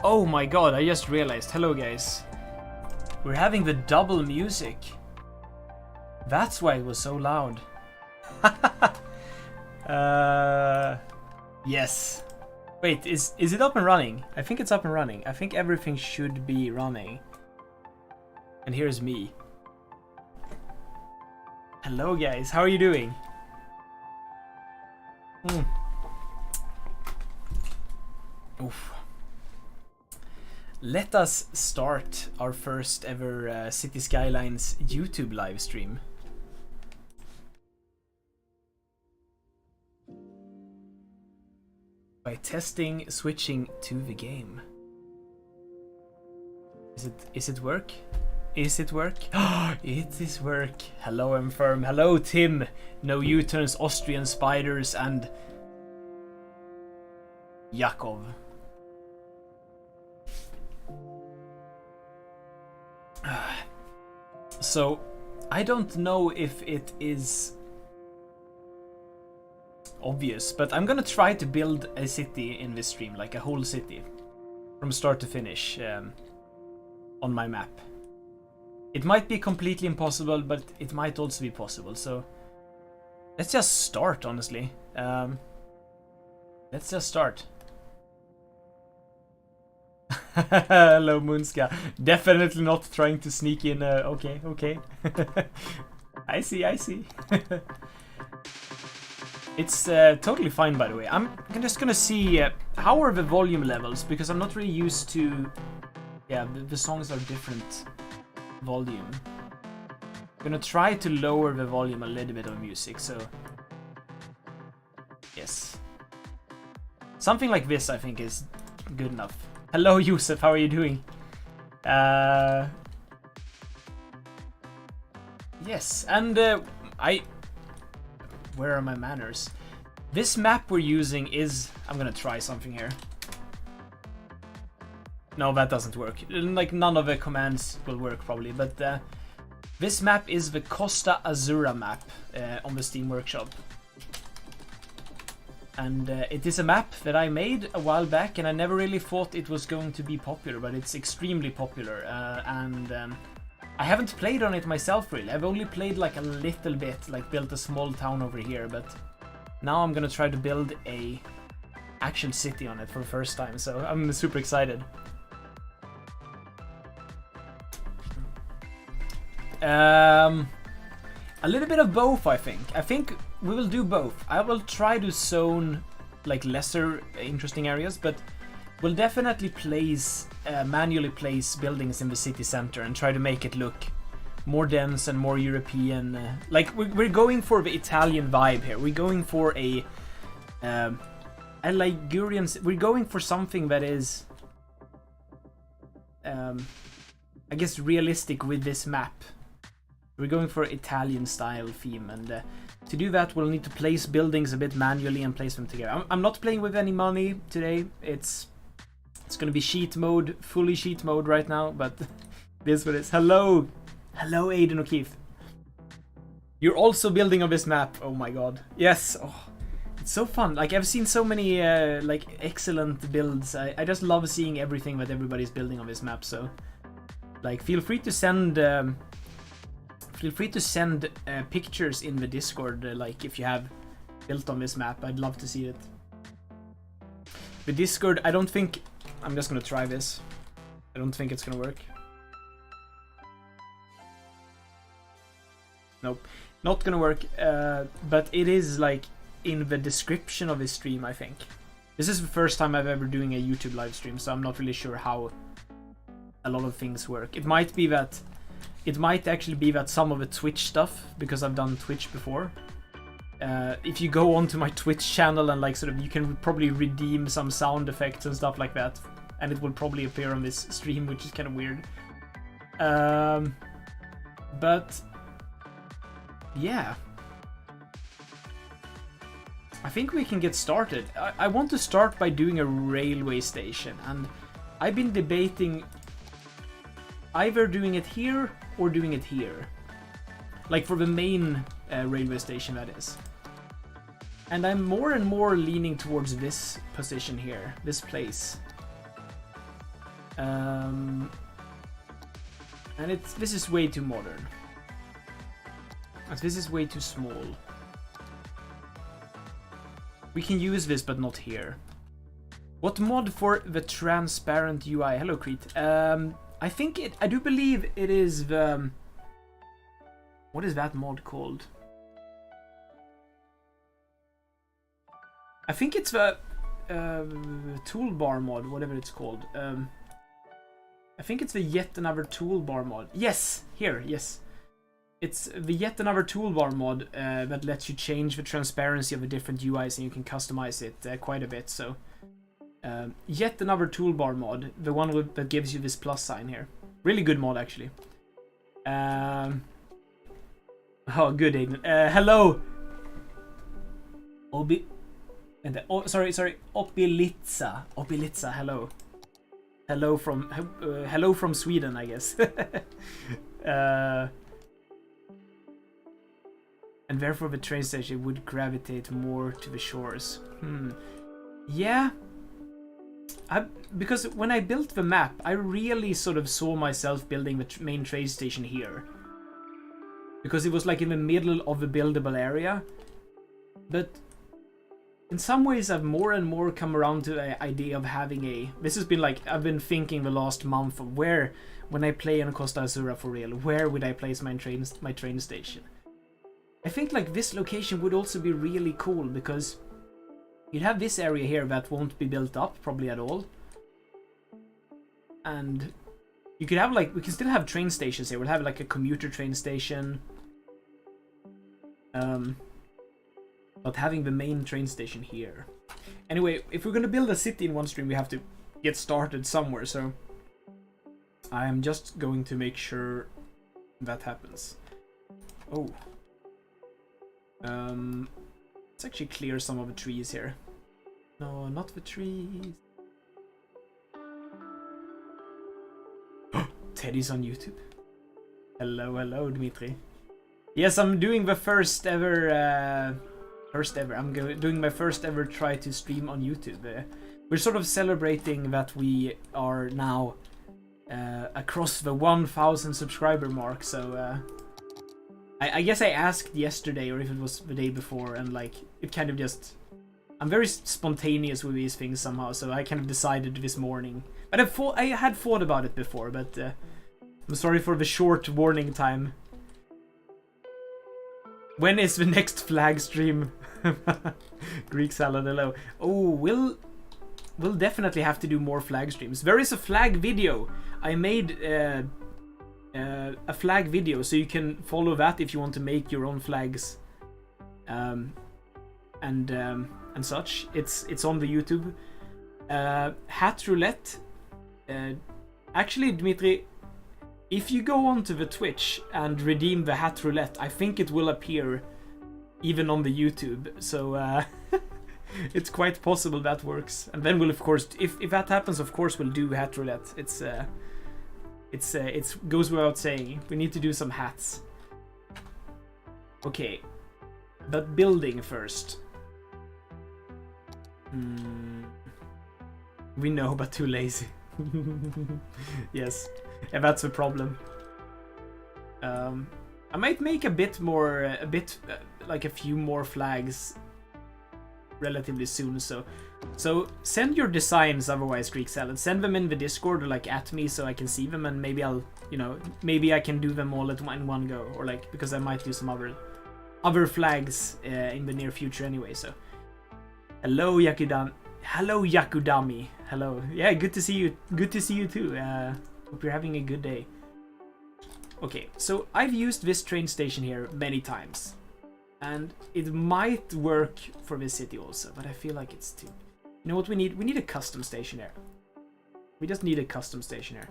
Oh my god, I just realized. Hello guys. We're having the double music. That's why it was so loud. Yes. Wait, is it up and running? I think it's up and running. I think everything should be running. And here's me. Hello guys, how are you doing? Oof. Let us start our first ever City Skylines YouTube live stream. By testing switching to the game. Is it work? Is it work? It is work. Hello Infirm. Hello Tim. No U-turns, Austrian spiders, and Yakov. So I don't know if it is obvious, but I'm gonna try to build a city in this stream, like a whole city from start to finish on my map. It might be completely impossible, but it might also be possible, so let's just start, honestly. Let's just start. Hello Munska. Definitely not trying to sneak in. Okay. I see. It's totally fine, by the way. I'm just gonna see how are the volume levels, because I'm not really used to. Yeah, the songs are different volume. I'm gonna try to lower the volume a little bit of music, so yes. Something like this I think is good enough. Hello Yusuf, how are you doing? Yes, and where are my manners? This map we're using is... I'm gonna try something here. No, that doesn't work. Like, none of the commands will work probably, but this map is the Costa Azzurra map on the Steam Workshop. And it is a map that I made a while back, and I never really thought it was going to be popular, but it's extremely popular. I haven't played on it myself really. I've only played like a little bit, like built a small town over here, but now I'm gonna try to build a actual city on it for the first time, so I'm super excited. A little bit of both, I think. I think we will do both. I will try to zone like lesser interesting areas, but we'll definitely place manually place buildings in the city center and try to make it look more dense and more European. Like we're going for the Italian vibe here. We're going for a Ligurian. We're going for something that is, I guess, realistic with this map. We're going for Italian style theme, and to do that we'll need to place buildings a bit manually and place them together. I'm not playing with any money today. It's gonna be cheat mode, fully cheat mode right now, but this is what it is. Hello Aiden O'Keefe. You're also building on this map. Oh my god. Yes. Oh, it's so fun. Like, I've seen so many like excellent builds. I just love seeing everything that everybody's building on this map, so like feel free to send pictures in the Discord, like if you have built on this map. I'd love to see it. The Discord, I don't think... I'm just gonna try this. I don't think it's gonna work. Nope, not gonna work. But it is like in the description of this stream, I think. This is the first time I've ever doing a YouTube live stream, so I'm not really sure how a lot of things work. It might be that... It might actually be that some of the Twitch stuff, because I've done Twitch before. If you go onto my Twitch channel and like sort of, you can probably redeem some sound effects and stuff like that, and it will probably appear on this stream, which is kind of weird. But yeah, I think we can get started. I want to start by doing a railway station, and I've been debating either doing it here or doing it here, like for the main railway station, that is. And I'm more and more leaning towards this position here, this place. And this is way too modern. This is way too small. We can use this, but not here. What mod for the transparent UI? Hello, Crete. I do believe it is the... What is that mod called? I think it's the toolbar mod, whatever it's called. I think it's the yet another toolbar mod. Yes, here, yes. It's the yet another toolbar mod that lets you change the transparency of the different UIs and you can customize it quite a bit. So, yet another toolbar mod, the one that gives you this plus sign here. Really good mod, actually. Oh, good, Aiden. Hello. Sorry. Opilitsa. Hello. Hello from Sweden, I guess. And therefore the train station would gravitate more to the shores. Yeah. Because when I built the map, I really sort of saw myself building the main train station here. Because it was like in the middle of the buildable area. But in some ways I've more and more come around to the idea of having a... This has been like, I've been thinking the last month of where, when I play on Costa Azzurra for real, where would I place my train station? I think like this location would also be really cool because you'd have this area here that won't be built up probably at all. And you could have like, we can still have train stations here. We'll have like a commuter train station. But having the main train station here. Anyway, if we're gonna build a city in one stream, we have to get started somewhere, so I am just going to make sure that happens. Oh. Let's actually clear some of the trees here. No, not the trees. Teddy's on YouTube. Hello, Dmitry. Yes, I'm doing the first ever. I'm doing my first ever try to stream on YouTube. We're sort of celebrating that we are now across the 1,000 subscriber mark. So I guess I asked yesterday, or if it was the day before, and like it kind of just. I'm very spontaneous with these things somehow, so I kind of decided this morning. But I had thought about it before, but I'm sorry for the short warning time. When is the next flag stream? Greek salad, hello. Oh, we'll definitely have to do more flag streams. There is a flag video. I made a flag video, so you can follow that if you want to make your own flags. And such. It's on the YouTube. Hat roulette. Actually, Dmitry, if you go onto the Twitch and redeem the hat roulette, I think it will appear even on the YouTube. So it's quite possible that works. And then we'll of course, if that happens, of course we'll do hat roulette. It goes without saying. We need to do some hats. Okay, but building first. We know, but too lazy. Yes, and that's the problem. I might make a bit like a few more flags relatively soon. So send your designs, otherwise Greek salad. Send them in the Discord or like at me so I can see them, and maybe I'll, maybe I can do them all in one go, or like because I might do some other flags in the near future anyway. So. Hello, Yakudami. Hello, Yakudami. Hello. Yeah, good to see you. Good to see you too. Hope you're having a good day. Okay, so I've used this train station here many times. And it might work for this city also, but I feel like it's too... You know what we need? We need a custom station here. We just need a custom station here.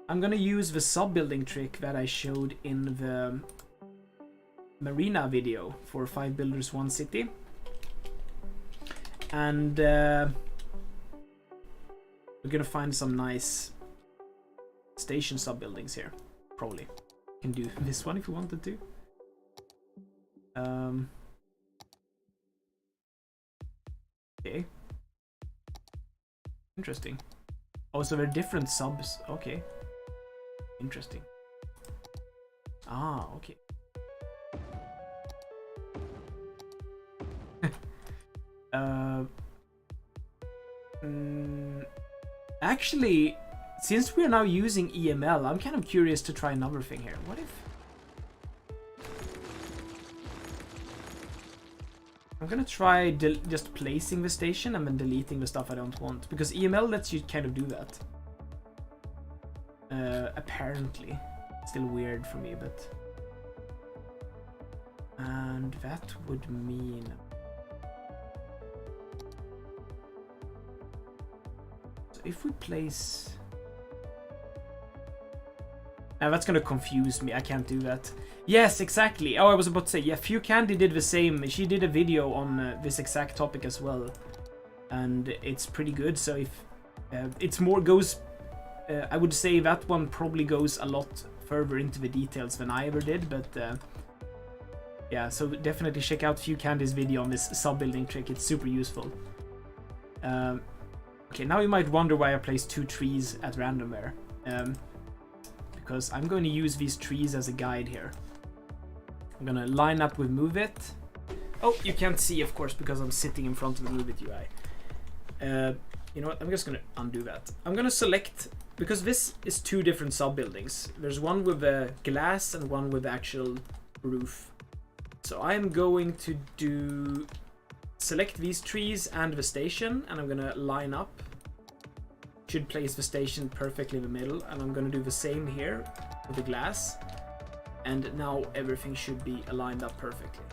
I'm gonna use the sub-building trick that I showed in the Marina video for 5 Builders 1 City. And we're gonna find some nice station sub-buildings here. Probably. Can do this one if you wanted to. Okay. Interesting. Oh, so they're different subs. Okay. Interesting. Ah, okay. Actually, since we're now using EML, I'm kind of curious to try another thing here. What if... I'm gonna try just placing the station and then deleting the stuff I don't want. Because EML lets you kind of do that. Apparently. Still weird for me, but... And that would mean... So if we place... Now that's gonna confuse me, I can't do that. Yes, exactly. Oh, I was about to say, yeah, Few Candy did the same. She did a video on this exact topic as well. And it's pretty good, so if it's more goes... I would say that one probably goes a lot further into the details than I ever did, but... yeah, so definitely check out Few Candy's video on this sub-building trick. It's super useful. Okay, now you might wonder why I placed 2 trees at random there. Because I'm going to use these trees as a guide here. I'm going to line up with Move It. Oh, you can't see, of course, because I'm sitting in front of the Move It UI. You know what? I'm just going to undo that. I'm going to select... Because this is 2 different sub-buildings. There's one with a glass and one with the actual roof. So I'm going to do... Select these trees and the station, and I'm going to line up. Should place the station perfectly in the middle, and I'm going to do the same here with the glass. And now everything should be aligned up perfectly.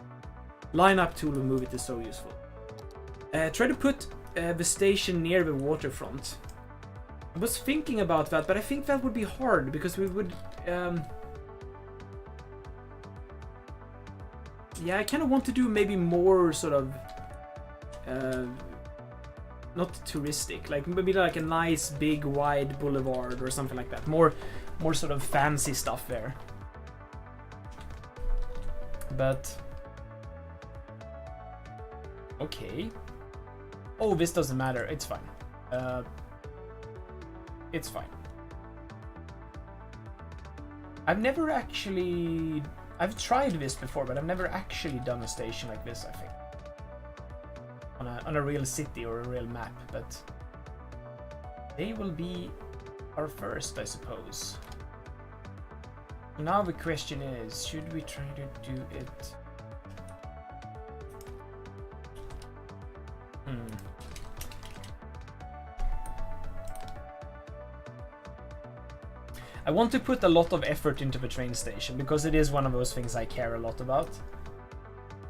Line up tool and Move It is so useful. Try to put the station near the waterfront. I was thinking about that, but I think that would be hard because we would... yeah, I kind of want to do maybe more sort of... not touristic, like maybe like a nice big wide boulevard or something like that. More sort of fancy stuff there. But... Okay. Oh, this doesn't matter. It's fine. It's fine. I've never actually... I've tried this before, but I've never actually done a station like this, I think. On a real city or a real map, but... They will be our first, I suppose. Now the question is, should we try to do it... I want to put a lot of effort into the train station because it is one of those things I care a lot about.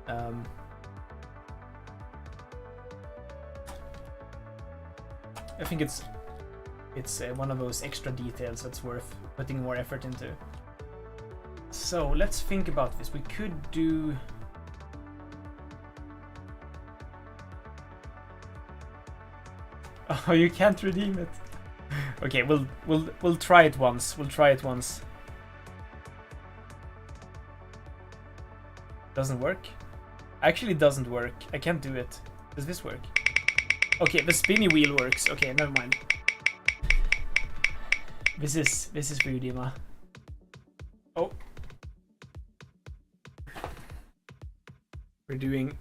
I think it's one of those extra details that's worth putting more effort into. So let's think about this. We could do... Oh, you can't redeem it. Okay, we'll try it once. We'll try it once. Doesn't work? Actually, doesn't work. I can't do it. Does this work? Okay, the spinny wheel works. Okay, never mind. This is for you, Dima. Oh. We're doing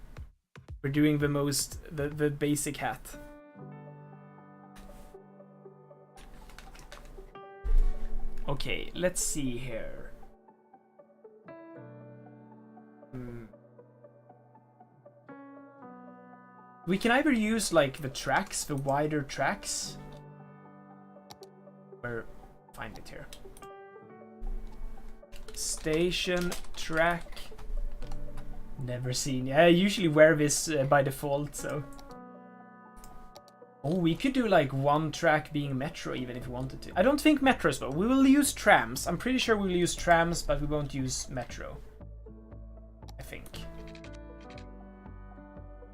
the basic hat. Okay, let's see here. We can either use like the tracks, the wider tracks. Where find it here. Station track. Never seen. Yeah, I usually wear this by default, so. Oh, we could do like one track being metro even if we wanted to. I don't think metros though. We will use trams. I'm pretty sure we'll use trams, but we won't use metro. I think.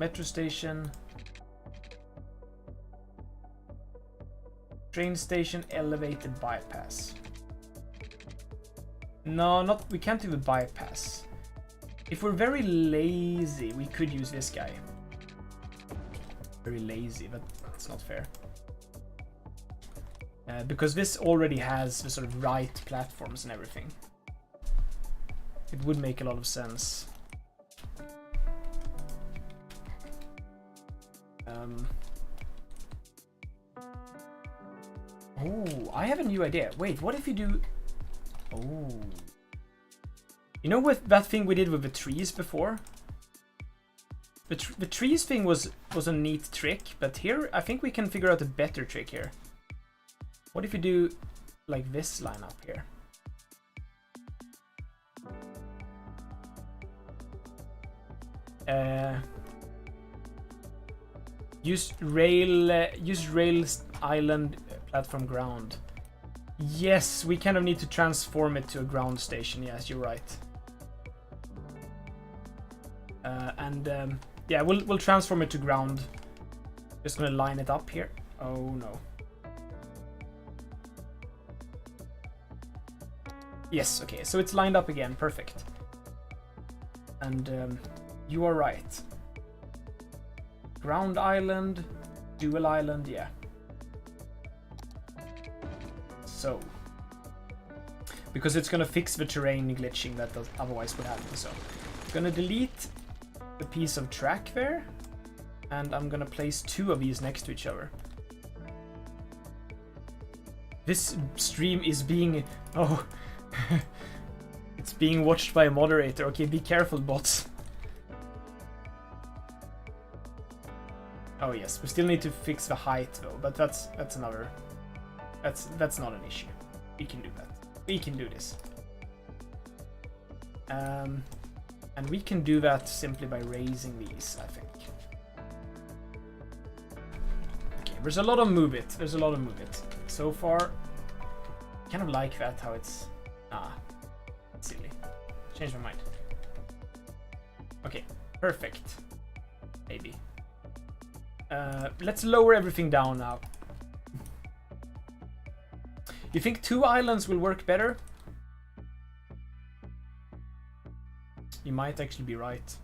Metro station. Train station, elevated bypass. No, not. We can't do the bypass. If we're very lazy, we could use this guy. Very lazy, but it's not fair. Because this already has the sort of right platforms and everything. It would make a lot of sense. Oh, I have a new idea. Wait, what if you do... Oh. You know what that thing we did with the trees before? The trees thing was a neat trick, but here I think we can figure out a better trick here. What if you do like this line up here? Use rail island platform ground. Yes, we kind of need to transform it to a ground station. Yes, you're right. Yeah, we'll transform it to ground. Just gonna line it up here. Oh no. Yes, okay, so it's lined up again. Perfect. And you are right. Ground island, dual island, yeah. So, because it's gonna fix the terrain glitching that otherwise would happen. So, I'm gonna delete the piece of track there, and I'm gonna place 2 of these next to each other. This stream is being... Oh, it's being watched by a moderator. Okay, be careful, bots. Oh yes, we still need to fix the height though, but that's another... That's not an issue. We can do that. We can do this. And we can do that simply by raising these, I think. Okay, there's a lot of move it. There's a lot of move it. So far, kind of like that, how it's... silly. Change my mind. Okay, perfect. Maybe. Let's lower everything down now. You think 2 islands will work better? You might actually be right.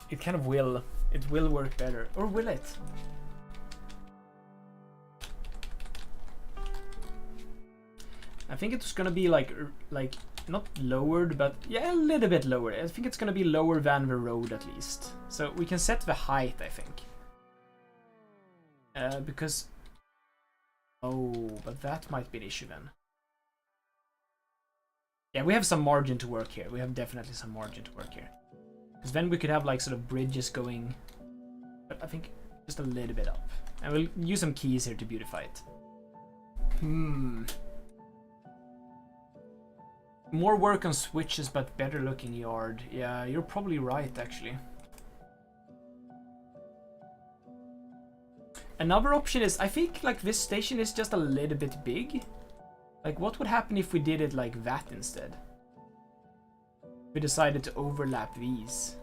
It kind of will. It will work better. Or will it? I think it's gonna be like not lowered, but yeah, a little bit lower. I think it's gonna be lower than the road at least. So we can set the height, I think. Because... Oh, but that might be an issue then. Yeah, we have some margin to work here. We have definitely some margin to work here. Because then we could have like sort of bridges going... But I think just a little bit up. And we'll use some keys here to beautify it. More work on switches, but better looking yard. Yeah, you're probably right, actually. Another option is, I think like this station is just a little bit big. Like, what would happen if we did it like that instead? We decided to overlap these.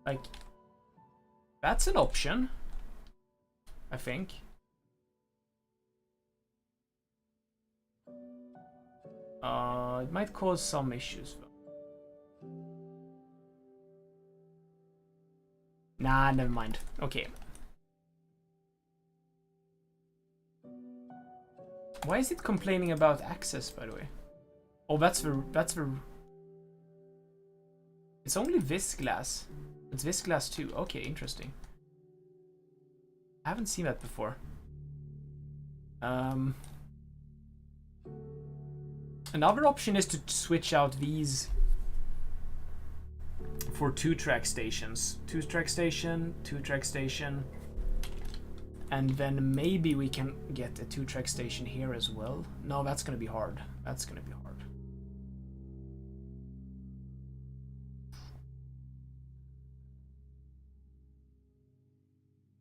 Like, that's an option, I think. It might cause some issues though. Nah, never mind. Okay. Why is it complaining about access, by the way? Oh, that's the... It's only this glass. It's this glass too. Okay, interesting. I haven't seen that before. Another option is to switch out these for 2-track stations. 2-track station, 2-track station. And then maybe we can get a 2-track station here as well. No, that's gonna be hard. That's gonna be hard.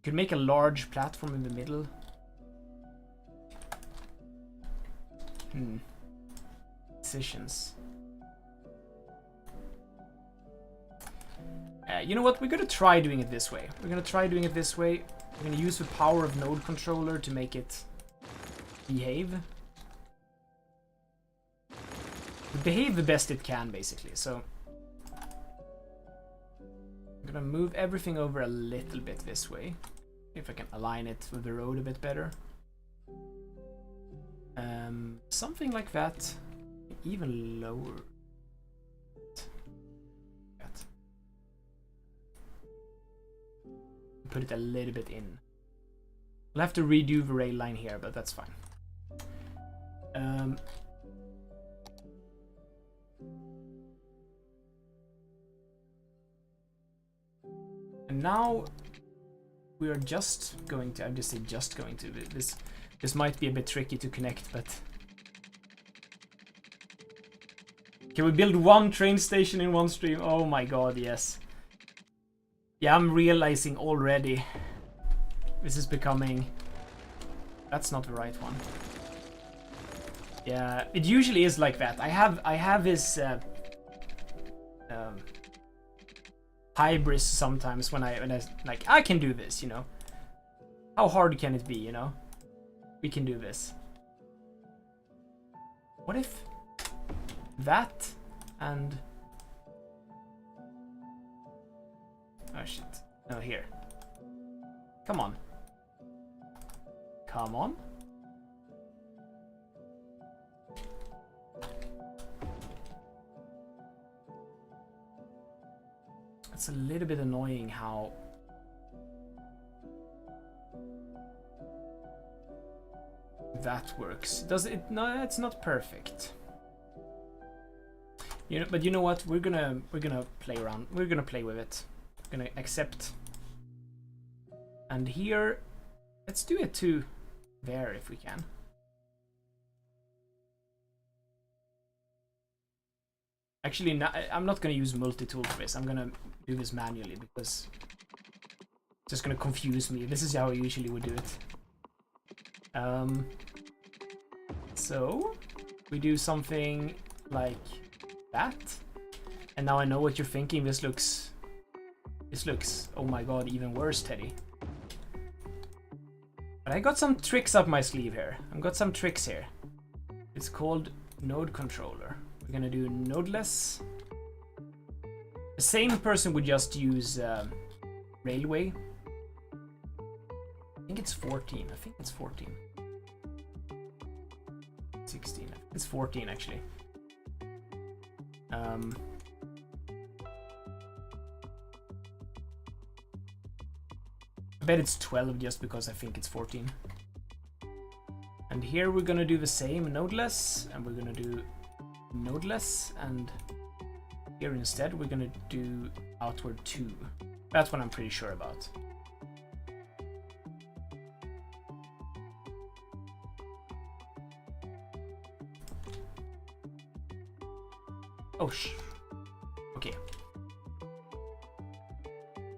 Could make a large platform in the middle. Decisions. Yeah, you know what? We're gonna try doing it this way. We're gonna try doing it this way. We're gonna use the power of node controller to make it behave. Behave the best it can, basically. So I'm gonna move everything over a little bit this way. If I can align it with the road a bit better. Something like that. Even lower. That. Put it a little bit in. We'll have to redo the rail line here, but that's fine. And now we are just going to, I just say just going to, this might be a bit tricky to connect, but can we build one train station in one stream? Oh my god, yes. Yeah, I'm realizing already this is becoming, that's not the right one. Yeah, it usually is like that. I have this hybris sometimes when I like, I can do this, you know. How hard can it be, you know? We can do this. What if that and oh shit. No, here. Come on. Come on. It's a little bit annoying how that works. Does it? No, it's not perfect. You know, but you know what? We're gonna play around. We're gonna play with it. We're gonna accept. And here, let's do it to there if we can. Actually, no, I'm not gonna use multi-tool for this. I'm gonna do this manually because it's just gonna confuse me. This is how I usually would do it. So we do something like that, and now I know what you're thinking. This looks, oh my god, even worse, Teddy. But I got some tricks up my sleeve here. I've got some tricks here. It's called node controller. We're gonna do nodeless. The same person would just use railway. I think it's 14. I think it's 14. 16. It's 14 actually. I bet it's 12 just because I think it's 14. And here we're gonna do the same, nodeless, and we're gonna do nodeless, and here instead we're gonna do outward 2. That's what I'm pretty sure about. Oh okay.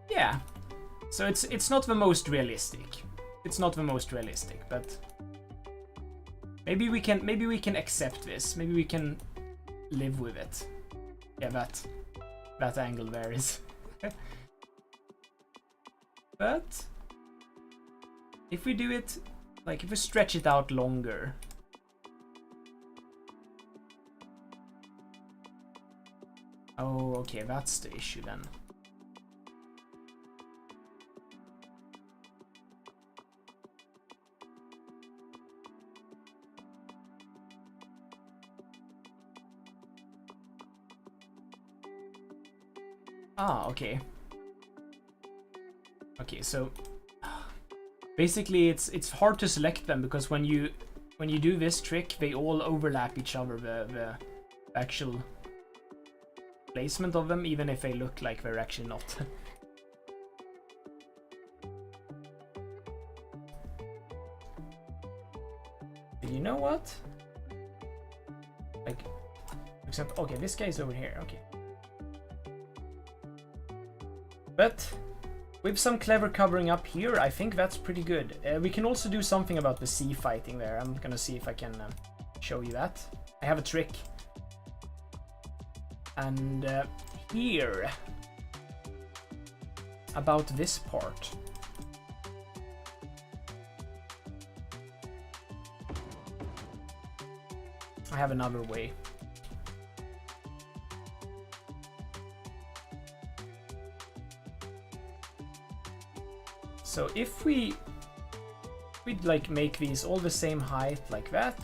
Yeah. So it's not the most realistic. It's not the most realistic, but maybe we can accept this. Maybe we can live with it. Yeah, that angle there is. But if we do it, like if we stretch it out longer. Oh, okay, that's the issue then. Ah, okay. Okay, so basically it's hard to select them because when you do this trick, they all overlap each other, the actual placement of them, even if they look like they're actually not. You know what? Like, for example, okay, this guy's over here, okay. But with some clever covering up here, I think that's pretty good. We can also do something about the sea fighting there. I'm gonna see if I can show you that. I have a trick. And here about this part. I have another way. So if we'd like make these all the same height like that,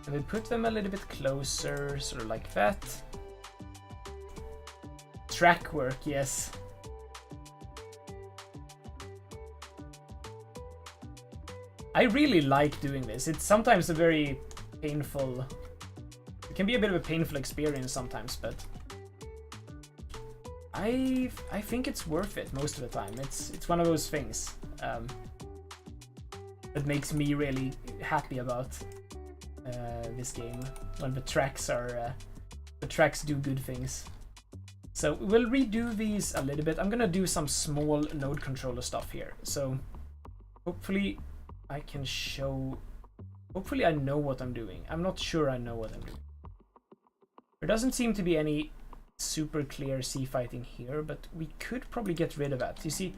and we put them a little bit closer, sort of like that. Track work, yes. I really like doing this. It's sometimes a very painful... It can be a bit of a painful experience sometimes, but I think it's worth it most of the time. It's one of those things that makes me really happy about this game, when the tracks do good things. So we'll redo these a little bit. I'm gonna do some small node controller stuff here. So hopefully I can show... Hopefully I know what I'm doing. I'm not sure I know what I'm doing. There doesn't seem to be any super clear sea fighting here, but we could probably get rid of that. You see,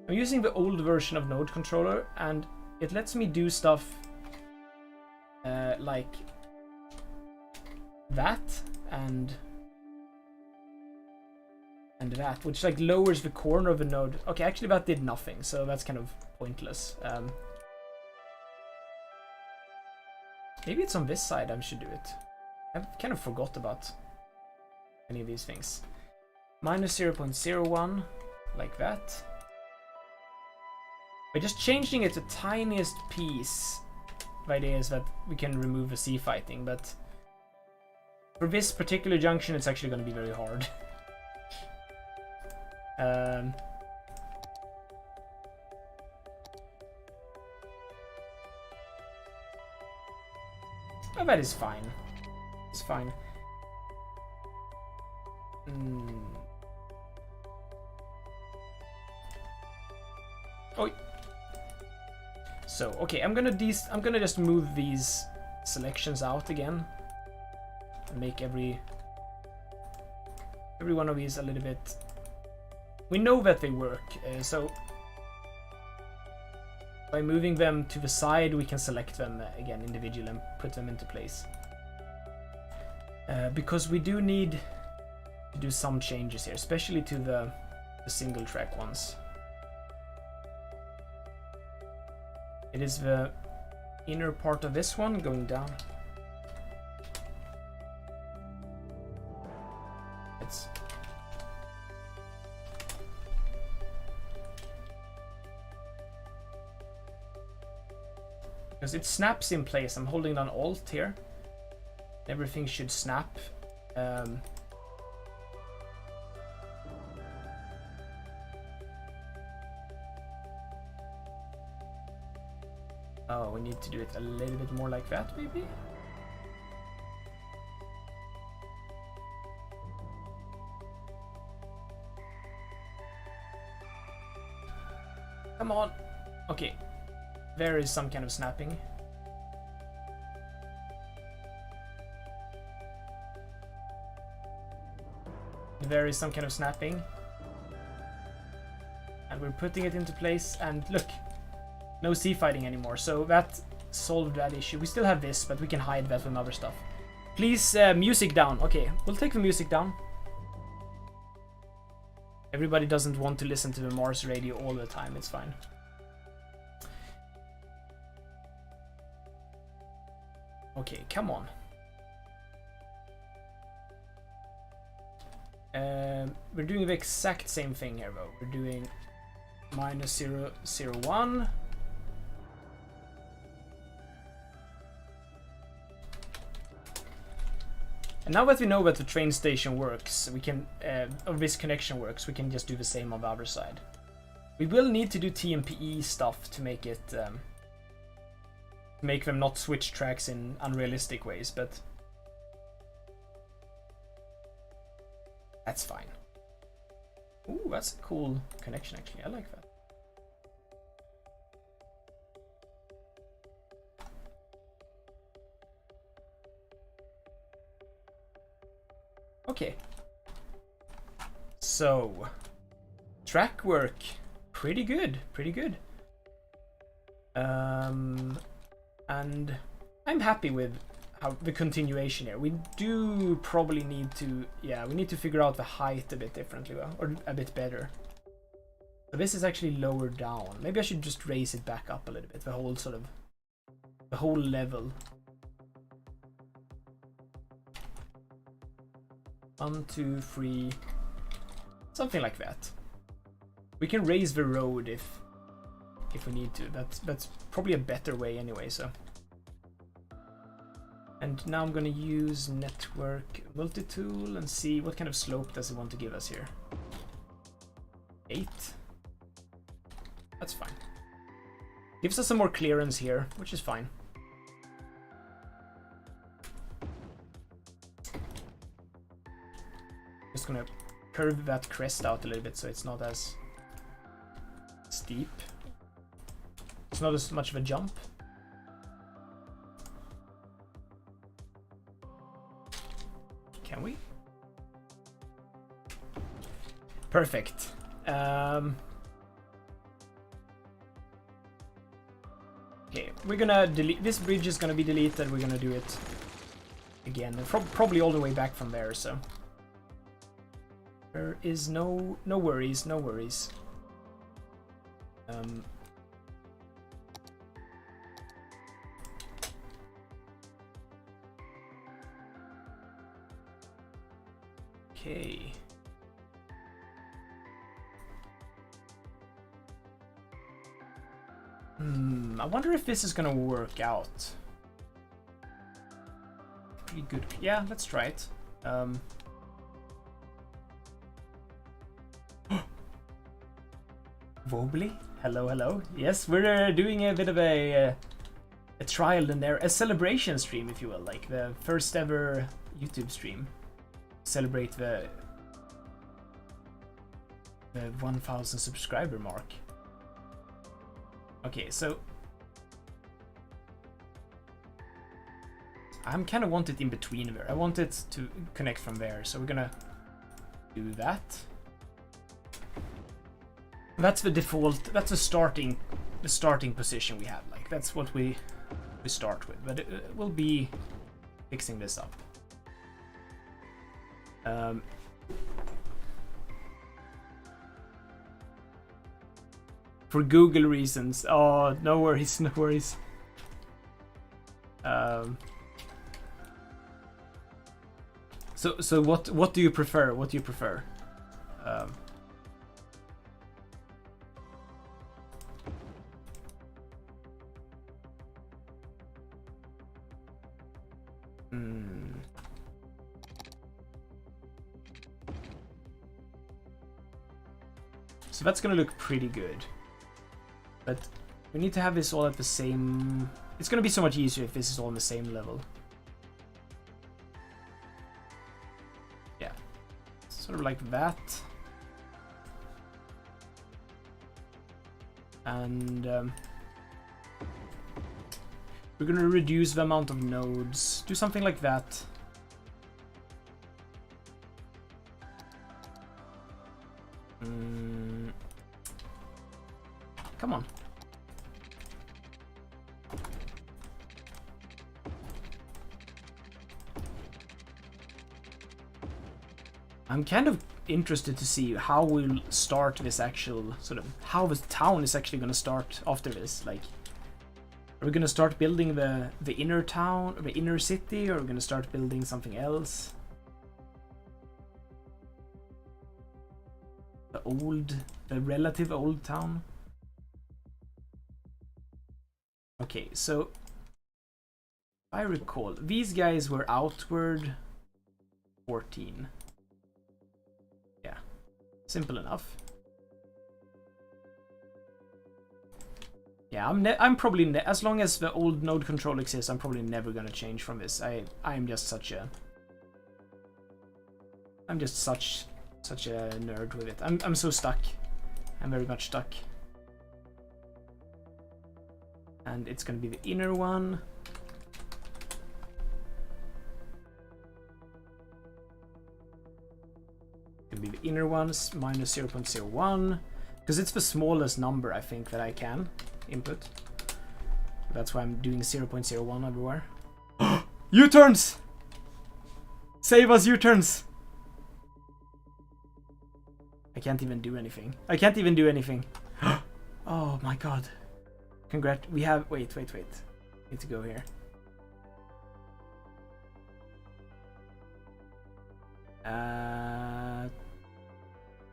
I'm using the old version of node controller, and it lets me do stuff like that and that, which like lowers the corner of the node. Okay, actually that did nothing, so that's kind of pointless. Maybe it's on this side I should do it. I've kind of forgot about any of these things. Minus 0.01, like that. By just changing it the tiniest piece, the idea is that we can remove the sea fighting, but for this particular junction it's actually going to be very hard. Oh, that is fine. It's fine. Oh. So, okay, I'm gonna just move these selections out again and make every one of these a little bit. We know that they work, so by moving them to the side, we can select them again individually and put them into place. Because we do need to do some changes here, especially to the single track ones. It is the inner part of this one going down. It's because it snaps in place. I'm holding down Alt here. Everything should snap. Oh, we need to do it a little bit more like that, maybe? Come on! Okay, there is some kind of snapping. There is some kind of snapping. And we're putting it into place, and look! No sea fighting anymore, so that solved that issue. We still have this, but we can hide that with other stuff. Please, music down. Okay, we'll take the music down. Everybody doesn't want to listen to the Mars radio all the time, it's fine. Okay, come on. We're doing the exact same thing here though. We're doing minus 0.01. And now that we know that the train station works, we can, or this connection works, we can just do the same on the other side. We will need to do TMPE stuff to make it, make them not switch tracks in unrealistic ways, but that's fine. Ooh, that's a cool connection actually, I like that. Okay. So, Track work, pretty good, pretty good. And I'm happy with how the continuation here. We do probably need to, yeah, we need to figure out the height a bit differently, or a bit better. So this is actually lower down. Maybe I should just raise it back up a little bit, the whole sort of, the whole level. 1, 2, 3, something like that. We can raise the road if we need to. That's probably a better way anyway. So, and now I'm gonna use network multi-tool and see what kind of slope does it want to give us here. 8. That's fine. Gives us some more clearance here, which is fine. Just gonna curve that crest out a little bit so it's not as steep. It's not as much of a jump. Can we? Perfect. Okay, we're gonna delete this bridge. Is gonna be deleted. We're gonna do it again, and probably all the way back from there. So there is no worries, no worries. Okay. I wonder if this is gonna work out. Pretty good. Yeah, let's try it. Wobbly? Hello, hello. Yes, we're doing a bit of a trial in there, a celebration stream, if you will, like the first ever YouTube stream. Celebrate the 1,000 subscriber mark. Okay, so I'm kind of want it in between there. I want it to connect from there, so we're gonna do that. That's the default. That's the starting position we have. Like that's what we start with, but we'll be fixing this up. For Google reasons. Oh, no worries, no worries. So what do you prefer? What do you prefer? So that's gonna look pretty good. But we need to have this all at the same... It's gonna be so much easier if this is all on the same level. Yeah. Sort of like that. And we're gonna reduce the amount of nodes. Do something like that. Come on. I'm kind of interested to see how we'll start this actual sort of how the town is actually going to start after this. Like, are we going to start building the inner town, or the inner city, or are we going to start building something else? The relative old town. Okay, so I recall these guys were outward 14. Yeah, simple enough. Yeah, I'm probably as long as the old node control exists, I'm probably never gonna change from this. I'm just such a nerd with it. I'm so stuck. I'm very much stuck. And it's gonna be the inner one. be the inner ones, minus 0.01. Because it's the smallest number, I think, that I can input. That's why I'm doing 0.01 everywhere. U-turns! Save us U-turns! I can't even do anything. I can't even do anything. Oh my god. Congrats. We have... Wait. Need to go here.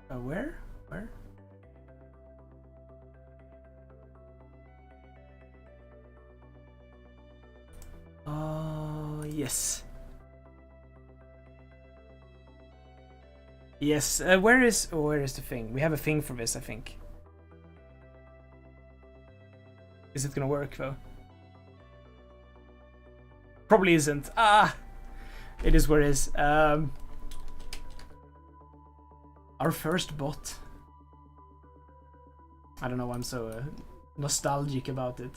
Where? Where? Yes. Yes, where is the thing? We have a thing for this, I think. Is it gonna work though? Probably isn't. Ah! It is where it is. Our first bot. I don't know why I'm so nostalgic about it.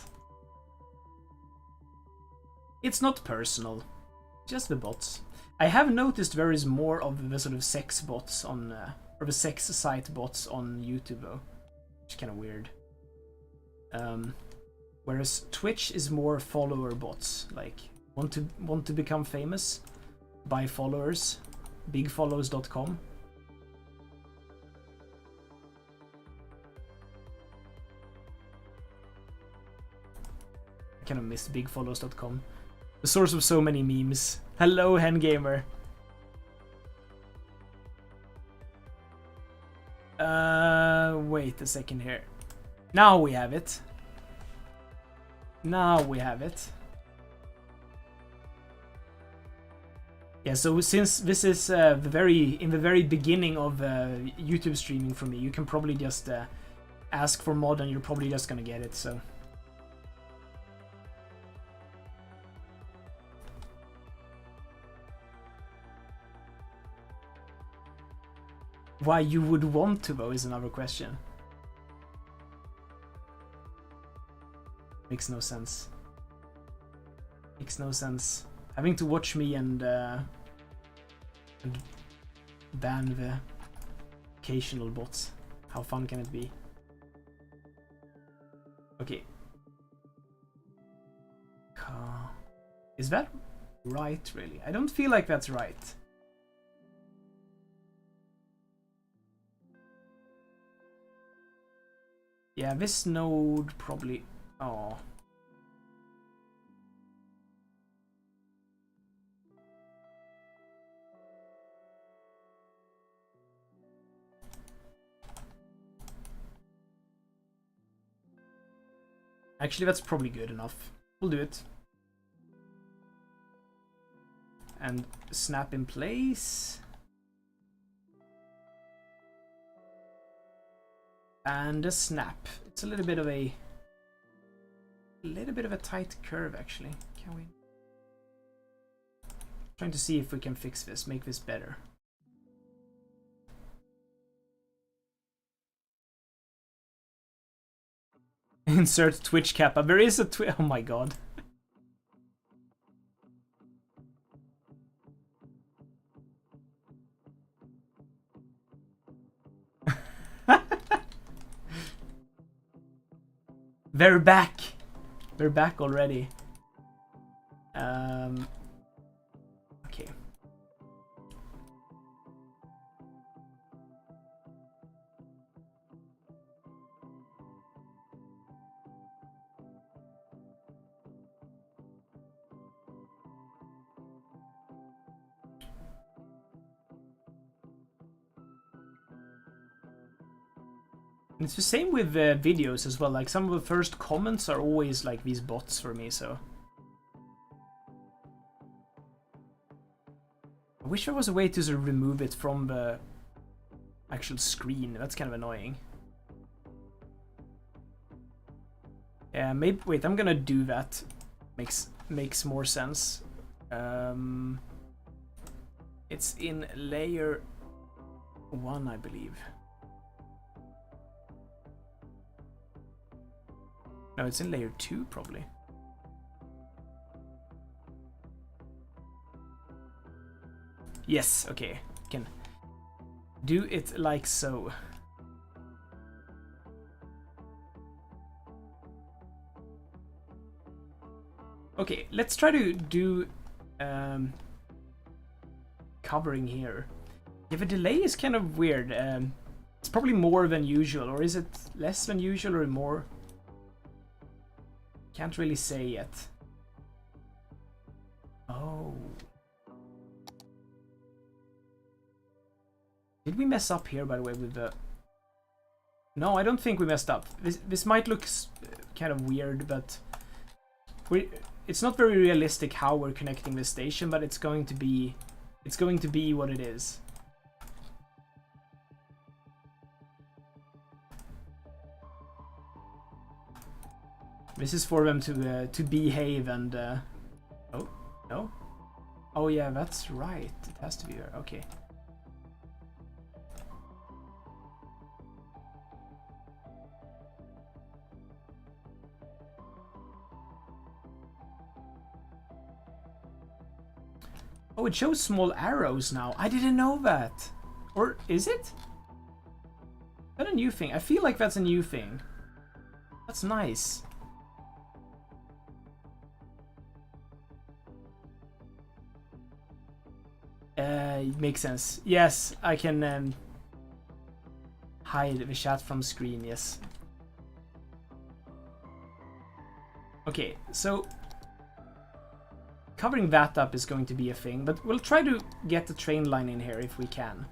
It's not personal, just the bots. I have noticed there is more of the sort of sex bots on, or the sex site bots on YouTube though, which is kind of weird. Whereas Twitch is more follower bots, like want to become famous, buy followers, bigfollows.com. I kind of miss bigfollows.com. The source of so many memes. Hello, Hengamer. Wait a second here. Now we have it. Now we have it. Yeah, so since this is in the very beginning of YouTube streaming for me, you can probably just ask for mod and you're probably just gonna get it, so. Why you would want to though is another question. Makes no sense. Makes no sense. Having to watch me and ban the occasional bots. How fun can it be? Okay. Is that right, really? I don't feel like that's right. Yeah, this node probably... Oh. Actually, that's probably good enough. We'll do it. And snap in place. And a snap. It's a little bit of a tight curve, actually. Can we? Trying to see if we can fix this, make this better. Insert Twitch kappa. There is a oh my god. They're back. They're back already. Okay. And it's the same with videos as well. Like some of the first comments are always like these bots for me, so. I wish there was a way to sort of remove it from the actual screen. That's kind of annoying. Yeah, maybe. Wait, I'm gonna do that. Makes more sense. It's in layer 1, I believe. No, it's in layer 2, probably. Yes, okay. Do it like so. Okay, let's try to do covering here. Yeah, the delay is kind of weird. It's probably more than usual, or is it less than usual or more? Can't really say yet. Oh. Did we mess up here, by the way, with the... No, I don't think we messed up. This might look kind of weird, but it's not very realistic how we're connecting this station, but it's going to be what it is. This is for them to behave and oh no, oh yeah, that's right. It has to be there. Okay. Oh, it shows small arrows now. I didn't know that. Or is it? Is that a new thing? I feel like that's a new thing. That's nice. It makes sense. Yes, I can hide the chat from screen, yes. Okay, so covering that up is going to be a thing, but we'll try to get the train line in here if we can.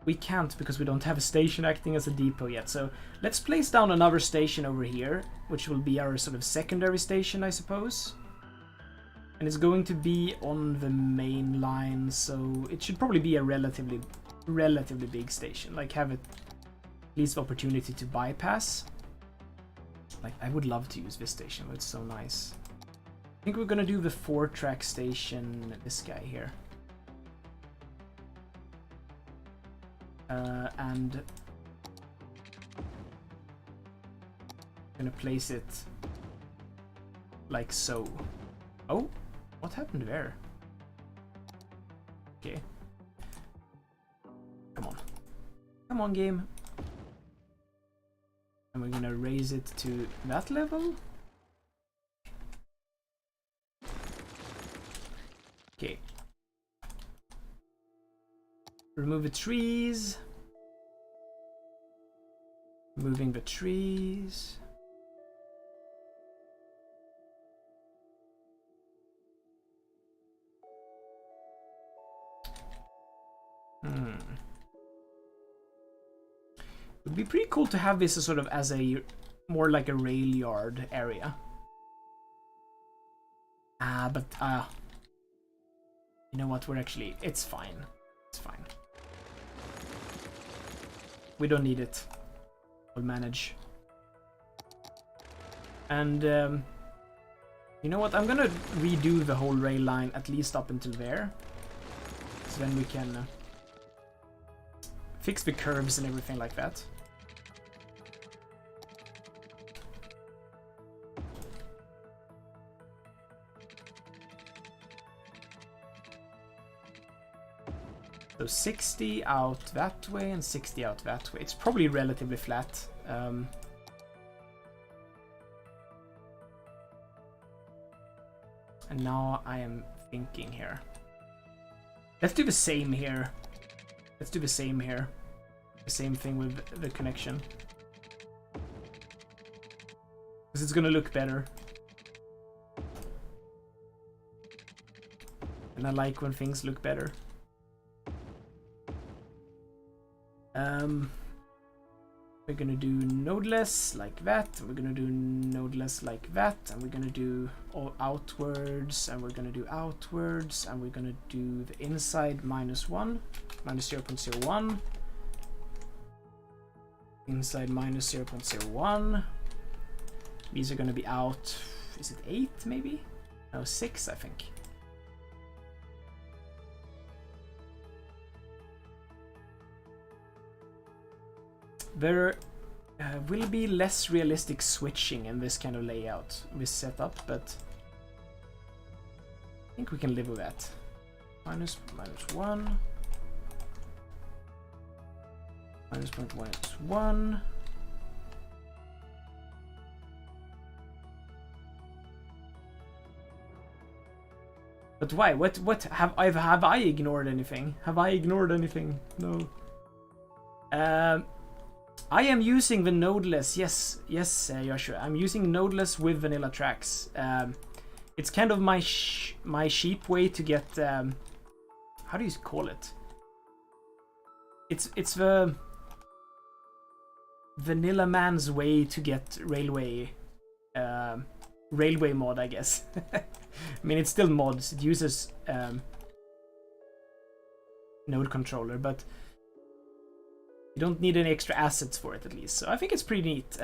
We can't because we don't have a station acting as a depot yet, so let's place down another station over here, which will be our sort of secondary station, I suppose. And it's going to be on the main line, so it should probably be a relatively big station. Like, have at least the opportunity to bypass. Like, I would love to use this station, but it's so nice. I think we're gonna do the 4-track station, this guy here. And I'm gonna place it like so. Oh, what happened there? Okay. Come on. Come on, game. And we're gonna raise it to that level. Okay. Remove the trees. Moving the trees. It would be pretty cool to have this as sort of as a more like a rail yard area. But you know what? It's fine. It's fine. We don't need it. We'll manage. And you know what? I'm gonna redo the whole rail line at least up until there. So then we can fix the curves and everything like that. So 60 out that way and 60 out that way. It's probably relatively flat. And now I am thinking here. Let's do the same here. Let's do the same here. The same thing with the connection. Because it's gonna look better. And I like when things look better. We're gonna do nodeless like that, we're gonna do nodeless like that, and we're gonna do all outwards, and we're gonna do outwards, and we're gonna do the inside -1, -0.01, inside -0.01. These are gonna be out, is it 8 maybe? No, 6 I think. There will be less realistic switching in this kind of layout, this setup, but I think we can live with that. -1. Minus 0.1 is 1. But why? What have I ignored anything? Have I ignored anything? No. I am using the nodeless. Yes, Joshua. I'm using nodeless with vanilla tracks. It's kind of my cheap way to get. How do you call it? It's the vanilla man's way to get railway mod, I guess. I mean, it's still mods. It uses node controller, but you don't need any extra assets for it, at least. So I think it's pretty neat.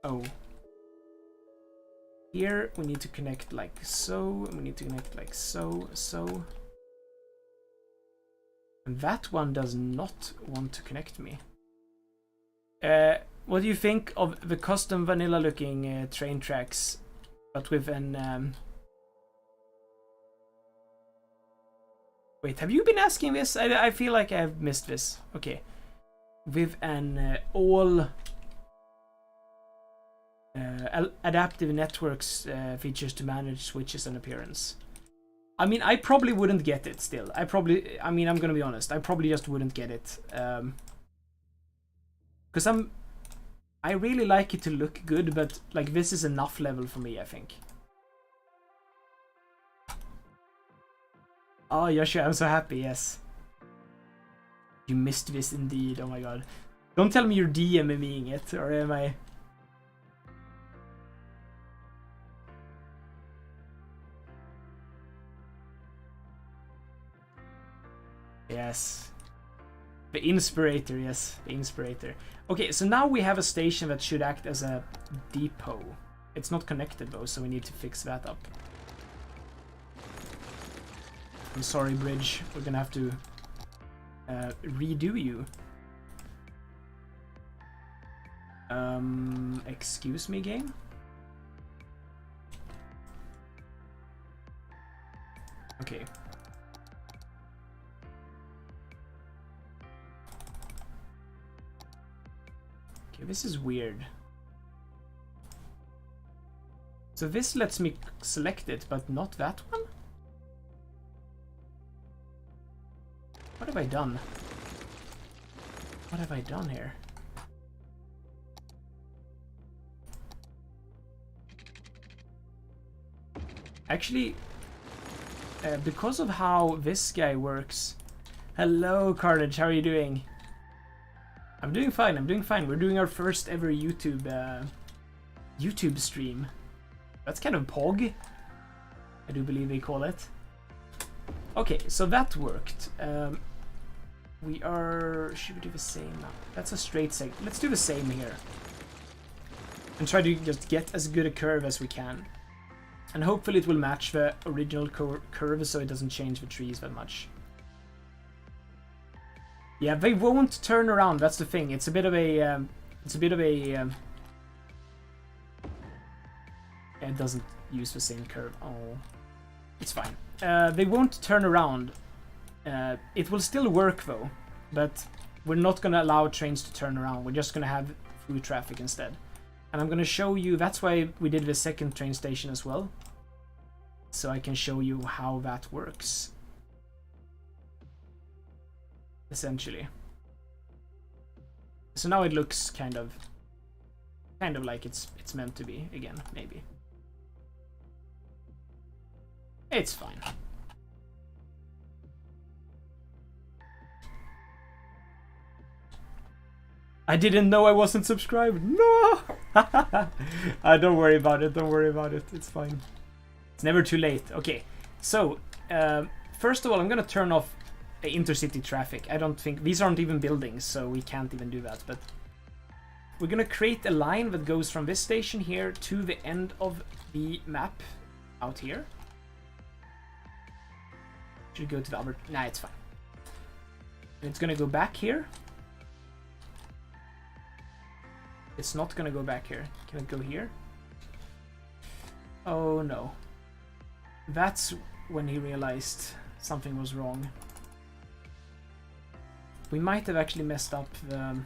Oh. Here we need to connect like so, and we need to connect like so. And that one does not want to connect me. What do you think of the custom vanilla looking train tracks, but with an... Wait, have you been asking this? I feel like I've missed this. Okay. With an all... adaptive networks features to manage switches and appearance. I mean, I probably wouldn't get it still. I mean, I'm gonna be honest. I probably just wouldn't get it. Because I really like it to look good, but like this is enough level for me, I think. Oh, Yoshi, I'm so happy, yes. You missed this indeed, oh my god. Don't tell me you're DMing it, or am I... Yes. The Inspirator, yes, the Inspirator. Okay, so now we have a station that should act as a depot. It's not connected though, so we need to fix that up. I'm sorry, Bridge. We're gonna have to redo you. Excuse me, game? Okay. Okay, this is weird. So this lets me select it, but not that one? What have I done? What have I done here? Actually, because of how this guy works... Hello, Carnage, how are you doing? I'm doing fine, I'm doing fine. We're doing our first ever YouTube stream. That's kind of POG, I do believe they call it. Okay, so that worked. We are... Should we do the same now? That's a straight seg. Let's do the same here. And try to just get as good a curve as we can. And hopefully it will match the original curve so it doesn't change the trees that much. Yeah, they won't turn around, that's the thing. It's a bit of a... it doesn't use the same curve. Oh, it's fine. They won't turn around. It will still work though, but we're not gonna allow trains to turn around. We're just gonna have through traffic instead. And I'm gonna show you, that's why we did the second train station as well. So I can show you how that works. Essentially. So now it looks kind of like it's meant to be again, maybe. It's fine. I didn't know I wasn't subscribed. No! Don't worry about it. Don't worry about it. It's fine. It's never too late. Okay. So, first of all, I'm gonna turn off intercity traffic. I don't think... These aren't even buildings, so we can't even do that. But we're gonna create a line that goes from this station here to the end of the map out here. Should go to the other... Nah, it's fine. And it's gonna go back here. It's not gonna go back here. Can it go here? Oh no. That's when he realized something was wrong. We might have actually messed up the...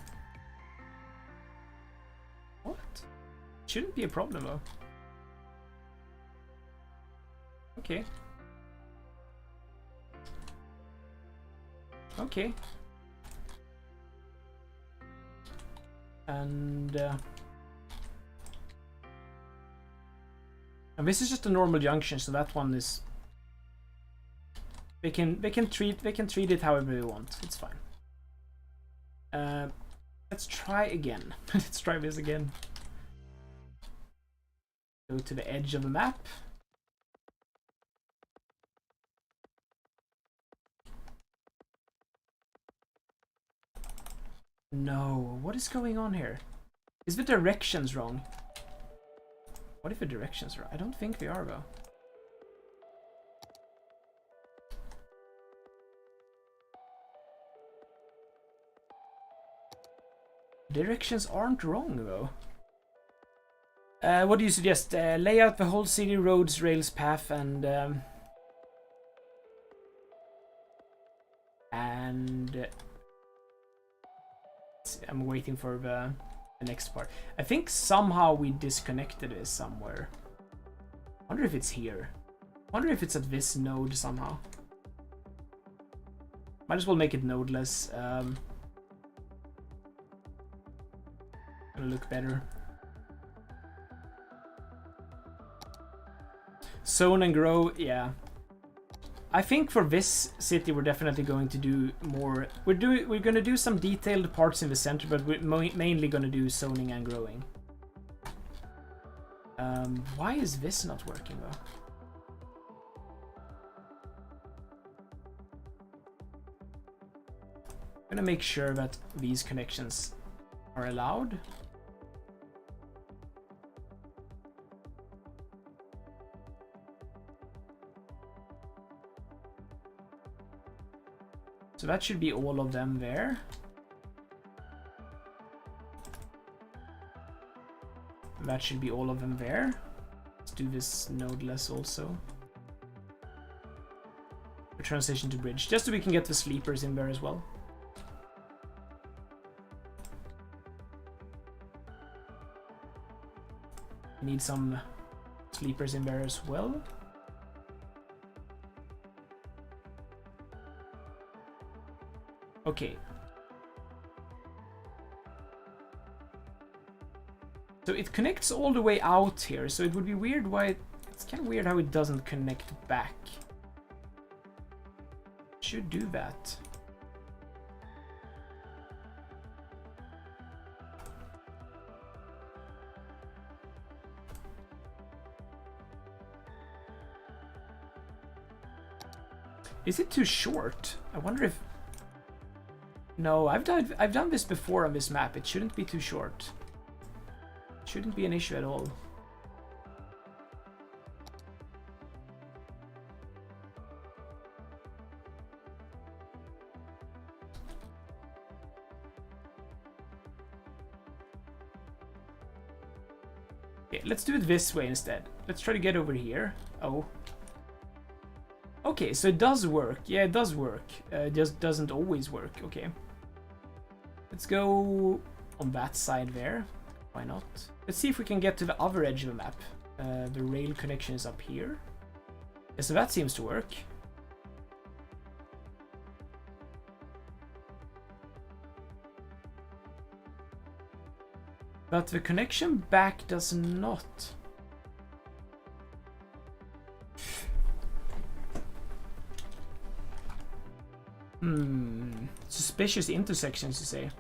What? Shouldn't be a problem though. Okay. Okay. And this is just a normal junction, so that one is... They can treat it however they want. It's fine. Let's try again. Let's try this again. Go to the edge of the map. No, what is going on here? Is the directions wrong? What if the directions are? I don't think they are though. Directions aren't wrong though. What do you suggest? Lay out the whole city, roads, rails, path, and I'm waiting for the next part. I think somehow we disconnected this somewhere. Wonder if it's here. Wonder if it's at this node somehow. Might as well make it nodeless. Gonna look better. Zone and grow, yeah. I think for this city we're definitely going to do more. We're going to do some detailed parts in the center, but we're mainly going to do zoning and growing. Why is this not working though? I'm going to make sure that these connections are allowed. So that should be all of them there. That should be all of them there. Let's do this nodeless also. A transition to bridge, just so we can get the sleepers in there as well. Need some sleepers in there as well. Okay. So it connects all the way out here, so it would be weird why... It's kind of weird how it doesn't connect back. It should do that. Is it too short? I wonder if... No, I've done this before on this map. It shouldn't be too short. It shouldn't be an issue at all. Okay, let's do it this way instead. Let's try to get over here. Oh. Okay, so it does work. Yeah, it does work. It just doesn't always work. Okay. Let's go on that side there. Why not? Let's see if we can get to the other edge of the map. The rail connection is up here. Yeah, so that seems to work. But the connection back does not. Suspicious intersections, you say?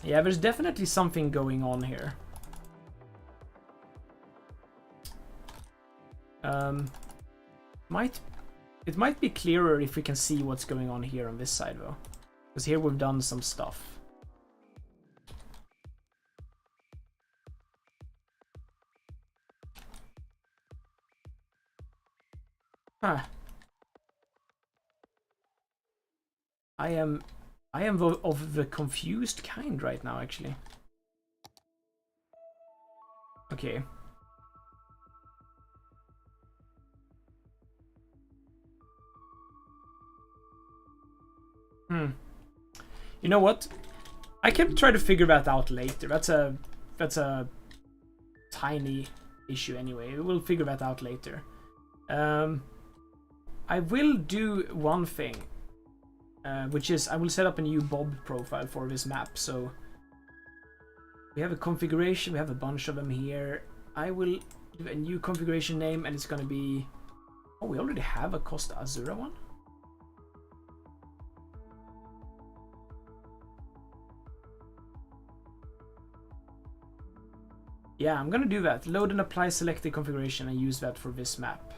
Yeah, there's definitely something going on here. It might be clearer if we can see what's going on here on this side though. Because here we've done some stuff. Huh. I am of the confused kind right now, actually. Okay. You know what? I can try to figure that out later. That's a tiny issue anyway. We'll figure that out later. I will do one thing, which is I will set up a new Bob profile for this map. So we have a configuration. We have a bunch of them here. I will do a new configuration name, and it's going to be... Oh, we already have a Costa Azzurra one? Yeah, I'm gonna do that. Load and apply selected configuration and use that for this map.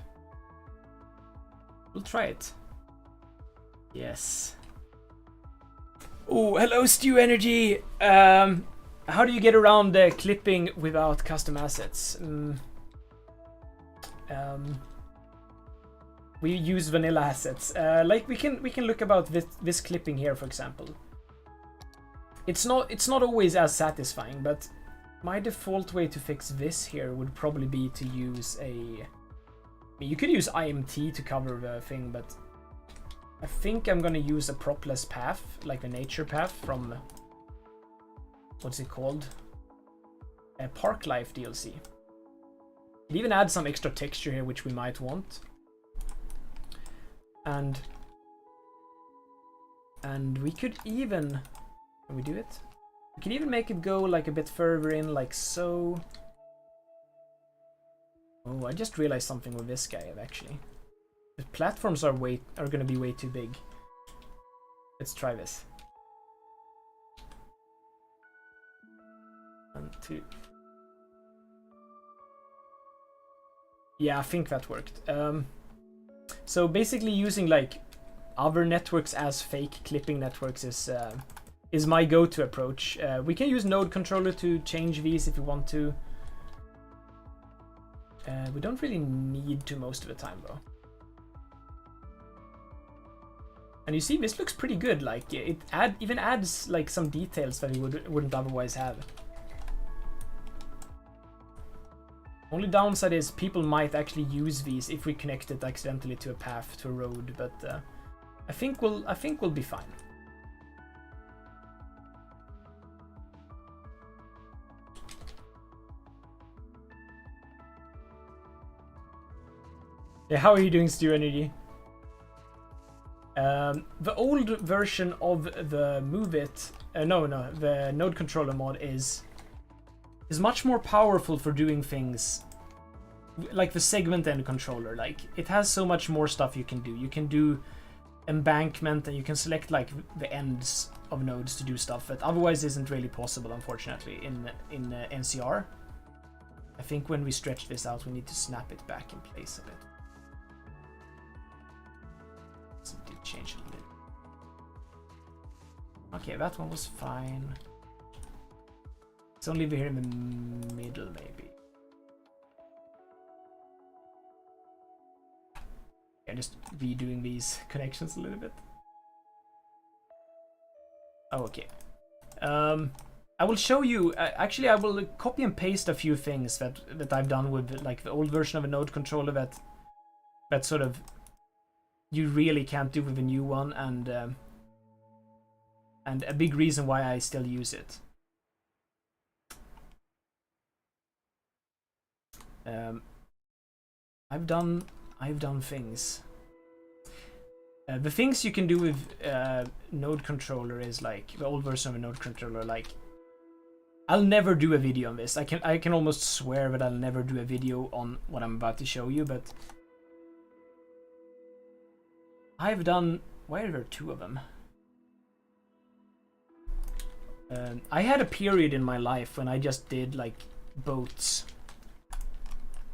We'll try it. Yes. Oh, hello Stew Energy! How do you get around clipping without custom assets? We use vanilla assets. Like we can look about this clipping here, for example. It's not always as satisfying, but my default way to fix this here would probably be to use a... I mean, you could use IMT to cover the thing, but I think I'm gonna use a propless path, like the nature path from... What's it called? A Park Life DLC. It even adds some extra texture here, which we might want. And we could even... Can we do it? We can even make it go like a bit further in, like so. Oh, I just realized something with this guy, actually. The platforms are gonna be way too big. Let's try this. 1, 2. Yeah, I think that worked. So basically using like other networks as fake clipping networks is my go-to approach. We can use node controller to change these if we want to. We don't really need to most of the time though. And you see, this looks pretty good. Like it even adds like some details that we wouldn't otherwise have. Only downside is people might actually use these if we connect it accidentally to a path, to a road. But I think we'll be fine. Yeah, how are you doing, Stew Energy? The old version of the Move It, the node controller mod is much more powerful for doing things like the segment end controller. Like it has so much more stuff you can do. You can do embankment, and you can select like the ends of nodes to do stuff that otherwise isn't really possible, unfortunately, in NCR. I think when we stretch this out, we need to snap it back in place a bit. Change it a little. Okay, that one was fine. It's only over here in the middle, maybe. Yeah, just redoing these connections a little bit. Oh, okay. I will show you. Actually, I will copy and paste a few things that I've done with like the old version of a node controller that sort of you really can't do with the new one, and a big reason why I still use it. I've done things. The things you can do with node controller is like the old version of a node controller. Like, I'll never do a video on this. I can almost swear that I'll never do a video on what I'm about to show you, but I've done... Why are there two of them? I had a period in my life when I just did like boats,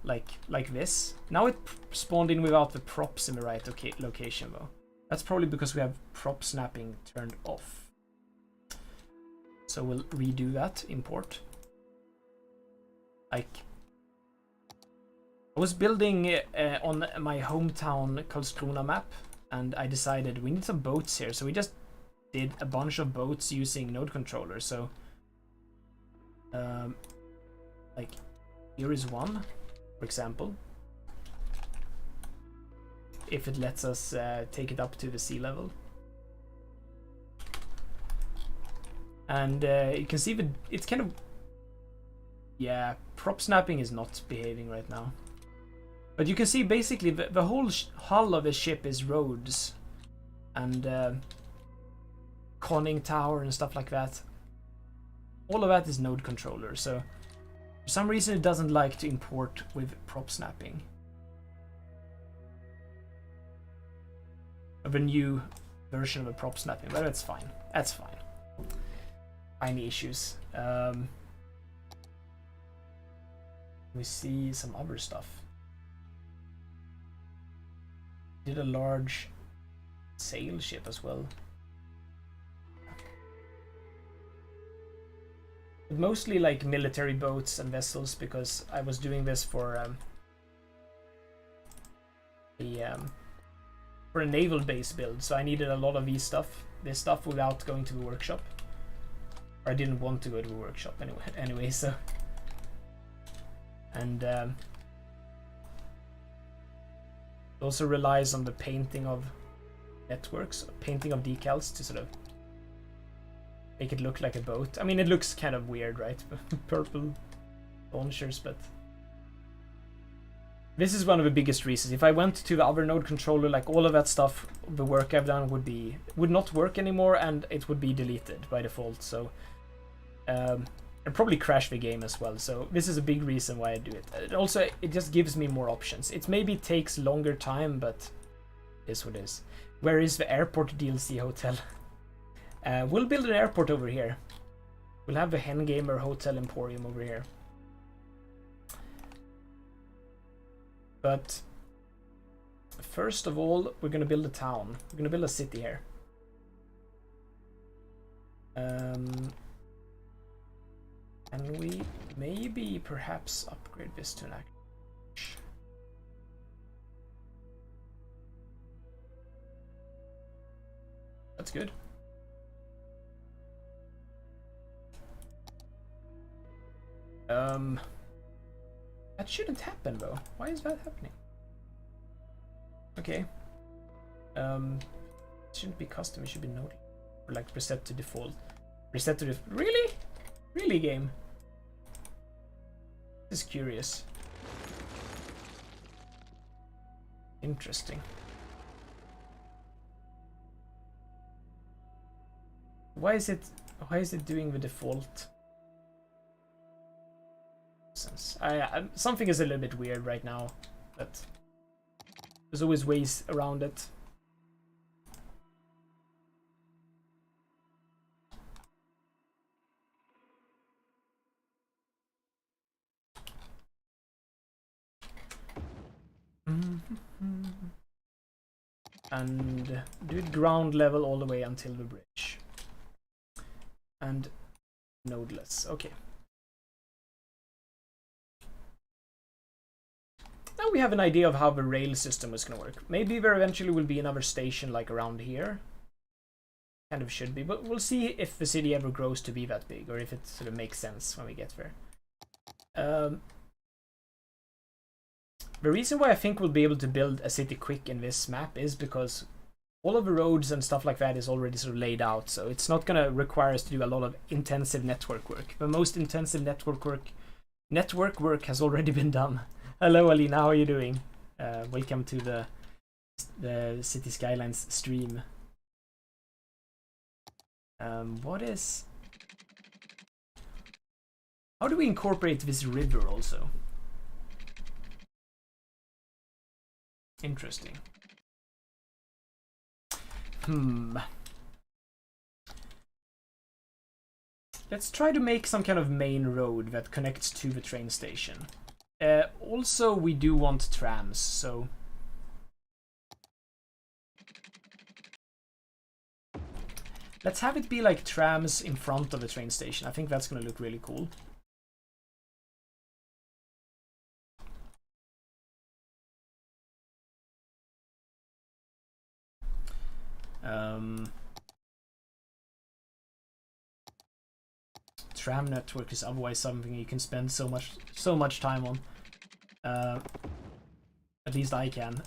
like this. Now it spawned in without the props in the right location though. That's probably because we have prop snapping turned off. So we'll redo that import. Like, I was building on my hometown Karlskrona map, and I decided we need some boats here, so we just did a bunch of boats using node controller. So like here is one, for example, if it lets us take it up to the sea level. And you can see that it's kind of... Yeah, prop snapping is not behaving right now. But you can see basically the whole hull of the ship is roads. And conning tower and stuff like that. All of that is node controller, so for some reason it doesn't like to import with prop snapping. Of a new version of a prop snapping, but that's fine. That's fine. Tiny issues. We see some other stuff. Did a large sail ship as well. But mostly like military boats and vessels, because I was doing this for a naval base build, so I needed a lot of this stuff without going to the workshop. Or I didn't want to go to the workshop anyway, so. And it also relies on the painting of networks, painting of decals to sort of make it look like a boat. I mean, it looks kind of weird, right? Purple launchers, but this is one of the biggest reasons. If I went to the other node controller, like all of that stuff, the work I've done would not work anymore, and it would be deleted by default. So I'd probably crash the game as well. So this is a big reason why I do it. Also, it just gives me more options. It maybe takes longer time, but it is what it is. Where is the airport DLC hotel? We'll build an airport over here. We'll have the Hengamer Hotel Emporium over here. But first of all, we're gonna build a town. We're gonna build a city here. And we maybe perhaps upgrade this to an act. That's good. That shouldn't happen though. Why is that happening? Okay. It shouldn't be custom, it should be node. Or like reset to default. Reset to default. Really? Really, game? This is curious. Interesting. Why is it doing the default? Something is a little bit weird right now, but there's always ways around it. And do it ground level all the way until the bridge. And nodeless. Okay. Now we have an idea of how the rail system is going to work. Maybe there eventually will be another station like around here. Kind of should be, but we'll see if the city ever grows to be that big, or if it sort of makes sense when we get there. The reason why I think we'll be able to build a city quick in this map is because all of the roads and stuff like that is already sort of laid out, so it's not going to require us to do a lot of intensive network work. The most intensive network work has already been done. Hello Alina, how are you doing? Welcome to the City Skylines stream. How do we incorporate this river also? Interesting. Let's try to make some kind of main road that connects to the train station. Also, we do want trams, so let's have it be like trams in front of the train station. I think that's going to look really cool. Tram network is otherwise something you can spend so much time on. At least I can.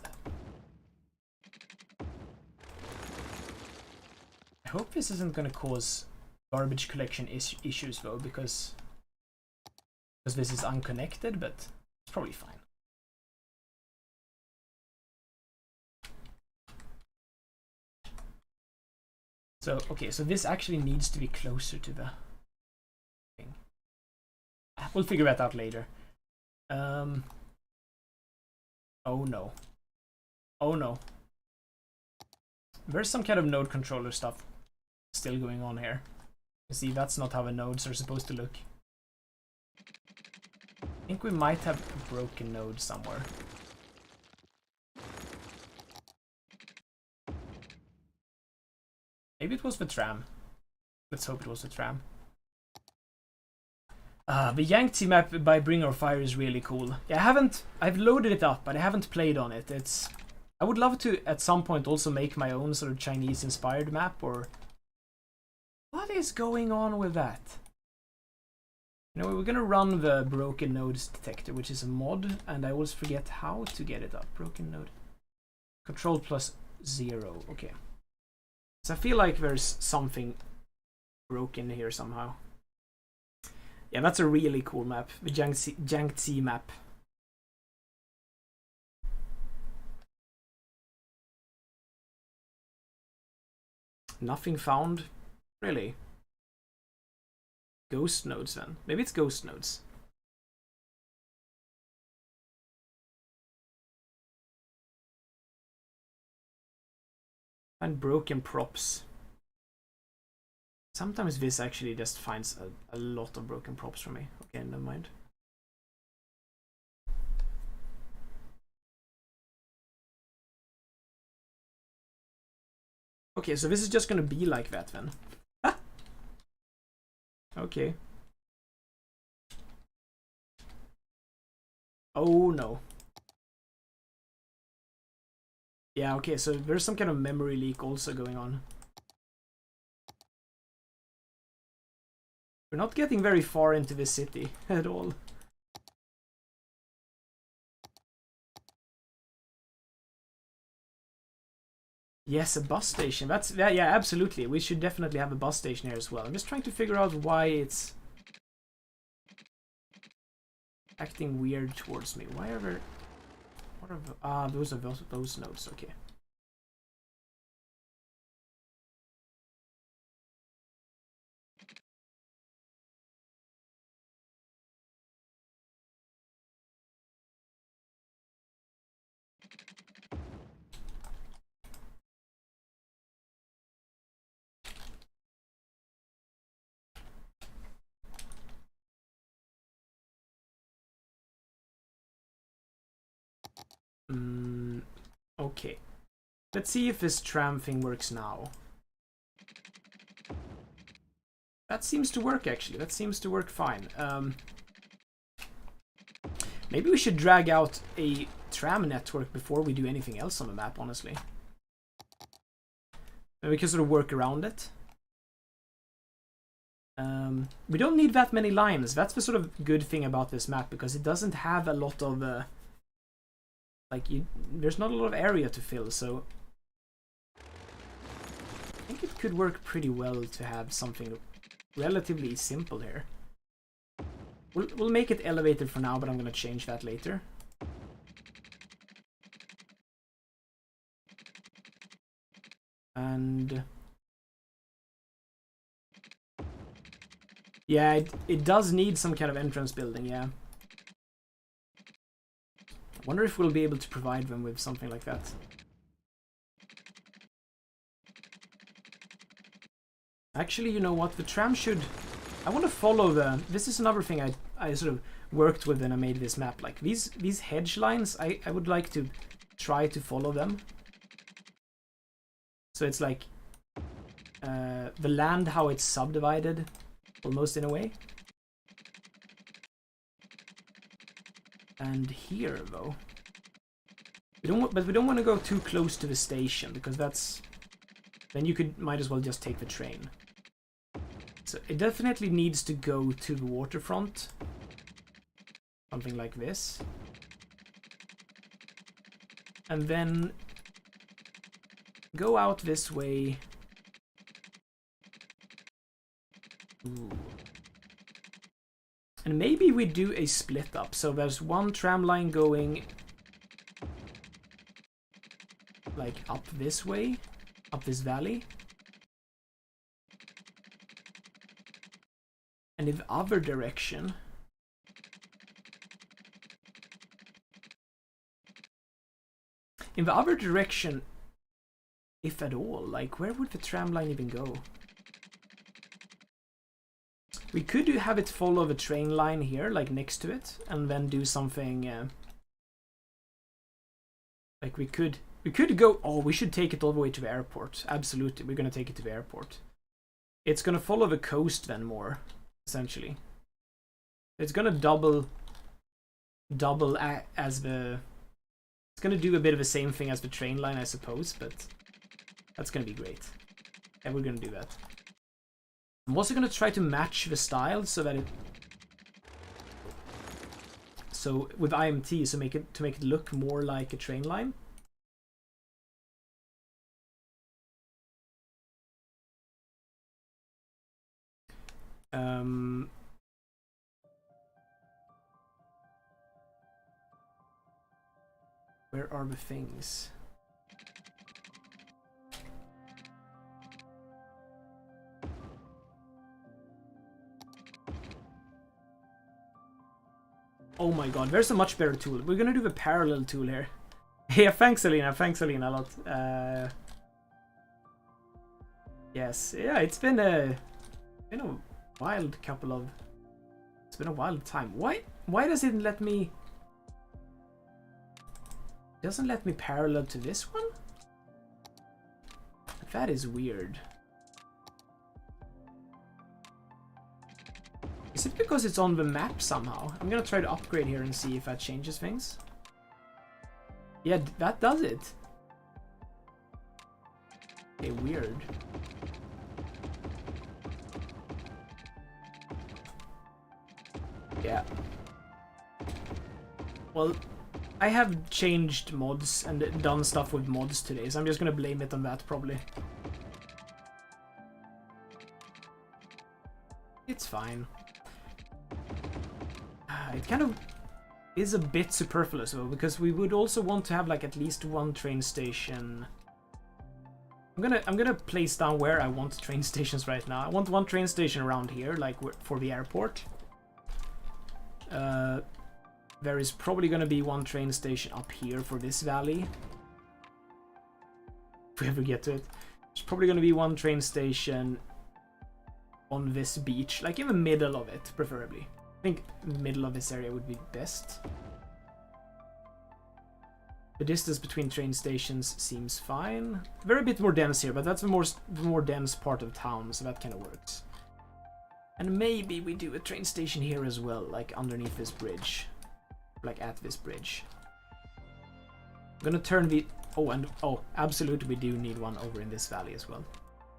I hope this isn't going to cause garbage collection issues though, because this is unconnected, but it's probably fine. So, okay, so this actually needs to be closer to the thing. We'll figure that out later. Oh no. Oh no. There's some kind of node controller stuff still going on here. You see, that's not how the nodes are supposed to look. I think we might have a broken node somewhere. Maybe it was the tram. Let's hope it was the tram. The Yangtze map by Bring Our Fire is really cool. Yeah, I've loaded it up, but I haven't played on it. I would love to at some point also make my own sort of Chinese inspired map, or what is going on with that? You know, we're gonna run the broken nodes detector, which is a mod, and I always forget how to get it up. Broken node. Control +0. Okay. So I feel like there's something broken here somehow. Yeah, that's a really cool map. The Yangtze map. Nothing found? Really? Ghost nodes then? Maybe it's ghost nodes. And broken props. Sometimes this actually just finds a lot of broken props for me. Okay, never mind. Okay, so this is just gonna be like that then. Ah! Okay. Oh no. Yeah, okay, so there's some kind of memory leak also going on. We're not getting very far into the city at all. Yes, a bus station. Yeah, absolutely. We should definitely have a bus station here as well. I'm just trying to figure out why it's acting weird towards me. Why are there... those are those nodes. Okay. Okay. Let's see if this tram thing works now. That seems to work, actually. That seems to work fine. Maybe we should drag out a tram network before we do anything else on the map, honestly. Maybe we can sort of work around it. We don't need that many lines. That's the sort of good thing about this map, because it doesn't have a lot of... there's not a lot of area to fill, so... I think it could work pretty well to have something relatively simple here. We'll make it elevated for now, but I'm gonna change that later. And... yeah, it does need some kind of entrance building, yeah. I wonder if we'll be able to provide them with something like that. Actually, you know what? The tram should... I want to follow the... This is another thing I sort of worked with when I made this map. Like, these hedge lines, I would like to try to follow them. So it's like... the land, how it's subdivided, almost in a way. And here, though... we don't want to go too close to the station, because that's... then you might as well just take the train. So it definitely needs to go to the waterfront. Something like this. And then go out this way. Ooh. And maybe we do a split up. So there's one tram line going like up this way, up this valley. And in the other direction, if at all, like where would the tram line even go? We could have it follow the train line here, like next to it, and then do something. Like we could go. Oh, we should take it all the way to the airport. Absolutely, we're gonna take it to the airport. It's gonna follow the coast then more, essentially. It's gonna double as the. It's gonna do a bit of the same thing as the train line, I suppose, but that's gonna be great. And we're gonna do that. I'm also gonna try to match the style so that it. So with IMT, so to make it look more like a train line. Where are the things? Oh my god, there's a much better tool. We're gonna do the parallel tool here. Yeah, thanks Alina a lot. Yes, yeah, it's been a wild couple of... It's been a wild time. Why does it let me... It doesn't let me parallel to this one? That is weird. Is it because it's on the map somehow? I'm gonna try to upgrade here and see if that changes things. Yeah, that does it. Okay, weird. Yeah. Well, I have changed mods and done stuff with mods today, so I'm just gonna blame it on that probably. It's fine. It kind of is a bit superfluous though, because we would also want to have like at least one train station. I'm gonna place down where I want train stations right now. I want one train station around here, like for the airport. There is probably gonna be one train station up here for this valley. If we ever get to it. There's probably gonna be one train station on this beach, like in the middle of it, preferably. I think the middle of this area would be best. The distance between train stations seems fine. They're a bit more dense here, but that's the more dense part of town, so that kind of works. And maybe we do a train station here as well, like underneath this bridge. Like at this bridge. I'm gonna turn the... Oh, absolutely we do need one over in this valley as well.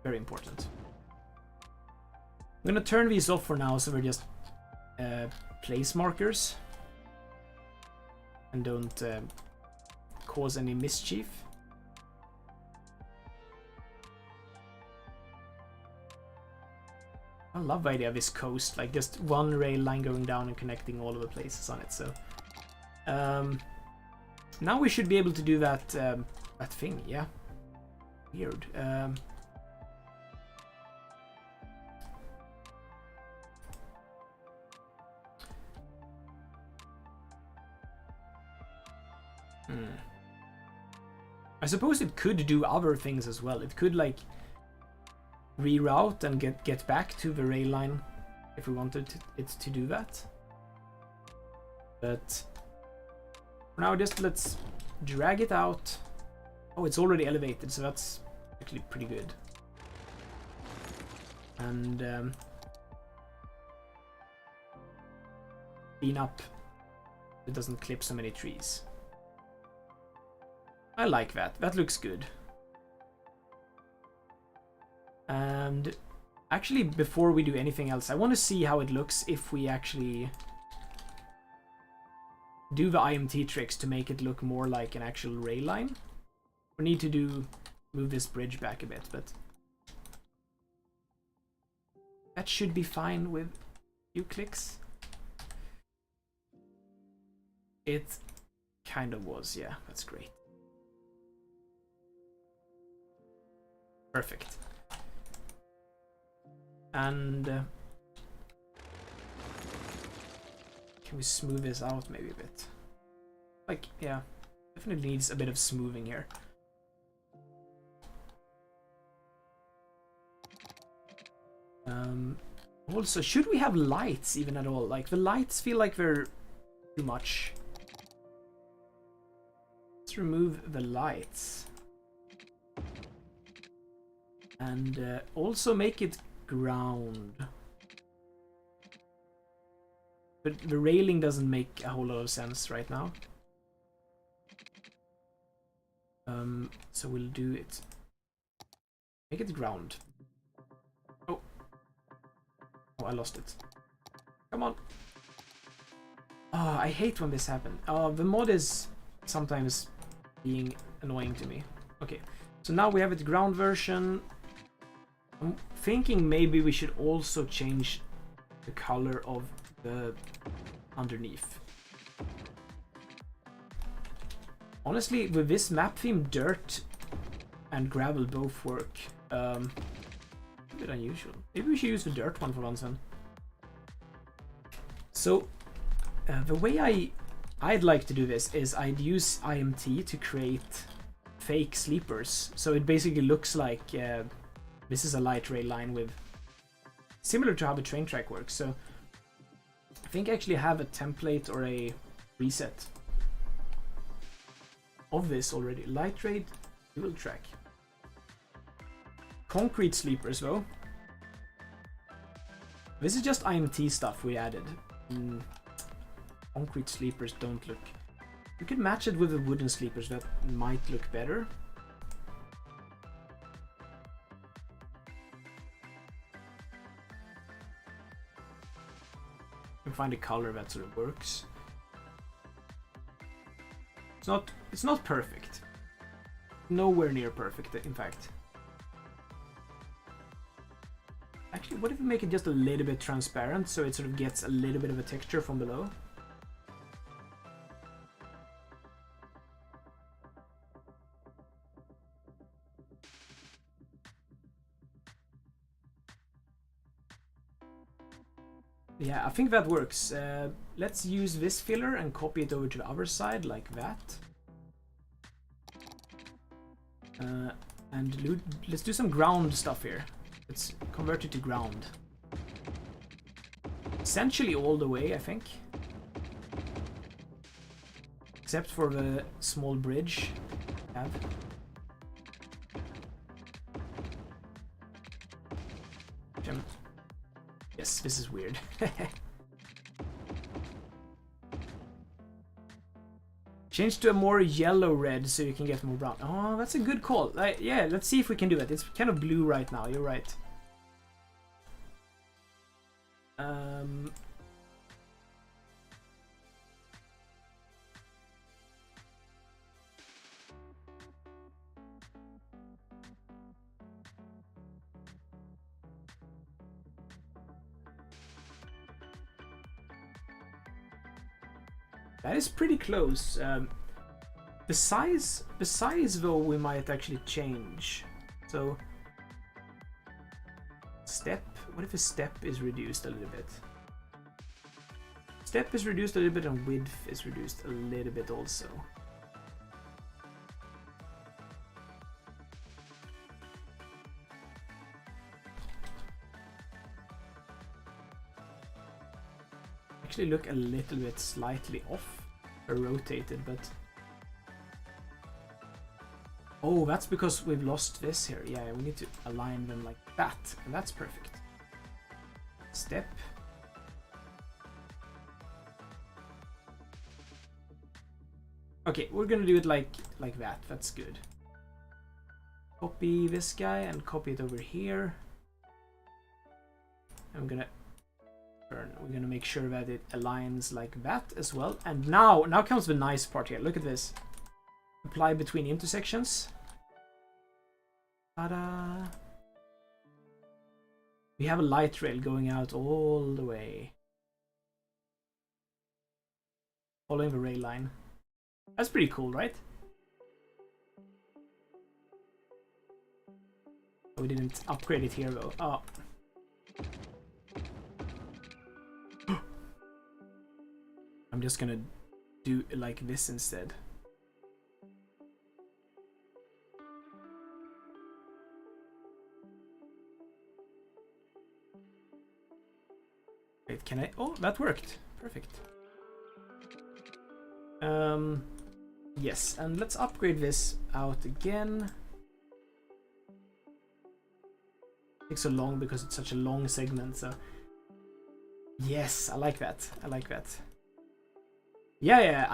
Very important. I'm gonna turn these off for now, so we're just place markers. And don't cause any mischief. I love the idea of this coast, like just one rail line going down and connecting all of the places on it. So now we should be able to do that that thing. Yeah, weird. I suppose it could do other things as well. It could like reroute and get back to the rail line if we wanted it to do that. But for now, just let's drag it out. Oh, it's already elevated, so that's actually pretty good. And clean up so it doesn't clip so many trees. I like that. That looks good. And actually, before we do anything else, I want to see how it looks if we actually do the IMT tricks to make it look more like an actual rail line. We need to move this bridge back a bit, but That should be fine with a few clicks. It kind of was, yeah, that's great. Perfect. And can we smooth this out maybe a bit? Like, yeah, definitely needs a bit of smoothing here. Also, should we have lights even at all? Like, the lights feel like they're too much. Let's remove the lights. And also make it ground. But the railing doesn't make a whole lot of sense right now. So we'll do it. Make it ground. Oh. Oh, I lost it. Come on. Oh, I hate when this happens. The mod is sometimes being annoying to me. Okay, so now we have it ground version. I'm thinking maybe we should also change the color of the underneath. Honestly, with this map theme, dirt and gravel both work. A bit unusual. Maybe we should use the dirt one for once then. So, the way I'd like to do this is I'd use IMT to create fake sleepers. So it basically looks like this is a light rail line with similar to how the train track works. So I think I actually have a template or a preset of this already. Light rail dual track. Concrete sleepers though. This is just IMT stuff we added. Concrete sleepers don't look... We could match it with the wooden sleepers, that might look better. We can find a color that sort of works. It's not perfect. Nowhere near perfect, in fact. Actually, what if we make it just a little bit transparent so it sort of gets a little bit of a texture from below? Yeah, I think that works. Let's use this filler and copy it over to the other side like that. And let's do some ground stuff here. Let's convert it to ground. Essentially all the way, I think. Except for the small bridge we have. Yes, this is weird. Change to a more yellow red so you can get more brown. Oh, that's a good call. Yeah, let's see if we can do it. It's kind of blue right now, you're right. That is pretty close. The size though we might actually change. So step. What if a step is reduced a little bit? Step is reduced a little bit and width is reduced a little bit also. Actually look a little bit slightly off or rotated, but oh, that's because we've lost this here. Yeah, we need to align them like that, and that's perfect. Step. Okay, we're gonna do it like that. That's good. Copy this guy and copy it over here. I'm gonna turn. We're gonna make sure that it aligns like that as well. And now comes the nice part here. Look at this. Apply between intersections. Ta-da! We have a light rail going out all the way. Following the rail line. That's pretty cool, right? We didn't upgrade it here though. Oh. I'm just gonna do it like this instead. Wait, can I? Oh, that worked. Perfect. Yes, and let's upgrade this out again. It takes so long because it's such a long segment, so yes, I like that. I like that. Yeah,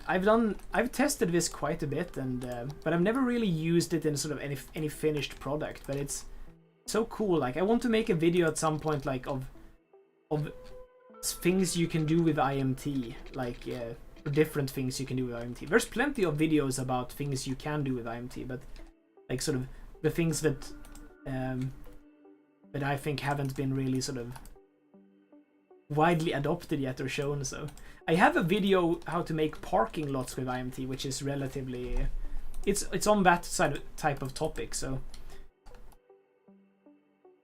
I've tested this quite a bit, and but I've never really used it in sort of any finished product. But it's so cool. Like, I want to make a video at some point, like of things you can do with IMT, like different things you can do with IMT. There's plenty of videos about things you can do with IMT, but like sort of the things that that I think haven't been really sort of widely adopted yet or shown. So I have a video how to make parking lots with IMT, which is relatively it's on that side type of topic. So,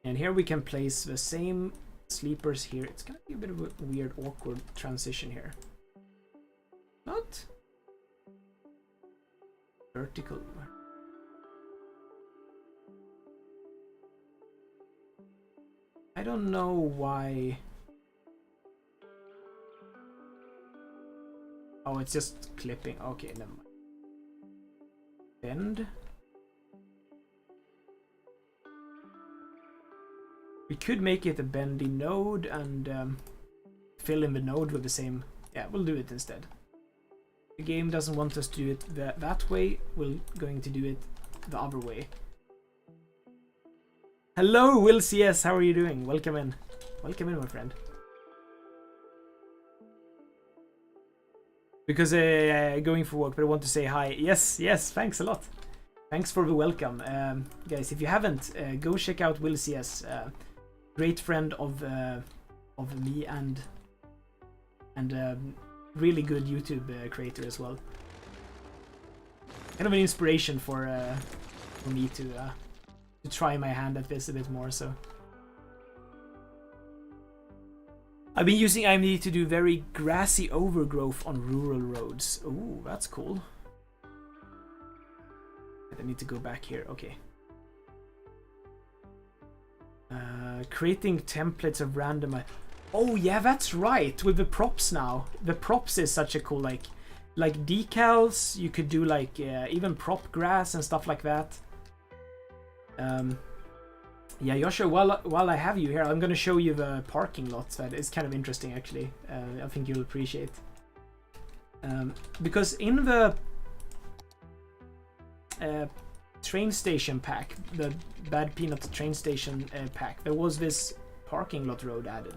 and here we can place the same sleepers here. It's gonna be a bit of a weird, awkward transition here. Not vertical. I don't know why. Oh, it's just clipping. Okay, never mind. Bend. We could make it a bendy node and fill in the node with the same. Yeah, we'll do it instead. The game doesn't want us to do it that way. We're going to do it the other way. Hello, Will CS. How are you doing? Welcome in. Welcome in, my friend. Because going for work, but I want to say hi. Yes, yes. Thanks a lot. Thanks for the welcome, guys. If you haven't, go check out Will CS. Great friend of me and really good YouTube creator as well. Kind of an inspiration for me to try my hand at this a bit more. So I've been using IMD to do very grassy overgrowth on rural roads. Oh, that's cool. I need to go back here. Okay. Creating templates of random. Oh yeah, that's right. With the props now, the props is such a cool like decals. You could do like even prop grass and stuff like that. Yeah, Joshua. While I have you here, I'm gonna show you the parking lot. That is kind of interesting, actually. I think you'll appreciate. Because in the train station pack, the Bad Peanut train station pack, there was this parking lot road added.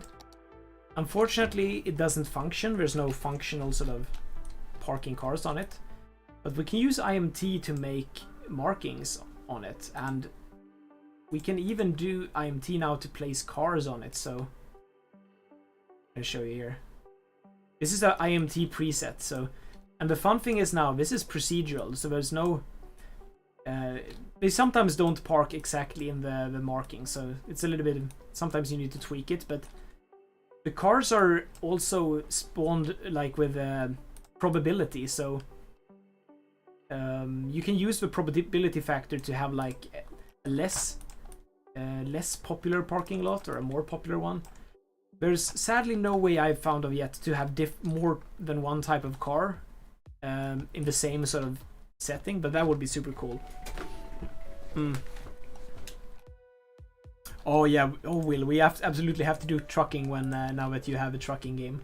Unfortunately, it doesn't function. There's no functional sort of parking cars on it, but we can use IMT to make markings on it, and we can even do IMT now to place cars on it. So I'll show you here. This is the IMT preset. So, and the fun thing is now this is procedural, so there's no they sometimes don't park exactly in the marking, so it's a little bit, sometimes you need to tweak it, but the cars are also spawned like with probability, so you can use the probability factor to have like a less popular parking lot or a more popular one. There's sadly no way I've found of yet to have more than one type of car in the same sort of setting, but that would be super cool. Oh yeah, oh Will, we absolutely have to do trucking when now that you have a trucking game.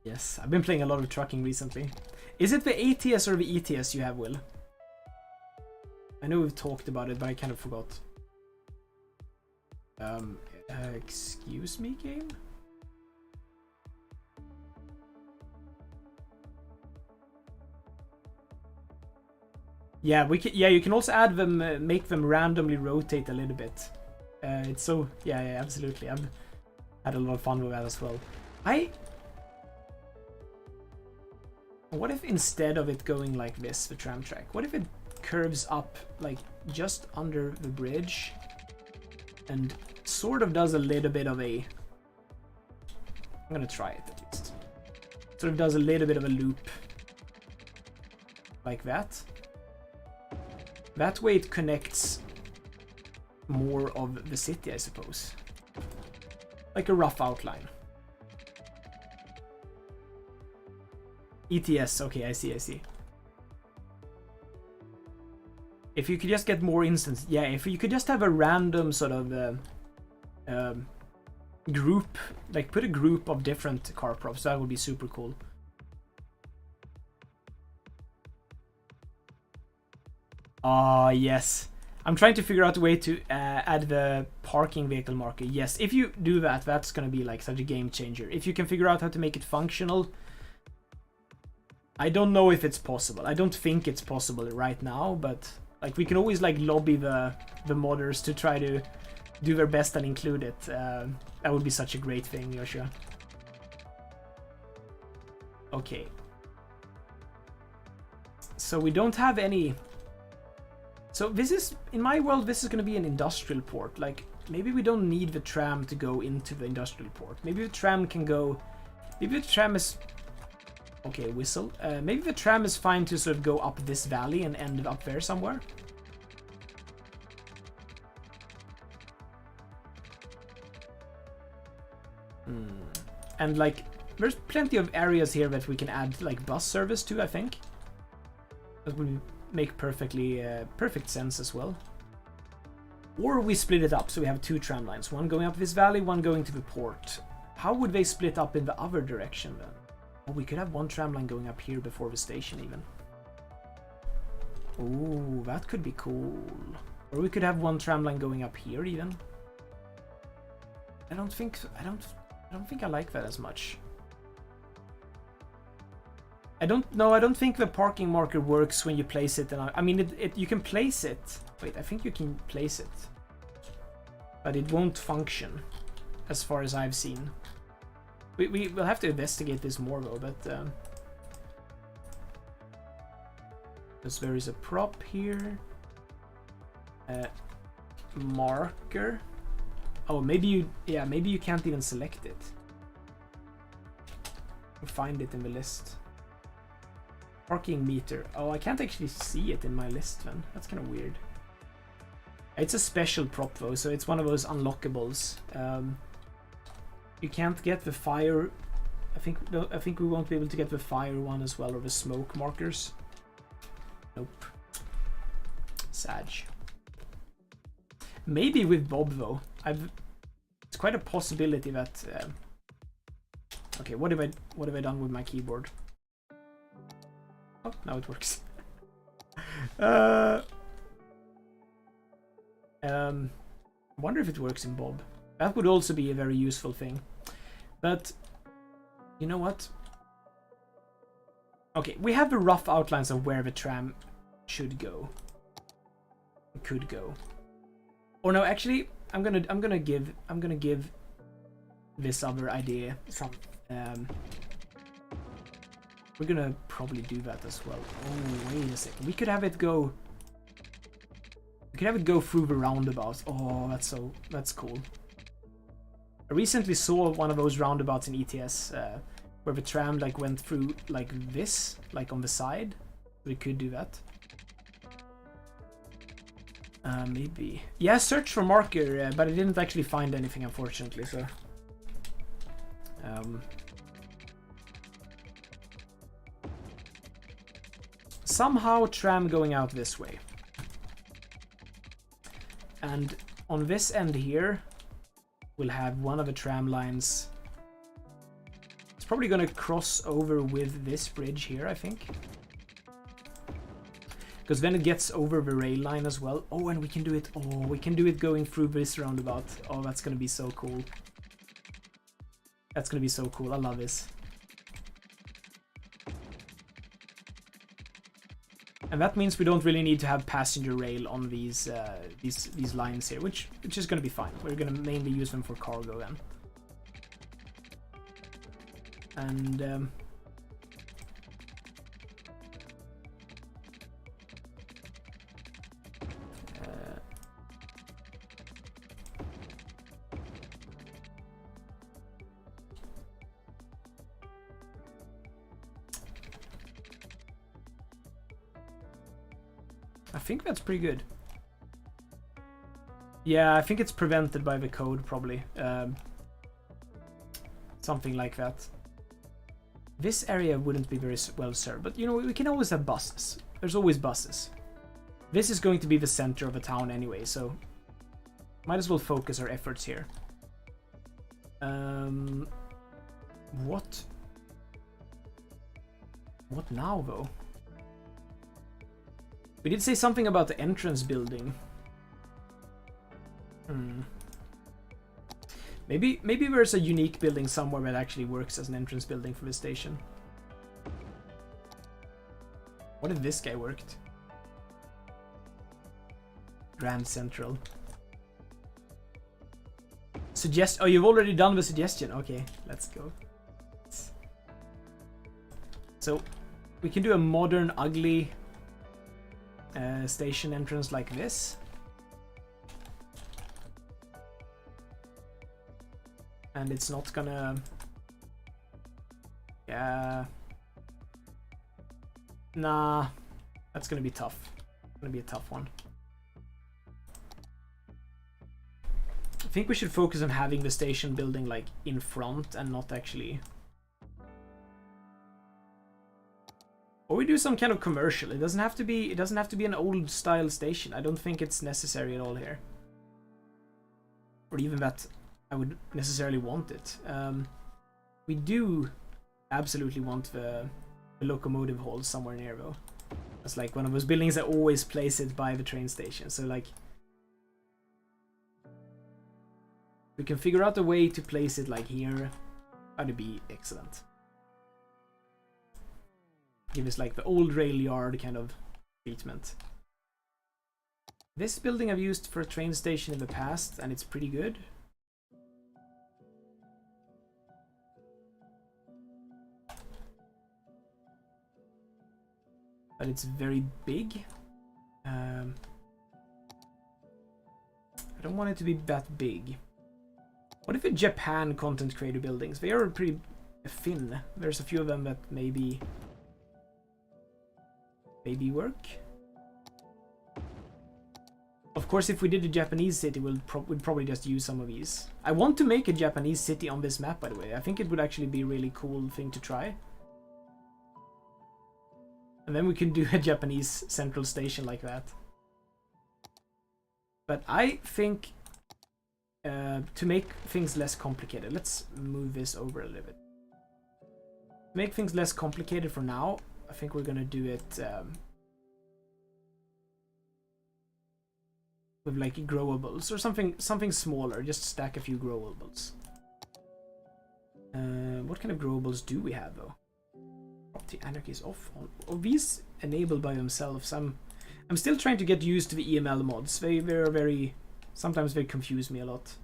Yes, I've been playing a lot of trucking recently. Is it the ATS or the ETS you have, Will? I know we've talked about it, but I kind of forgot. Excuse me, game? Yeah, we can. Yeah, you can also add them, make them randomly rotate a little bit. It's so, yeah, absolutely. I've had a lot of fun with that as well. What if instead of it going like this, the tram track, what if it curves up like just under the bridge and sort of does a little bit of a, I'm gonna try it at least, sort of does a little bit of a loop like that. That way it connects more of the city, I suppose, like a rough outline. ETS, okay, I see. If you could just get more instances, yeah, if you could just have a random sort of group, like put a group of different car props, that would be super cool. Ah, yes. I'm trying to figure out a way to add the parking vehicle marker. Yes, if you do that, that's gonna be like such a game changer. If you can figure out how to make it functional. I don't know if it's possible. I don't think it's possible right now, but like we can always like lobby the modders to try to do their best and include it. That would be such a great thing, Joshua. Okay. So we don't have any. So this is, in my world, this is going to be an industrial port. Like maybe we don't need the tram to go into the industrial port. Maybe the tram can go. Maybe the tram is. Okay, whistle. Maybe the tram is fine to sort of go up this valley and end up there somewhere. And like, there's plenty of areas here that we can add like bus service to, I think. That would make perfect sense as well. Or we split it up, so we have two tram lines. One going up this valley, one going to the port. How would they split up in the other direction then? Oh, we could have one tram line going up here before the station even. Oh, that could be cool. Or we could have one tram line going up here even. I don't think I like that as much. I don't think the parking marker works when you place it. And I mean, you can place it. Wait, I think you can place it, but it won't function, as far as I've seen. We will have to investigate this more though, but because there is a prop here, marker. Oh, maybe you can't even select it. Find it in the list. Parking meter. Oh, I can't actually see it in my list then. That's kind of weird. It's a special prop though, so it's one of those unlockables. You can't get the fire. I think we won't be able to get the fire one as well, or the smoke markers. Nope. Sag. Maybe with Bob though. It's quite a possibility that. Okay, what have I done with my keyboard? Oh, now it works. Wonder if it works in Bob. That would also be a very useful thing. But you know what? Okay, we have the rough outlines of where the tram should go. Could go. Or no, actually, I'm gonna give this other idea some. We're gonna probably do that as well. Oh, wait a second. We could have it go. We could have it go through the roundabout. Oh, that's cool. I recently saw one of those roundabouts in ETS where the tram like went through like this, like on the side. We could do that. Maybe. Yeah, search for marker, but I didn't actually find anything, unfortunately. So. Somehow tram going out this way. And on this end here, we'll have one of the tram lines. It's probably going to cross over with this bridge here, I think. Because then it gets over the rail line as well. Oh, and we can do it. Oh, we can do it going through this roundabout. Oh, that's going to be so cool. That's going to be so cool. I love this. And that means we don't really need to have passenger rail on these lines here, which is going to be fine. We're going to mainly use them for cargo then. And I think that's pretty good. Yeah, I think it's prevented by the code, probably. Something like that. This area wouldn't be very well served, but you know, we can always have buses. There's always buses. This is going to be the center of a town anyway, so might as well focus our efforts here. What? What now, though? We did say something about the entrance building. Maybe there's a unique building somewhere that actually works as an entrance building for the station. What if this guy worked? Grand Central. Oh, you've already done the suggestion. Okay, let's go. So we can do a modern, ugly station entrance like this. And it's not gonna... Yeah... Nah, that's gonna be tough. It's gonna be a tough one. I think we should focus on having the station building like in front and not actually... Or we do some kind of commercial. It doesn't have to be an old style station. I don't think it's necessary at all here. Or even that I would necessarily want it. We do absolutely want the locomotive hall somewhere near though. It's like one of those buildings that always place it by the train station. So like we can figure out a way to place it like here. That'd be excellent. Give us like the old rail yard kind of treatment. This building I've used for a train station in the past, and it's pretty good. But it's very big. I don't want it to be that big. What if in Japan content creator buildings? They are pretty thin. There's a few of them that maybe work. Of course, if we did a Japanese city, we'd probably just use some of these. I want to make a Japanese city on this map, by the way. I think it would actually be a really cool thing to try. And then we can do a Japanese central station like that. But I think to make things less complicated, let's move this over a little bit. To make things less complicated for now, I think we're gonna do it with like growables or something smaller. Just stack a few growables. What kind of growables do we have though? Property anarchy is off. Are these enabled by themselves? I'm still trying to get used to the EML mods. They're very... Sometimes they confuse me a lot.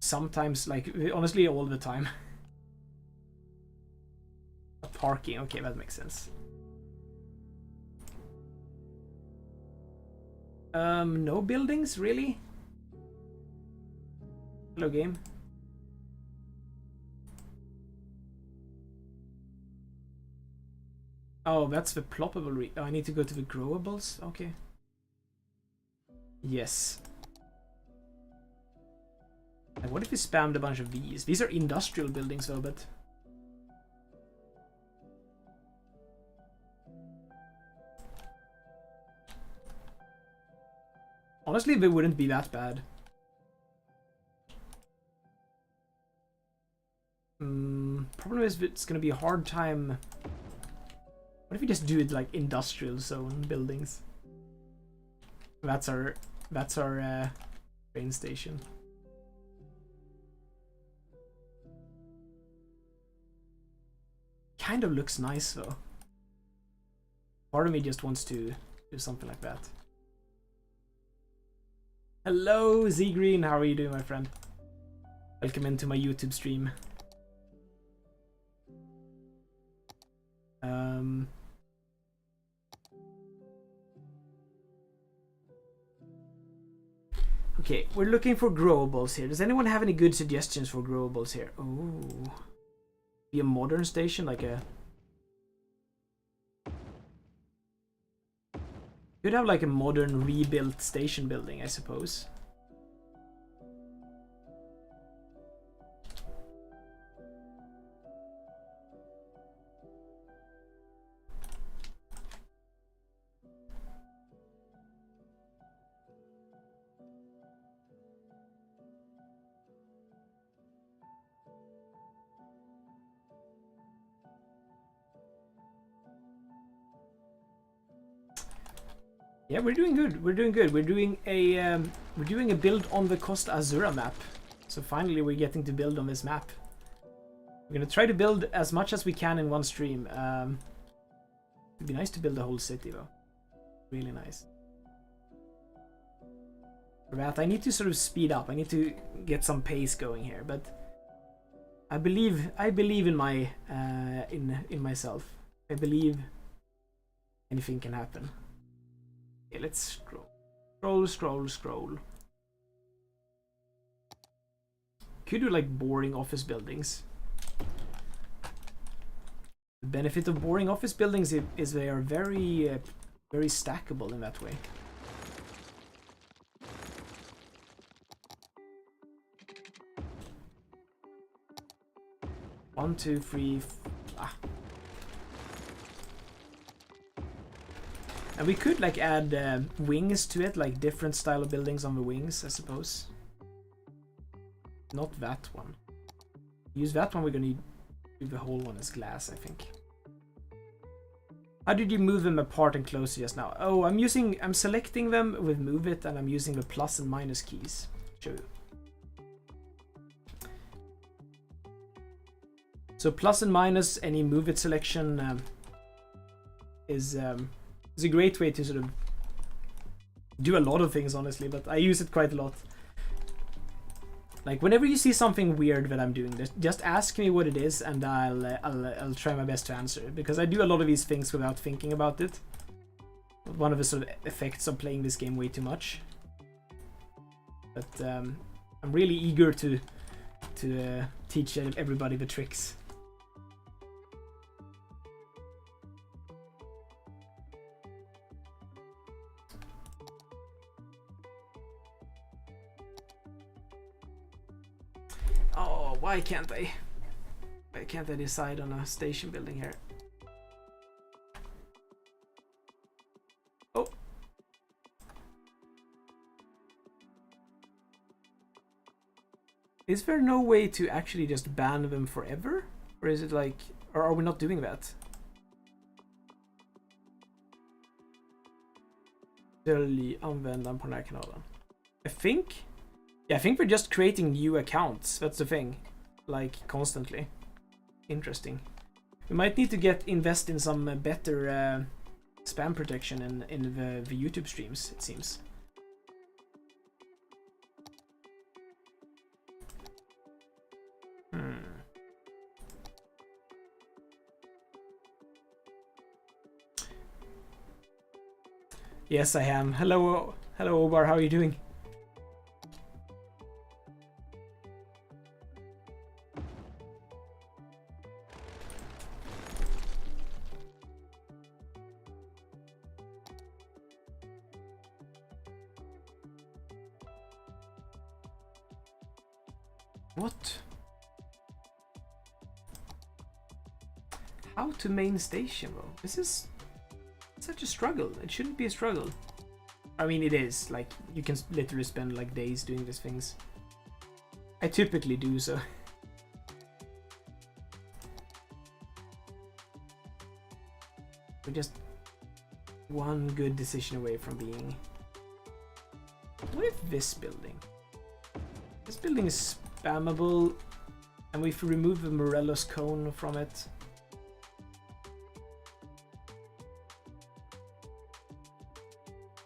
Sometimes, like, honestly, all the time. Parking, okay, that makes sense. No buildings, really? Hello, game. Oh, that's the ploppable I need to go to the growables? Okay. Yes. And what if we spammed a bunch of these? These are industrial buildings though, but... Honestly, they wouldn't be that bad. Problem is it's gonna be a hard time... What if we just do it like industrial zone buildings? That's our train station. Kind of looks nice though. Part of me just wants to do something like that. Hello, Z Green. How are you doing, my friend? Welcome into my YouTube stream. Okay, we're looking for growables here. Does anyone have any good suggestions for growables here? Oh, be a modern station, like a. Could have like a modern rebuilt station building, I suppose. Yeah, we're doing good. We're doing good. We're doing a build on the Costa Azzurra map. So finally, we're getting to build on this map. We're gonna try to build as much as we can in one stream. It'd be nice to build a whole city, though. Really nice. For that, I need to sort of speed up. I need to get some pace going here, but I believe in my in myself. I believe anything can happen. Okay, let's scroll. Could do like boring office buildings. The benefit of boring office buildings is they are very stackable in that way. One, two, three. And we could like add wings to it, like different style of buildings on the wings, I suppose. Not that one. Use that one, we're gonna do the whole one as glass, I think. How did you move them apart and closer just now? Oh, I'm selecting them with move it, and I'm using the plus and minus keys. Show you. So plus and minus any move it selection is a great way to sort of do a lot of things, honestly, but I use it quite a lot. Like whenever you see something weird that I'm doing, just ask me what it is, and I'll try my best to answer, because I do a lot of these things without thinking about it. One of the sort of effects of playing this game way too much. But I'm really eager to teach everybody the tricks. Oh, why can't I? Why can't I decide on a station building here? Oh. Is there no way to actually just ban them forever? Or is it like, or are we not doing that? Använda på den här kanalen. I think we're just creating new accounts. That's the thing. Like, constantly. Interesting. We might need to invest in some better spam protection in the YouTube streams, it seems. Yes, I am. Hello, Obar. How are you doing? What? How to main station, bro? This is such a struggle. It shouldn't be a struggle. I mean, it is. Like, you can literally spend like days doing these things. I typically do so. We're just one good decision away from being. What if this building? This building is spammable, and we remove the Morelos cone from it.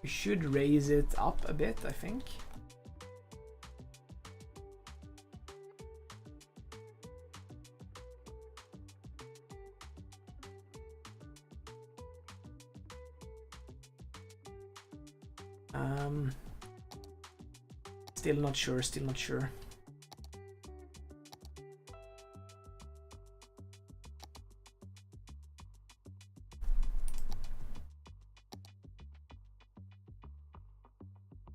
We should raise it up a bit, I think. Still not sure, still not sure.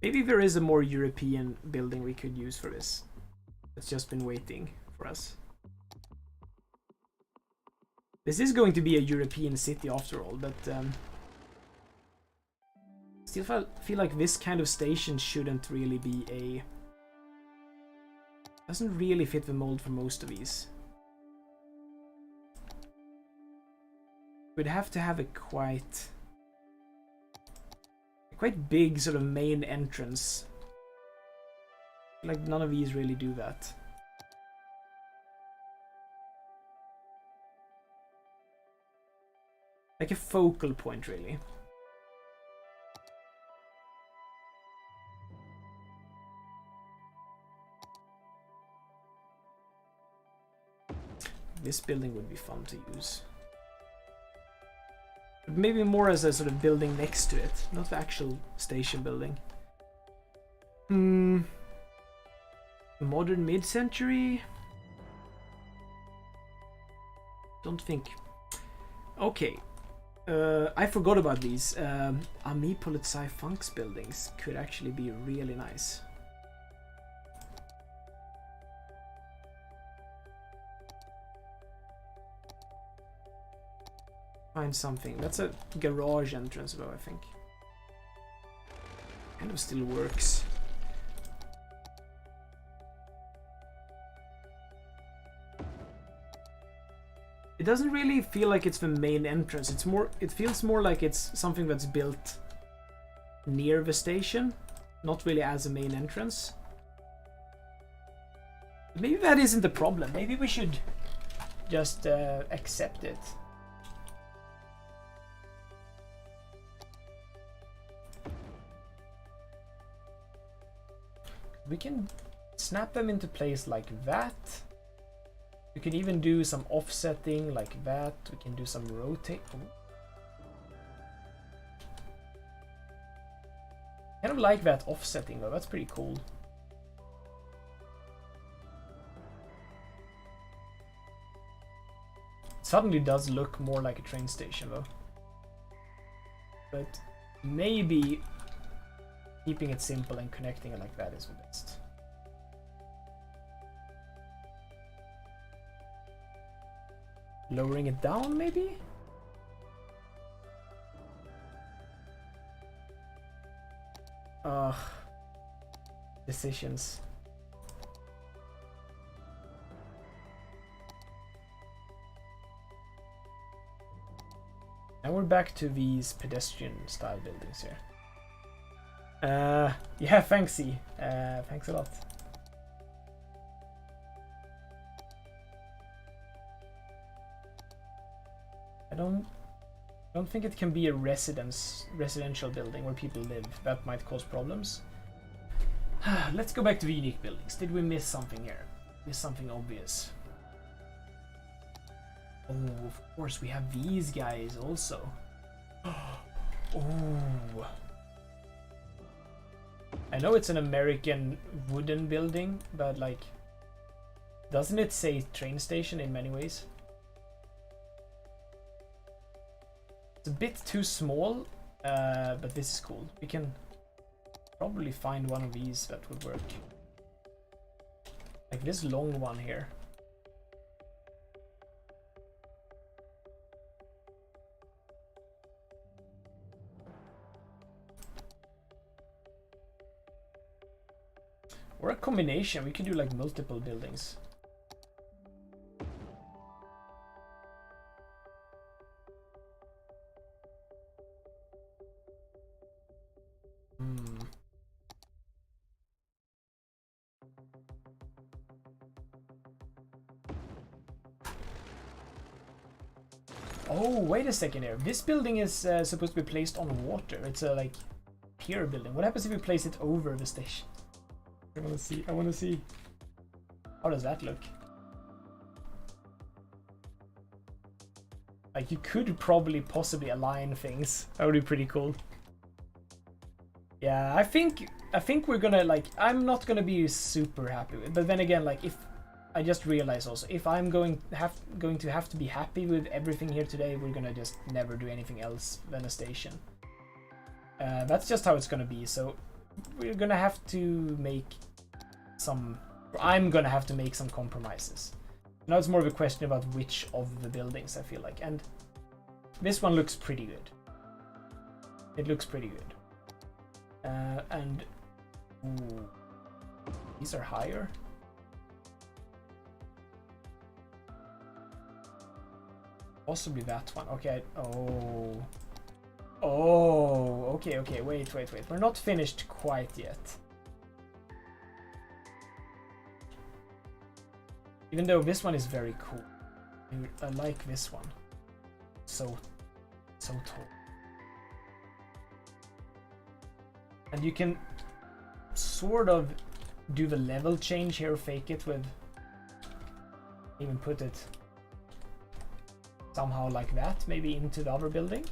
Maybe there is a more European building we could use for this. It's just been waiting for us. This is going to be a European city after all, but still feel like this kind of station shouldn't really be a... Doesn't really fit the mold for most of these. We'd have to have a quite big sort of main entrance. Like none of these really do that. Like a focal point, really. This building would be fun to use. But maybe more as a sort of building next to it, not the actual station building. Modern mid-century? Don't think. Okay. I forgot about these. Ami Polizei Funks buildings could actually be really nice. Find something. That's a garage entrance though, I think. Kind of still works. It doesn't really feel like it's the main entrance. It's more, it feels more like it's something that's built near the station, not really as a main entrance. Maybe that isn't the problem. Maybe we should just accept it. We can snap them into place like that. We could even do some offsetting like that. We can do some rotate. Kind of like that offsetting though. That's pretty cool. It suddenly does look more like a train station though. But maybe keeping it simple and connecting it like that is the best. Lowering it down, maybe? Ugh. Decisions. Now we're back to these pedestrian style buildings here. Yeah, thanks, E. Thanks a lot. I don't think it can be a residential building where people live. That might cause problems. Let's go back to the unique buildings. Did we miss something here? Miss something obvious? Oh, of course, we have these guys also. Oh. I know it's an American wooden building, but like, doesn't it say train station in many ways? It's a bit too small, but this is cool. We can probably find one of these that would work. Like this long one here. Or a combination. We could do like multiple buildings. Oh, wait a second here. This building is supposed to be placed on water. It's a like pier building. What happens if we place it over the station? I want to see. How does that look? Like, you could probably possibly align things. That would be pretty cool. Yeah, I think we're gonna, like, I'm not gonna be super happy with, but then again, like, if I just realized also, if I'm going to have to be happy with everything here today, we're gonna just never do anything else than a station. That's just how it's gonna be. So we're gonna have to make some. I'm gonna have to make some compromises. Now it's more of a question about which of the buildings I feel like, and this one looks pretty good. It looks pretty good. And ooh, these are higher. Possibly that one. Okay. Oh. Okay. Wait. We're not finished quite yet. Even though this one is very cool. I like this one. So tall. And you can sort of do the level change here, fake it with, even put it somehow like that, maybe into the other building.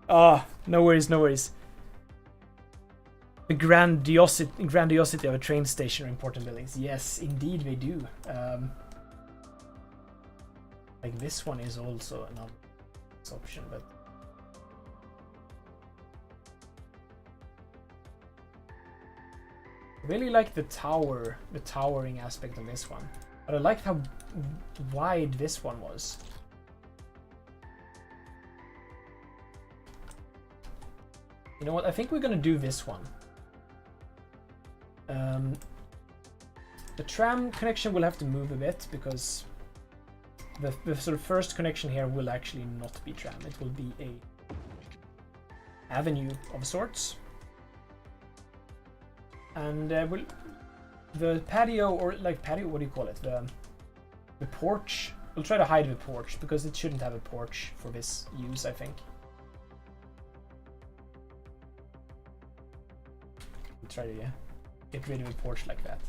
Ah, no worries. The grandiosity of a train station or important buildings. Yes, indeed they do. Like this one is also another option, but I really like the towering aspect of this one. But I liked how wide this one was. You know what? I think we're gonna do this one. The tram connection will have to move a bit because the sort of first connection here will actually not be tram. It will be a avenue of sorts. And the patio, or like patio, what do you call it? The porch. We'll try to hide the porch because it shouldn't have a porch for this use, I think. We'll try to get rid of a porch like that.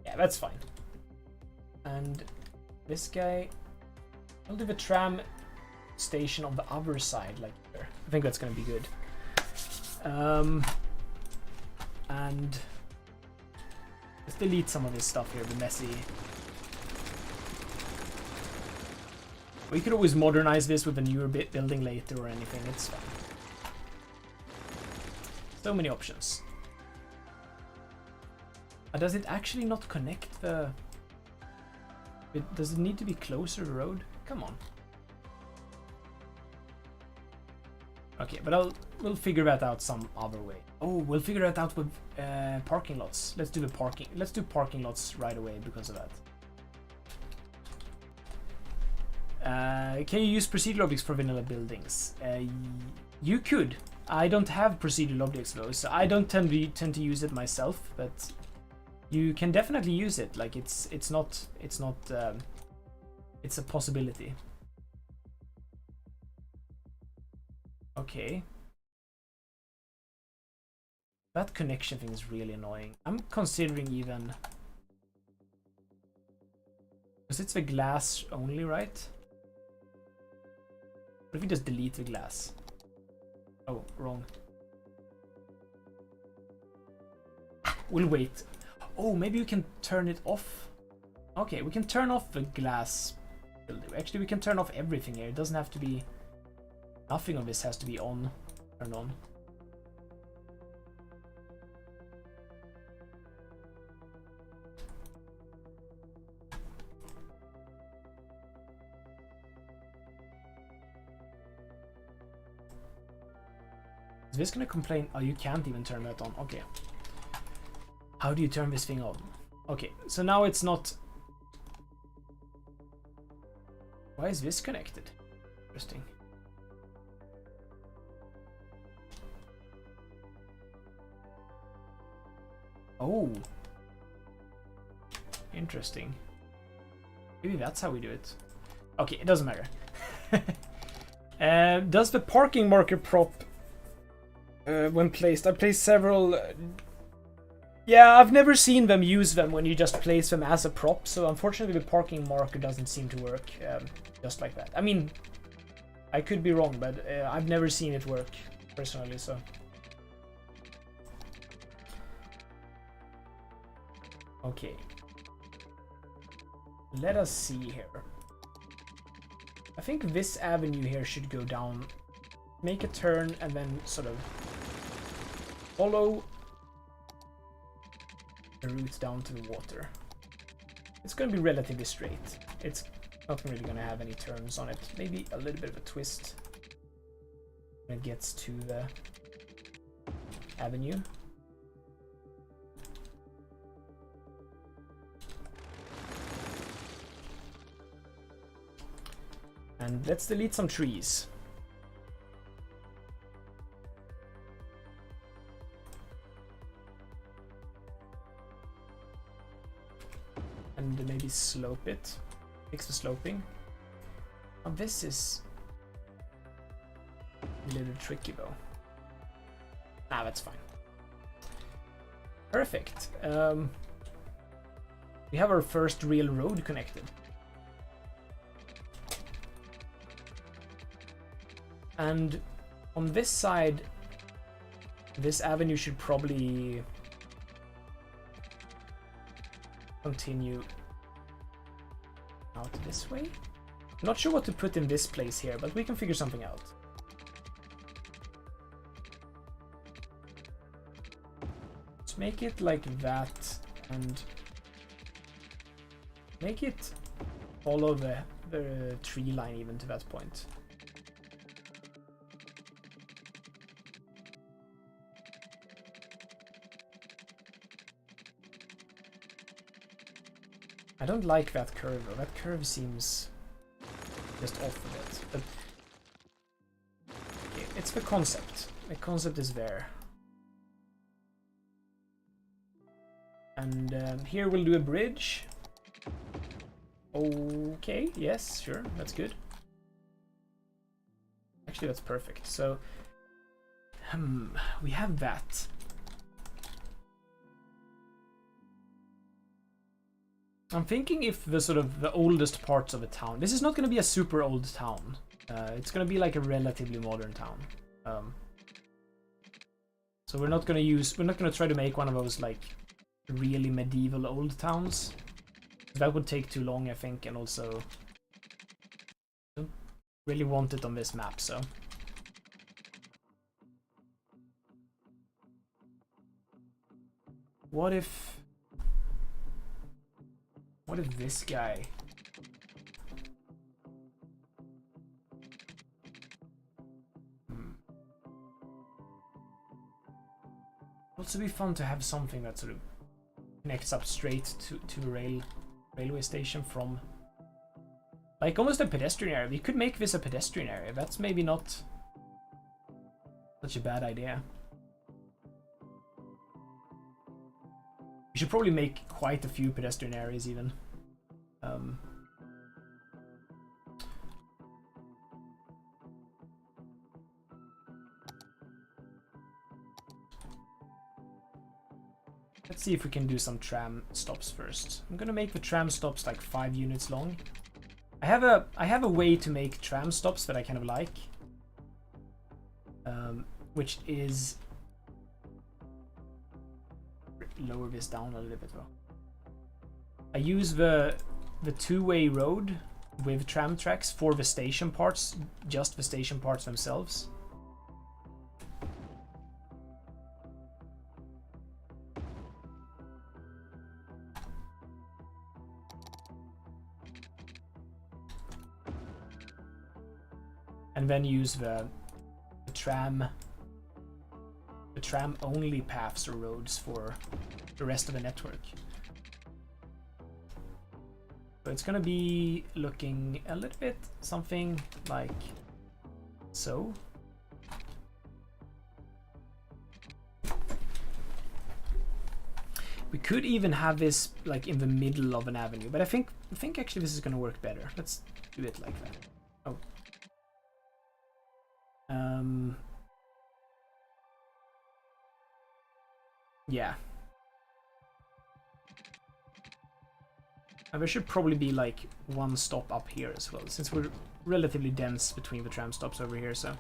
Yeah, that's fine. And this guy, I'll do the tram station on the other side, like here. I think that's gonna be good. And let's delete some of this stuff here, the messy. We could always modernize this with a newer building later or anything, it's fine. So many options. Does it actually not connect the... Does it need to be closer to the road? Come on. Okay, but we'll figure that out some other way. Oh, we'll figure that out with parking lots. Let's do the parking. Let's do parking lots right away because of that. Can you use procedural objects for vanilla buildings? You could. I don't have procedural objects though, so I don't tend to use it myself. But you can definitely use it. Like it's a possibility. Okay. That connection thing is really annoying. I'm considering even... Because it's the glass only, right? What if we just delete the glass? Oh, wrong. We'll wait. Oh, maybe we can turn it off. Okay, we can turn off the glass building. Actually, we can turn off everything here. It doesn't have to be... Nothing of this has to be on. Turn on. Is this gonna complain? Oh, you can't even turn that on. Okay. How do you turn this thing on? Okay, so now it's not... Why is this connected? Interesting. Oh. Interesting. Maybe that's how we do it. Okay, it doesn't matter. Does the parking marker prop when placed? I placed several. Yeah, I've never seen them use them when you just place them as a prop, so unfortunately the parking marker doesn't seem to work just like that. I mean, I could be wrong, but I've never seen it work personally, so. Okay. Let us see here. I think this avenue here should go down, make a turn, and then sort of follow the route down to the water. It's going to be relatively straight. It's not really going to have any turns on it. Maybe a little bit of a twist when it gets to the avenue. And let's delete some trees. And maybe slope it. Fix the sloping. Oh, this is a little tricky though. Ah, that's fine. Perfect. We have our first real road connected. And on this side, this avenue should probably continue out this way. I'm not sure what to put in this place here, but we can figure something out. Let's make it like that and make it follow the tree line even to that point. I don't like that curve though. That curve seems just off a bit. But it's the concept. The concept is there. And here we'll do a bridge. Okay, yes, sure, that's good. Actually, that's perfect. So, we have that. I'm thinking if the sort of the oldest parts of a town. This is not going to be a super old town. It's going to be like a relatively modern town. So we're not going to try to make one of those like really medieval old towns. That would take too long, I think, and also I don't really want it on this map, so. What if this guy also be fun to have something that sort of connects up straight to a railway station from like almost a pedestrian area. We could make this a pedestrian area. That's maybe not such a bad idea. We should probably make quite a few pedestrian areas even. Let's see if we can do some tram stops first. I'm gonna make the tram stops like 5 units long. I have a way to make tram stops that I kind of like, which is lower this down a little bit though. I use the two-way road with tram tracks for the station parts, just the station parts themselves. And then use the tram only paths or roads for the rest of the network. So it's gonna be looking a little bit something like so. We could even have this like in the middle of an avenue, but I think actually this is gonna work better. Let's do it like that. Oh. Yeah. And there should probably be like one stop up here as well, since we're relatively dense between the tram stops over here, so.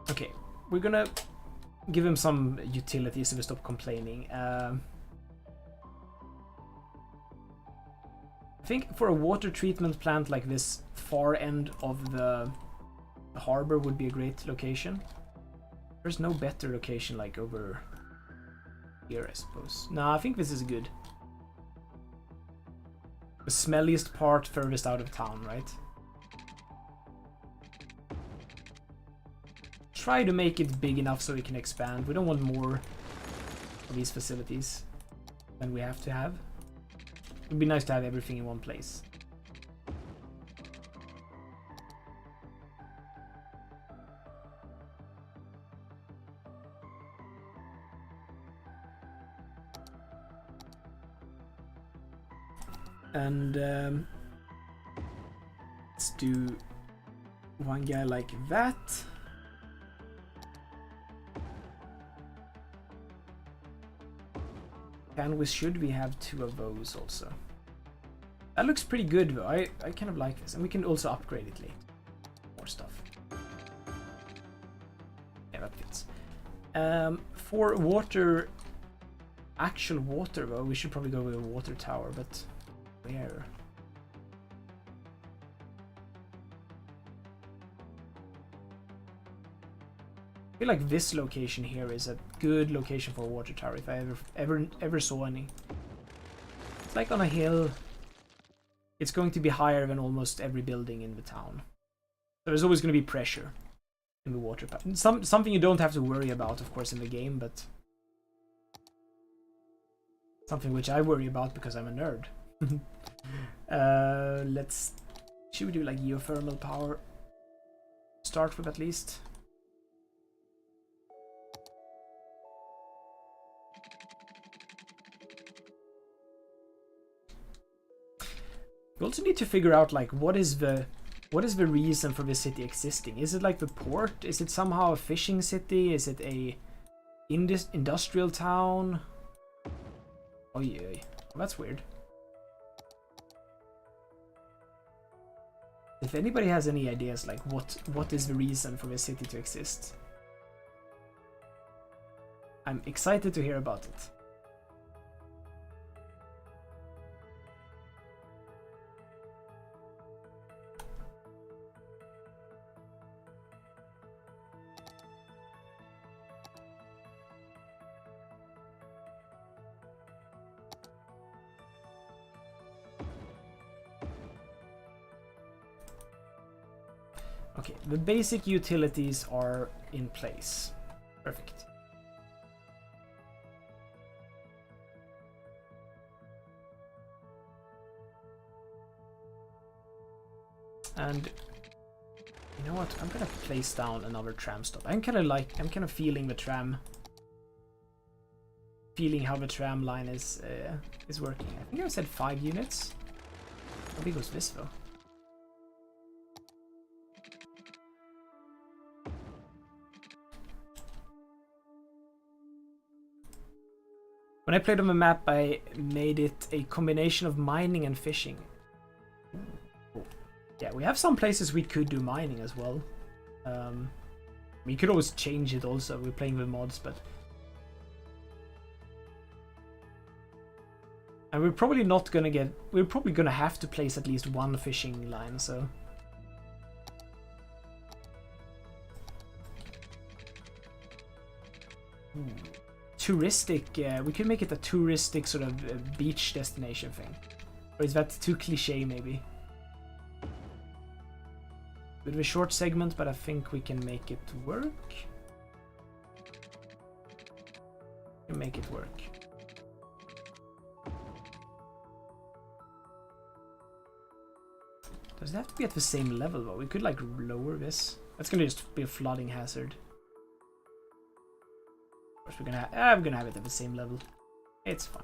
Okay, we're gonna give him some utilities so we stop complaining. I think for a water treatment plant like this, far end of the harbor would be a great location. There's no better location like over here, I suppose. No, I think this is good. The smelliest part furthest out of town, right? Try to make it big enough so we can expand. We don't want more of these facilities than we have to have. It would be nice to have everything in one place. And let's do one guy like that. Should we have 2 of those also? That looks pretty good though. I kind of like this. And we can also upgrade it later. More stuff. Yeah, that fits. For water, actual water though, we should probably go with a water tower, but where? I feel like this location here is a good location for a water tower if I ever saw any. It's like on a hill. It's going to be higher than almost every building in the town. So there's always going to be pressure in the water pattern. Something you don't have to worry about, of course, in the game, but something which I worry about because I'm a nerd. Should we do like geothermal power? Start with at least. We also need to figure out like what is the reason for the city existing? Is it like the port? Is it somehow a fishing city? Is it a industrial town? Oh yeah, well, that's weird. If anybody has any ideas like what is the reason for the city to exist, I'm excited to hear about it. Okay, the basic utilities are in place. Perfect. And you know what? I'm gonna place down another tram stop. I'm kind of feeling the tram. Feeling how the tram line is working. I think I said 5 units. How big was this though? When I played on the map, I made it a combination of mining and fishing. Cool. Yeah, we have some places we could do mining as well. We could always change it also. We're playing with mods, but... And we're probably not gonna get... We're probably gonna have to place at least one fishing line, so... Touristic, we could make it a touristic sort of beach destination thing. Or is that too cliche maybe? Bit of a short segment, but I think we can make it work. We can make it work. Does it have to be at the same level though? We could like lower this. That's gonna just be a flooding hazard. Of course, we're gonna have it at the same level. It's fine.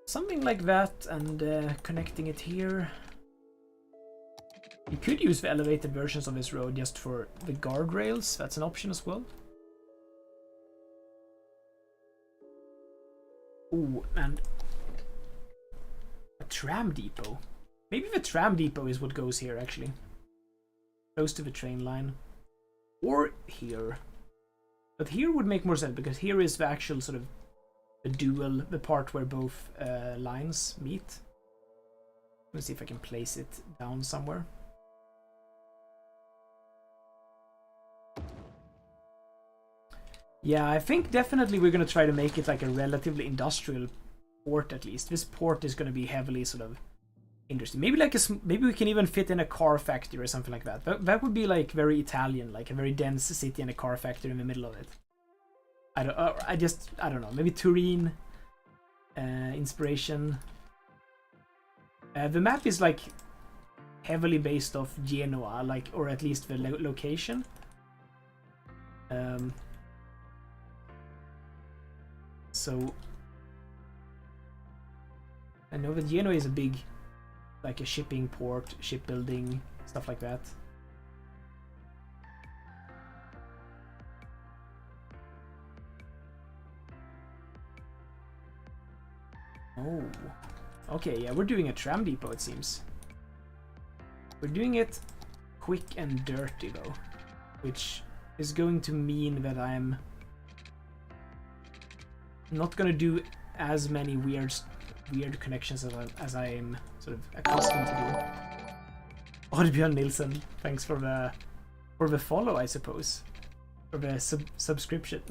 Something like that, and connecting it here. You could use the elevated versions of this road just for the guardrails. That's an option as well. Ooh, and a tram depot. Maybe the tram depot is what goes here, actually. Close to the train line. Or here. But here would make more sense, because here is the actual sort of the part where both lines meet. Let's see if I can place it down somewhere. Yeah, I think definitely we're going to try to make it like a relatively industrial port, at least. This port is going to be heavily sort of interesting. Maybe like maybe we can even fit in a car factory or something like that. That would be like very Italian, like a very dense city and a car factory in the middle of it. I don't know. Maybe Turin inspiration. The map is like heavily based off Genoa, like, or at least the location. So I know that Genoa is a big, like a shipping port, shipbuilding, stuff like that. Oh, okay, yeah, we're doing a tram depot, it seems. We're doing it quick and dirty, though, which is going to mean that I'm not gonna do as many weird connections as I am sort of accustomed to do. Oddbjörn Nilsson, thanks for the follow, I suppose, for the subscription.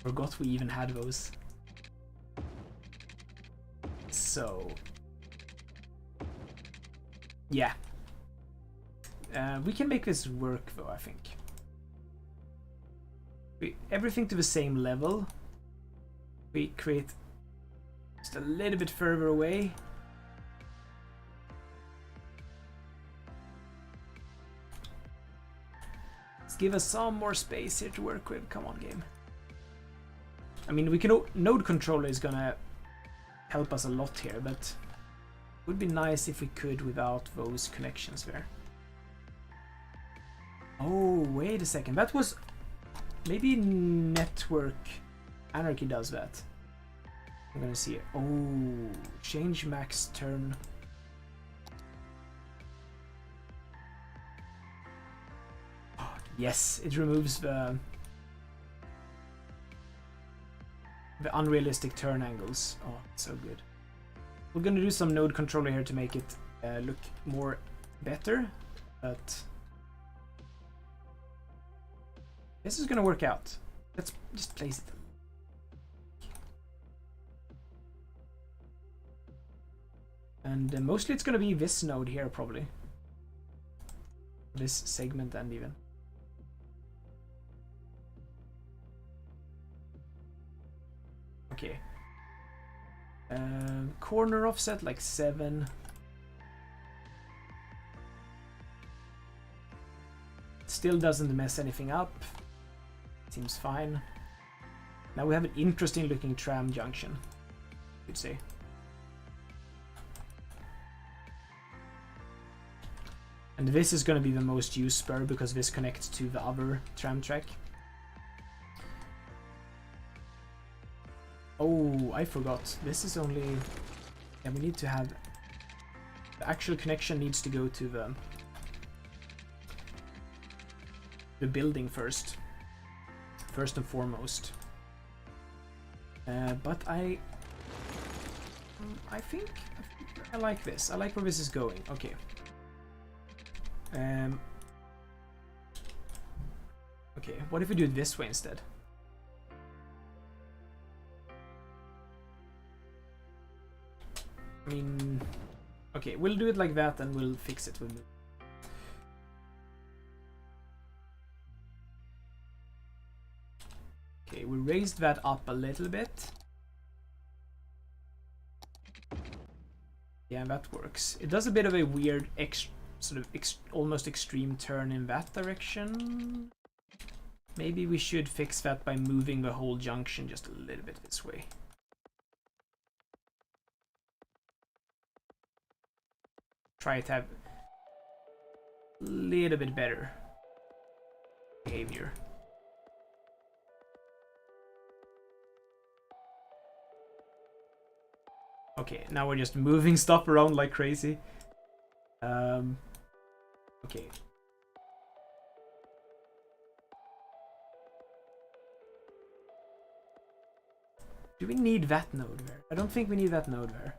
Forgot we even had those. So yeah, we can make this work though, I think. Everything to the same level. We create just a little bit further away. Let's give us some more space here to work with. Come on, game. I mean, we can. Node controller is gonna help us a lot here, but it would be nice if we could without those connections there. Oh, wait a second. That was. Maybe Network Anarchy does that. I'm gonna see it. Oh, change max turn. Oh, yes, it removes the unrealistic turn angles. Oh, so good. We're gonna do some node controller here to make it look more better, but this is gonna work out. Let's just place it. And mostly it's gonna be this node here, probably. This segment and even. Okay. Corner offset like 7. Still doesn't mess anything up. Seems fine. Now we have an interesting looking tram junction, you'd say. And this is going to be the most used spur because this connects to the other tram track. Oh, I forgot. This is only... Yeah, we need to have... The actual connection needs to go to the building first and foremost. But I think I like this. I like where this is going. Okay. Okay, what if we do it this way instead? I mean, okay, we'll do it like that and we'll fix it with. Okay, we raised that up a little bit. Yeah, that works. It does a bit of a weird, almost extreme turn in that direction. Maybe we should fix that by moving the whole junction just a little bit this way. Try to have a little bit better behavior. Okay, now we're just moving stuff around like crazy. Okay. Do we need that node there? I don't think we need that node there.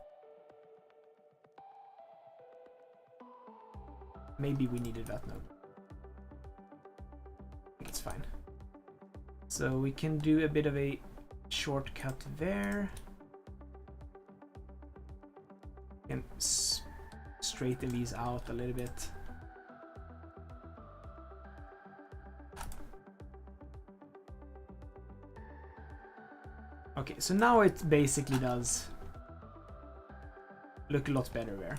Maybe we needed that node. I think it's fine. So we can do a bit of a shortcut there. We can straighten these out a little bit. Okay, so now it basically does look a lot better there.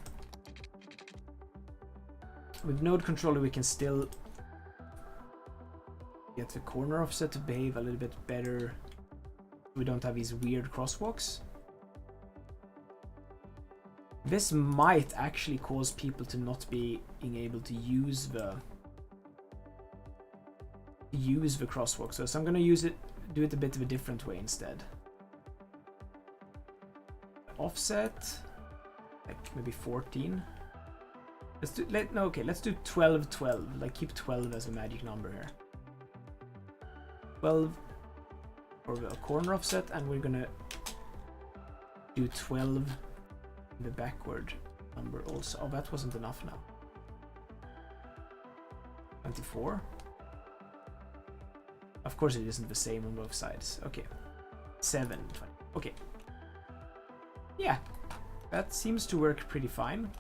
With node controller we can still get the corner offset to behave a little bit better. We don't have these weird crosswalks. This might actually cause people to not being able to use the crosswalk. So I'm gonna do it a bit of a different way instead. Offset, like maybe 14. Let's do let's do 12, 12. Like keep 12 as a magic number here. 12 for the corner offset, and we're gonna do 12 in the backward number also. Oh, that wasn't enough now. 24. Of course it isn't the same on both sides. Okay. 7, 20. Okay. Yeah, that seems to work pretty fine.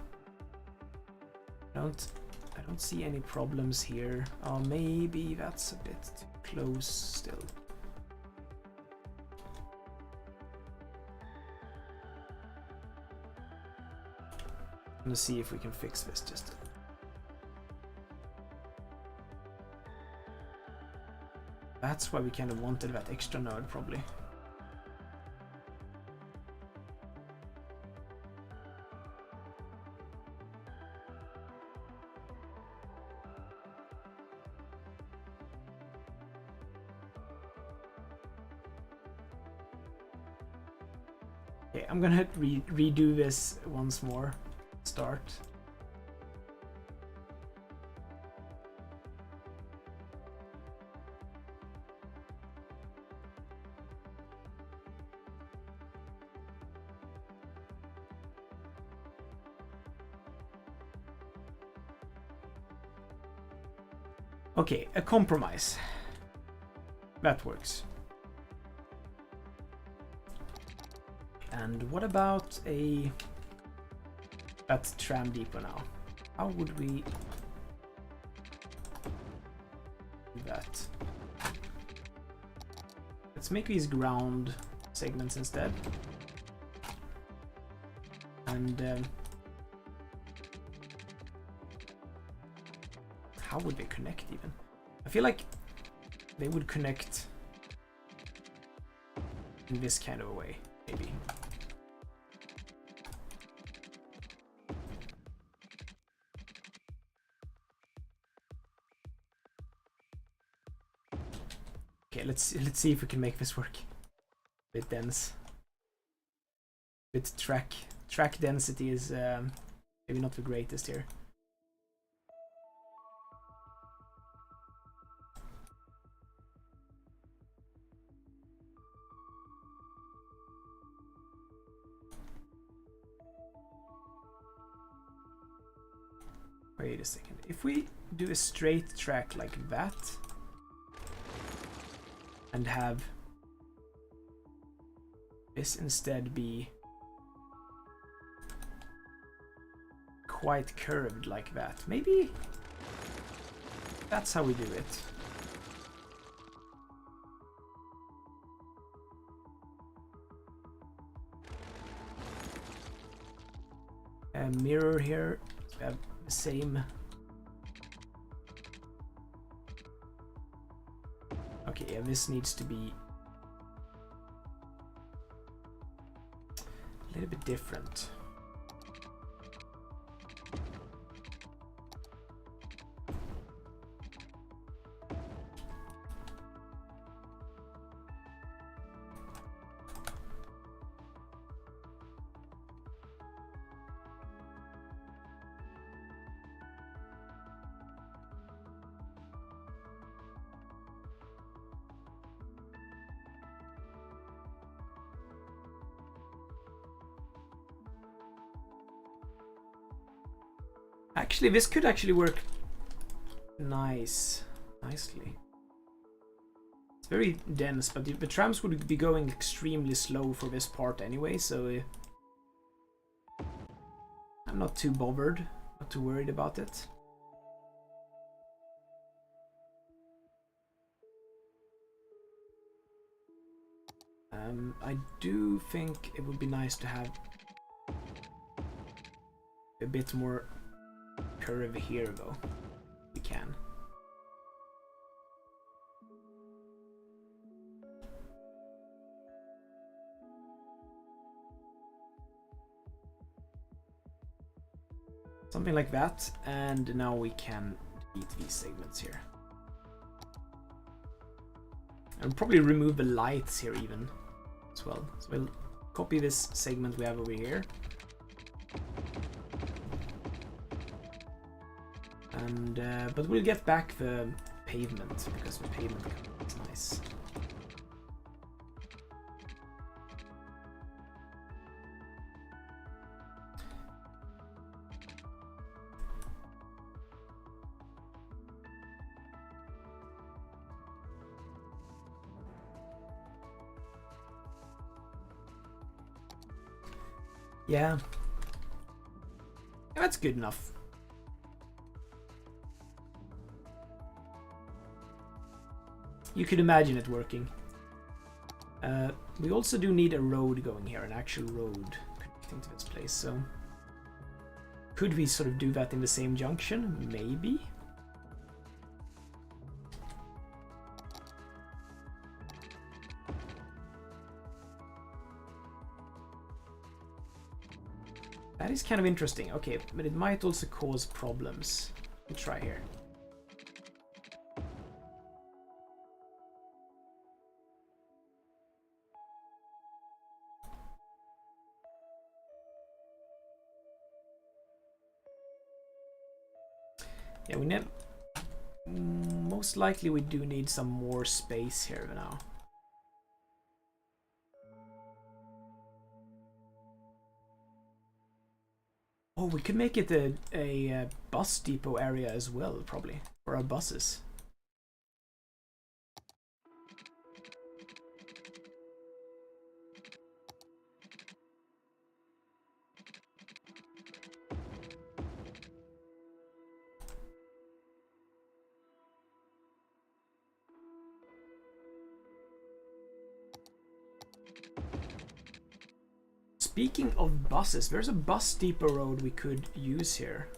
I don't see any problems here. Oh, maybe that's a bit too close still. I'm gonna see if we can fix this just. That's why we kind of wanted that extra node, probably. Okay, I'm gonna redo this once more. Start. Okay, a compromise. That works. And what about that tram depot now? How would we do that? Let's make these ground segments instead. And how would they connect even? I feel like they would connect in this kind of a way, maybe. Okay, let's see if we can make this work. A bit dense. Bit track density is maybe not the greatest here. Wait a second. If we do a straight track like that and have this instead be quite curved like that, maybe that's how we do it. A mirror here, so we have the same this needs to be a little bit different. Actually, this could actually work nicely. It's very dense, but the trams would be going extremely slow for this part anyway, so I'm not too bothered, not too worried about it. I do think it would be nice to have a bit more curve here, though. We can. Something like that, and now we can delete these segments here. And probably remove the lights here even as well. So we'll copy this segment we have over here. And but we'll get back the pavement, because the pavement is nice. Yeah, that's good enough. You could imagine it working. We also do need a road going here, an actual road connecting to this place, so could we sort of do that in the same junction? Maybe? That is kind of interesting. Okay, but it might also cause problems. We'll try here. Yeah, we need. Most likely we do need some more space here now. Oh, we could make it a bus depot area as well, probably, for our buses. Speaking of buses, there's a bus depot road we could use here.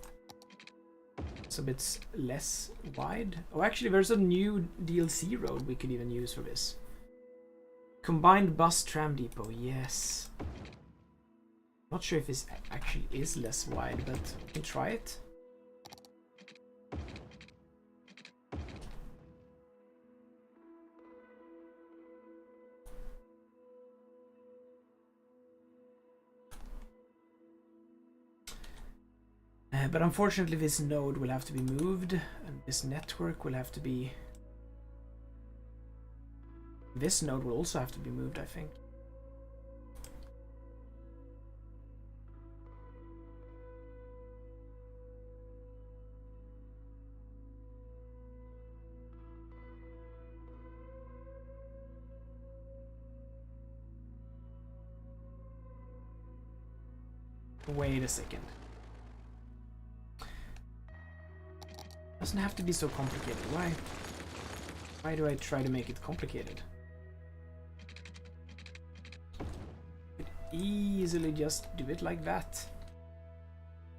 It's a bit less wide. Oh, actually, there's a new DLC road we could even use for this. Combined bus tram depot, yes. Not sure if this actually is less wide, but we can try it. But unfortunately this node will have to be moved, and this network will have to be... This node will also have to be moved, I think. Wait a second. Doesn't have to be so complicated. Why do I try to make it complicated? Could easily just do it like that.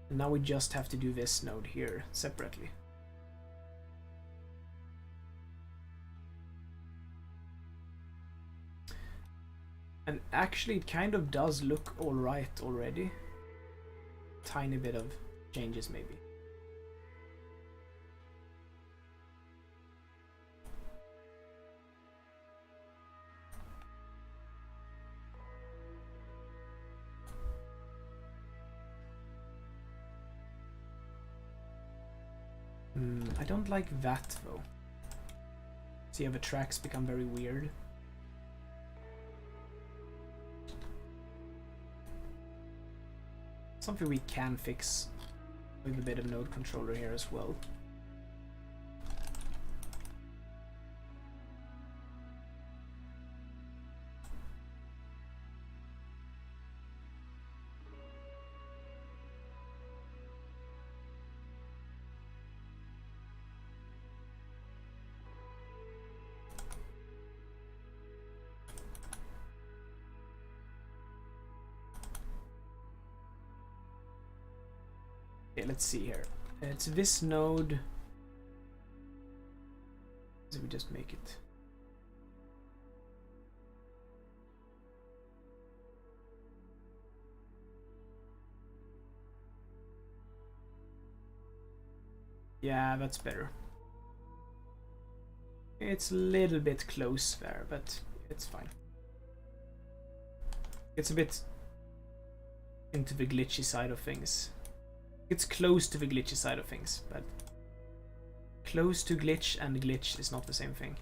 And now we just have to do this node here separately. And actually it kind of does look alright already. Tiny bit of changes maybe. I don't like that though. See how the tracks become very weird. Something we can fix with a bit of node controller here as well. Okay, let's see here. It's this node. So we just make it. Yeah, that's better. It's a little bit close there, but it's fine. It's a bit into the glitchy side of things. It's close to the glitchy side of things, but close to glitch and glitch is not the same thing.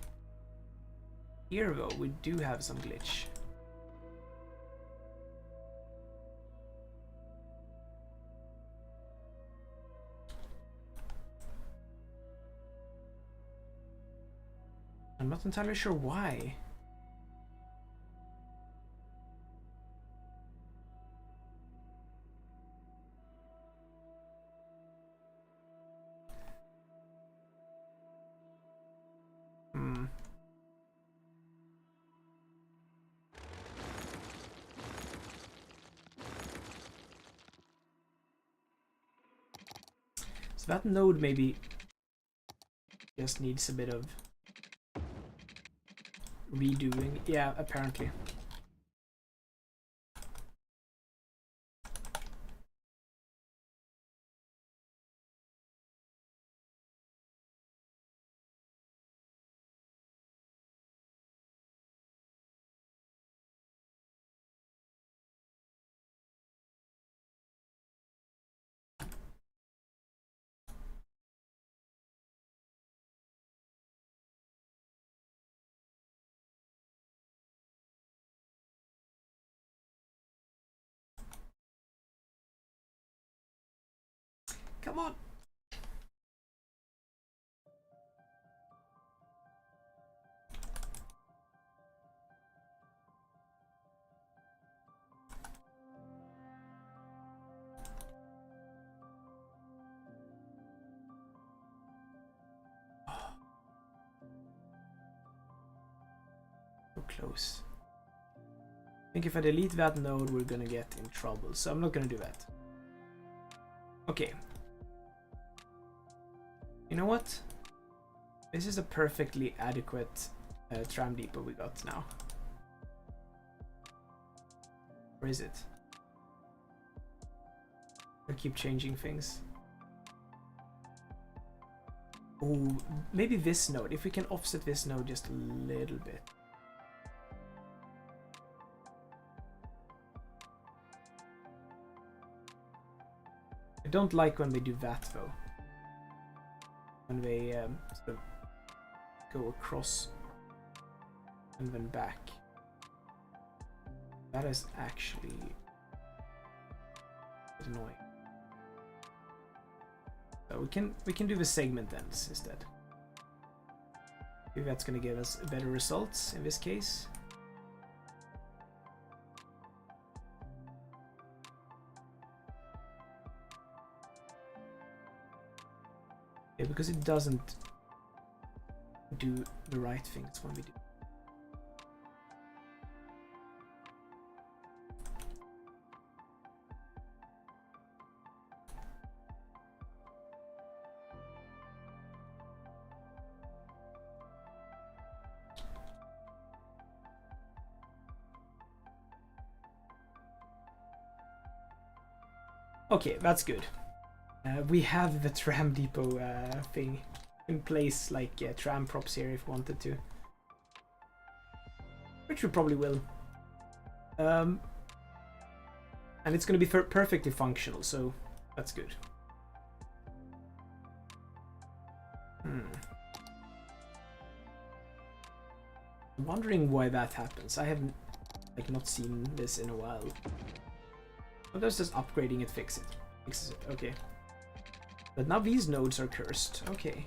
Here though, we do have some glitch. I'm not entirely sure why. So that node maybe just needs a bit of redoing. Yeah, apparently. Come on. So close. I think if I delete that node, we're gonna get in trouble, so I'm not gonna do that. Okay. You know what? This is a perfectly adequate tram depot we got now. Or is it? I keep changing things. Oh, maybe this node. If we can offset this node just a little bit. I don't like when they do that though. When they sort of go across and then back. That is actually annoying. So we can do the segment ends instead. Maybe that's gonna give us better results in this case. Yeah, because it doesn't do the right things when we do. Okay, that's good. We have the tram depot thing in place, like tram props here if we wanted to. Which we probably will. And it's going to be perfectly functional, so that's good. I'm wondering why that happens. I haven't not seen this in a while. But that's just upgrading it, fixes it. Okay. But now these nodes are cursed. Okay.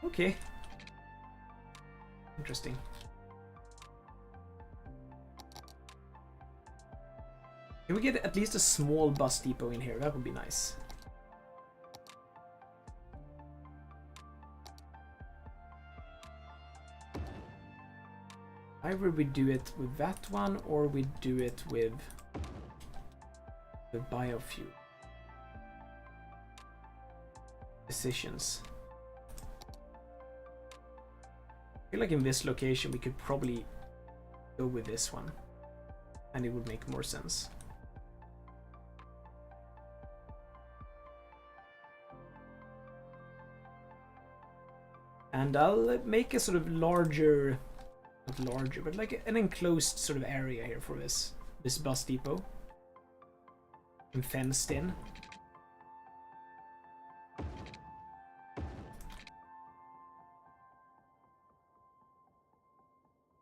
Okay. Interesting. Can we get at least a small bus depot in here? That would be nice. Either we do it with that one or we do it with the biofuel. Decisions. I feel like in this location we could probably go with this one and it would make more sense. And I'll make a sort of larger, not larger, but like an enclosed sort of area here for this bus depot. And fenced in.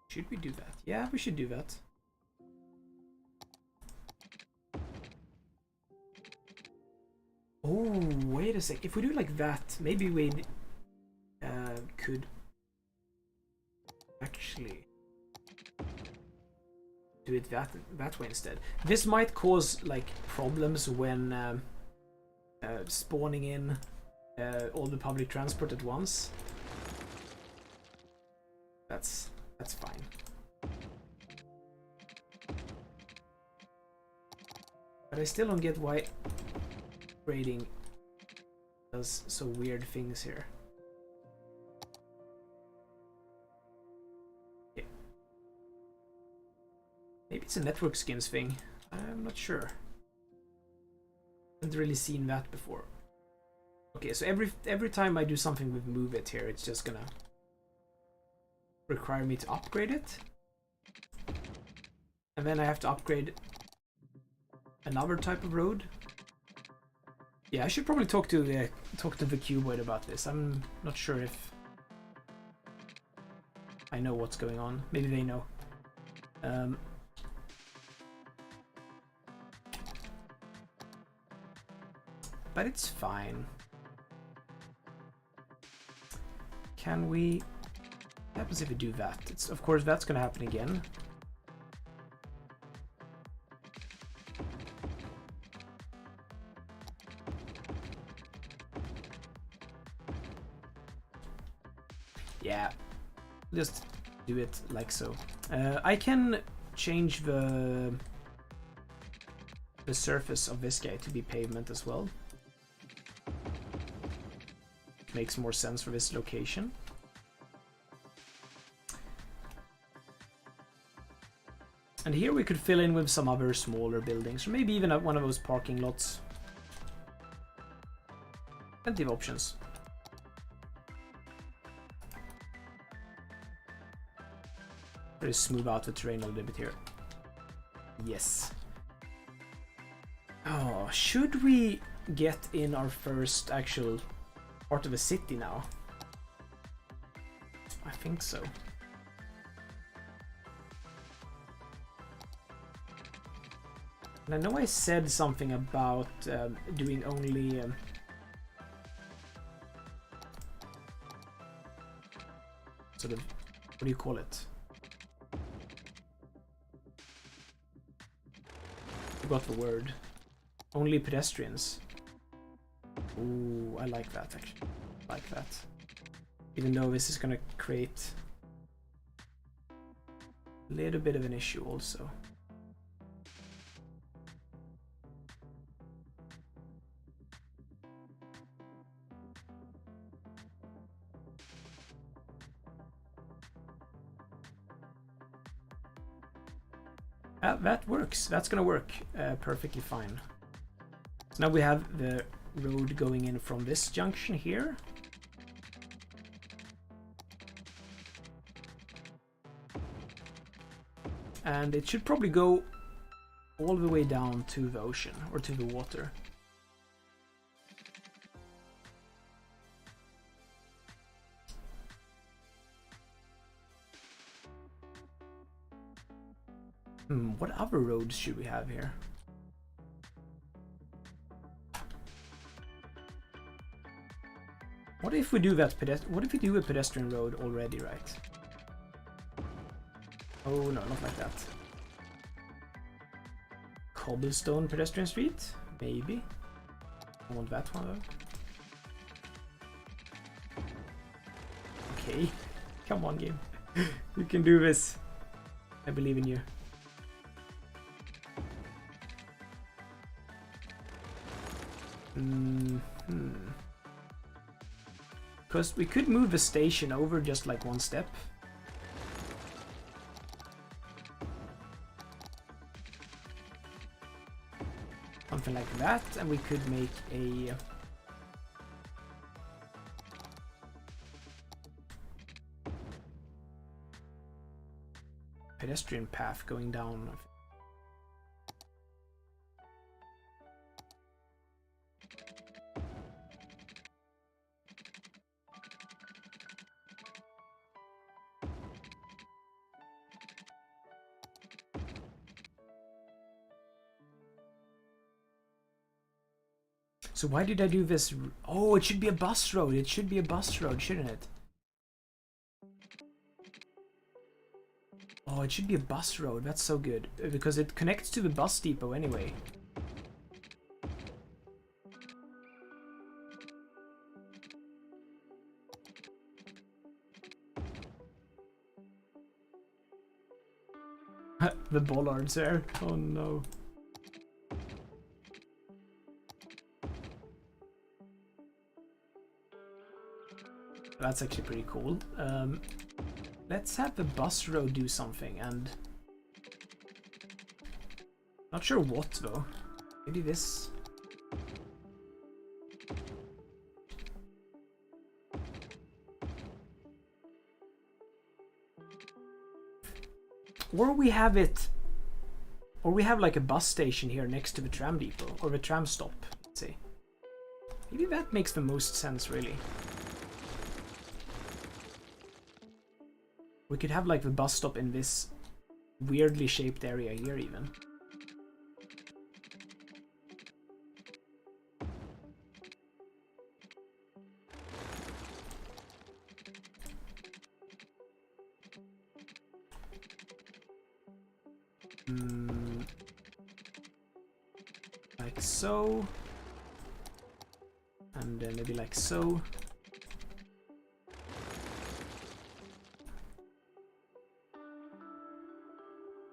Should we do that? Yeah, we should do that. Oh, wait a sec. If we do like that, maybe we could actually do it that way instead. This might cause like problems when spawning in all the public transport at once. That's fine. But I still don't get why grading does so weird things here. Okay. Maybe it's a network skins thing. I'm not sure. Haven't really seen that before. Okay, so every time I do something with move it here, it's just gonna require me to upgrade it, and then I have to upgrade another type of road. Yeah, I should probably talk to the cuboid about this. I'm not sure if I know what's going on. Maybe they know. But it's fine. Can we? What happens if we do that? It's, of course, that's going to happen again. Yeah, just do it like so. I can change the surface of this guy to be pavement as well. Makes more sense for this location. And here we could fill in with some other smaller buildings, or maybe even one of those parking lots. Plenty of options. Let's smooth out the terrain a little bit here. Yes. Oh, should we get in our first actual part of the city now? I think so. And I know I said something about doing only sort of, what do you call it? Forgot the word. Only pedestrians. Ooh, I like that actually. I like that. Even though this is gonna create a little bit of an issue also. That works. That's gonna work perfectly fine. So now we have the road going in from this junction here. And it should probably go all the way down to the ocean, or to the water. What other roads should we have here? What if we do that what if we do a pedestrian road already, right? Oh no, not like that. Cobblestone pedestrian street? Maybe. I want that one though. Okay. Come on, game. You can do this. I believe in you. Because we could move the station over just like one step. Something like that, and we could make a pedestrian path going down. So why did I do this? Oh, it should be a bus road. It should be a bus road, shouldn't it? Oh, it should be a bus road. That's so good. Because it connects to the bus depot anyway. The bollards there. Oh no. That's actually pretty cool. Let's have the bus road do something, and not sure what though. Maybe this. Or we have it, or we have like a bus station here next to the tram depot, or the tram stop. Let's see. Maybe that makes the most sense, really. We could have like the bus stop in this weirdly shaped area here even. Like so. And maybe like so.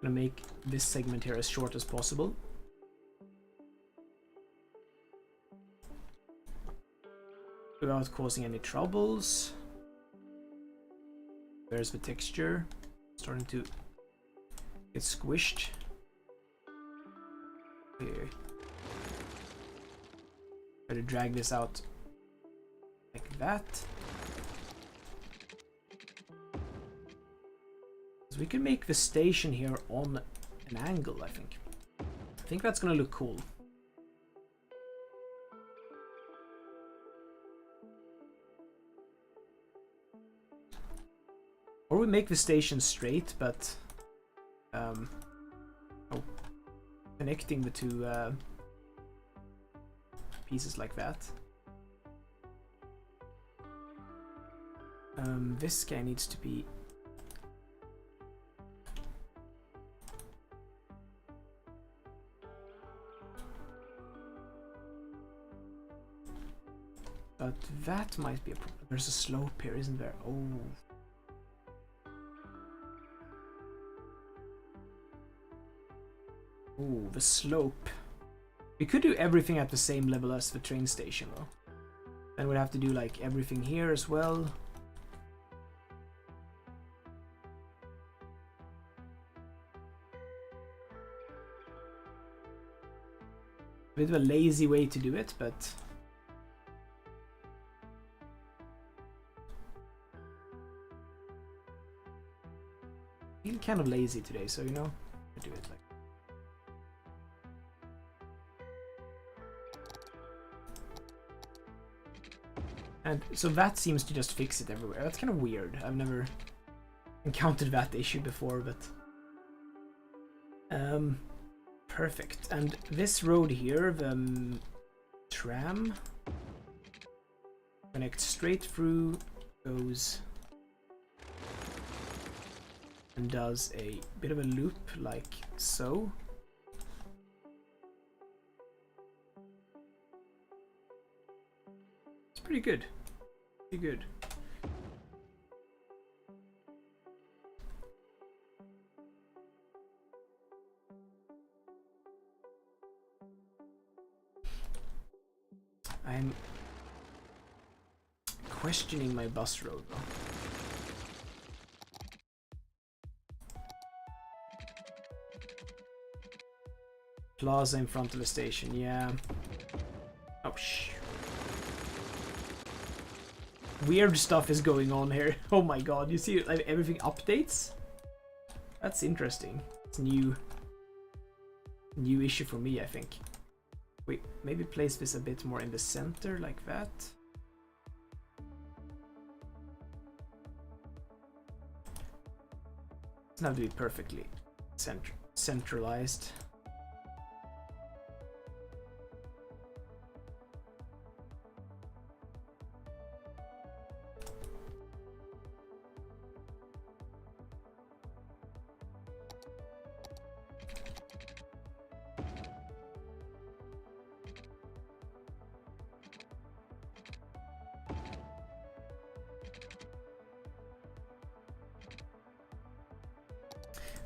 Gonna make this segment here as short as possible. Without causing any troubles. There's the texture. Starting to get squished. Here. Try to drag this out like that. So we can make the station here on an angle, I think. I think that's gonna look cool. Or we make the station straight, but connecting the two pieces like that. This guy needs to be but that might be a problem. There's a slope here, isn't there? Oh, the slope. We could do everything at the same level as the train station, though. Then we'd have to do like everything here as well. A bit of a lazy way to do it, but I feel kind of lazy today, so you know, I do it like. And so that seems to just fix it everywhere. That's kind of weird. I've never encountered that issue before, but perfect. And this road here, the tram, connects straight through, goes and does a bit of a loop like so. It's pretty good. Pretty good. I'm questioning my bus road though. Plaza in front of the station, yeah. Oh shh. Weird stuff is going on here. Oh my god, you see like, everything updates? That's interesting. It's new issue for me, I think. Wait, maybe place this a bit more in the center like that. It doesn't have to be perfectly centralized.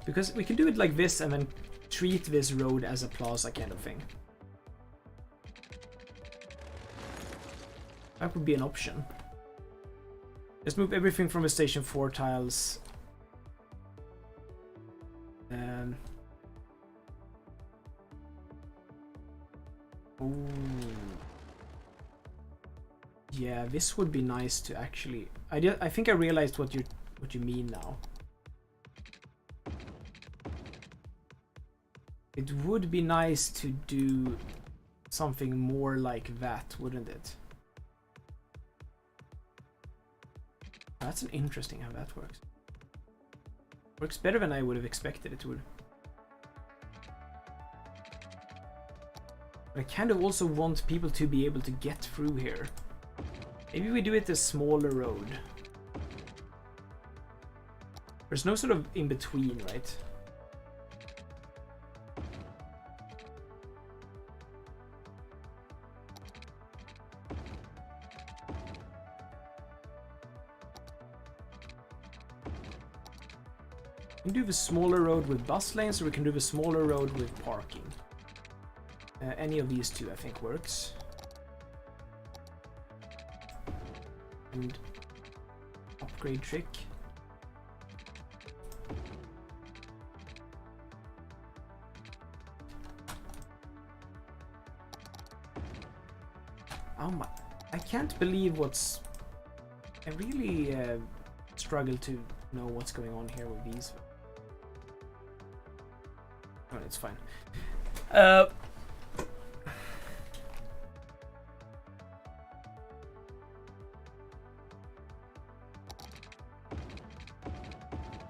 Because we can do it like this and then treat this road as a plaza kind of thing. That would be an option. Let's move everything from the station 4 tiles. Ooh. Yeah, this would be nice to actually. I think I realized what you mean now. It would be nice to do something more like that, wouldn't it? That's an interesting how that works. Works better than I would have expected it would. But I kind of also want people to be able to get through here. Maybe we do it a smaller road. There's no sort of in between, right? We can do the smaller road with bus lanes, or we can do the smaller road with parking. Any of these two I think works. And upgrade trick. Oh my, I can't believe what's... I really struggle to know what's going on here with these. Oh, it's fine.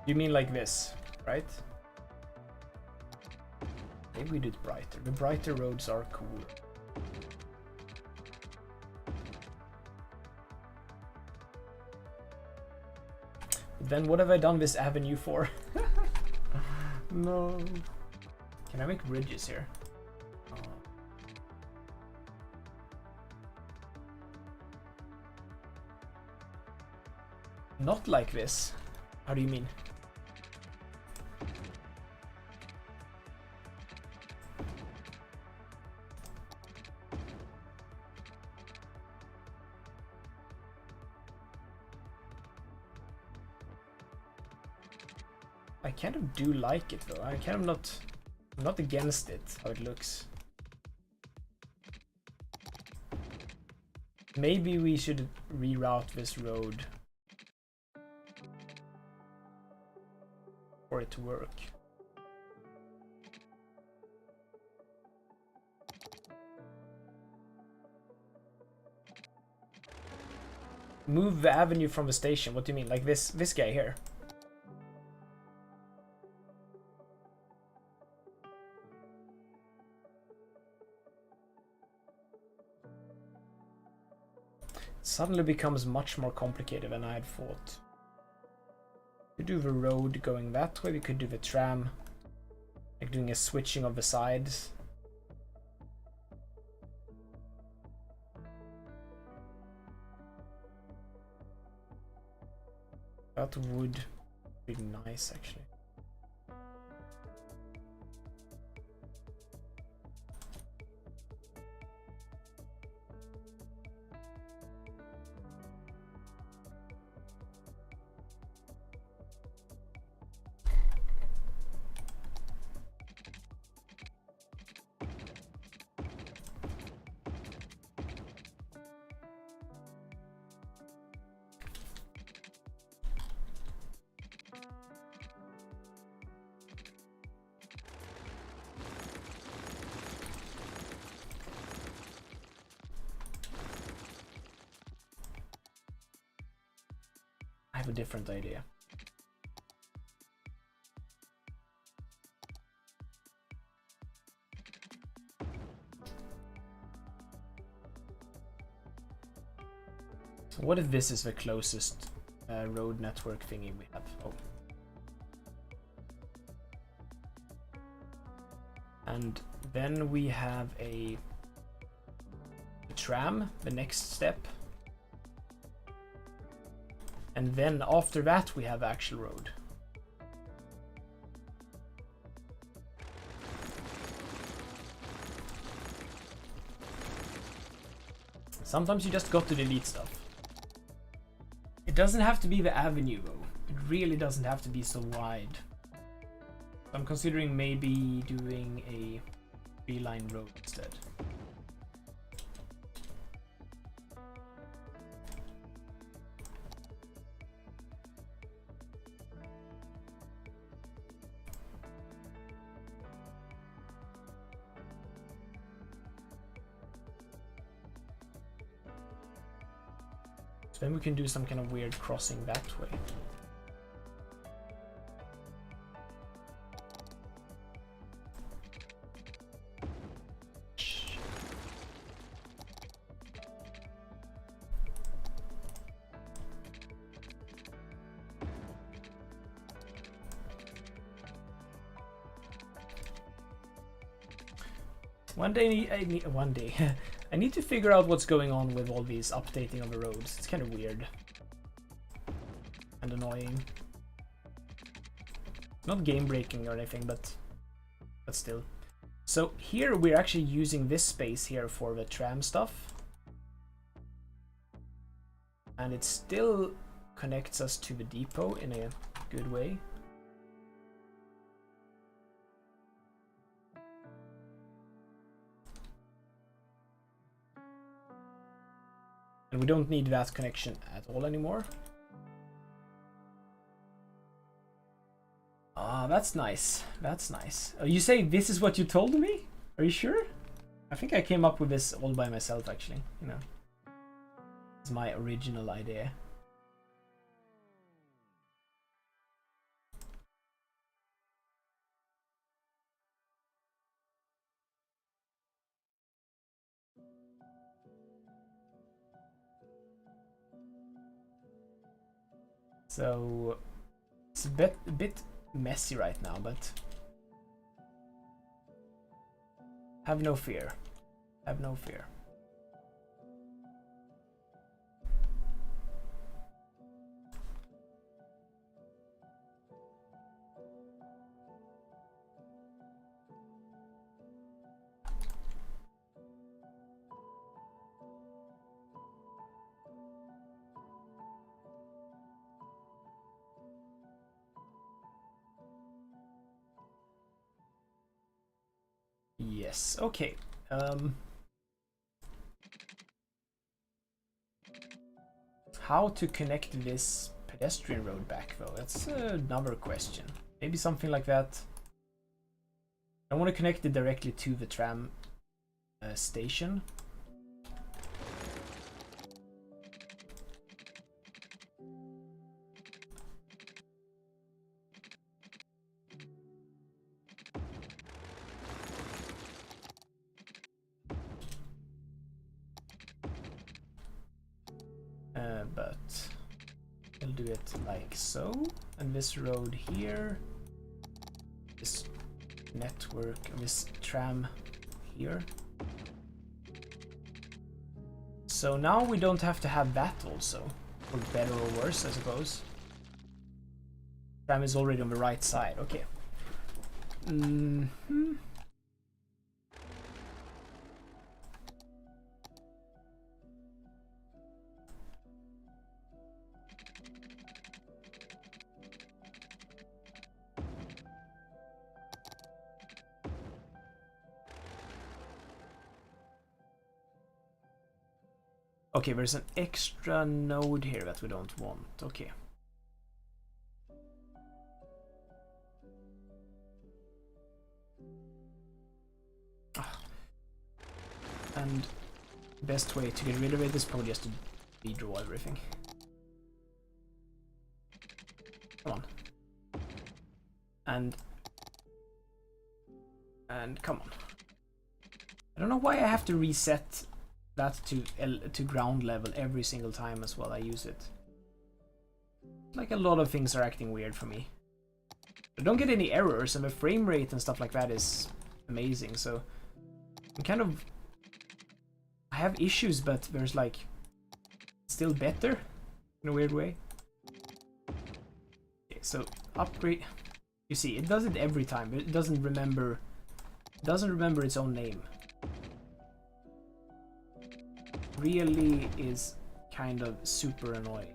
You mean like this, right? Maybe we do it brighter. The brighter roads are cooler. Then what have I done this avenue for? No. Can I make bridges here? Not like this. How do you mean? I kind of do like it though. I'm not against it, how it looks. Maybe we should reroute this road for it to work. Move the avenue from the station. What do you mean? Like this guy here? Suddenly becomes much more complicated than I had thought. We could do the road going that way, we could do the tram, like doing a switching of the sides. That would be nice actually. I have a different idea. So what if this is the closest road network thingy we have? Oh. And then we have a tram, the next step. And then after that we have actual road. Sometimes you just got to delete stuff. It doesn't have to be the avenue though. It really doesn't have to be so wide. I'm considering maybe doing a 3-line road instead. Then we can do some kind of weird crossing that way. One day, I need to figure out what's going on with all these updating of the roads. It's kind of weird and annoying. Not game breaking or anything, but still. So here we're actually using this space here for the tram stuff, and it still connects us to the depot in a good way. And we don't need that connection at all anymore. Ah, that's nice. That's nice. Oh, you say this is what you told me? Are you sure? I think I came up with this all by myself, actually. You know, it's my original idea. So it's a bit messy right now, but have no fear. Have no fear. Yes, okay. how to connect this pedestrian road back, though. That's another question. Maybe something like that. I want to connect it directly to the tram station. But we'll do it like so, and this road here, this network, and this tram here. So now we don't have to have that also, for better or worse, I suppose. Tram is already on the right side, okay. Okay, there's an extra node here that we don't want. Okay. And best way to get rid of it is probably just to redraw everything. Come on. And come on. I don't know why I have to reset that to ground level every single time as well I use it. Like a lot of things are acting weird for me. I don't get any errors, and the frame rate and stuff like that is amazing, so I'm kind of... I have issues, but there's like still better in a weird way. Okay, so upgrade. You see, it does it every time, but it doesn't remember its own name. Really is kind of super annoying.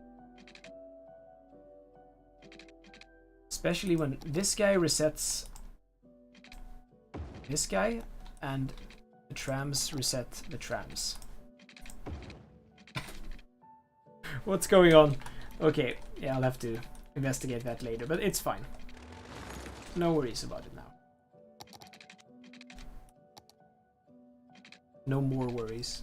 Especially when this guy resets this guy and the trams reset the trams. What's going on? Okay, yeah, I'll have to investigate that later, but it's fine. No worries about it now. No more worries.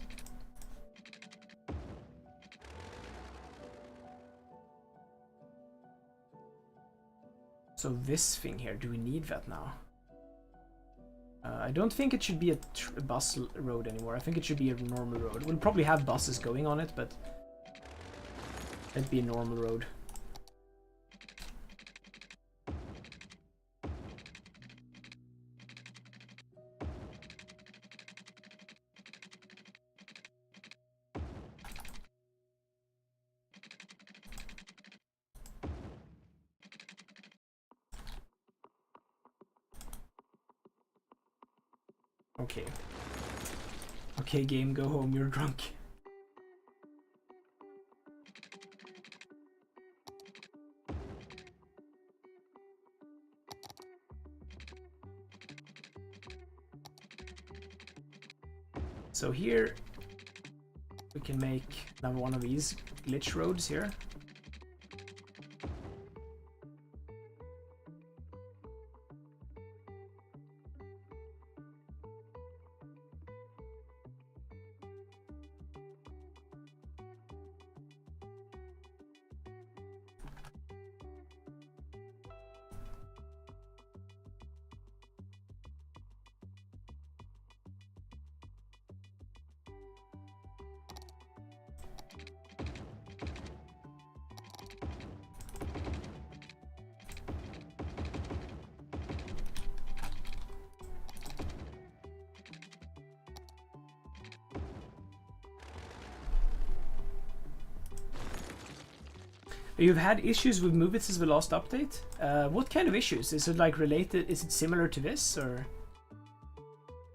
So this thing here, do we need that now? I don't think it should be a bus road anymore. I think it should be a normal road. We'll probably have buses going on it, but it'd be a normal road. Okay. Okay, game, go home, you're drunk. So here we can make another one of these glitch roads here. You've had issues with Move It since the last update? What kind of issues? Is it like related? Is it similar to this, or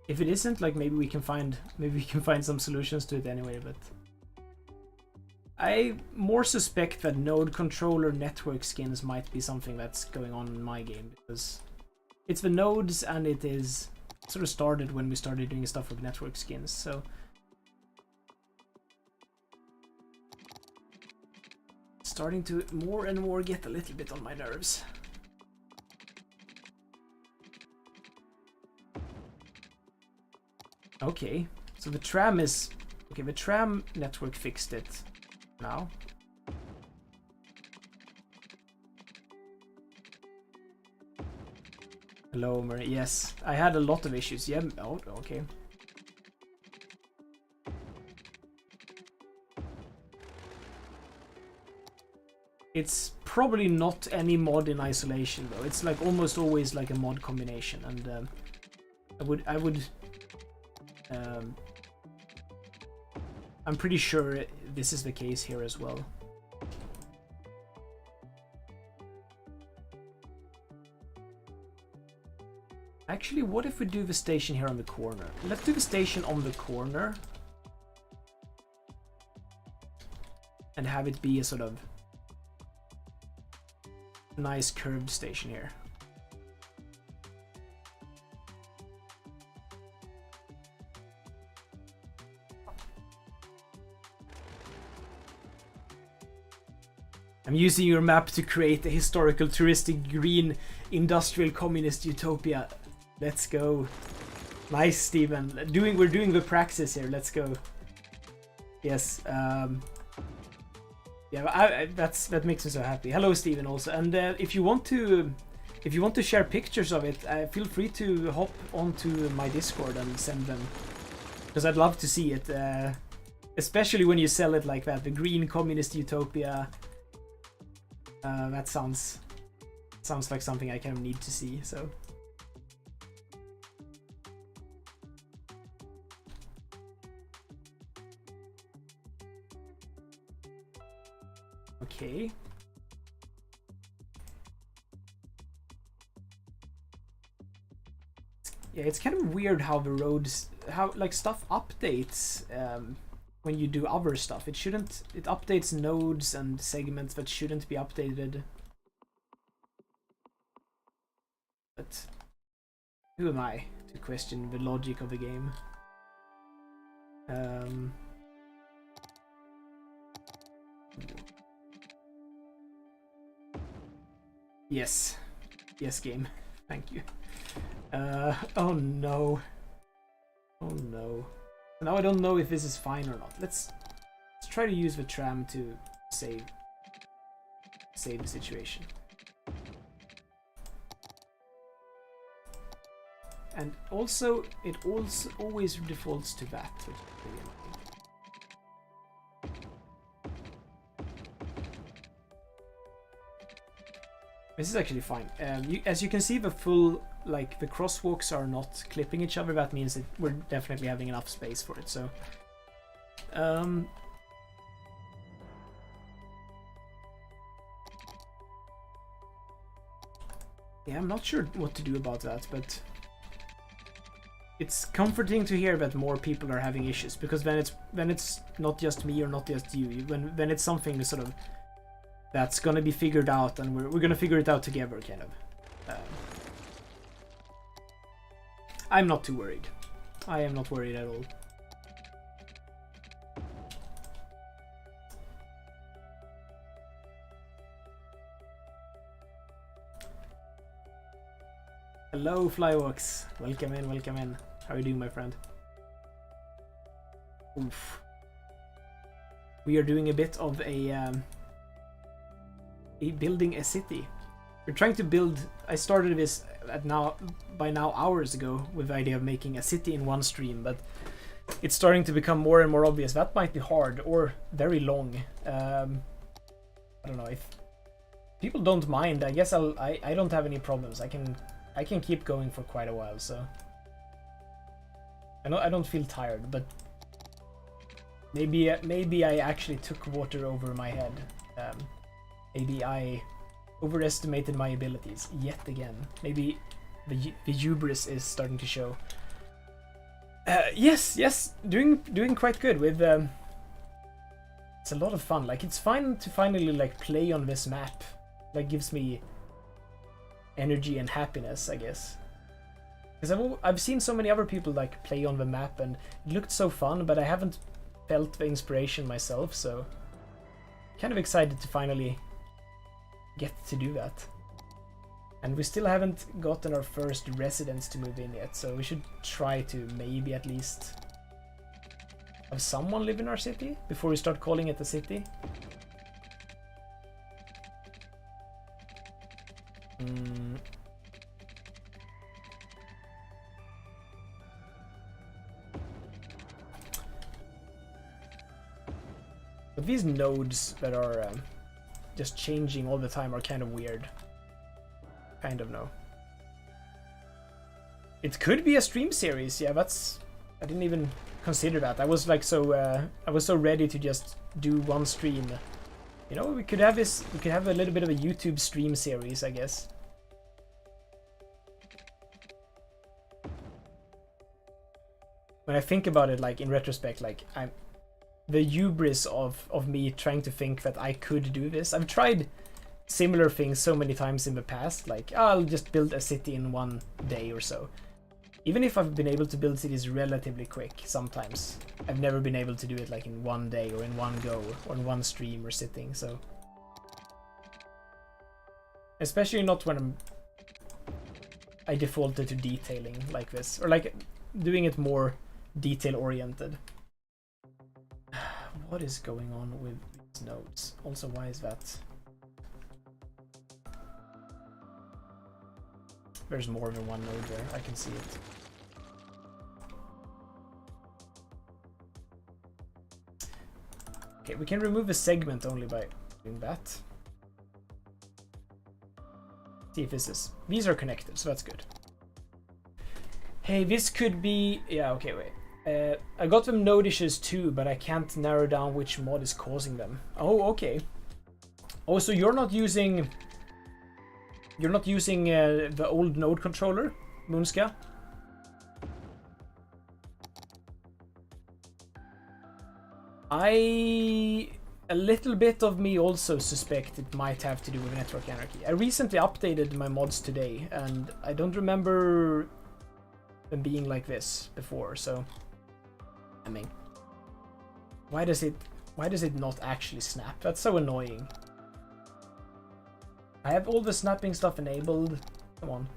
if it isn't, like maybe we can find some solutions to it anyway. But I more suspect that node controller network skins might be something that's going on in my game, because it's the nodes and it is sort of started when we started doing stuff with network skins. So starting to more and more get a little bit on my nerves. Okay, so the tram is... Okay, the tram network fixed it now. Hello, Marie. Yes, I had a lot of issues. Yeah, oh, okay. It's probably not any mod in isolation though. It's like almost always like a mod combination, and I'm pretty sure this is the case here as well. Actually, what if we do the station here on the corner? Let's do the station on the corner and have it be a sort of nice curved station here. I'm using your map to create a historical, touristic, green, industrial, communist utopia. Let's go. Nice, Steven. We're doing the praxis here. Let's go. Yes. Yeah, that makes me so happy. Hello, Steven. Also, and if you want to share pictures of it, feel free to hop onto my Discord and send them, because I'd love to see it. Especially when you sell it like that, the green communist utopia. That sounds like something I kind of need to see. So. Okay. Yeah, it's kind of weird how the roads, how like stuff updates when you do other stuff. It updates nodes and segments that shouldn't be updated. But who am I to question the logic of the game? Yes. Yes, game. Thank you. Oh no. Oh no. Now I don't know if this is fine or not. Let's try to use the tram to save the situation. And also, it also always defaults to that, which is really annoying. This is actually fine. As you can see, the crosswalks are not clipping each other. That means that we're definitely having enough space for it. So, yeah, I'm not sure what to do about that, but it's comforting to hear that more people are having issues, because then it's not just me or not just you. When it's something sort of that's gonna be figured out, and we're gonna figure it out together, kind of. I'm not too worried. I am not worried at all. Hello, Flywalks. Welcome in, welcome in. How are you doing, my friend? Oof. We are doing a bit of building a city. We're trying to build. I started this by now hours ago with the idea of making a city in one stream, but it's starting to become more and more obvious. That might be hard or very long. I don't know if people don't mind. I guess I don't have any problems. I can keep going for quite a while. So I don't feel tired, but maybe I actually took water over my head. Maybe I overestimated my abilities yet again. Maybe the hubris is starting to show. Yes, doing quite good with. It's a lot of fun. Like, it's fun to finally like play on this map. Like, gives me energy and happiness, I guess. Because I've seen so many other people like play on the map, and it looked so fun, but I haven't felt the inspiration myself. So kind of excited to finally get to do that. And we still haven't gotten our first residents to move in yet, so we should try to maybe at least have someone live in our city before we start calling it a city. But these nodes that are just changing all the time are kind of weird. Kind of no. It could be a stream series. Yeah, that's. I didn't even consider that. I was like so. I was so ready to just do one stream. You know, we could have this. We could have a little bit of a YouTube stream series, I guess. When I think about it, like in retrospect, like I'm the hubris of me trying to think that I could do this. I've tried similar things so many times in the past, like I'll just build a city in one day or so. Even if I've been able to build cities relatively quick, sometimes I've never been able to do it like in one day or in one go or in one stream or sitting. So especially not when I defaulted to detailing like this, or like doing it more detail oriented. What is going on with these nodes? Also, why is that? There's more than one node there, I can see it. Okay, we can remove a segment only by doing that. See if this is... These are connected, so that's good. Hey, this could be... Yeah, okay, wait. I got them node issues too, but I can't narrow down which mod is causing them. Oh, okay. Oh, so you're not using... You're not using the old node controller, Moonska? A little bit of me also suspect it might have to do with network anarchy. I recently updated my mods today, and I don't remember them being like this before, so... I mean... Why does it not actually snap? That's so annoying. I have all the snapping stuff enabled. Come on.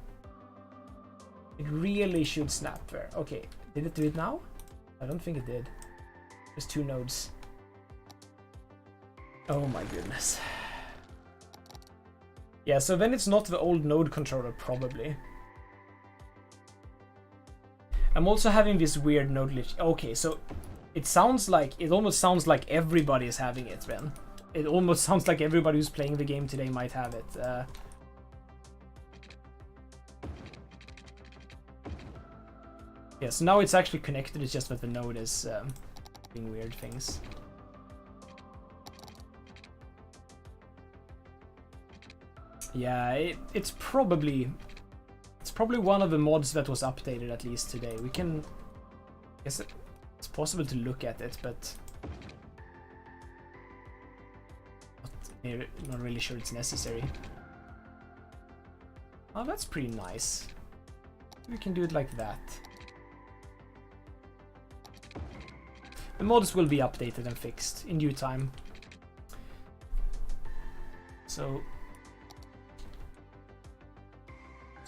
It really should snap there. Okay, did it do it now? I don't think it did. There's two nodes. Oh my goodness. Yeah, so then it's not the old node controller, probably. I'm also having this weird node glitch. Okay, so it almost sounds like everybody is having it then. It almost sounds like everybody who's playing the game today might have it. Yeah, so now it's actually connected, it's just that the node is doing weird things. Yeah, it's probably one of the mods that was updated at least today. We can... I guess it's possible to look at it, but... Not really sure it's necessary. Oh, that's pretty nice. We can do it like that. The mods will be updated and fixed in due time. So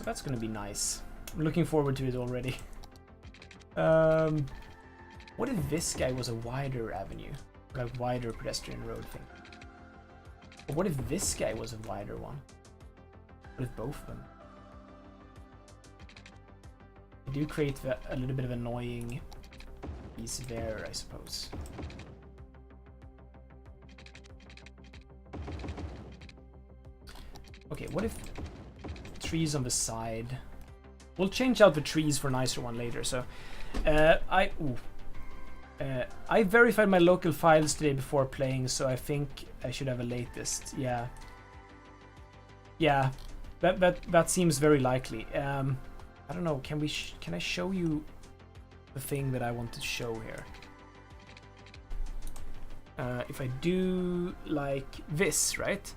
that's gonna be nice. I'm looking forward to it already. What if this guy was a wider avenue? Like wider pedestrian road thing? Or what if this guy was a wider one? What if both of them? They do create a little bit of annoying piece there, I suppose. Okay, what if trees on the side? We'll change out the trees for a nicer one later. So I verified my local files today before playing, so I think I should have a latest. Yeah, that seems very likely. I don't know. Can I show you the thing that I want to show here? If I do like this, right?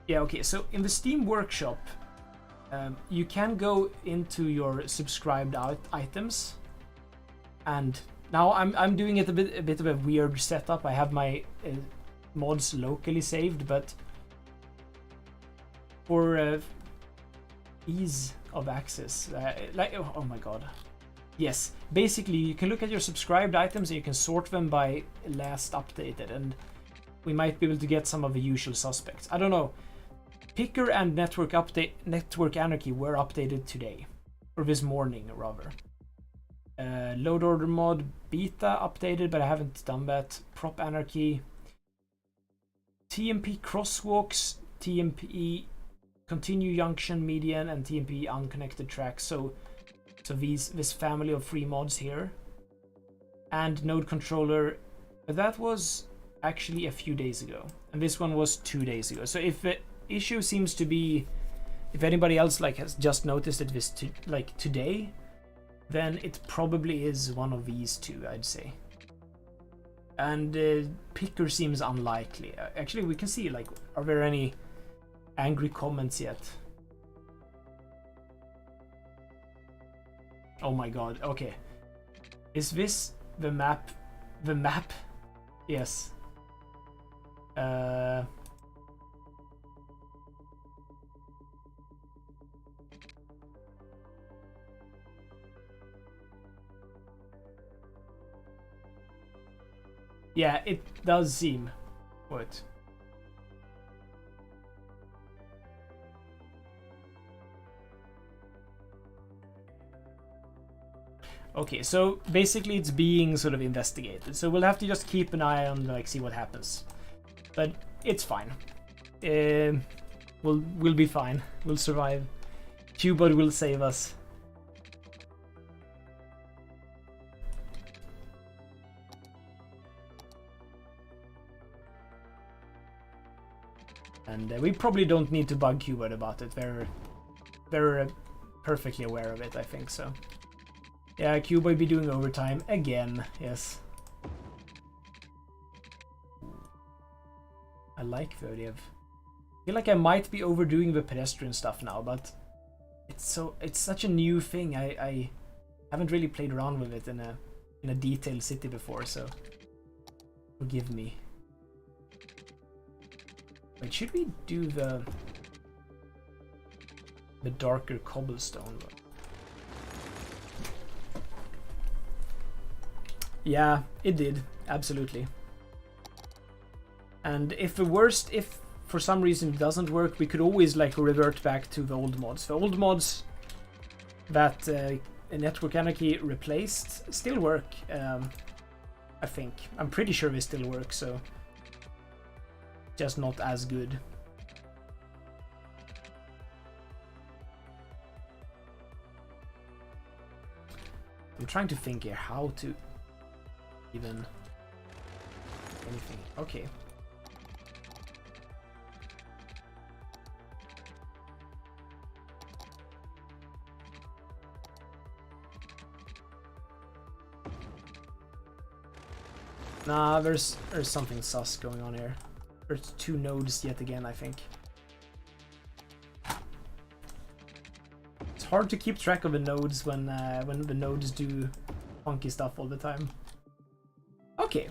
Yeah. Okay. So in the Steam Workshop, you can go into your subscribed items, and now I'm doing it a bit of a weird setup. I have my mods locally saved, but for ease of access, like, oh my god. Yes, basically you can look at your subscribed items and you can sort them by last updated, and we might be able to get some of the usual suspects. I don't know. Picker and Network Anarchy were updated today, or this morning rather. Load Order mod beta updated, but I haven't done that. Prop Anarchy, TMP crosswalks, TMP continue junction median, and TMP unconnected tracks. So this family of free mods here, and node controller, that was actually a few days ago, and this one was 2 days ago. So if the issue seems to be, if anybody else like has just noticed it this like today, then it probably is one of these two, I'd say. And Picker seems unlikely. Actually, we can see, like, are there any angry comments yet? Oh my god, okay. Is this the map? The map? Yes. Yeah, it does seem. What? Okay, so basically it's being sort of investigated. So we'll have to just keep an eye on, like, see what happens. But it's fine. We'll be fine. We'll survive. Qbot will save us. And we probably don't need to bug Qbot about it. They're perfectly aware of it, I think so. Yeah, Qboy be doing overtime again, yes. I like the idea of... I feel like I might be overdoing the pedestrian stuff now, but it's such a new thing. I haven't really played around with it in a detailed city before, so forgive me. Wait, should we do the darker cobblestone? Yeah, it did, absolutely. And if for some reason it doesn't work, we could always like revert back to the old mods. The old mods that Network Anarchy replaced still work, I think. I'm pretty sure they still work, so just not as good. I'm trying to think here how to even anything. Okay. Nah, there's something sus going on here. There's 2 nodes yet again, I think. It's hard to keep track of the nodes when the nodes do funky stuff all the time. Okay,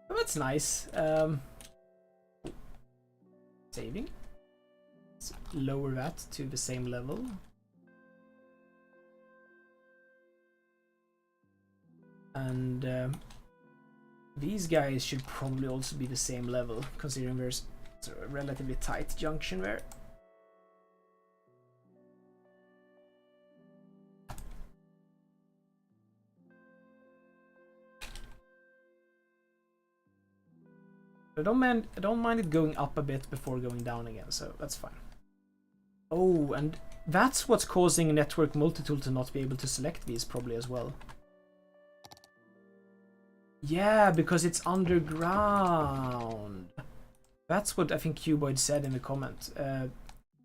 well, that's nice. Saving. Let's lower that to the same level. And these guys should probably also be the same level, considering there's a relatively tight junction there. I don't mind it going up a bit before going down again, so that's fine. Oh, and that's what's causing Network Multitool to not be able to select these probably as well. Yeah, because it's underground. That's what I think Qboyd said in the comment.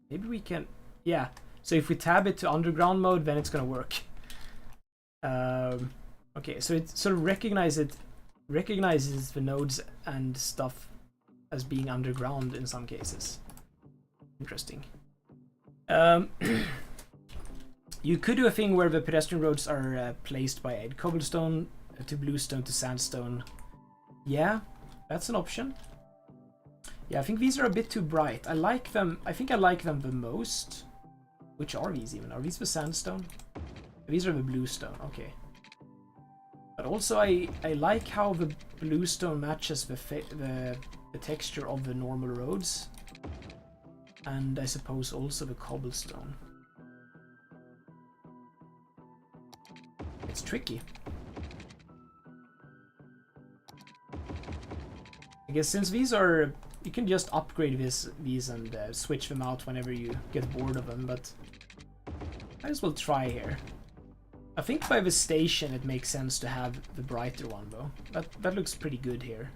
Maybe we can... Yeah, so if we tab it to underground mode, then it's gonna work. Okay, so it sort of recognizes the nodes and stuff as being underground in some cases. Interesting. You could do a thing where the pedestrian roads are placed by a cobblestone to bluestone to sandstone. Yeah, that's an option. Yeah, I think these are a bit too bright. I like them. I think I like them the most. Which are these even? Are these the sandstone? These are the bluestone. Okay. But also, I like how the bluestone matches the texture of the normal roads, and I suppose also the cobblestone. It's tricky. I guess since these are, you can just upgrade these and switch them out whenever you get bored of them, but might as well try here. I think by the station it makes sense to have the brighter one though. That looks pretty good here.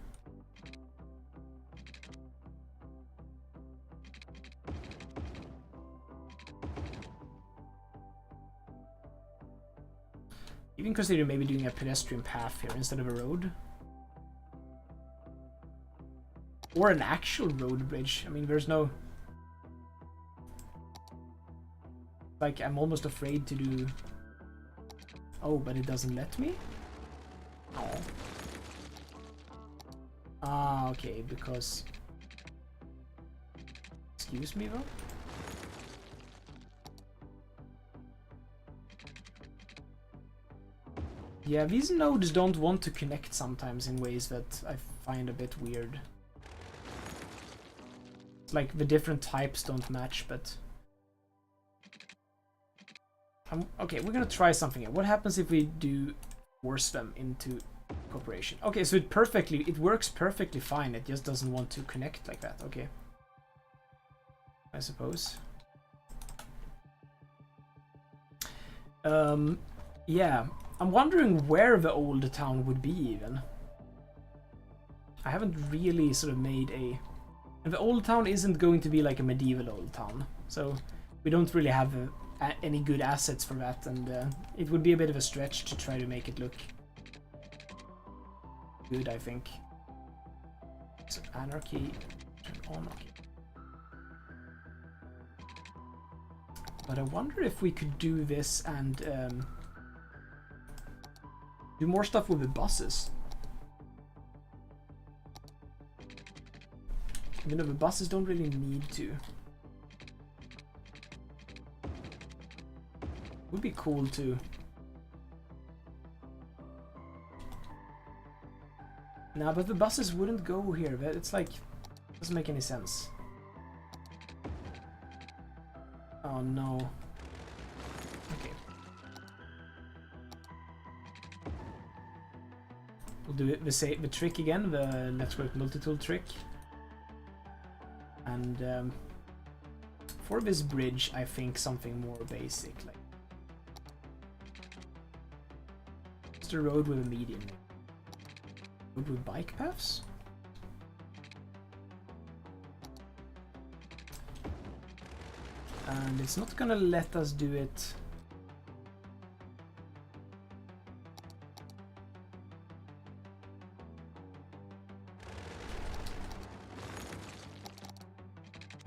Even consider maybe doing a pedestrian path here instead of a road. Or an actual road bridge. I mean, there's no... Like, I'm almost afraid to do... Oh, but it doesn't let me? Oh. Ah, okay, because... Excuse me, though? Yeah, these nodes don't want to connect sometimes in ways that I find a bit weird. It's like the different types don't match, but... okay, we're gonna try something here. What happens if we do force them into cooperation? Okay, so it works perfectly fine. It just doesn't want to connect like that. Okay. I suppose. Yeah. I'm wondering where the old town would be even. I haven't really sort of made a... And the old town isn't going to be like a medieval old town. So we don't really have any good assets for that. And it would be a bit of a stretch to try to make it look good, I think. So anarchy, turn on, okay. But I wonder if we could do this and... do more stuff with the buses. Even though the buses don't really need to. Would be cool to... Nah, but the buses wouldn't go here. It's like... doesn't make any sense. Oh no. Okay. We'll do it the trick again, the network multi-tool trick. And for this bridge, I think something more basic, like just a road with a median. Road with bike paths? And it's not gonna let us do it.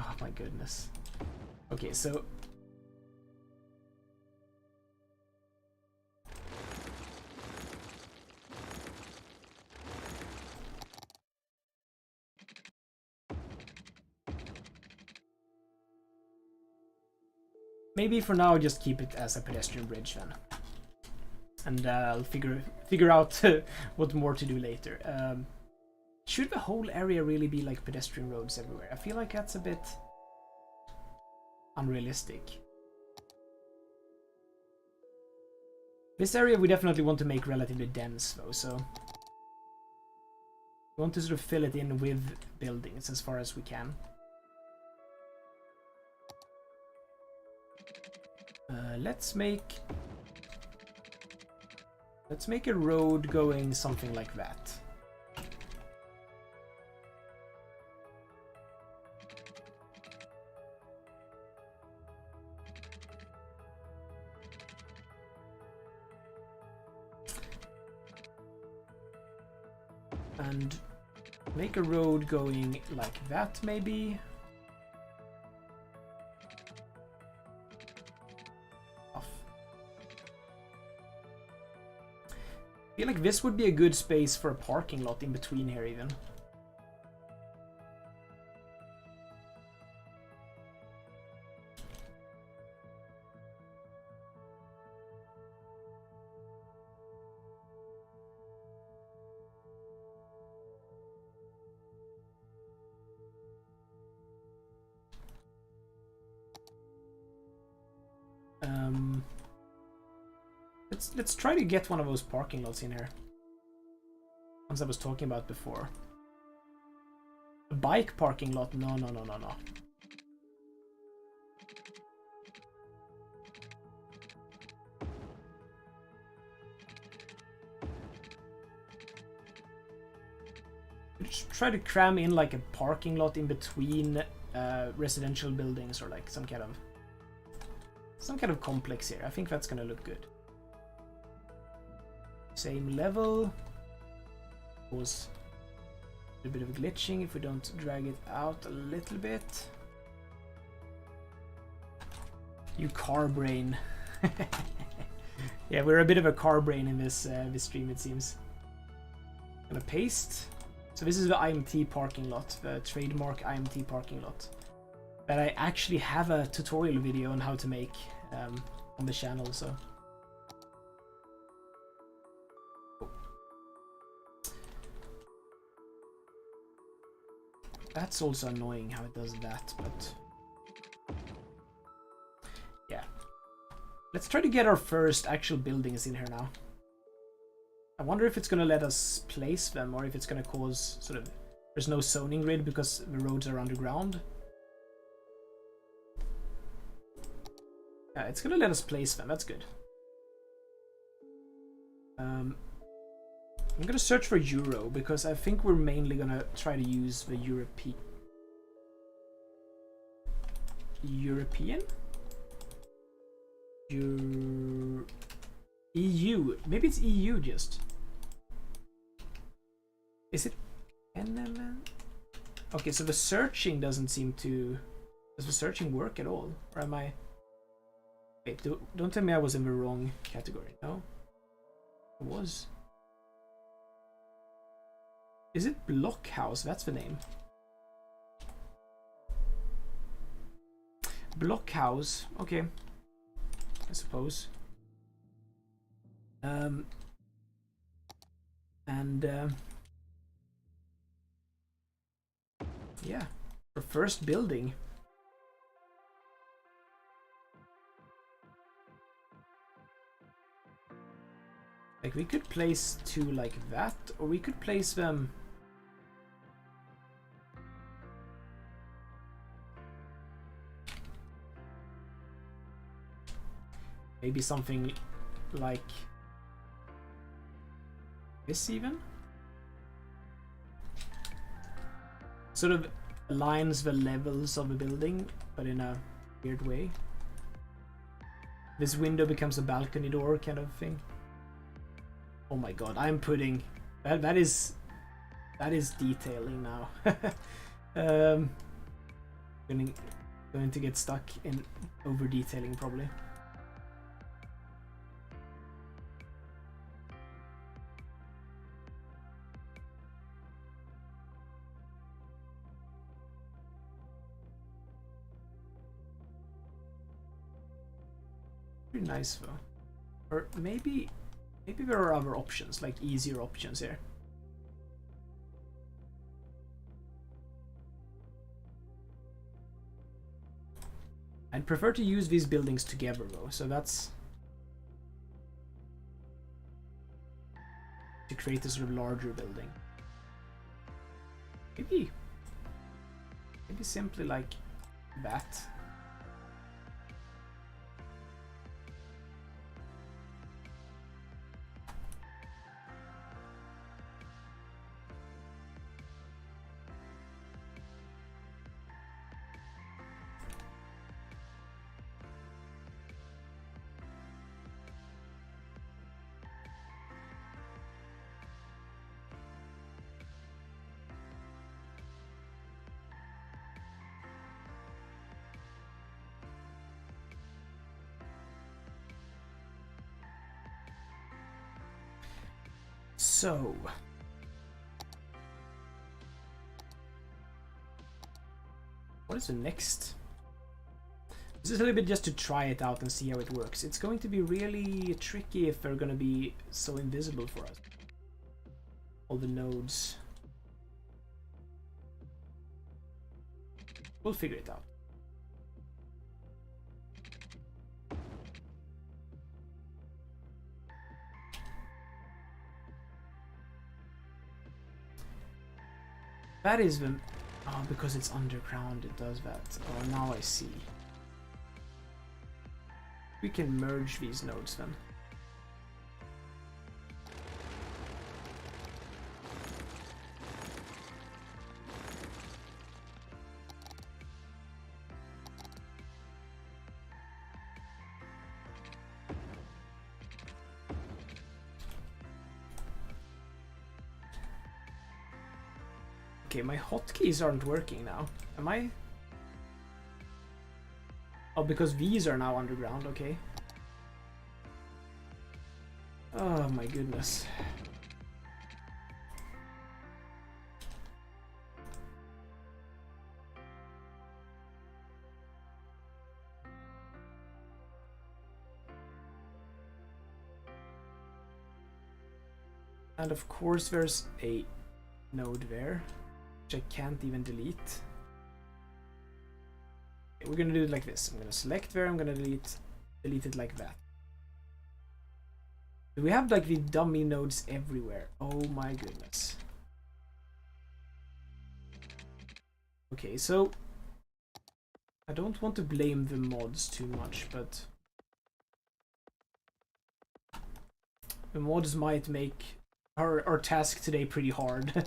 Oh my goodness. Okay, so maybe for now just keep it as a pedestrian bridge then. And I'll figure out what more to do later. Should the whole area really be like pedestrian roads everywhere? I feel like that's a bit unrealistic. This area we definitely want to make relatively dense though, so we want to sort of fill it in with buildings as far as we can. Let's make a road going something like that. And make a road going like that, maybe. Off. I feel like this would be a good space for a parking lot in between here, even. Let's try to get one of those parking lots in here. Ones I was talking about before. A bike parking lot? No. Just try to cram in like a parking lot in between residential buildings, or like some kind of complex here. I think that's gonna look good. Same level. Cause a bit of glitching if we don't drag it out a little bit. You car brain. Yeah, we're a bit of a car brain in this stream, it seems. Gonna paste. So this is the IMT parking lot, the trademark IMT parking lot. That I actually have a tutorial video on how to make on the channel, so. That's also annoying how it does that, but yeah. Let's try to get our first actual buildings in here now. I wonder if it's gonna let us place them, or if it's gonna cause sort of, there's no zoning grid because the roads are underground. Yeah, it's gonna let us place them, that's good. I'm gonna search for Euro because I think we're mainly gonna try to use the European. EU. Maybe it's EU just. Is it NMN? Okay, so the searching doesn't seem to. Does the searching work at all? Or am I. Wait, don't tell me I was in the wrong category. No? I was. Is it Blockhouse? That's the name. Blockhouse. Okay. I suppose. Yeah, our first building. Like, we could place two like that, or we could place them. Maybe something like this even? Sort of aligns the levels of the building, but in a weird way. This window becomes a balcony door kind of thing. Oh my god, I'm putting... That is detailing now. Going to get stuck in over detailing probably. Pretty nice though. Or maybe there are other options, like easier options here. I'd prefer to use these buildings together though, so that's to create a sort of larger building. Maybe simply like that. So, what is the next? This is a little bit just to try it out and see how it works. It's going to be really tricky if they're going to be so invisible for us. All the nodes. We'll figure it out. That is the... Oh, because it's underground it does that. Oh, now I see. We can merge these nodes then. Okay, my hotkeys aren't working now. Am I? Oh, because these are now underground, okay. Oh my goodness. And of course there's a node there, which I can't even delete. Okay, we're gonna do it like this. I'm gonna select there, I'm gonna delete it like that. We have like the dummy nodes everywhere. Oh my goodness. Okay, so I don't want to blame the mods too much, but the mods might make our task today pretty hard.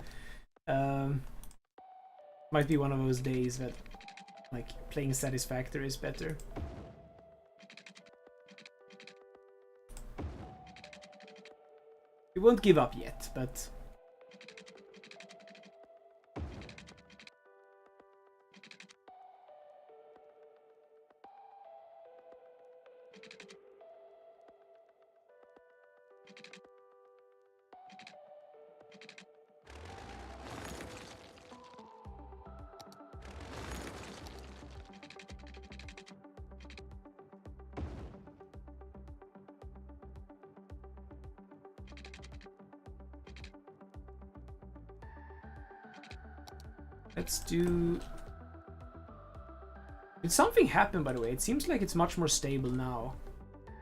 Might be one of those days that like playing Satisfactory is better. We won't give up yet, but let's do... Did something happen, by the way? It seems like it's much more stable now.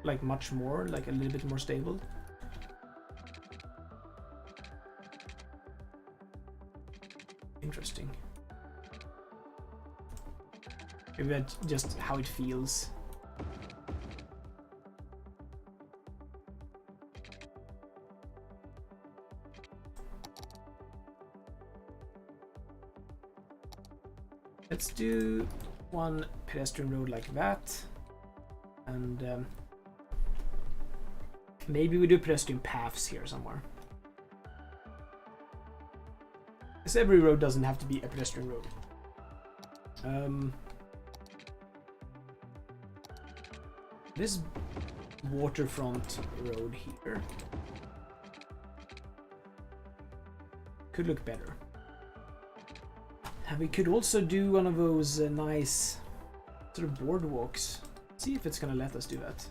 Like much more, like a little bit more stable. Interesting. Maybe that's just how it feels. Let's do one pedestrian road like that, and maybe we do pedestrian paths here somewhere. Because every road doesn't have to be a pedestrian road. This waterfront road here could look better. And we could also do one of those nice sort of boardwalks. See if it's gonna let us do that.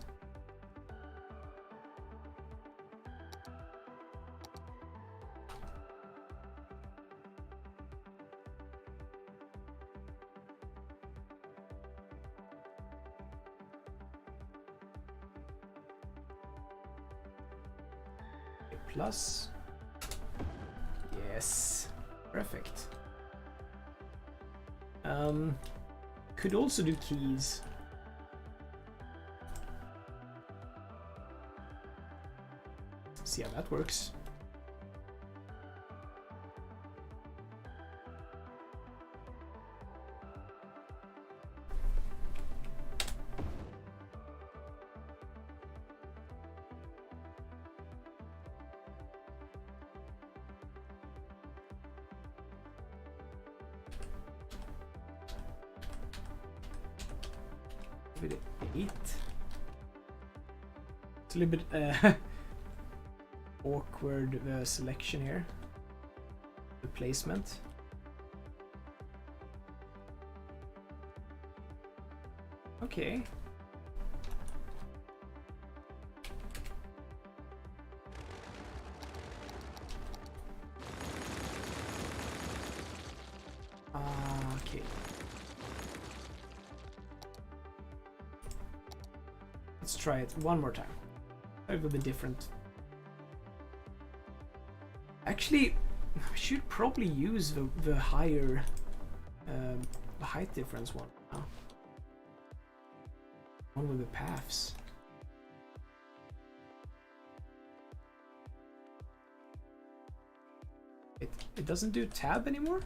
Plus. Yes. Perfect. Could also do keys. See how that works. With 8. It's a little bit awkward selection here. The placement. Okay. Okay. Let's try it one more time. A little bit different. Actually, I should probably use the higher height difference one now. One with the paths. It doesn't do tab anymore? It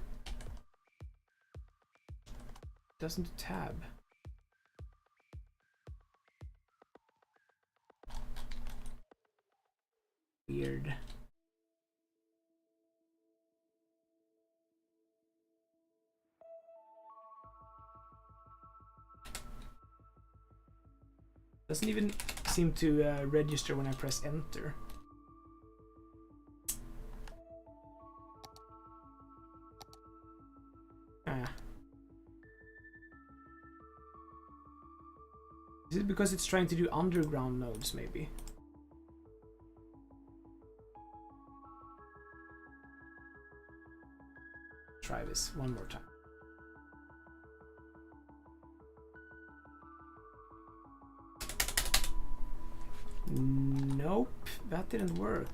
doesn't do tab. Weird. Doesn't even seem to register when I press enter. Is it because it's trying to do underground nodes, maybe? Try this one more time. Nope, that didn't work.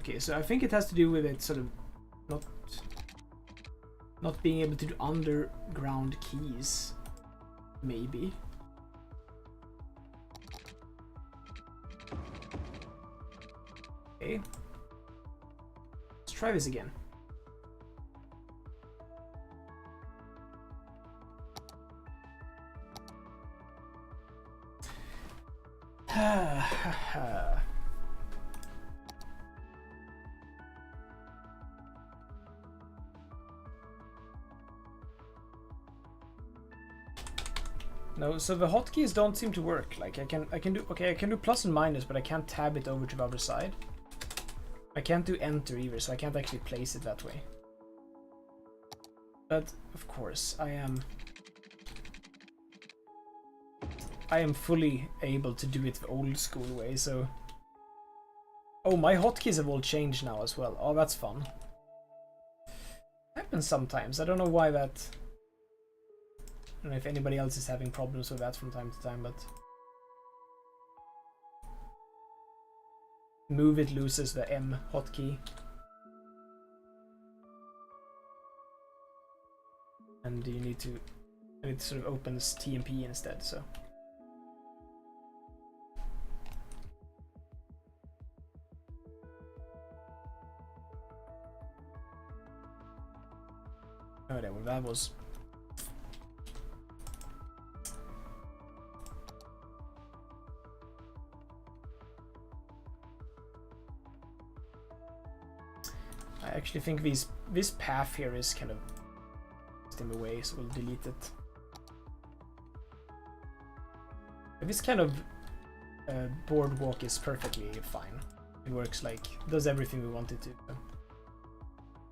Okay, so I think it has to do with it sort of not being able to do underground keys, maybe. Okay, let's try this again. No, so the hotkeys don't seem to work. Like I can do plus and minus, but I can't tab it over to the other side. I can't do enter either, so I can't actually place it that way. But of course, I am fully able to do it the old school way, so... Oh, my hotkeys have all changed now as well. Oh, that's fun. Happens sometimes. I don't know why that... I don't know if anybody else is having problems with that from time to time, but... Move it loses the M hotkey. And you need to... And it sort of opens TMP instead, so... Oh, well, that was... I actually think this path here is kind of in the way, so we'll delete it. But this kind of boardwalk is perfectly fine. It works like, does everything we want it to.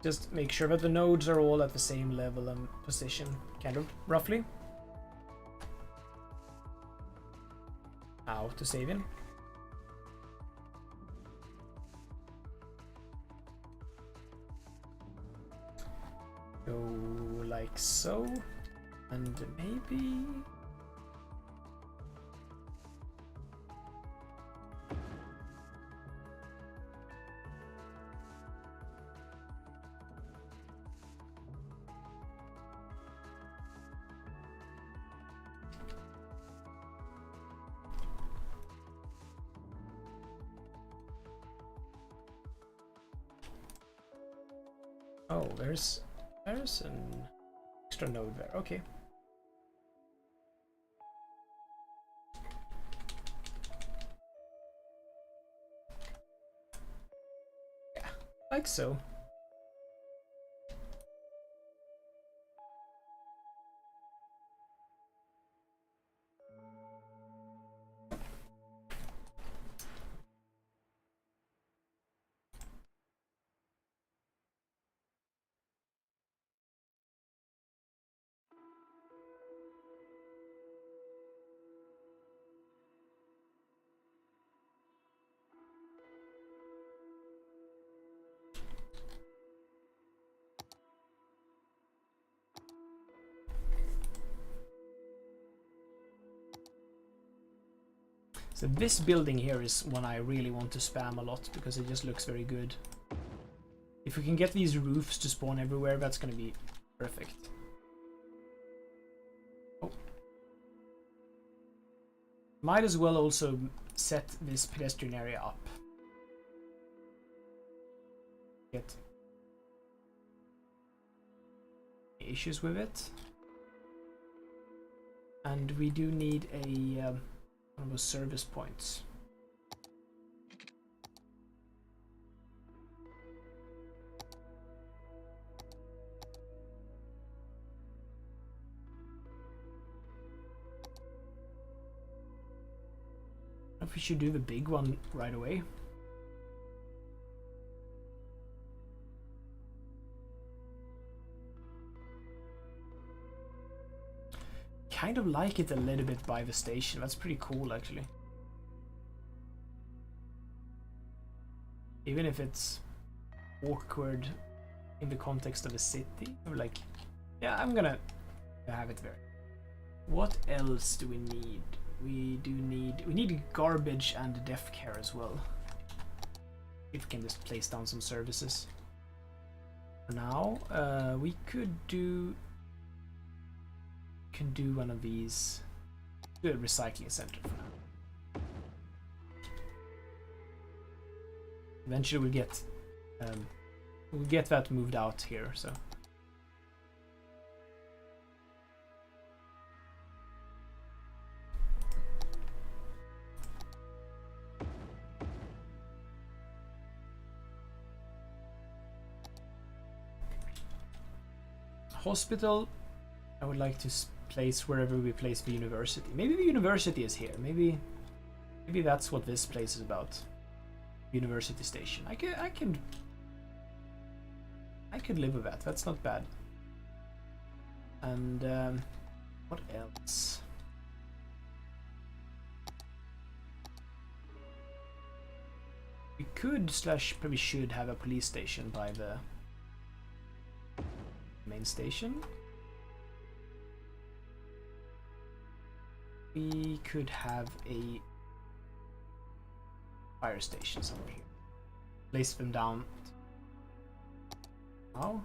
Just make sure that the nodes are all at the same level and position, kind of, roughly. How to save in. Go like so, and maybe... Oh, there's an extra node there. Okay. Yeah, like so. So this building here is one I really want to spam a lot because it just looks very good. If we can get these roofs to spawn everywhere, that's going to be perfect. Oh. Might as well also set this pedestrian area up. Get issues with it. And we do need a one of those service points. I don't know if we should do the big one right away. Kind of like it a little bit by the station. That's pretty cool, actually. Even if it's awkward in the context of a city. Or like, yeah, I'm gonna have it there. What else do we need? We need garbage and death care as well. If we can just place down some services. For now, we could do. Can do one of these. Do a recycling center for now. Eventually we'll get that moved out here. So hospital, I would like to place wherever we place the university. Maybe the university is here. Maybe that's what this place is about. University station. I could live with that. That's not bad. And what else? We could / probably should have a police station by the main station. We could have a fire station somewhere here. Place them down. Oh.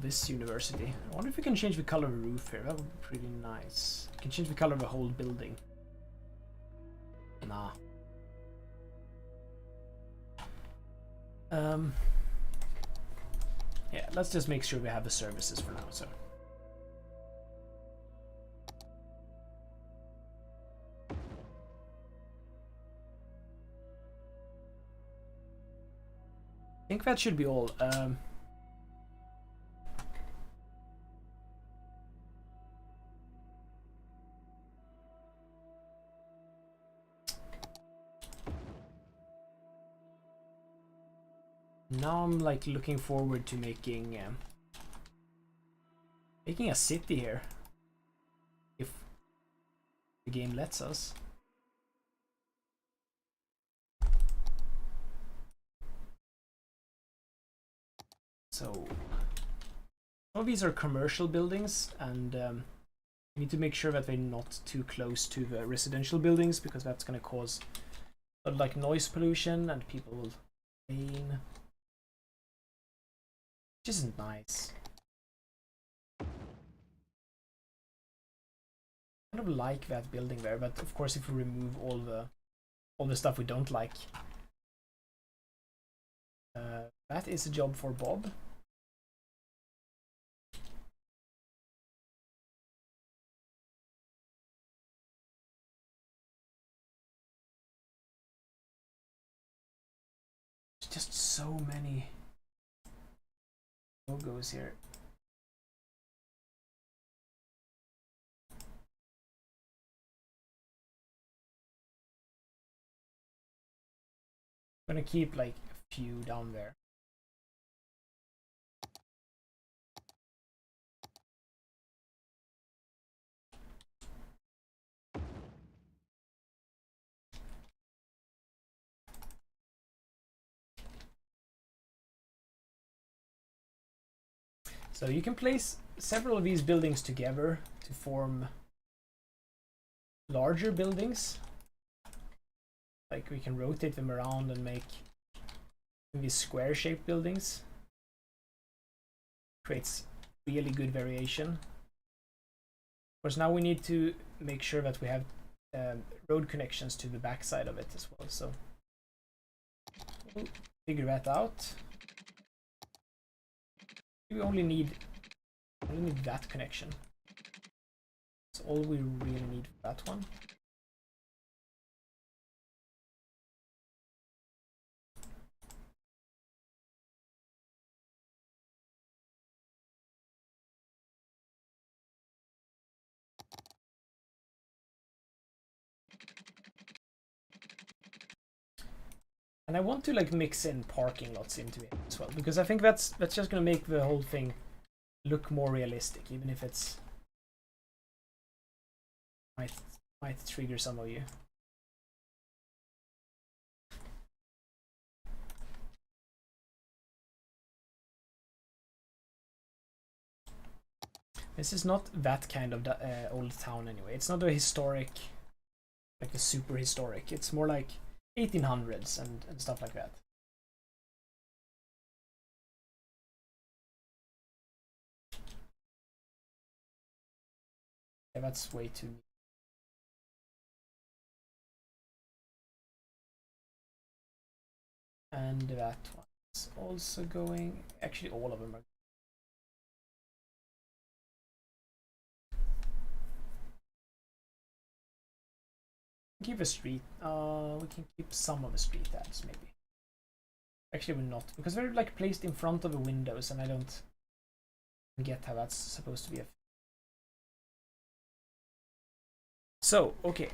This university. I wonder if we can change the color of the roof here. That would be pretty nice. We can change the color of the whole building. Nah. Yeah, let's just make sure we have the services for now. So. I think that should be all. Now I'm like looking forward to making a city here, if the game lets us. So some of these are commercial buildings, and we need to make sure that they're not too close to the residential buildings, because that's going to cause like noise pollution and people will complain. Which isn't nice. I kind of like that building there, but of course if we remove all the stuff we don't like, that is a job for Bob. There's just so many logos here. I'm gonna keep like a few down there. So you can place several of these buildings together to form larger buildings. Like we can rotate them around and make these square-shaped buildings. Creates really good variation. Of course, now we need to make sure that we have road connections to the backside of it as well. So we'll figure that out. We only need that connection. That's all we really need for that one. And I want to like mix in parking lots into it as well, because I think that's just gonna make the whole thing look more realistic, even if it's might trigger some of you. This is not that kind of old town anyway. It's not a historic, like a super historic. It's more like 1800s and stuff like that. Yeah, that's way too. And that one's also going. Actually, all of them are. Keep a street. We can keep some of the street ads maybe. Actually, we're not, because they're like placed in front of the windows, and I don't get how that's supposed to be a. So okay.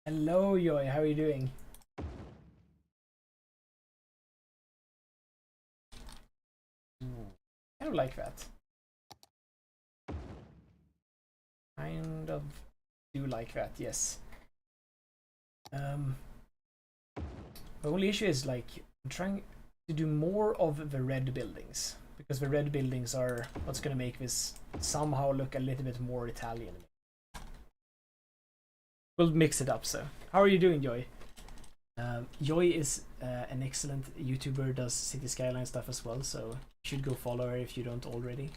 Hello, Joy. How are you doing? Kind of like that. Kind of do like that, yes. The only issue is like I'm trying to do more of the red buildings, because the red buildings are what's gonna make this somehow look a little bit more Italian. We'll mix it up. So how are you doing, Joy? Joy is an excellent YouTuber, does City Skyline stuff as well, so you should go follow her if you don't already.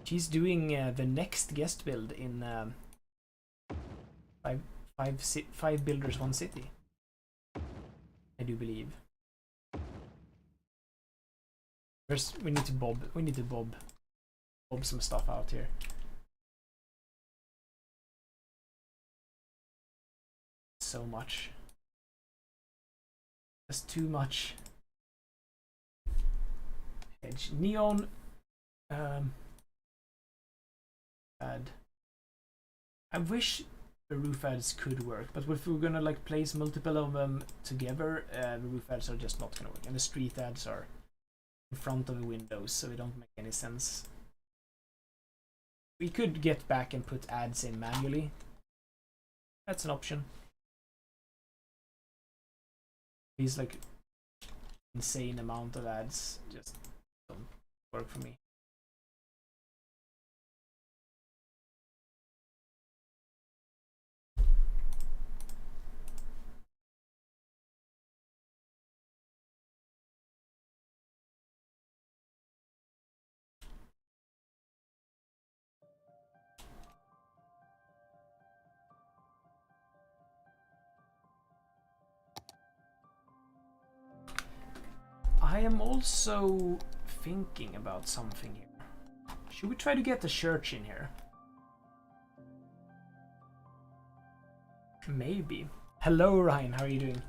She's doing the next guest build in five builders, one city, I do believe. First, we need to bob some stuff out here. So much. That's too much. Edge neon. Ad. I wish the roof ads could work, but if we're gonna like place multiple of them together, the roof ads are just not gonna work, and the street ads are in front of the windows, so they don't make any sense. We could get back and put ads in manually. That's an option. These like insane amount of ads just don't work for me. I am also thinking about something here. Should we try to get the church in here? Maybe. Hello, Ryan. How are you doing?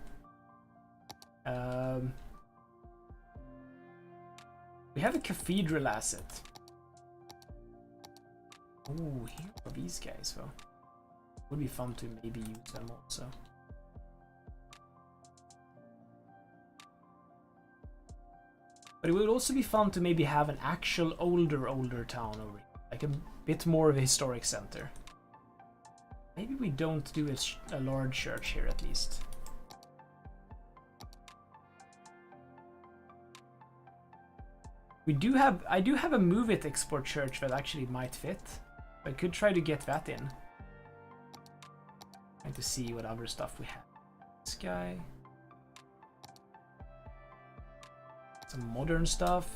We have a cathedral asset. Oh, here are these guys, though. Would be fun to maybe use them also. But it would also be fun to maybe have an actual older town over here. like a bit more of a historic center. Maybe we don't do a large church here at least. I do have a Move It export church that actually might fit. I could try to get that in. Trying to see what other stuff we have. This guy. Some modern stuff.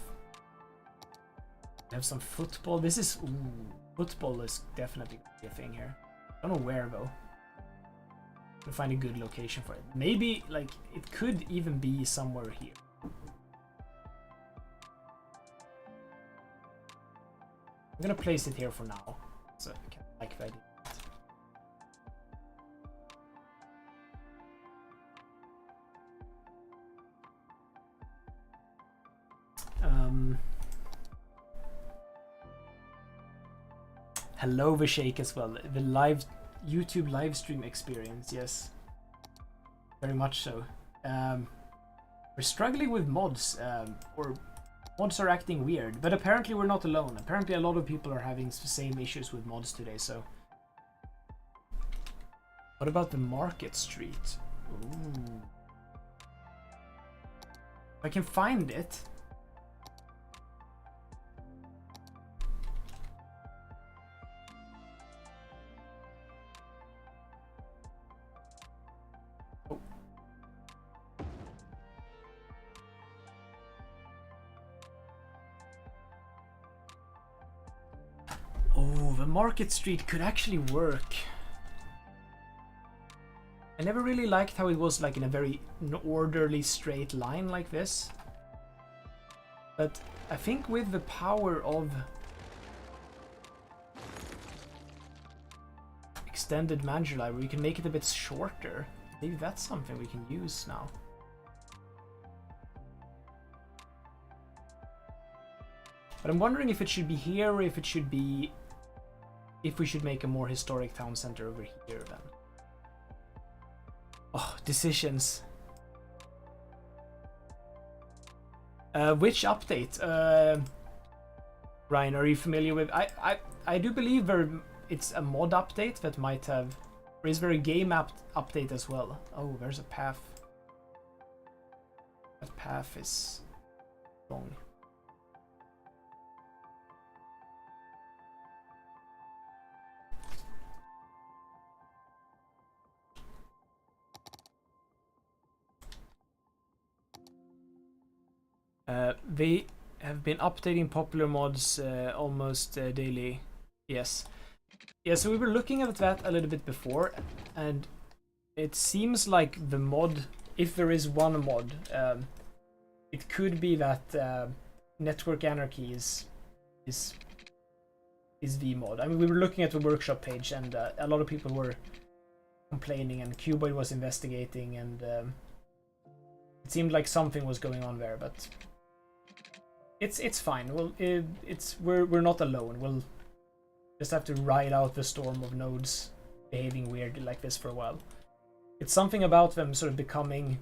We have some football. This is... Ooh, football is definitely a thing here. I don't know where though. We'll find a good location for it. Maybe, like, it could even be somewhere here. I'm gonna place it here for now. So I can like the idea. Hello Vishake as well. The YouTube live stream experience, yes. Very much so. We're struggling with mods, or mods are acting weird, but apparently we're not alone. Apparently a lot of people are having the same issues with mods today, so. What about the Market Street? Ooh. If I can find it. Oh, the Market Street could actually work. I never really liked how it was like in a very orderly straight line like this. But I think with the power of extended manager library, we can make it a bit shorter. Maybe that's something we can use now. But I'm wondering if it should be here or if it should be... If we should make a more historic town center over here then. Oh, decisions. Which update? Ryan, are you familiar with... I do believe it's a mod update that might have... Or is there a game update as well? Oh, there's a path. That path is long. They have been updating popular mods almost daily. Yes. Yeah, so we were looking at that a little bit before, and it seems like the mod, if there is one mod, it could be that Network Anarchy is the mod. I mean, we were looking at the workshop page, and a lot of people were complaining, and Cuboid was investigating, and it seemed like something was going on there, but it's fine. Well, we're not alone. We'll just have to ride out the storm of nodes behaving weirdly like this for a while. It's something about them sort of getting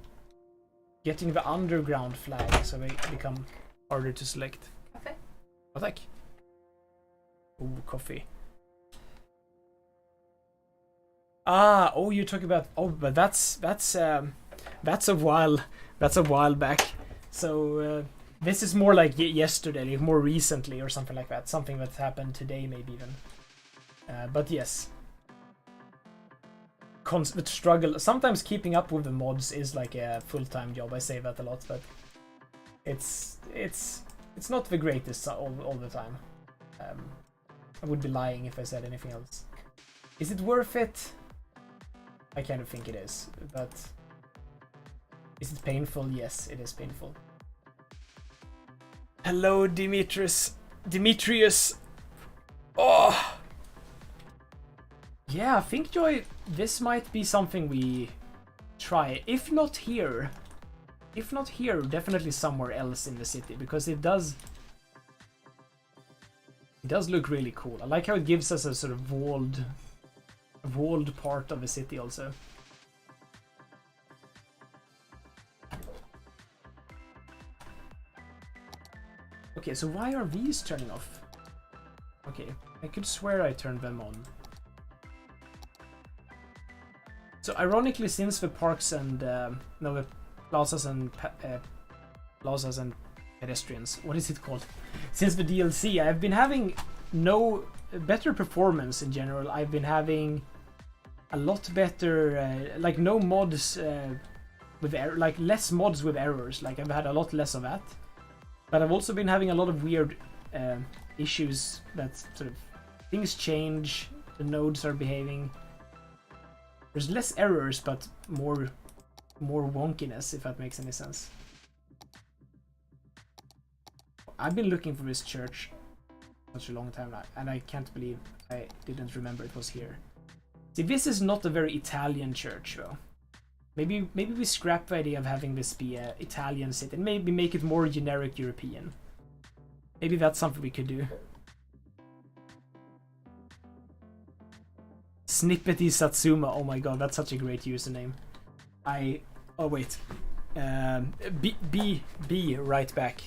the underground flag, so they become harder to select. Coffee. Oh, thank you. Ooh, coffee. Ah, oh, you're talking about... Oh, but that's a while back. So this is more like yesterday, like more recently or something like that. Something that happened today, maybe even. But yes, constant struggle. Sometimes keeping up with the mods is like a full-time job. I say that a lot, but it's not the greatest all the time. I would be lying if I said anything else. Is it worth it? I kind of think it is, but is it painful? Yes, it is painful. Hello, Demetrius. Oh! Yeah, I think, Joy, this might be something we try. If not here, definitely somewhere else in the city, because it does look really cool. I like how it gives us a sort of walled part of the city also. Okay, so why are these turning off? Okay, I could swear I turned them on. So ironically, since the parks and no, the plazas and pedestrians, what is it called? Since the DLC, I've been having no better performance in general. I've been having a lot better, like no mods with like less mods with errors. Like I've had a lot less of that, but I've also been having a lot of weird issues that sort of things change, the nodes are behaving. There's less errors, but more wonkiness, if that makes any sense. I've been looking for this church such a long time now, and I can't believe I didn't remember it was here. See, this is not a very Italian church, though. Maybe we scrap the idea of having this be an Italian city and maybe make it more generic European. Maybe that's something we could do. Snippety Satsuma, oh my god, that's such a great username. Oh wait. Be right back.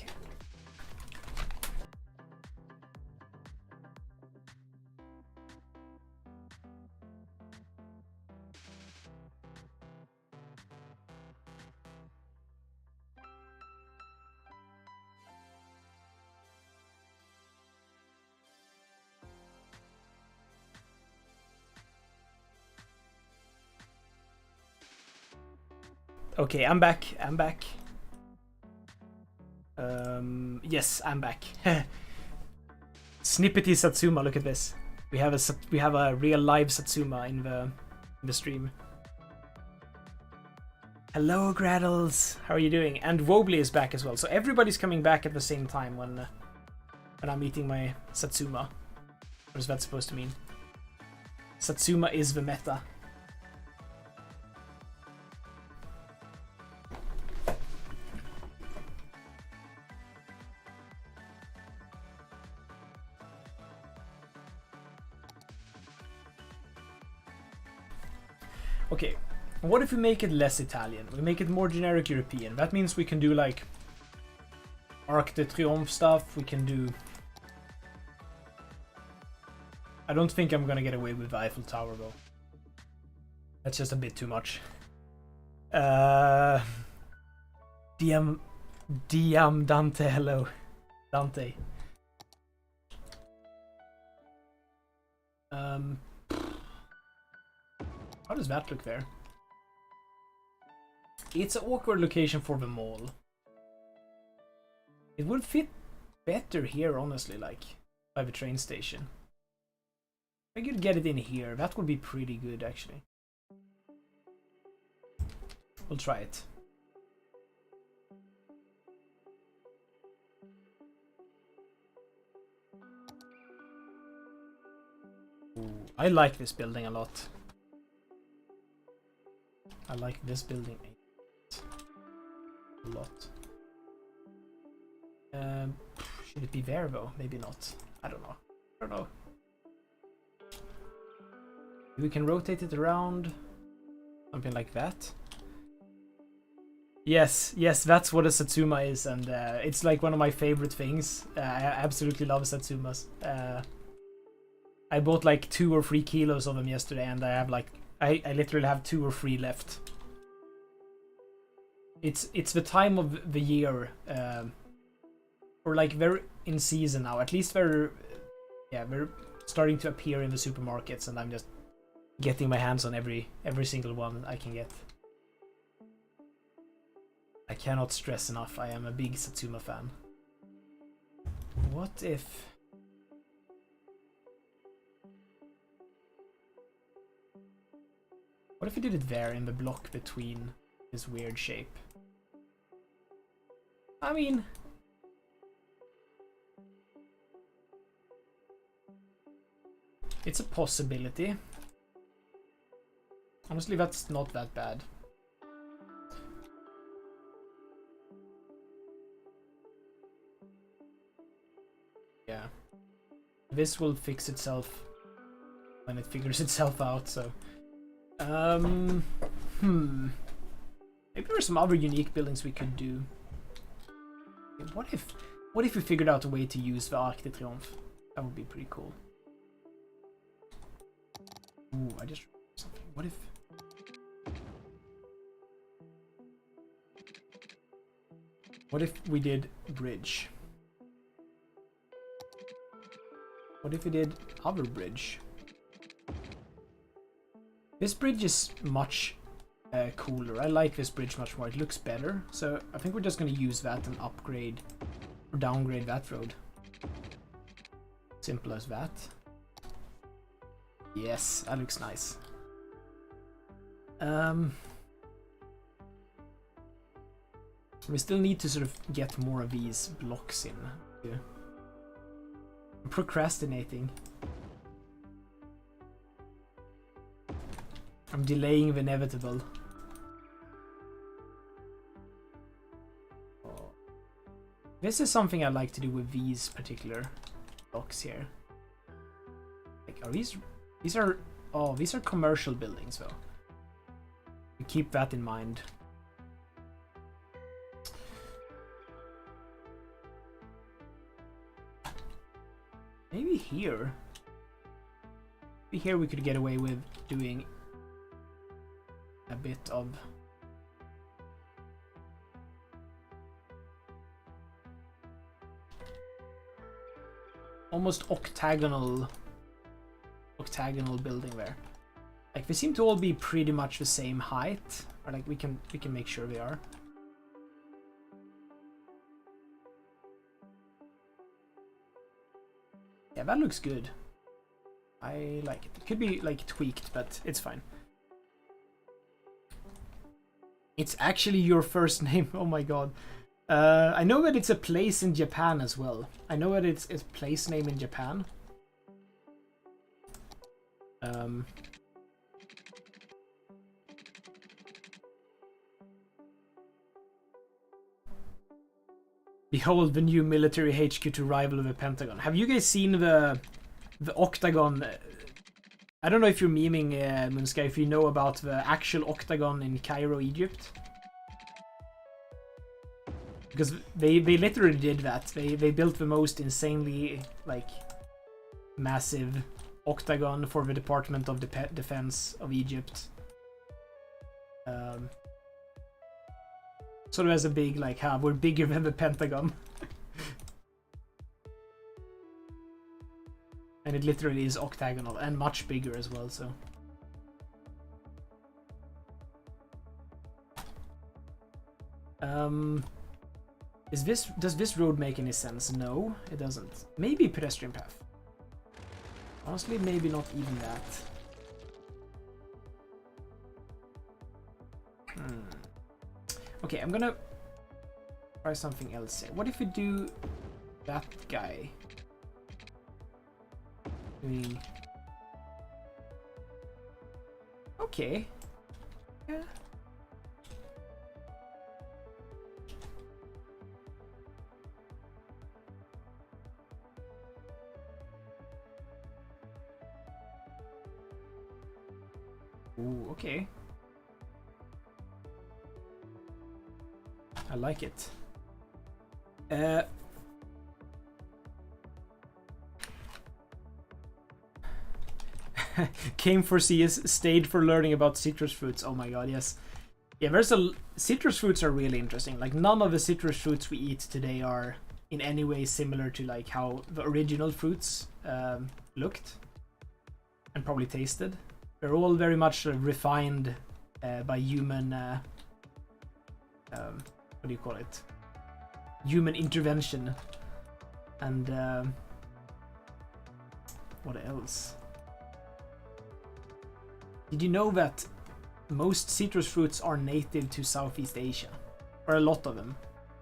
Okay, I'm back. Yes, I'm back. Snippety Satsuma, look at this. We have a real live Satsuma in the stream. Hello, Graddles. How are you doing? And Wobbly is back as well. So everybody's coming back at the same time when I'm eating my Satsuma. What is that supposed to mean? Satsuma is the meta. Okay, what if we make it less Italian? We make it more generic European. That means we can do like Arc de Triomphe stuff. We can do... I don't think I'm gonna get away with the Eiffel Tower though. That's just a bit too much. DM Dante, hello. Dante. How does that look there? It's an awkward location for the mall. It would fit better here, honestly, like by the train station. I could get it in here. That would be pretty good, actually. We'll try it. Ooh, I like this building a lot. I like this building a lot. Should it be there though? Maybe not. I don't know. We can rotate it around. Something like that. Yes, that's what a Satsuma is, and it's like one of my favorite things. I absolutely love Satsumas. I bought like 2 or 3 kilos of them yesterday, and I have like I literally have 2 or 3 left. It's the time of the year, or like very in season now. At least they're starting to appear in the supermarkets, and I'm just getting my hands on every single one I can get. I cannot stress enough, I am a big Satsuma fan. What if... What if we did it there in the block between this weird shape? I mean... It's a possibility. Honestly, that's not that bad. Yeah. This will fix itself when it figures itself out, so... Maybe there are some other unique buildings we could do. What if we figured out a way to use the Arc de Triomphe? That would be pretty cool. Ooh, I just remembered something. What if we did bridge? What if we did other bridge? This bridge is much cooler. I like this bridge much more. It looks better. So I think we're just going to use that and upgrade or downgrade that road. Simple as that. Yes, that looks nice. We still need to sort of get more of these blocks in. Yeah. I'm procrastinating. I'm delaying the inevitable. This is something I like to do with these particular blocks here. Like, are these are commercial buildings though. You keep that in mind. Maybe here. Maybe here we could get away with doing a bit of almost octagonal building there. Like they seem to all be pretty much the same height, or like we can make sure they are. Yeah, that looks good. I like it. It could be like tweaked, but it's fine. It's actually your first name. Oh my god. I know that it's a place in Japan as well. I know that it's a place name in Japan. Behold the new military HQ to rival the Pentagon. Have you guys seen the octagon? I don't know if you're memeing, Munska, if you know about the actual octagon in Cairo, Egypt. Because they literally did that. They built the most insanely, like, massive octagon for the Department of Defense of Egypt. Sort of as a big, like, we're bigger than the Pentagon. And it literally is octagonal and much bigger as well, so. Does this road make any sense? No, it doesn't. Maybe pedestrian path. Honestly, maybe not even that. Okay, I'm gonna try something else here. What if we do that guy? Okay. Yeah. Ooh, okay. I like it. Came for CS, stayed for learning about citrus fruits. Oh my god, yes. Yeah, citrus fruits are really interesting. Like, none of the citrus fruits we eat today are in any way similar to like how the original fruits looked and probably tasted. They're all very much refined by human what do you call it? Human intervention. And what else? Did you know that most citrus fruits are native to Southeast Asia? Or a lot of them.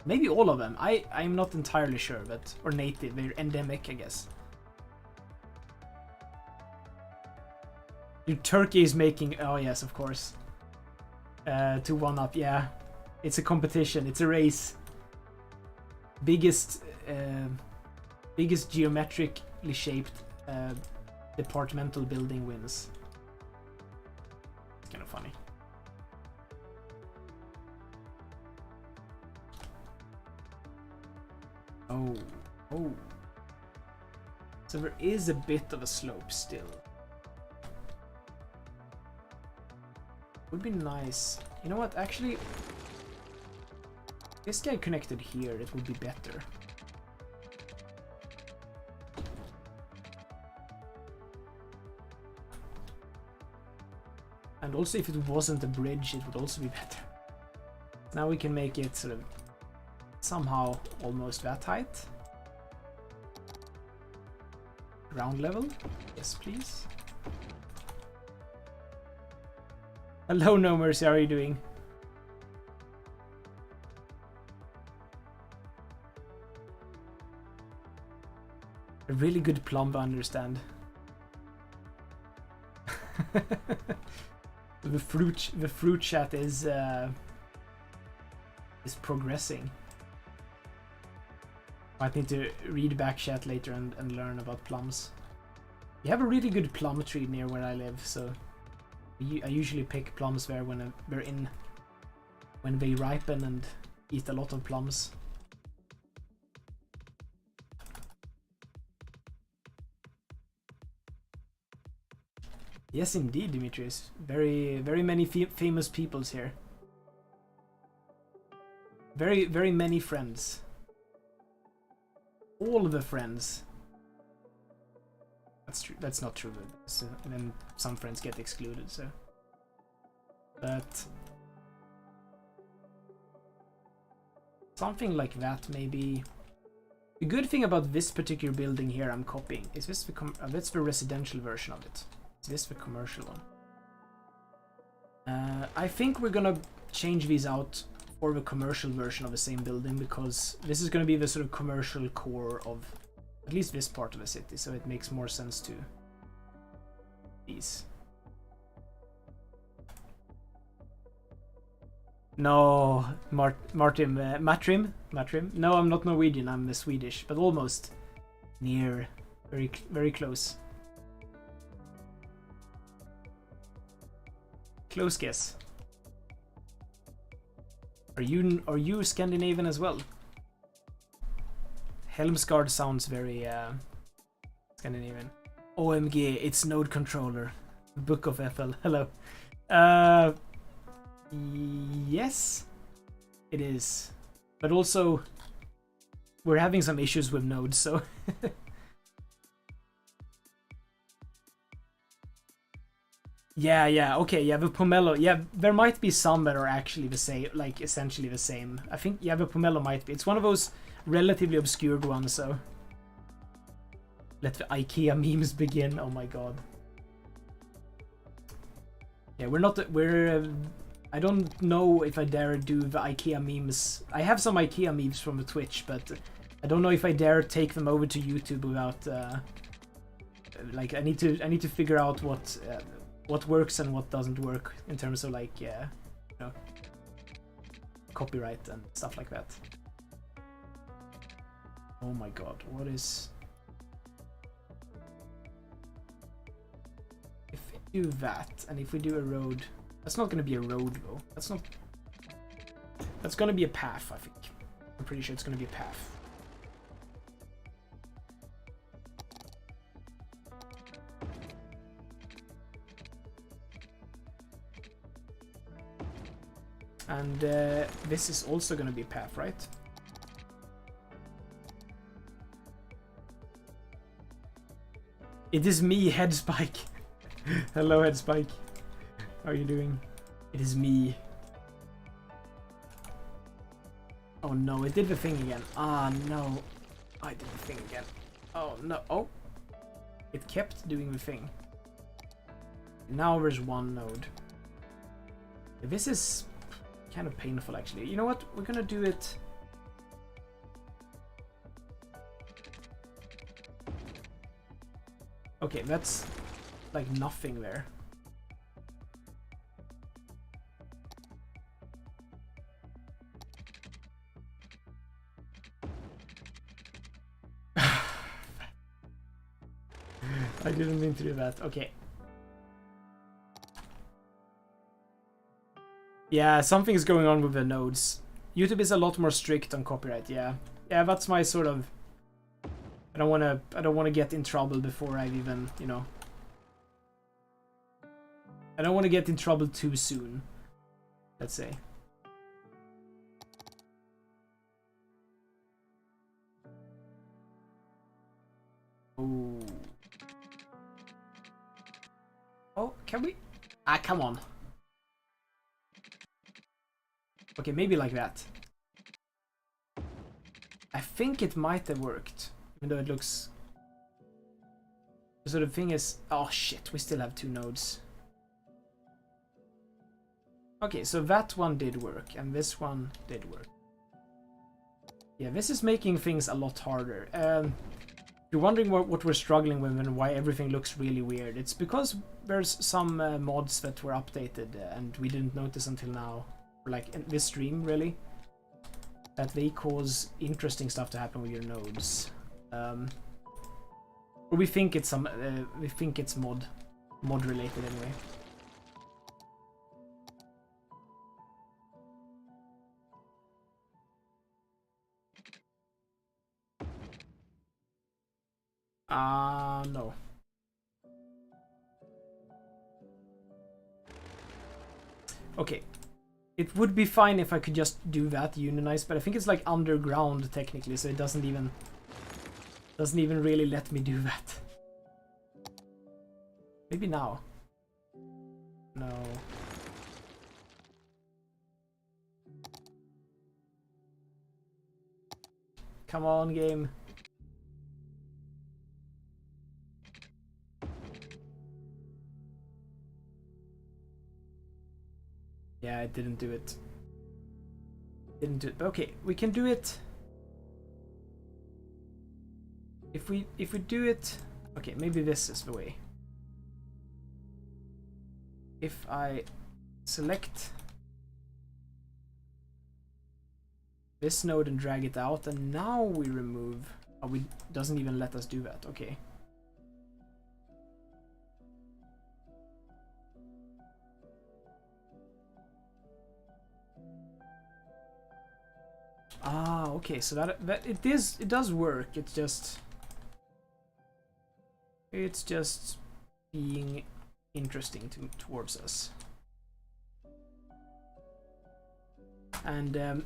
Maybe all of them. I'm not entirely sure, but or native, they're endemic, I guess. Dude, Turkey is making, oh yes, of course. To one up, yeah. It's a competition, it's a race. Biggest geometrically shaped departmental building wins. It's kind of funny. Oh. So there is a bit of a slope still. Would be nice. You know what? Actually, this guy connected here. It would be better. And also, if it wasn't a bridge, it would also be better. Now we can make it sort of somehow almost that height. Ground level. Yes, please. Hello, No Mercy. How are you doing? A really good plumb, I understand. The fruit chat is progressing. Might need to read back chat later and learn about plums. We have a really good plum tree near where I live, so I usually pick plums there when they ripen and eat a lot of plums. Yes, indeed, Demetrius. Very many famous peoples here. Very many friends. All the friends. That's true. That's not true. So then some friends get excluded. So, but something like that maybe. The good thing about this particular building here I'm copying is this that's the residential version of it. Is this the commercial one? I think we're gonna change these out for the commercial version of the same building because this is gonna be the sort of commercial core of at least this part of the city, so it makes more sense to these. No, Matrim? No, I'm not Norwegian, I'm Swedish, but almost. Near. Very close. Close guess. Are you Scandinavian as well? Helmsgard sounds very Scandinavian. OMG, it's Node Controller. Book of Ethel. Hello. Yes, it is. But also, we're having some issues with nodes, so. Yeah, okay, yeah, the Pomelo, yeah, there might be some that are actually the same, like, essentially the same. I think, yeah, the Pomelo might be. It's one of those relatively obscure ones, so. Let the IKEA memes begin, oh my god. Yeah, I don't know if I dare do the IKEA memes. I have some IKEA memes from the Twitch, but I don't know if I dare take them over to YouTube without, like, I need to figure out what works and what doesn't work in terms of like you know, copyright and stuff like that. Oh my god, what is... If we do that, and if we do a road... That's not gonna be a road though. That's gonna be a path, I think. I'm pretty sure it's gonna be a path. And this is also going to be a path, right? It is me, Headspike. Hello, Headspike. How are you doing? It is me. Oh no, it did the thing again. Ah no. I did the thing again. Oh no. Oh. It kept doing the thing. Now there's one node. This is kind of painful, actually. You know what? We're gonna do it. Okay, that's like nothing there. I didn't mean to do that. Okay. Yeah, something's going on with the nodes. YouTube is a lot more strict on copyright, yeah. Yeah, that's my sort of... I don't wanna get in trouble before I've even, you know. I don't want to get in trouble too soon, let's say. Oh. Oh, can we? Ah, come on. Okay, maybe like that. I think it might have worked, even though it looks... So the thing is... Oh shit, we still have 2 nodes. Okay, so that one did work, and this one did work. Yeah, this is making things a lot harder. You're wondering what we're struggling with and why everything looks really weird. It's because there's some mods that were updated and we didn't notice until now. Like in this stream, really. That they cause interesting stuff to happen with your nodes. Or we think it's some, we think it's mod related anyway. No. Okay. It would be fine if I could just do that, unionize, but I think it's like underground technically, so it doesn't even really let me do that. Maybe now. No. Come on, game. Yeah, it didn't do it. Didn't do it. Okay, we can do it. If we do it, okay, maybe this is the way. If I select this node and drag it out, and now we remove. Oh, it doesn't even let us do that. Okay. Ah, okay, so that it does work. It's just being interesting towards us. And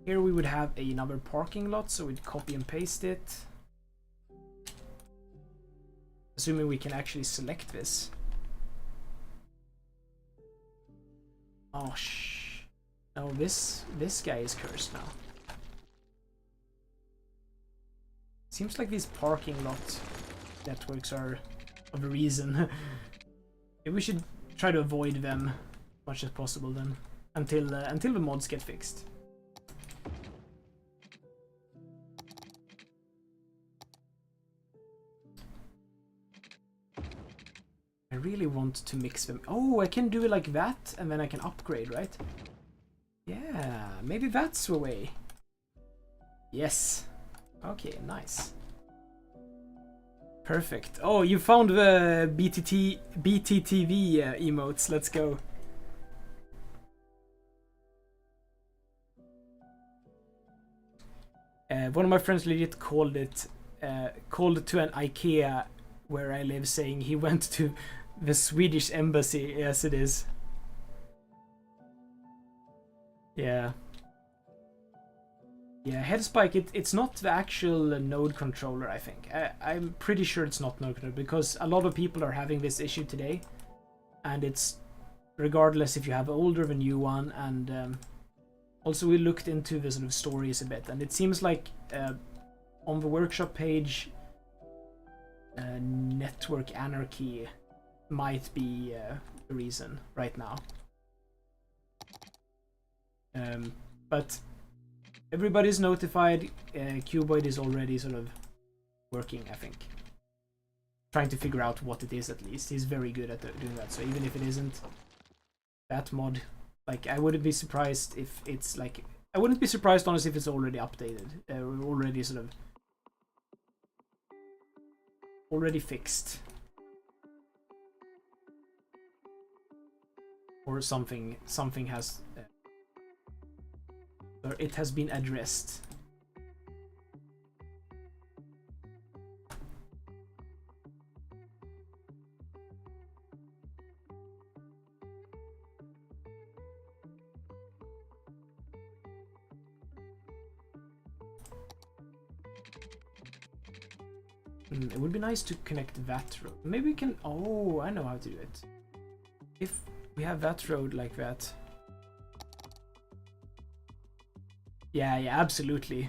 here we would have another parking lot, so we'd copy and paste it. Assuming we can actually select this. Oh no, this guy is cursed now. Seems like these parking lot networks are of a reason. Maybe we should try to avoid them as much as possible then, until the mods get fixed. I really want to mix them. Oh, I can do it like that, and then I can upgrade, right? Yeah, maybe that's the way. Yes. Okay, nice. Perfect. Oh, you found the BTTV emotes. Let's go. One of my friends legit called to an IKEA where I live, saying he went to the Swedish embassy. Yes, it is. Yeah. Yeah, Headspike, it's not the actual node controller, I think. I'm pretty sure it's not node controller, because a lot of people are having this issue today. And it's regardless if you have older or new one. And also we looked into the sort of stories a bit, and it seems like on the workshop page, network anarchy might be the reason right now. But everybody's notified. Cuboid is already sort of working, I think. Trying to figure out what it is at least. He's very good at doing that. So even if it isn't that mod, like, I wouldn't be surprised if it's like... I wouldn't be surprised, honestly, if it's already updated. Already sort of... already fixed. Or something has... or it has been addressed. It would be nice to connect that road. Maybe we can... Oh, I know how to do it. If we have that road like that. Yeah, absolutely.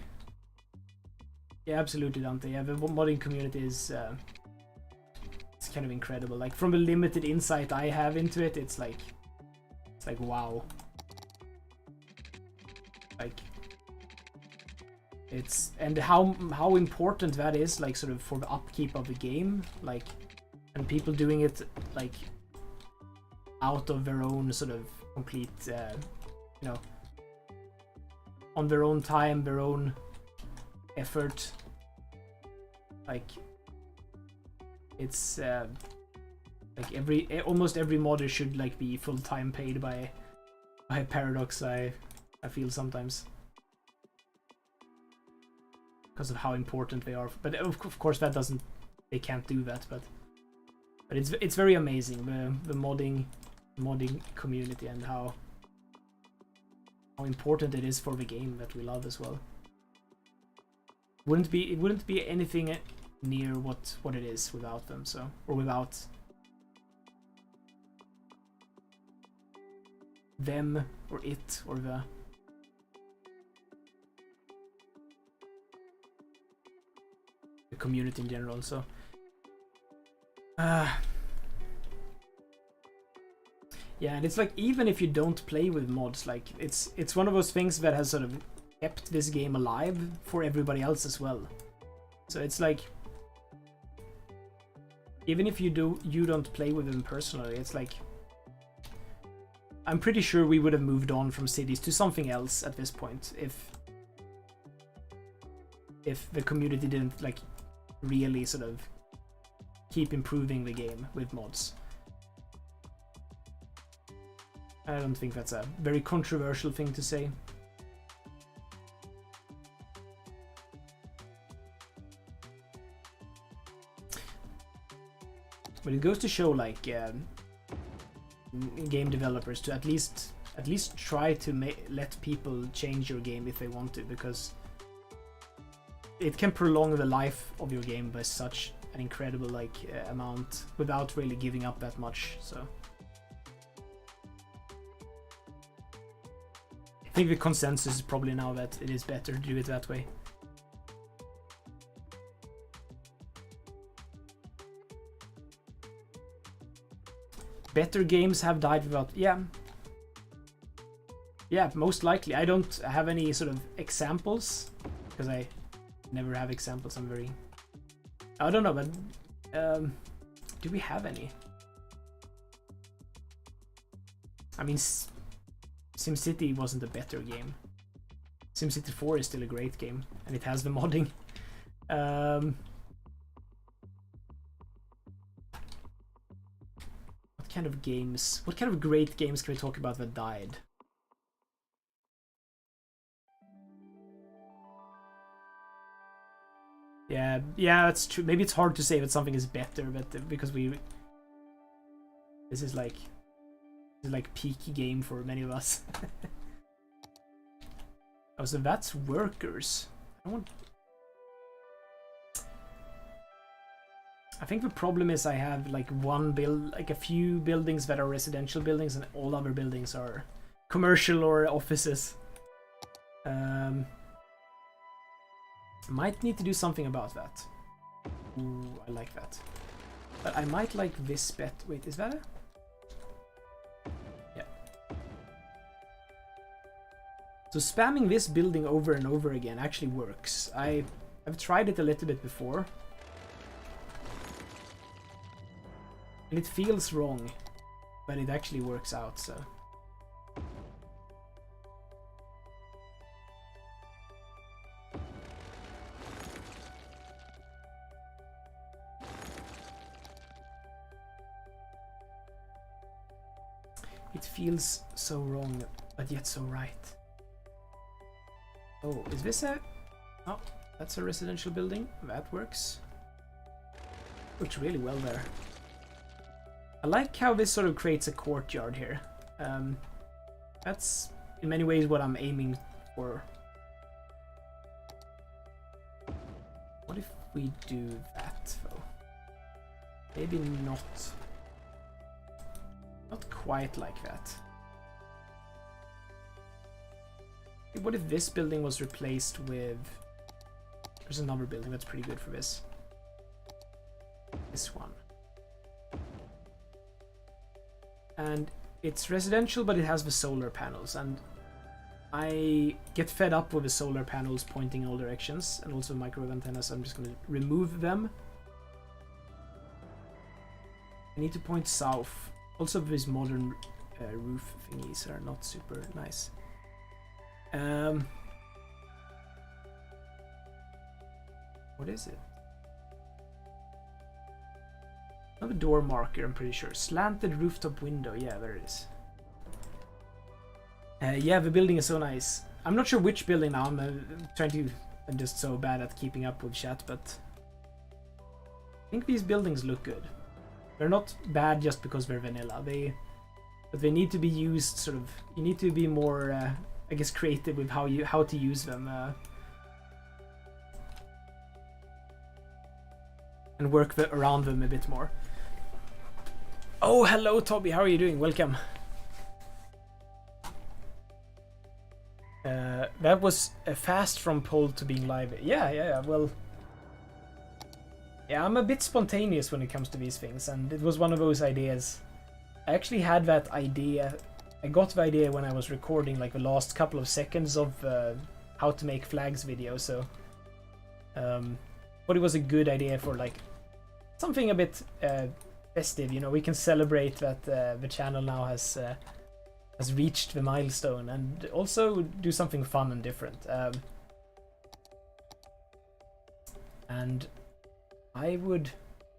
Yeah, absolutely, Dante. Yeah, the modding community is... it's kind of incredible. Like, from the limited insight I have into it, it's like wow. Like, it's... And how important that is, like, sort of for the upkeep of the game. Like, and people doing it, like, out of their own sort of complete, you know, on their own time, their own effort. Like, it's like almost every modder should like be full-time paid by Paradox. I feel sometimes, because of how important they are. But of course that doesn't, they can't do that. But it's very amazing, the modding community, and how important it is for the game that we love as well. It wouldn't be anything near what it is without them. So, or without them, or it, or the community in general. So yeah, and it's like, even if you don't play with mods, like, it's one of those things that has sort of kept this game alive for everybody else as well. So it's like, even if you don't play with them personally, it's like, I'm pretty sure we would have moved on from cities to something else at this point if the community didn't like really sort of keep improving the game with mods. I don't think that's a very controversial thing to say. But it goes to show, like, game developers to at least try to let people change your game if they want to, because it can prolong the life of your game by such an incredible amount without really giving up that much. So I think the consensus is probably now that it is better to do it that way. Better games have died without... Yeah, most likely. I don't have any sort of examples, because I never have examples. I'm very... I don't know, but do we have any? I mean, SimCity wasn't a better game. SimCity 4 is still a great game, and it has the modding. What kind of great games can we talk about that died? Yeah, that's true. Maybe it's hard to say that something is better, but because this is like peak game for many of us. Oh, so that's workers. I think the problem is I have like a few buildings that are residential buildings, and all other buildings are commercial or offices. Might need to do something about that. Ooh, I like that. But I might like this bet. Wait, is that a... Yeah. So spamming this building over and over again actually works. I've tried it a little bit before. And it feels wrong, but it actually works out, so... It feels so wrong, but yet so right. Oh, is this a... Oh, that's a residential building. That works. Works really well there. I like how this sort of creates a courtyard here. That's in many ways what I'm aiming for. What if we do that? Maybe not. Not quite like that. What if this building was replaced with... There's another building that's pretty good for this. This one. And it's residential, but it has the solar panels, and I get fed up with the solar panels pointing in all directions, and also microwave antennas, so I'm just going to remove them. I need to point south. Also, these modern roof thingies are not super nice. What is it? Another door marker, I'm pretty sure. Slanted rooftop window. Yeah, there it is. Yeah, the building is so nice. I'm not sure which building now. I'm just so bad at keeping up with chat, but I think these buildings look good. They're not bad just because they're vanilla. But they need to be used sort of. You need to be more, I guess, creative with how to use them. And work around them a bit more. Oh, hello, Toby. How are you doing? Welcome. That was fast from poll to being live. Yeah. Well, yeah, I'm a bit spontaneous when it comes to these things, and it was one of those ideas. I actually had that idea. I got the idea when I was recording like the last couple of seconds of how to make flags video. So, but it was a good idea for like something a bit festive. You know, we can celebrate that the channel now has reached the milestone, and also do something fun and different. And I would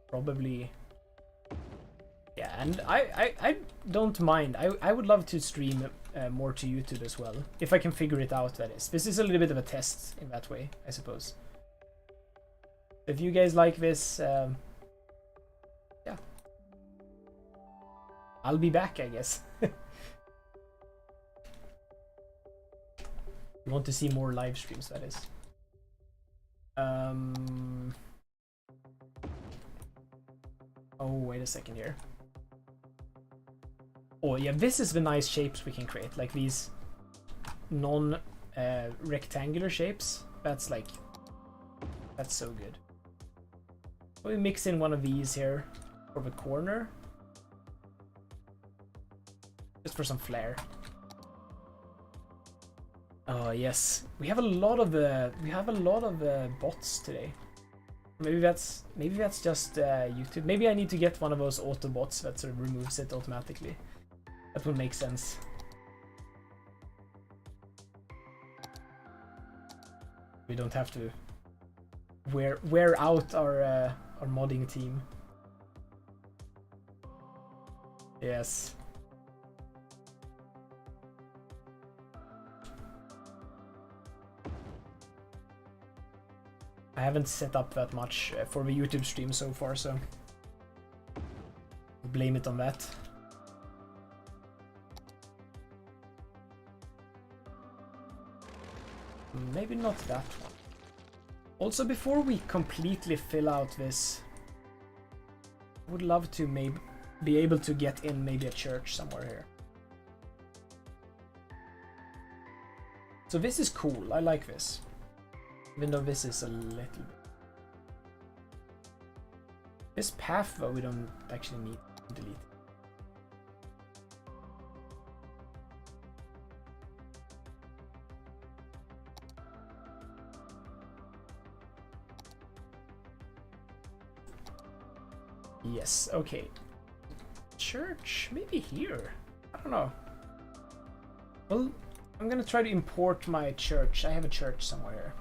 probably, yeah, and I don't mind. I would love to stream more to YouTube as well, if I can figure it out, that is. This is a little bit of a test in that way, I suppose. If you guys like this, yeah, I'll be back, I guess. You want to see more live streams, that is. Oh, wait a second here. Oh yeah, this is the nice shapes we can create, like these non-rectangular shapes. That's so good. We mix in one of these here for the corner, just for some flair. Oh yes, we have a lot of bots today. Maybe that's just YouTube. Maybe I need to get one of those auto bots that sort of removes it automatically. That would make sense. We don't have to wear out our modding team. Yes. I haven't set up that much for the YouTube stream so far, so blame it on that. Maybe not that one. Also, before we completely fill out this, I would love to maybe be able to get in maybe a church somewhere here. So this is cool. I like this. Even though this is a little bit. This path, though, we don't actually need to delete. Yes, okay. Church, maybe here. I don't know. Well, I'm gonna try to import my church. I have a church somewhere here.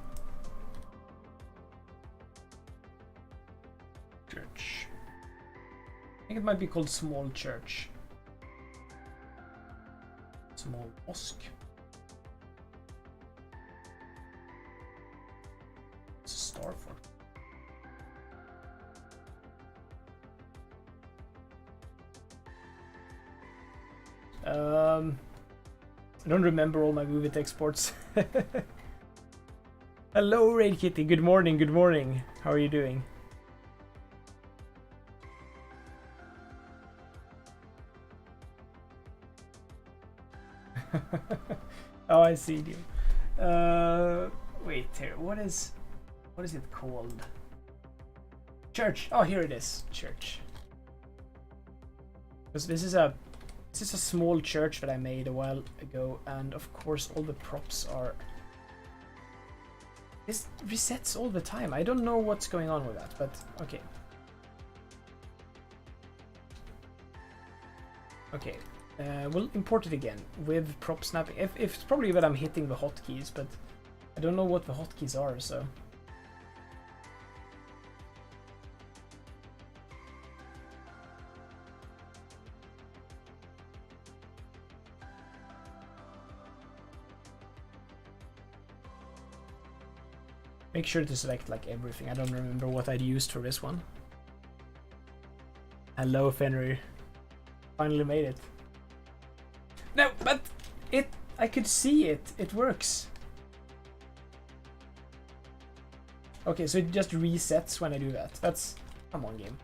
Church. I think it might be called Small Church. Small Mosque. What's a star for? I don't remember all my movie exports. Hello, Raid Kitty. Good morning. Good morning. How are you doing? Oh, I see you. Wait here. What is it called? Church. Oh, here it is. Church. Because this is a small church that I made a while ago, and of course all the props are. This resets all the time. I don't know what's going on with that, but okay. Okay, we'll import it again with prop snapping. If it's probably that I'm hitting the hotkeys, but I don't know what the hotkeys are, so. Make sure to select like everything. I don't remember what I'd used for this one. Hello, Fenrir. Finally made it. No, but I could see it. It works. Okay, so it just resets when I do that. That's... Come on, game.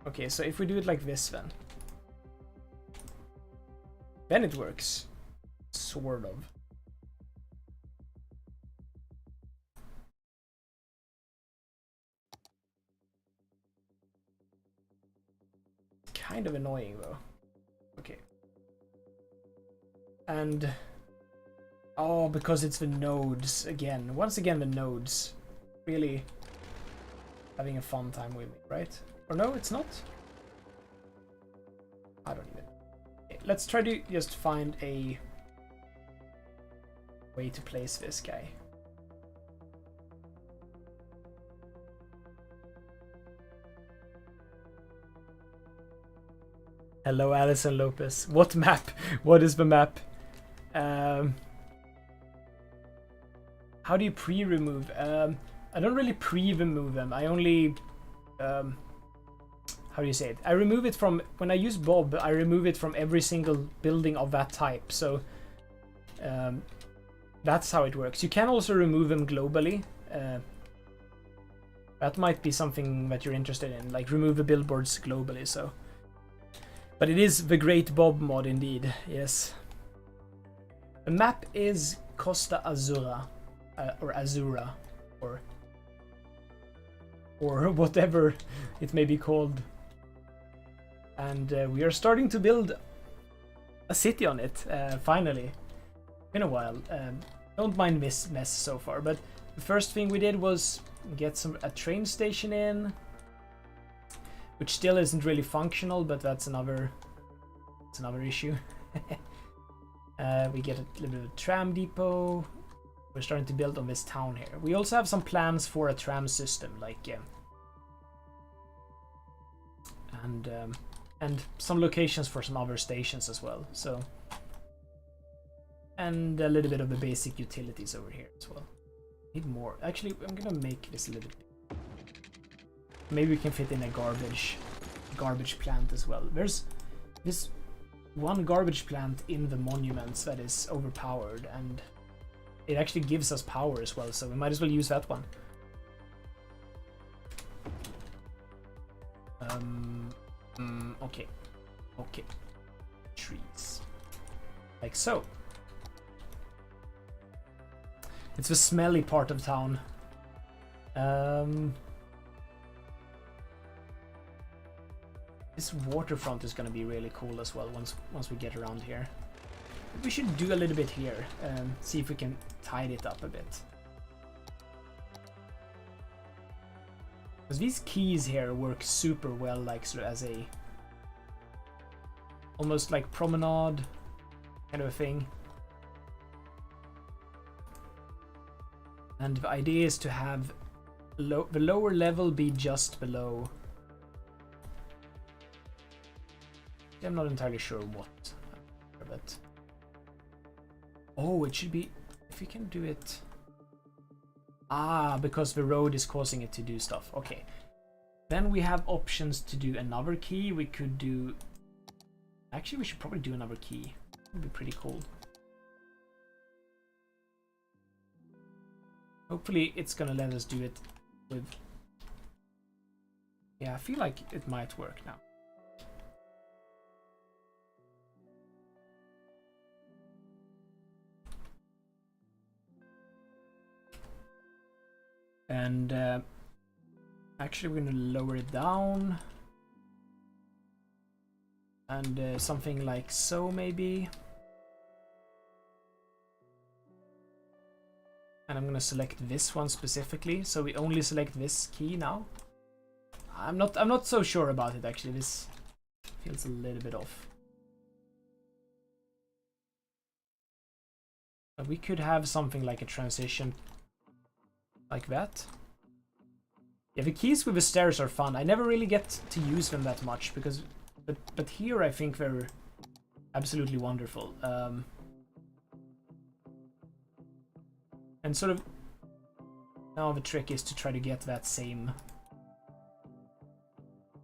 Okay, so if we do it like this then it works. Sort of. Kind of annoying though. Okay. And oh, because it's the nodes again. Once again, the nodes really having a fun time with me, right? Or no, it's not. I don't even. Okay, let's try to just find a way to place this guy. Hello, Alison Lopez. What map? What is the map? How do you pre-remove? I don't really pre-remove them. I only... how do you say it? I remove it from... When I use Bob, I remove it from every single building of that type. So that's how it works. You can also remove them globally. That might be something that you're interested in. Like remove the billboards globally, so... But it is the Great Bob mod indeed, yes. The map is Costa Azzurra, or Azzurra, or whatever it may be called. And we are starting to build a city on it, finally. Been a while. Don't mind this mess so far, but the first thing we did was get a train station in. Which still isn't really functional, but that's another issue. We get a little bit of a tram depot. We're starting to build on this town here. We also have some plans for a tram system, like and some locations for some other stations as well. So, and a little bit of the basic utilities over here as well. Need more. Actually, I'm gonna make this a little bit. Maybe we can fit in a garbage plant as well. There's this one garbage plant in the monuments that is overpowered, and it actually gives us power as well, so we might as well use that one. Okay. Trees. Like so. It's the smelly part of town. This waterfront is going to be really cool as well once we get around here. We should do a little bit here and see if we can tidy it up a bit. Because these keys here work super well, like sort of as a almost like promenade kind of a thing. And the idea is to have the lower level be just below. I'm not entirely sure what, but oh, it should be if we can do it. Ah, because the road is causing it to do stuff. Okay, then we have options to do another key. We could do. Actually, we should probably do another key. It'd be pretty cool. Hopefully, it's gonna let us do it with. Yeah, I feel like it might work now. And actually we're gonna lower it down. And something like so, maybe. And I'm gonna select this one specifically, so we only select this key now. I'm not so sure about it actually. This feels a little bit off. But we could have something like a transition like that. Yeah, the keys with the stairs are fun. I never really get to use them that much because, but here I think they're absolutely wonderful. And sort of now the trick is to try to get that same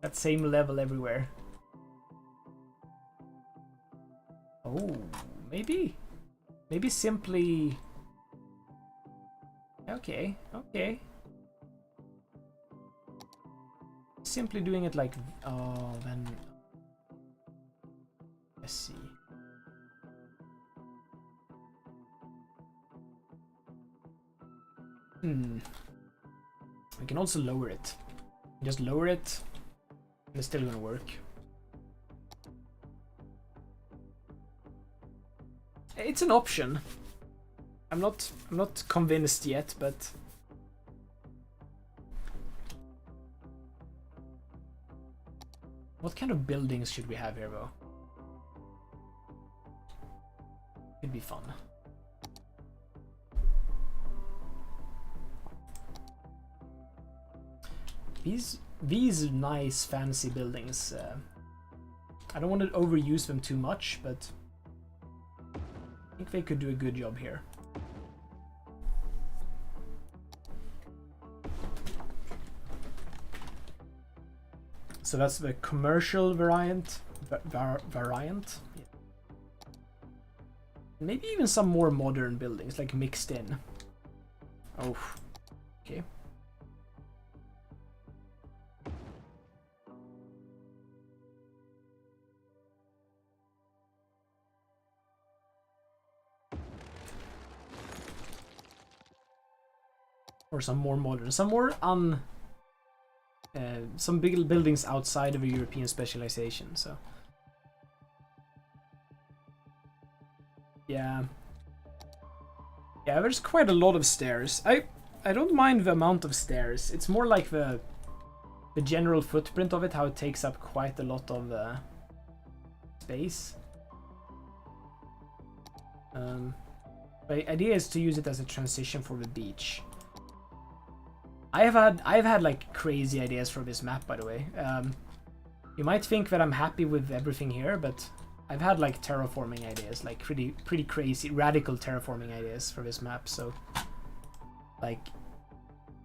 level everywhere. Oh, maybe simply. Okay. Simply doing it like, oh, then let's see. We can also lower it. Just lower it, and it's still gonna work. It's an option. I'm not convinced yet, but what kind of buildings should we have here, though? It'd be fun. These nice fancy buildings. I don't want to overuse them too much, but I think they could do a good job here. So that's the commercial variant. Variant. Yeah. Maybe even some more modern buildings, like mixed in. Oh, okay. Or some more modern, some more some big buildings outside of a European specialization. So yeah, there's quite a lot of stairs. I don't mind the amount of stairs. It's more like the general footprint of it, how it takes up quite a lot of space. The idea is to use it as a transition for the beach. I've had like crazy ideas for this map, by the way. You might think that I'm happy with everything here, but I've had like terraforming ideas, like pretty crazy, radical terraforming ideas for this map. So, like,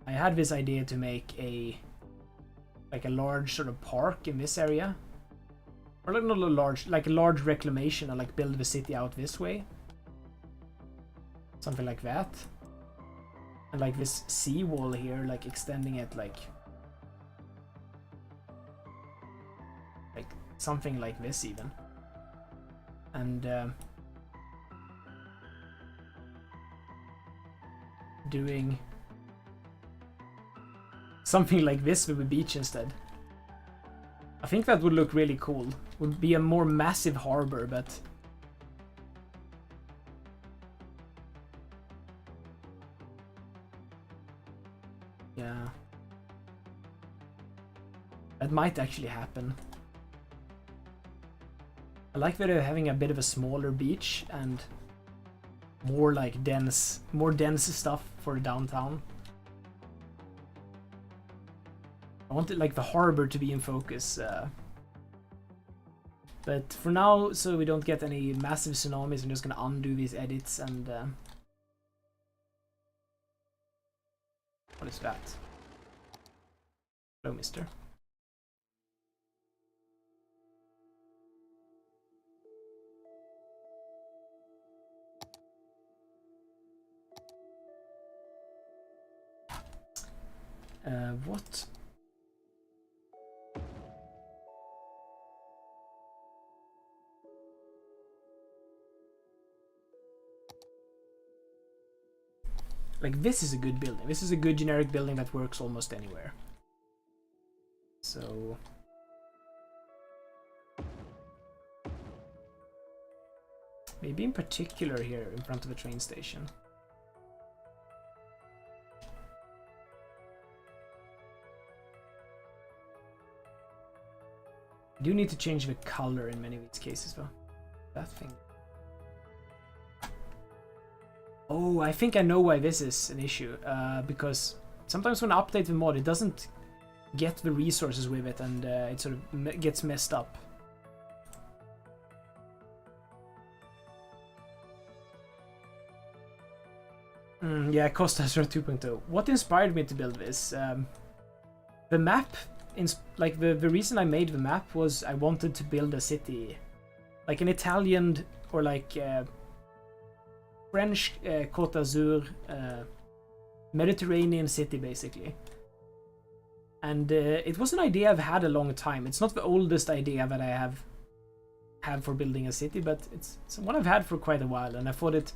I had this idea to make a large sort of park in this area, or like not a large, like a large reclamation, and like build the city out this way, something like that. And like this seawall here, like extending it like something like this even. And doing something like this with a beach instead. I think that would look really cool. Would be a more massive harbor, but yeah, that might actually happen. I like that they're having a bit of a smaller beach and more like more dense stuff for downtown. I want it like the harbor to be in focus. But for now, so we don't get any massive tsunamis, I'm just gonna undo these edits and what is that? Hello, mister. What? Like, this is a good building. This is a good generic building that works almost anywhere. So... maybe in particular here in front of a train station. I do need to change the color in many of these cases though. That thing. Oh, I think I know why this is an issue. Because sometimes when I update the mod, it doesn't get the resources with it, and it sort of gets messed up. Yeah, Costa Azzurra 2.0. What inspired me to build this? The map, like the reason I made the map was I wanted to build a city, like an Italian or like French Costa Azzurra, Mediterranean city basically. And it was an idea I've had a long time. It's not the oldest idea that I have had for building a city, but it's one I've had for quite a while, and I thought it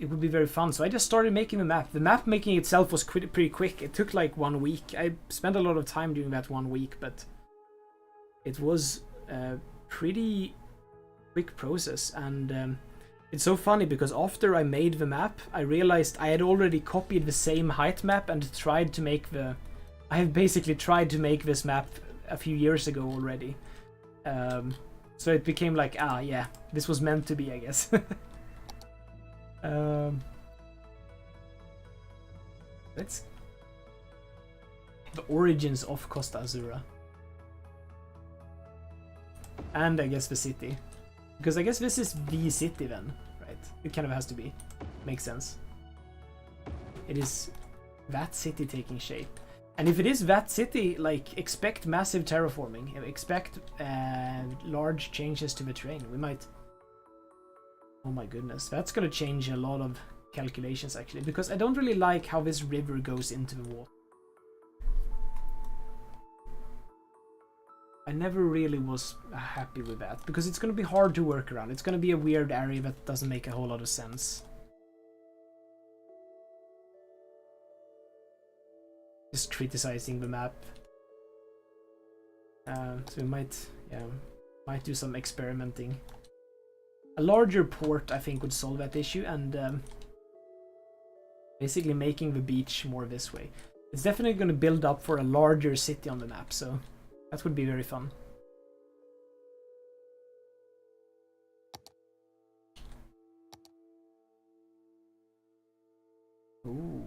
would be very fun. So I just started making the map. The map making itself was pretty quick. It took like 1 week. I spent a lot of time doing that 1 week, but it was a pretty quick process. And it's so funny because after I made the map, I realized I had already copied the same height map and tried to make the... I have basically tried to make this map a few years ago already. So it became like, ah, yeah, this was meant to be, I guess. Let's... the origins of Costa Azzurra. And I guess the city. Because I guess this is the city then, right? It kind of has to be. Makes sense. It is that city taking shape. And if it is that city, like, expect massive terraforming. Expect large changes to the terrain. We might... oh my goodness. That's gonna change a lot of calculations, actually. Because I don't really like how this river goes into the water. I never really was happy with that. Because it's gonna be hard to work around. It's gonna be a weird area that doesn't make a whole lot of sense. Just criticizing the map. So we might do some experimenting. A larger port, I think, would solve that issue, and basically making the beach more this way. It's definitely going to build up for a larger city on the map, so that would be very fun. Ooh.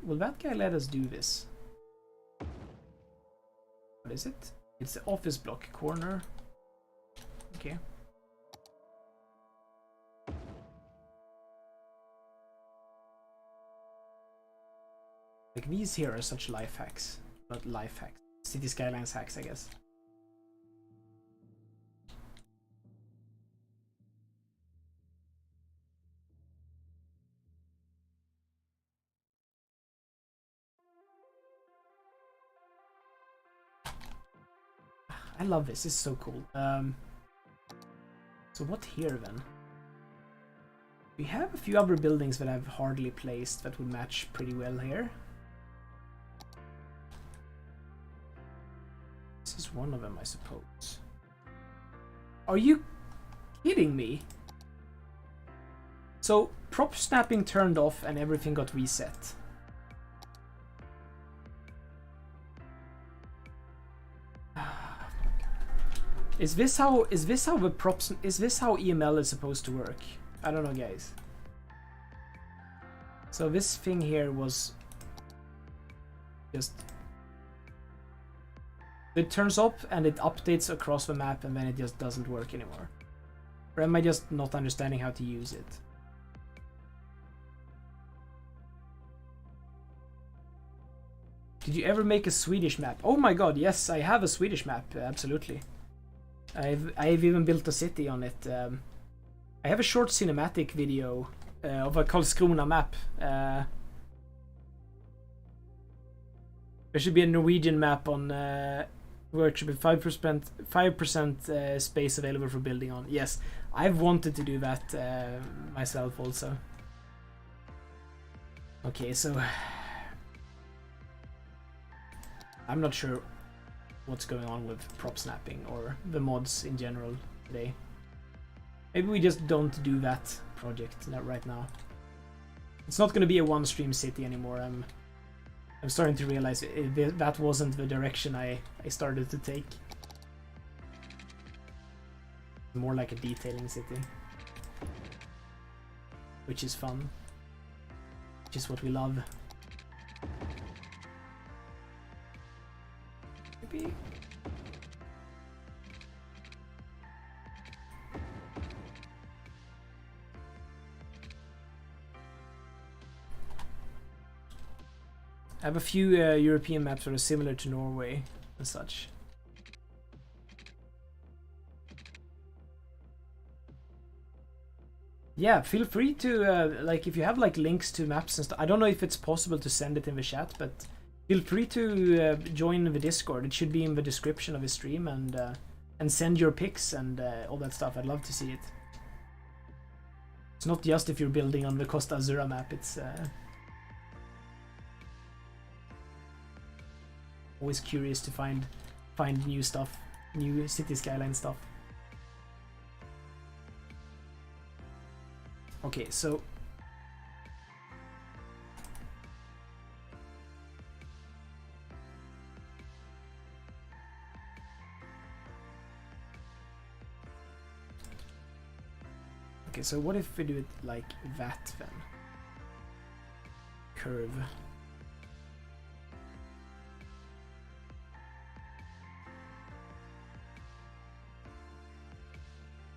Will that guy let us do this? What is it? It's the office block corner. Okay. Like, these here are such life hacks. Not life hacks. City Skylines hacks, I guess. I love this. This is so cool. So what here then? We have a few other buildings that I've hardly placed that would match pretty well here. This is one of them, I suppose. Are you kidding me? So prop snapping turned off and everything got reset. Is this how the props, is this how EML is supposed to work? I don't know, guys. So this thing here was just, it turns up and it updates across the map and then it just doesn't work anymore. Or am I just not understanding how to use it? Did you ever make a Swedish map? Oh my god, yes, I have a Swedish map, absolutely. I've even built a city on it. I have a short cinematic video of a Karlskrona map. There should be a Norwegian map on Workshop with 5% space available for building on. Yes, I've wanted to do that myself also. Okay, so I'm not sure what's going on with prop snapping or the mods in general today. Maybe we just don't do that project right now. It's not going to be a one-stream city anymore. I'm starting to realize that wasn't the direction I started to take. More like a detailing city, which is fun, which is what we love. Maybe. I have a few European maps that are similar to Norway and such. Yeah, feel free to like if you have like links to maps and stuff. I don't know if it's possible to send it in the chat, but feel free to join the Discord. It should be in the description of the stream, and send your pics and all that stuff. I'd love to see it. It's not just if you're building on the Costa Azzurra map. It's always curious to find new stuff, new city skyline stuff. Okay, so what if we do it like that then? Curve.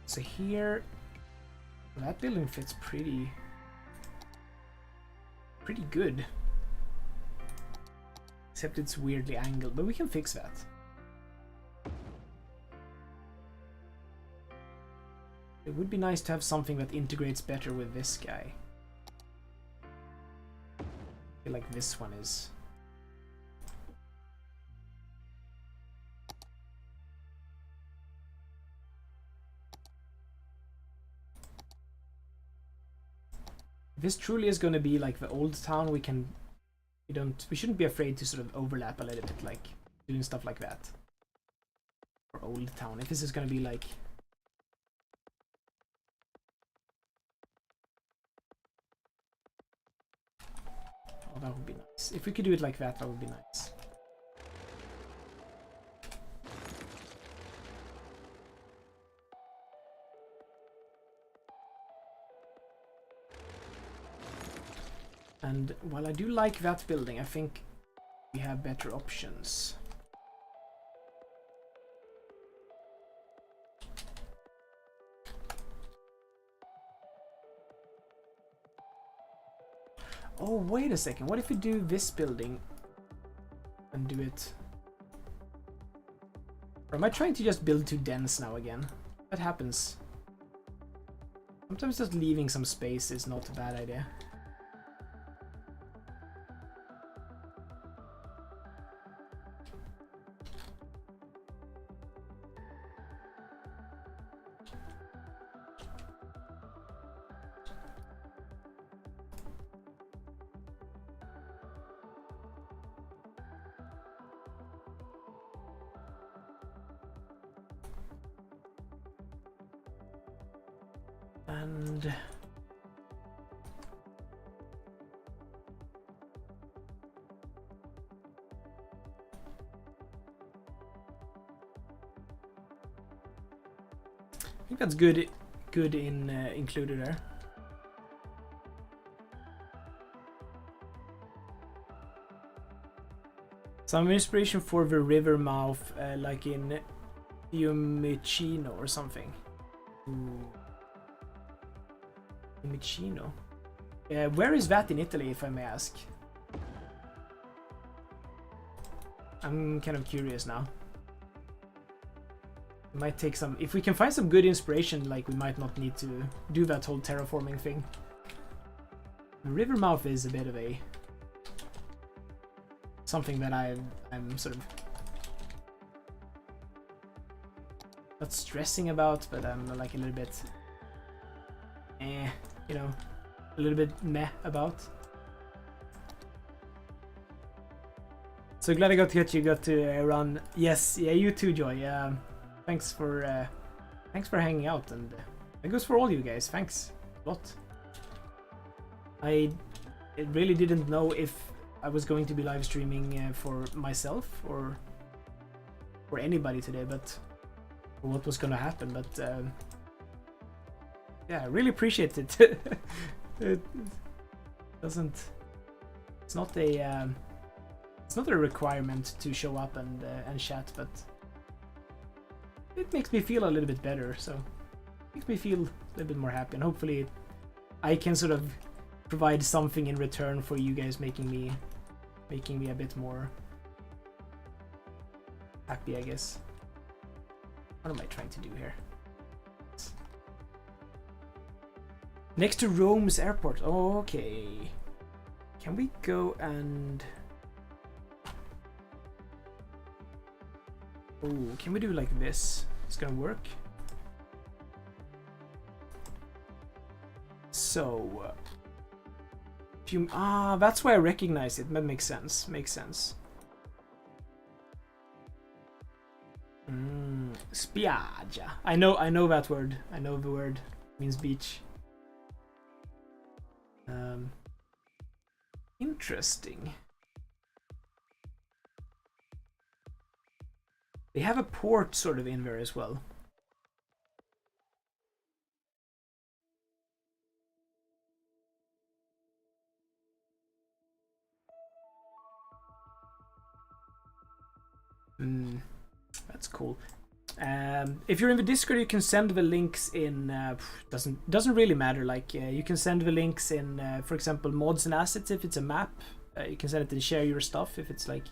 So here, that building fits pretty good. Except it's weirdly angled, but we can fix that. It would be nice to have something that integrates better with this guy. I feel like this one is. This truly is going to be like the old town. We shouldn't be afraid to sort of overlap a little bit, like doing stuff like that. Or old town. If this is going to be like, oh, that would be nice. If we could do it like that, that would be nice. And while I do like that building, I think we have better options. Oh, wait a second. What if we do this building and do it? Or am I trying to just build too dense now again? That happens. Sometimes just leaving some space is not a bad idea. And I think that's good in included there. Some inspiration for the river mouth, like in Fiumicino or something. Fiumicino. Where is that in Italy, if I may ask? I'm kind of curious now. It might take some. If we can find some good inspiration, like we might not need to do that whole terraforming thing. The river mouth is a bit of a something that I'm sort of not stressing about, but I'm like a little bit, you know, a little bit meh about. So glad I got to catch you. Got to run. Yes, yeah, you too, Joy. Thanks for hanging out, and it goes for all you guys. Thanks a lot. I really didn't know if I was going to be live streaming for myself or for anybody today, but or what was gonna happen. But yeah, I really appreciate it. It doesn't. It's not a. It's not a requirement to show up and chat, but it makes me feel a little bit better. So it makes me feel a little bit more happy, and hopefully I can sort of provide something in return for you guys, making me a bit more happy, I guess. What am I trying to do here? Next to Rome's airport. Oh, okay. Can we go and... Oh, can we do like this? It's gonna work. So, that's why I recognize it. That makes sense. Makes sense. Spiaggia. I know that word. I know the word. It means beach. Interesting. They have a port sort of in there as well. That's cool. If you're in the Discord, you can send the links in. Doesn't really matter. Like you can send the links in, for example, mods and assets. If it's a map, you can send it and share your stuff. If it's like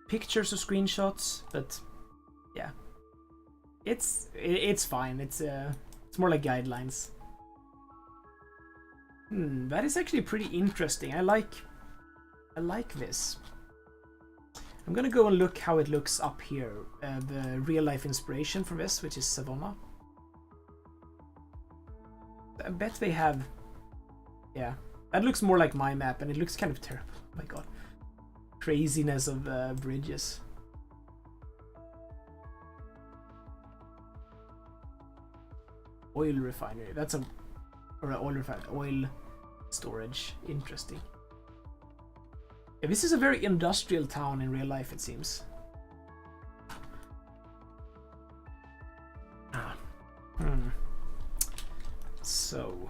pictures or screenshots, but yeah, it's fine. It's more like guidelines. That is actually pretty interesting. I like this. I'm gonna go and look how it looks up here. The real life inspiration for this, which is Savannah. I bet they have. Yeah, that looks more like my map, and it looks kind of terrible. Oh my god, craziness of bridges. Oil refinery. That's a oil storage. Interesting. Yeah, this is a very industrial town in real life, it seems. So.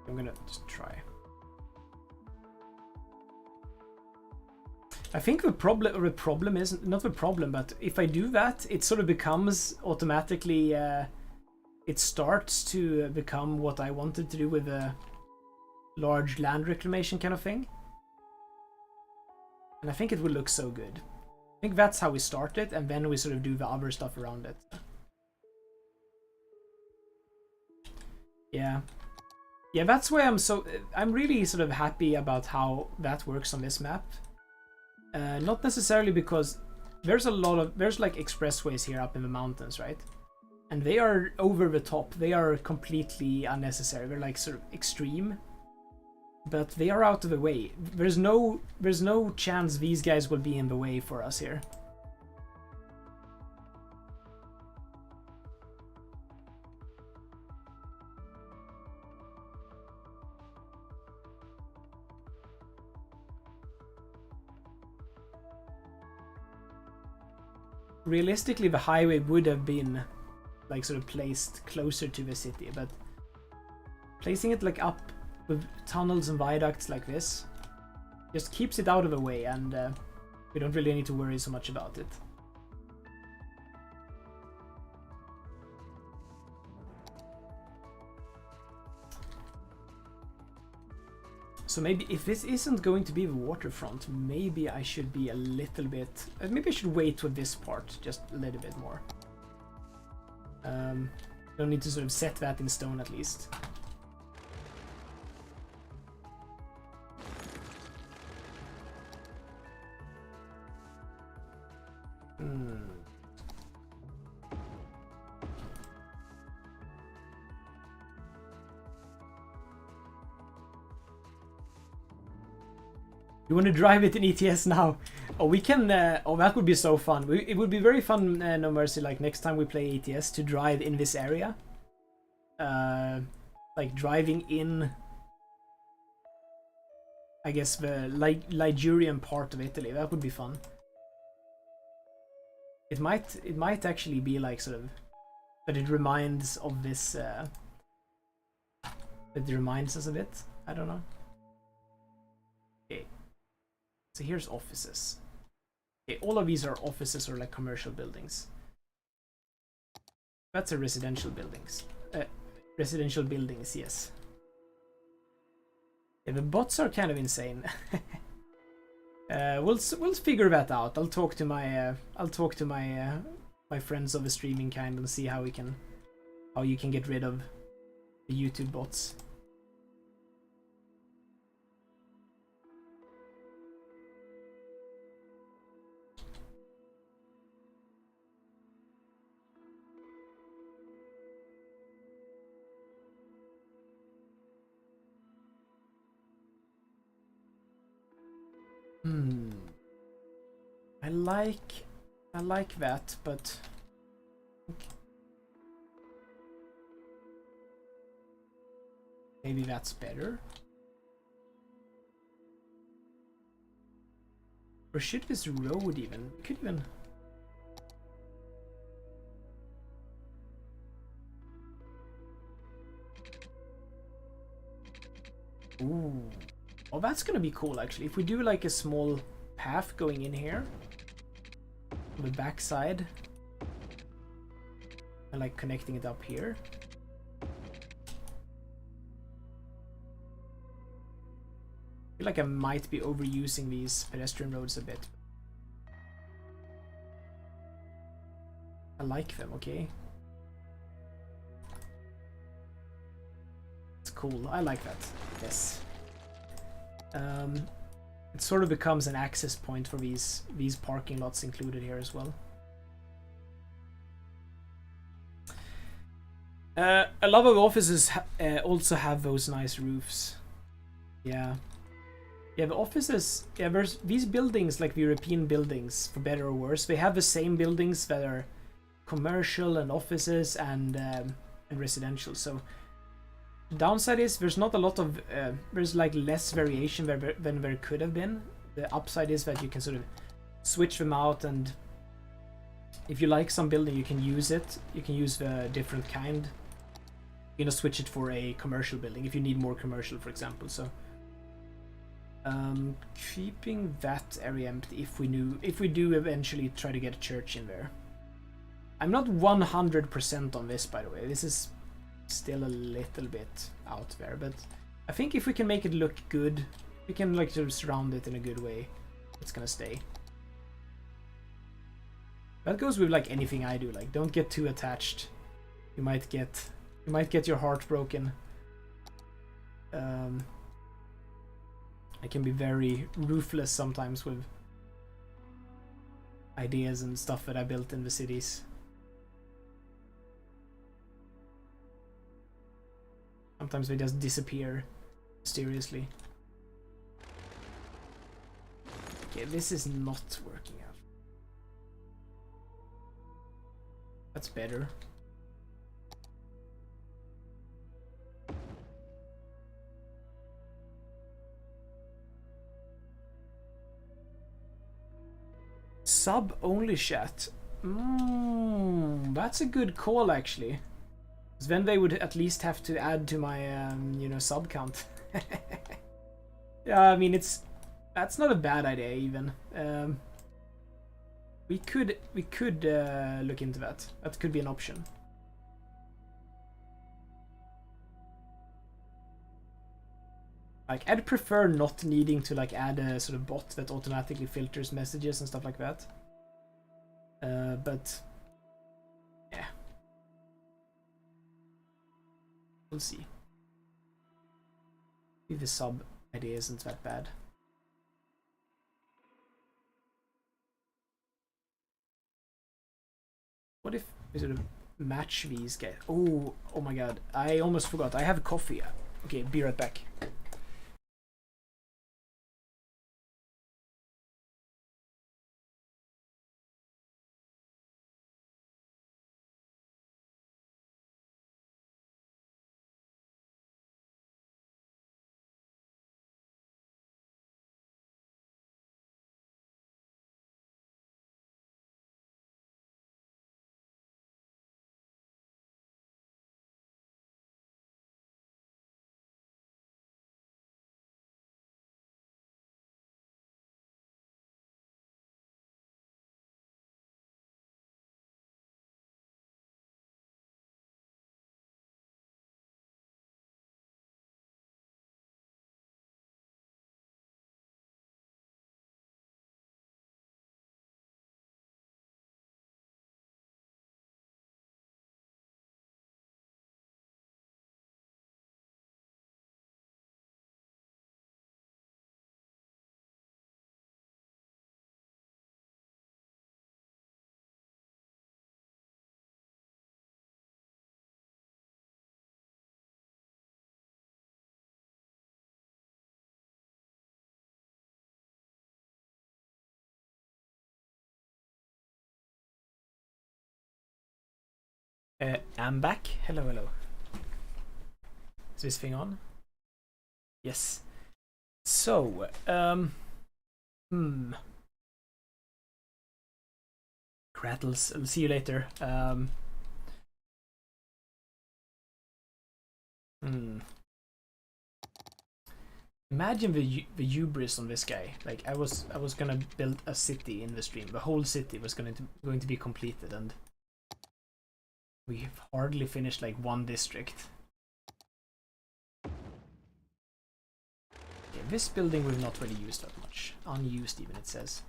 I'm gonna just try. I think the problem is not the problem, but if I do that, it sort of becomes automatically. It starts to become what I wanted to do with a large land reclamation kind of thing, and I think it will look so good. I think that's how we start it, and then we sort of do the other stuff around it. Yeah, that's why I'm really sort of happy about how that works on this map. Not necessarily because there's like expressways here up in the mountains, right? And they are over the top. They are completely unnecessary. They're like sort of extreme, but they are out of the way. There's no chance these guys will be in the way for us here. Realistically, the highway would have been like sort of placed closer to the city, but placing it like up with tunnels and viaducts like this just keeps it out of the way, and we don't really need to worry so much about it. So maybe if this isn't going to be the waterfront, maybe I should be a little bit... maybe I should wait with this part just a little bit more. Don't need to sort of set that in stone at least. You want to drive it in ETS now? Oh, we can. Oh, that would be so fun. It would be very fun, No Mercy. Like next time we play ETS, to drive in this area. Like driving in. I guess the Ligurian part of Italy. That would be fun. It might actually be like sort of, but it reminds of this. It reminds us of it. I don't know. Okay. So here's offices. Okay, all of these are offices or like commercial buildings. That's a residential buildings. Residential buildings, yes. Yeah, the bots are kind of insane. We'll figure that out. I'll talk to my my friends of the streaming kind and see how you can get rid of the YouTube bots. I like that, but maybe that's better. Or should this road even? Could even. Ooh. Oh, that's gonna be cool actually. If we do like a small path going in here on the back side and like connecting it up here. I feel like I might be overusing these pedestrian roads a bit. I like them, okay? It's cool. I like that. Yes. It sort of becomes an access point for these parking lots included here as well. A lot of offices also have those nice roofs. Yeah. Yeah, the offices, yeah, there's these buildings, like the European buildings, for better or worse, they have the same buildings that are commercial and offices and residential. So the downside is there's not a lot of there's like less variation than there could have been. The upside is that you can sort of switch them out, and if you like some building you can use it. You can use the different kind. You know, switch it for a commercial building if you need more commercial, for example. So keeping that area empty if we do eventually try to get a church in there. I'm not 100% on this, by the way. This is still a little bit out there, but I think if we can make it look good, we can like sort of surround it in a good way, it's gonna stay. That goes with like anything I do. Like, don't get too attached. You might get your heart broken. I can be very ruthless sometimes with ideas and stuff that I built in the cities. Sometimes they just disappear mysteriously. Okay, this is not working out. That's better. Sub-only chat. That's a good call, actually. Because then they would at least have to add to my, you know, sub count. Yeah, I mean, that's not a bad idea, even. We could look into that. That could be an option. Like, I'd prefer not needing to like add a sort of bot that automatically filters messages and stuff like that. But yeah, We'll see. Maybe the sub idea isn't that bad. What if we sort of match these guys? Oh my god, I almost forgot. I have coffee. Okay, be right back. I'm back. Hello, hello. Is this thing on? Yes. So, Crattles, I'll see you later. Imagine the hubris on this guy. Like I was gonna build a city in the stream. The whole city was going to be completed, and we've hardly finished like one district. Okay, this building we've not really used that much. Unused even, it says.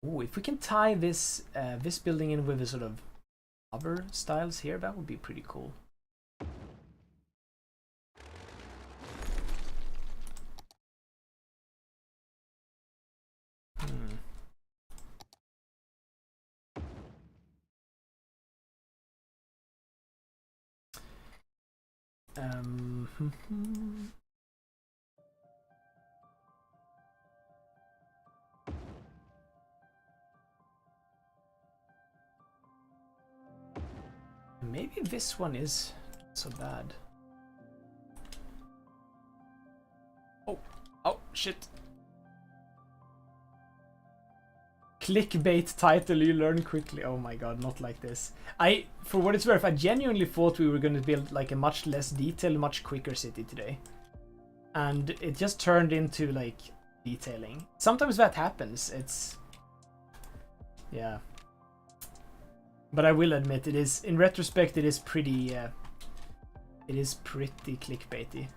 Oh, if we can tie this this building in with the sort of other styles here, that would be pretty cool. Maybe this one is not so bad. Oh, shit. Clickbait title you learn quickly. Oh my god, not like this. For what it's worth, I genuinely thought we were going to build like a much less detailed, much quicker city today. And it just turned into like detailing. Sometimes that happens. It's... yeah. But I will admit, it is, in retrospect, it is pretty clickbaity.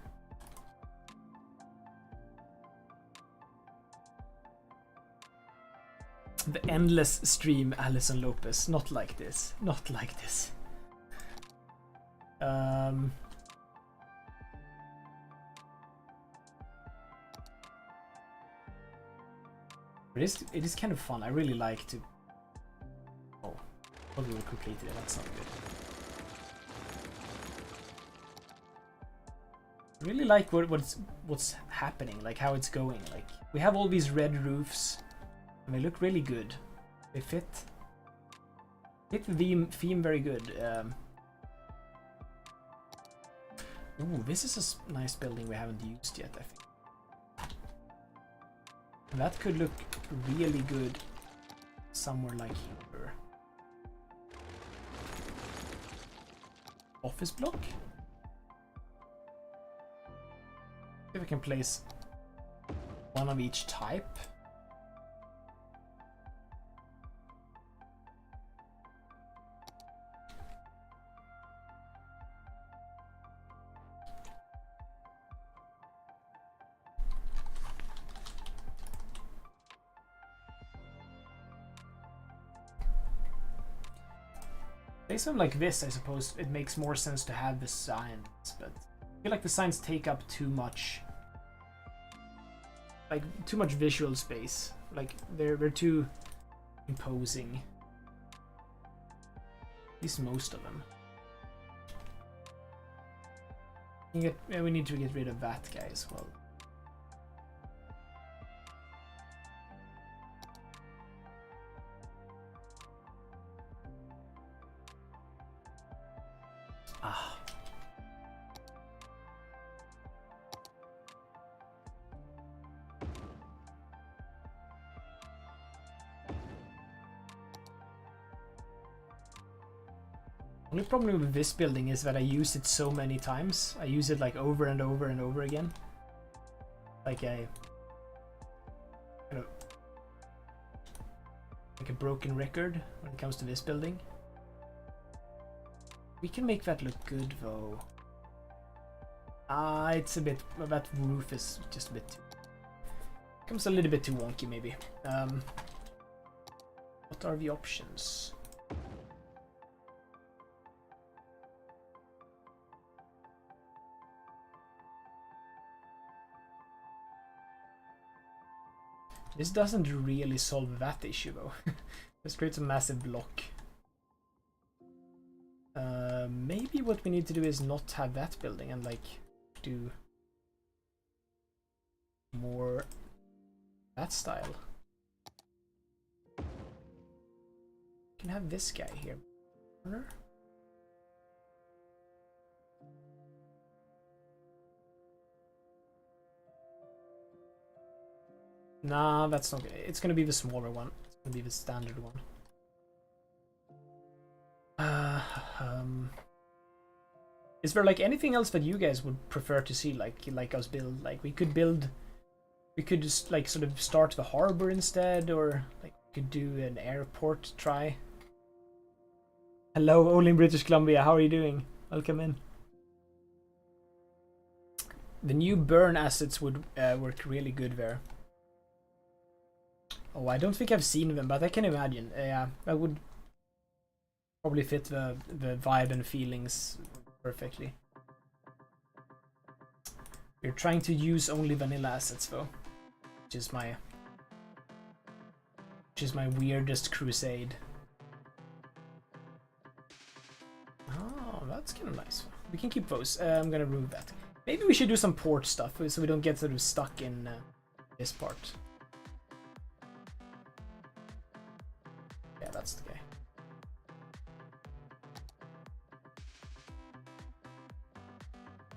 The endless stream, Alison Lopez. Not like this. Not like this. It is kind of fun. I really like to... oh, well, we completed it. That's not good. I really like what's happening, like how it's going. Like we have all these red roofs, and they look really good. They fit the theme very good. Ooh, this is a nice building we haven't used yet, I think. That could look really good somewhere like here. Office block? If I can place one of each type. place them like this, I suppose it makes more sense to have the signs, but I feel like the signs take up too much, like too much visual space. Like they're too imposing. At least most of them. We need to get rid of that guy as well. Ah. Only problem with this building is that I use it so many times. I use it like over and over and over again. Like a kind of like a broken record when it comes to this building. We can make that look good though. It's a bit, that roof is just a bit too, becomes a little bit too wonky maybe. What are the options? This doesn't really solve that issue though. This creates a massive block. Maybe what we need to do is not have that building and like do more that style. Can have this guy here. Nah, that's not good. It's gonna be the smaller one. It's gonna be the standard one. Is there like anything else that you guys would prefer to see, like us build? Like we could just like sort of start the harbor instead, or like we could do an airport try. Hello, all in British Columbia. How are you doing? Welcome in. The new burn assets would work really good there. Oh, I don't think I've seen them, but I can imagine. Yeah, that would probably fit the vibe and feelings perfectly. We're trying to use only vanilla assets though, which is my weirdest crusade. Oh, that's kind of nice. We can keep those. I'm gonna remove that. Maybe we should do some port stuff so we don't get sort of stuck in this part. Yeah, that's the guy.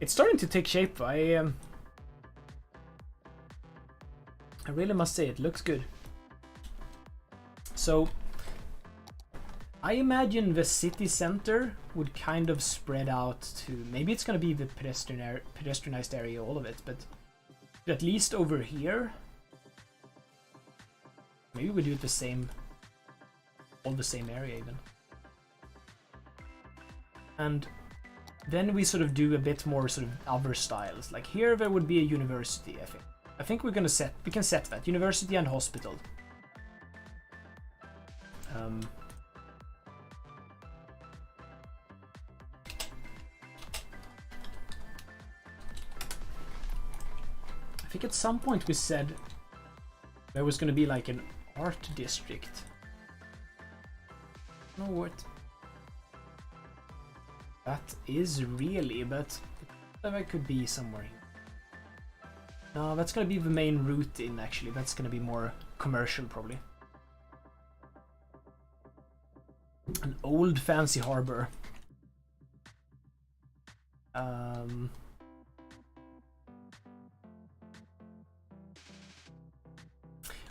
It's starting to take shape. I really must say it looks good. So I imagine the city center would kind of spread out to, maybe it's going to be the pedestrianized area, all of it, but at least over here, maybe we do it the same, all the same area even. And then we sort of do a bit more sort of other styles. Like here there would be a university, I think. I think we can set that. University and hospital. I think at some point we said there was going to be like an art district. I don't know what that is really, but that could be somewhere here. No, that's going to be the main route in, actually. That's going to be more commercial, probably. An old fancy harbor.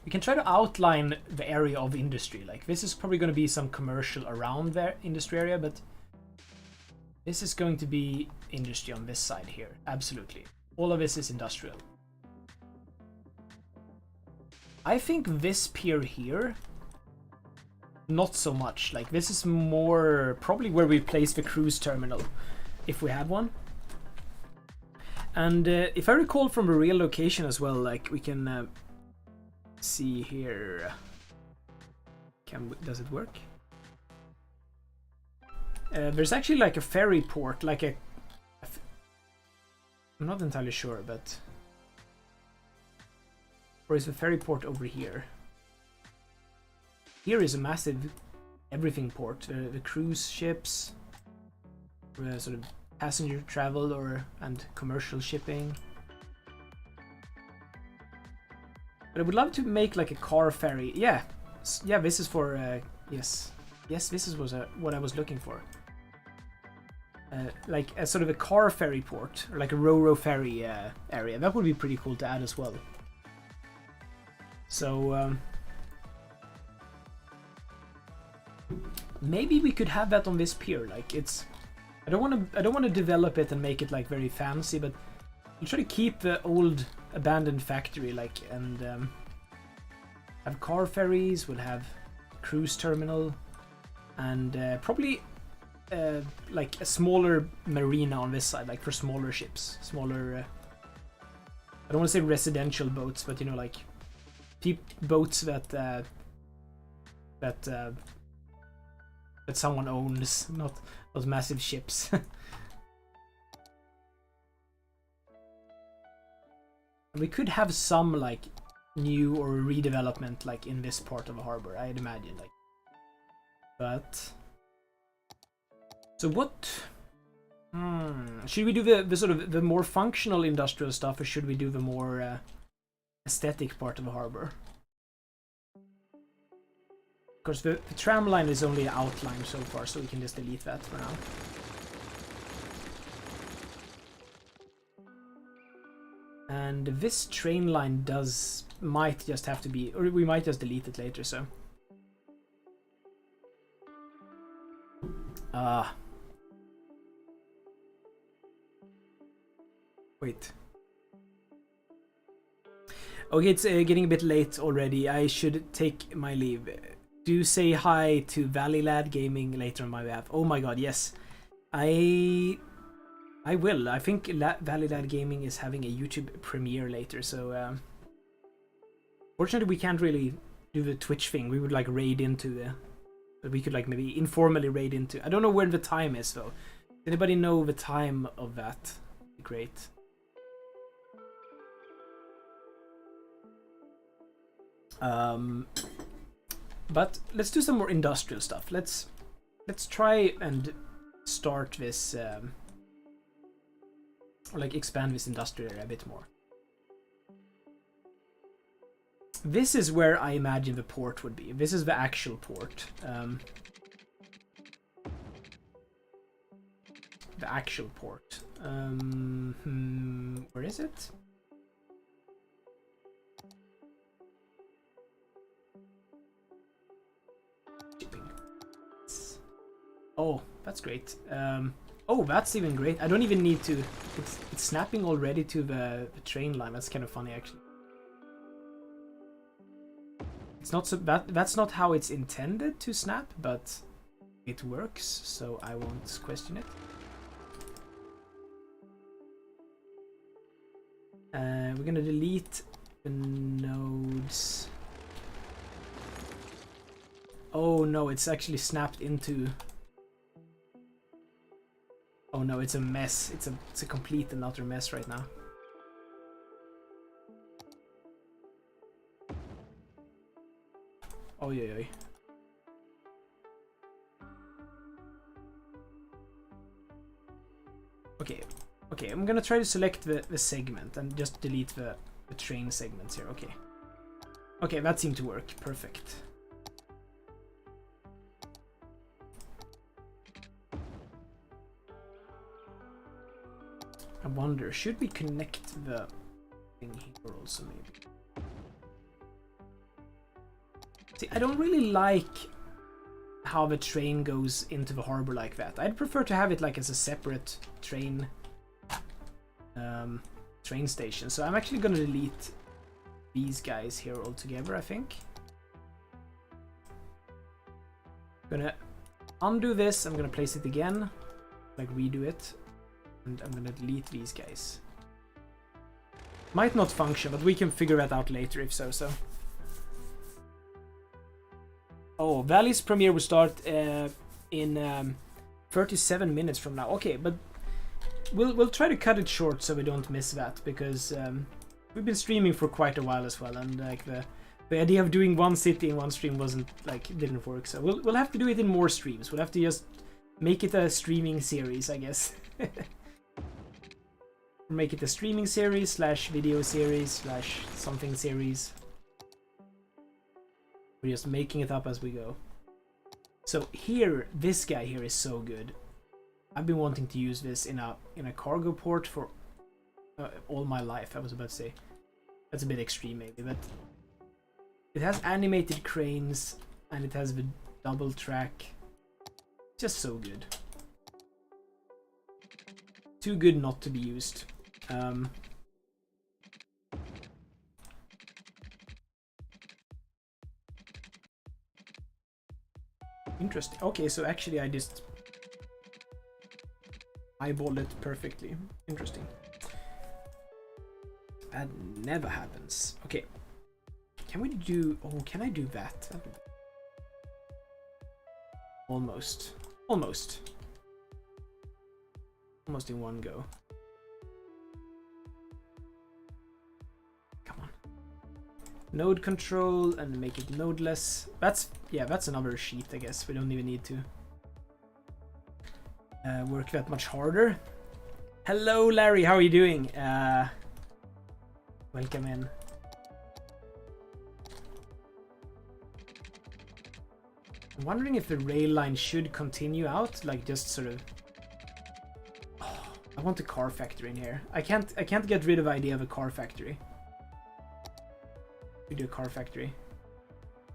We can try to outline the area of industry. Like, this is probably going to be some commercial around the industry area, but this is going to be industry on this side here. Absolutely. All of this is industrial. I think this pier here, not so much. Like, this is more probably where we place the cruise terminal, if we have one. And if I recall from a real location as well, like, we can see here. Does it work? There's actually like a ferry port, like I'm not entirely sure, but... Or is the ferry port over here? Here is a massive everything port. The cruise ships, sort of passenger travel and commercial shipping. But I would love to make like a car ferry. Yeah, yeah. This is for yes. This is what I was looking for. Like a sort of a car ferry port, or like a ro-ro ferry area. That would be pretty cool to add as well. So maybe we could have that on this pier. Like it's, I don't want to develop it and make it like very fancy, but I'll try to keep the old abandoned factory, like, and have car ferries. We'll have cruise terminal, and probably like a smaller marina on this side, like for smaller ships, smaller. I don't want to say residential boats, but you know, like boats that someone owns, not those massive ships. We could have some like new or redevelopment like in this part of the harbor, I'd imagine, like. But so what? Should we do the sort of the more functional industrial stuff, or should we do the more aesthetic part of the harbor? Of course, the tram line is only an outline so far, so we can just delete that for now. And this train line might just have to be, or we might just delete it later, so. Wait. Okay, it's getting a bit late already. I should take my leave. Do say hi to Valley Lad Gaming later on my behalf. Oh my god, yes. I will. I think Valley Lad Gaming is having a YouTube premiere later, so fortunately we can't really do the Twitch thing. We would like raid into but we could like maybe informally raid into. I don't know where the time is though. Does anybody know the time of that? Great. But let's do some more industrial stuff. Let's try and start this or like expand this industrial area a bit more. This is where I imagine the port would be. This is the actual port. The actual port. Where is it? Oh, that's great. Oh, that's even great. I don't even need to. It's snapping already to the train line. That's kind of funny, actually. It's not so that's not how it's intended to snap, but it works, so I won't question it. We're gonna delete the nodes. Oh no, it's actually snapped into. Oh no, it's a mess. It's a complete and utter mess right now. Oh yeah. Okay, I'm gonna try to select the segment and just delete the train segments here. Okay, that seemed to work. Perfect. I wonder, should we connect the thing here also maybe? See, I don't really like how the train goes into the harbor like that. I'd prefer to have it like as a separate train station. So I'm actually gonna delete these guys here altogether, I think. I'm gonna undo this, I'm gonna place it again, like redo it, and I'm gonna delete these guys. Might not function, but we can figure that out later if so. Oh, Valley's premiere will start in 37 minutes from now. Okay, but we'll try to cut it short so we don't miss that, because we've been streaming for quite a while as well, and like the idea of doing one city in one stream didn't work. So we'll have to do it in more streams. We'll have to just make it a streaming series, I guess. Make it a streaming series / video series / something series. We're just making it up as we go. So here, this guy here is so good. I've been wanting to use this in a cargo port for all my life. I was about to say, that's a bit extreme maybe, but it has animated cranes and it has the double track. Just so good. Too good not to be used. Interesting. Okay, so actually I just eyeballed it perfectly. Interesting. That never happens. Okay. Can we do... Oh, can I do that? Almost. Almost. Almost in one go. Come on. Node control and make it nodeless. That's another sheet, I guess. We don't even need to work that much harder. Hello, Larry. How are you doing? Welcome in. I'm wondering if the rail line should continue out, like just sort of... Oh, I want a car factory in here. I can't get rid of the idea of a car factory. We do a car factory.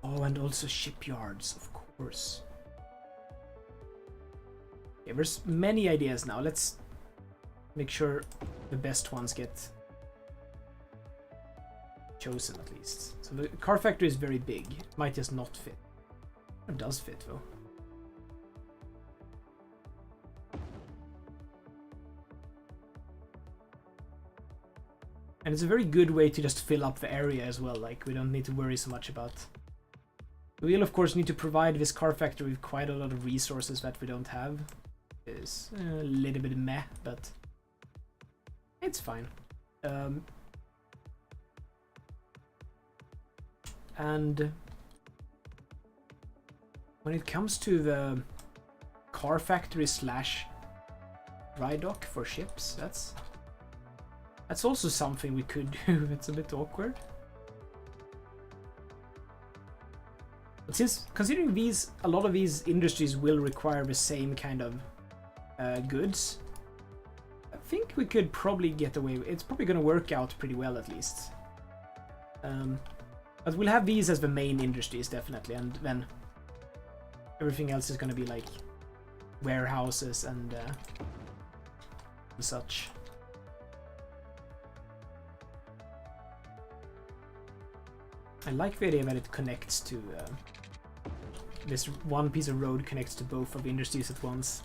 Oh, and also shipyards, of course. Okay, there's many ideas now. Let's make sure the best ones get chosen at least. So the car factory is very big. It might just not fit. It does fit though. And it's a very good way to just fill up the area as well. Like, we don't need to worry so much about... We will of course need to provide this car factory with quite a lot of resources that we don't have. It's a little bit meh, but it's fine. And when it comes to the car factory / dry dock for ships, that's also something we could do. It's a bit awkward. But since, considering a lot of these industries will require the same kind of goods, I think we could probably get away with it. It's probably going to work out pretty well at least. But we'll have these as the main industries definitely, and then everything else is going to be like warehouses and such. I like the idea that it connects to this one piece of road connects to both of the industries at once.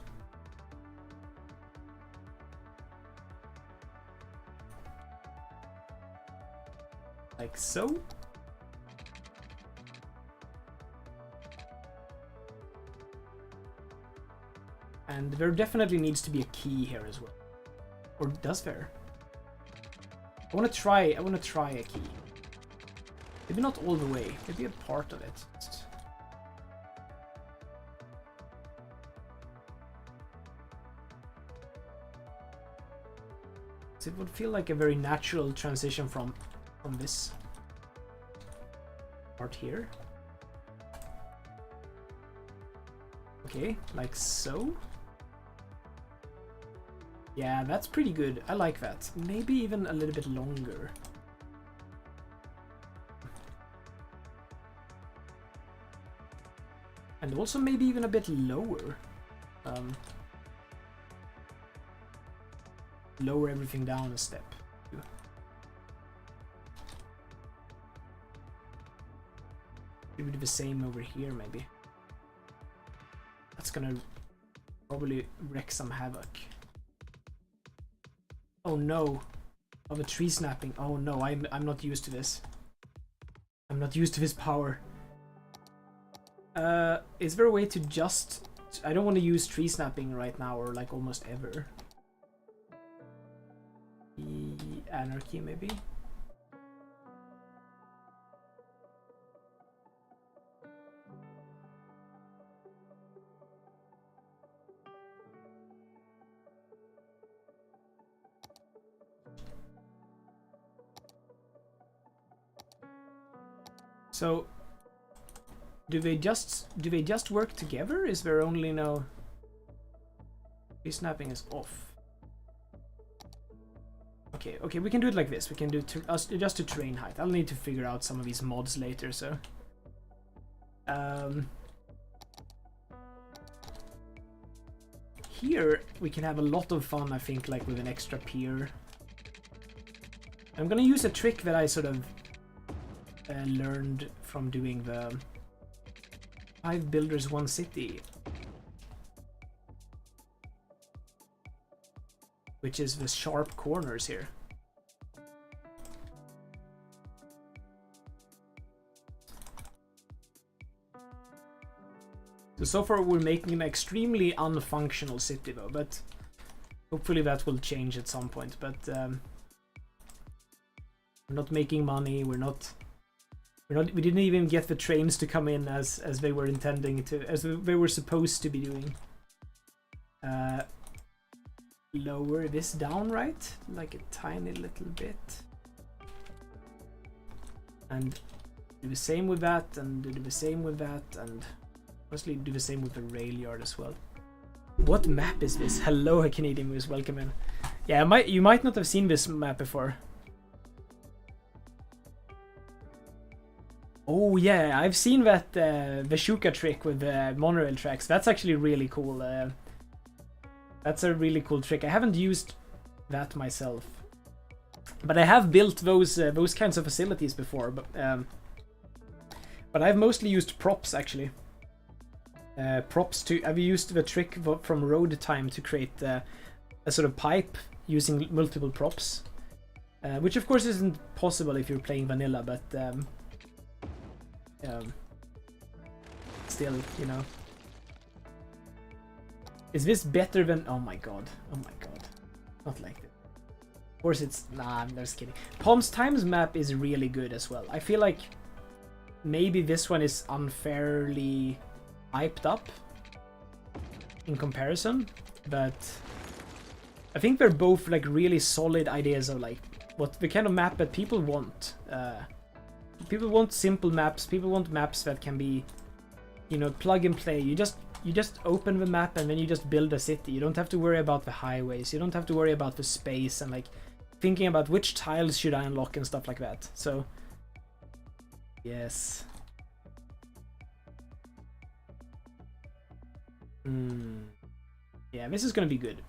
Like so. And there definitely needs to be a quay here as well. Or does there? I want to try a quay. Maybe not all the way, maybe a part of it. So it would feel like a very natural transition from this part here. Okay, like so. Yeah, that's pretty good. I like that. Maybe even a little bit longer. And also maybe even a bit lower. Lower everything down a step. Maybe do the same over here, maybe. That's gonna probably wreak some havoc. Oh no. Of a tree snapping. Oh no, I'm not used to this. I'm not used to this power. Is there a way to just I don't want to use tree snapping right now, or like almost ever. Anarchy maybe. So do they just work together? Is there only no tree snapping is off? Okay, we can do it like this. We can do adjust to terrain height. I'll need to figure out some of these mods later, so here we can have a lot of fun, I think, like with an extra pier. I'm gonna use a trick that I sort of learned from doing the 5 builders 1 city, which is the sharp corners here. So far we're making an extremely unfunctional city though, but hopefully that will change at some point. But we're not making money, we didn't even get the trains to come in as they were intending to, as they were supposed to be doing. Lower this down, right? Like a tiny little bit. And do the same with that, and do the same with that, and mostly do the same with the rail yard as well. What map is this? Hello, Canadian Moose, welcome in. Yeah, you might not have seen this map before. Oh yeah, I've seen that the Shuka trick with the monorail tracks. That's actually really cool. That's a really cool trick. I haven't used that myself, but I have built those kinds of facilities before. But I've mostly used props actually. I've used the trick from Road Time to create a sort of pipe using multiple props, which of course isn't possible if you're playing vanilla, but still, you know. Is this better than... Oh my god. Not like that. Of course it's... Nah, I'm just kidding. Palms Times map is really good as well. I feel like maybe this one is unfairly hyped up in comparison, but I think they're both like really solid ideas of like what the kind of map that people want. People want simple maps. People want maps that can be, you know, plug and play. You just open the map and then you just build a city. You don't have to worry about the highways. You don't have to worry about the space and like thinking about which tiles should I unlock and stuff like that. So yes. Yeah, this is gonna be good.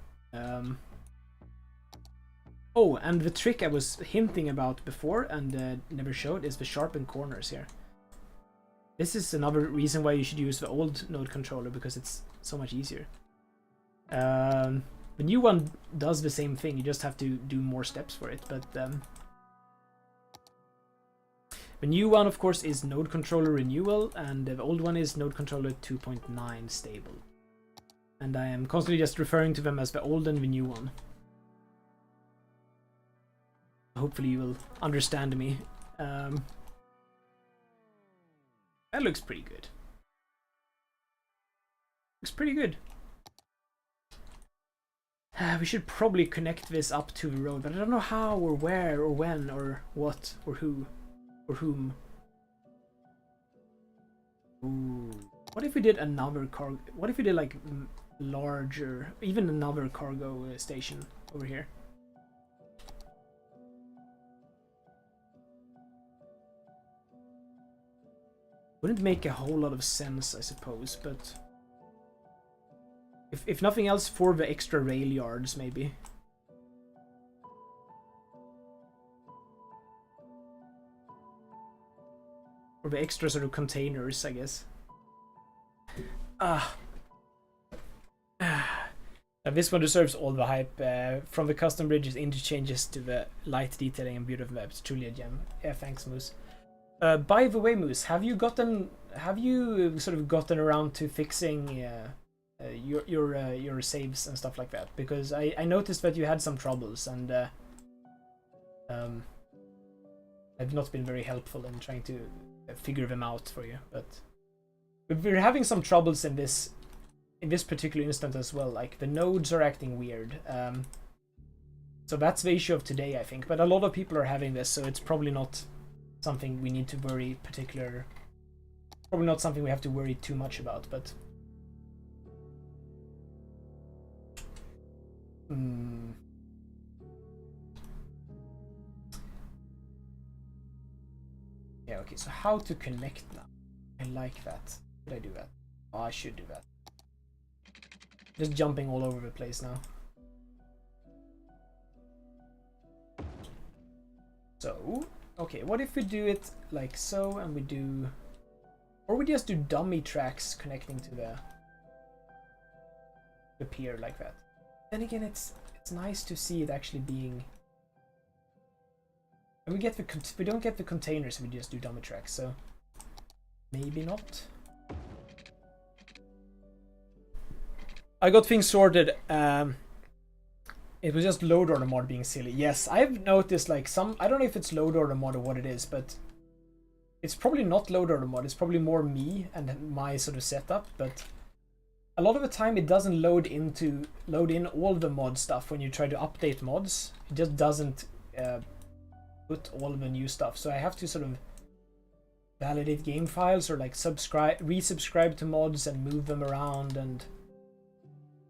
Oh, and the trick I was hinting about before and never showed is the sharpened corners here. This is another reason why you should use the old node controller, because it's so much easier. The new one does the same thing, you just have to do more steps for it, but the new one of course is node controller renewal, and the old one is node controller 2.9 stable. And I am constantly just referring to them as the old and the new one. Hopefully you will understand me. That looks pretty good. Looks pretty good. We should probably connect this up to the road, but I don't know how or where or when or what or who or whom. Ooh. What if we did another cargo? What if we did like larger, even another cargo station over here? Wouldn't make a whole lot of sense, I suppose, but if nothing else, for the extra rail yards, maybe. Or the extra sort of containers, I guess. This one deserves all the hype. From the custom bridges, interchanges to the light detailing and beauty of the maps. Truly a gem. Yeah, thanks, Moose. By the way, Moose, have you sort of gotten around to fixing your saves and stuff like that, because I noticed that you had some troubles, and I've not been very helpful in trying to figure them out for you. But we're having some troubles in this particular instance as well. Like the nodes are acting weird. So that's the issue of today, I think. But a lot of people are having this, so it's probably not something we need to worry probably not something we have to worry too much about, but yeah, okay, so how to connect now? I like that. Should I do that? Oh, I should do that. Just jumping all over the place now. So, okay, what if we do it like so, and we do... Or we just do dummy tracks connecting to the pier like that. Then again, it's nice to see it actually being... And we don't get the containers if we just do dummy tracks, so maybe not. I got things sorted. It was just load order mod being silly. Yes, I've noticed like some... I don't know if it's load order mod or what it is, but it's probably not load order mod. It's probably more me and my sort of setup, but a lot of the time it doesn't load in all the mod stuff when you try to update mods. It just doesn't put all the new stuff. So I have to sort of validate game files or like resubscribe to mods and move them around, and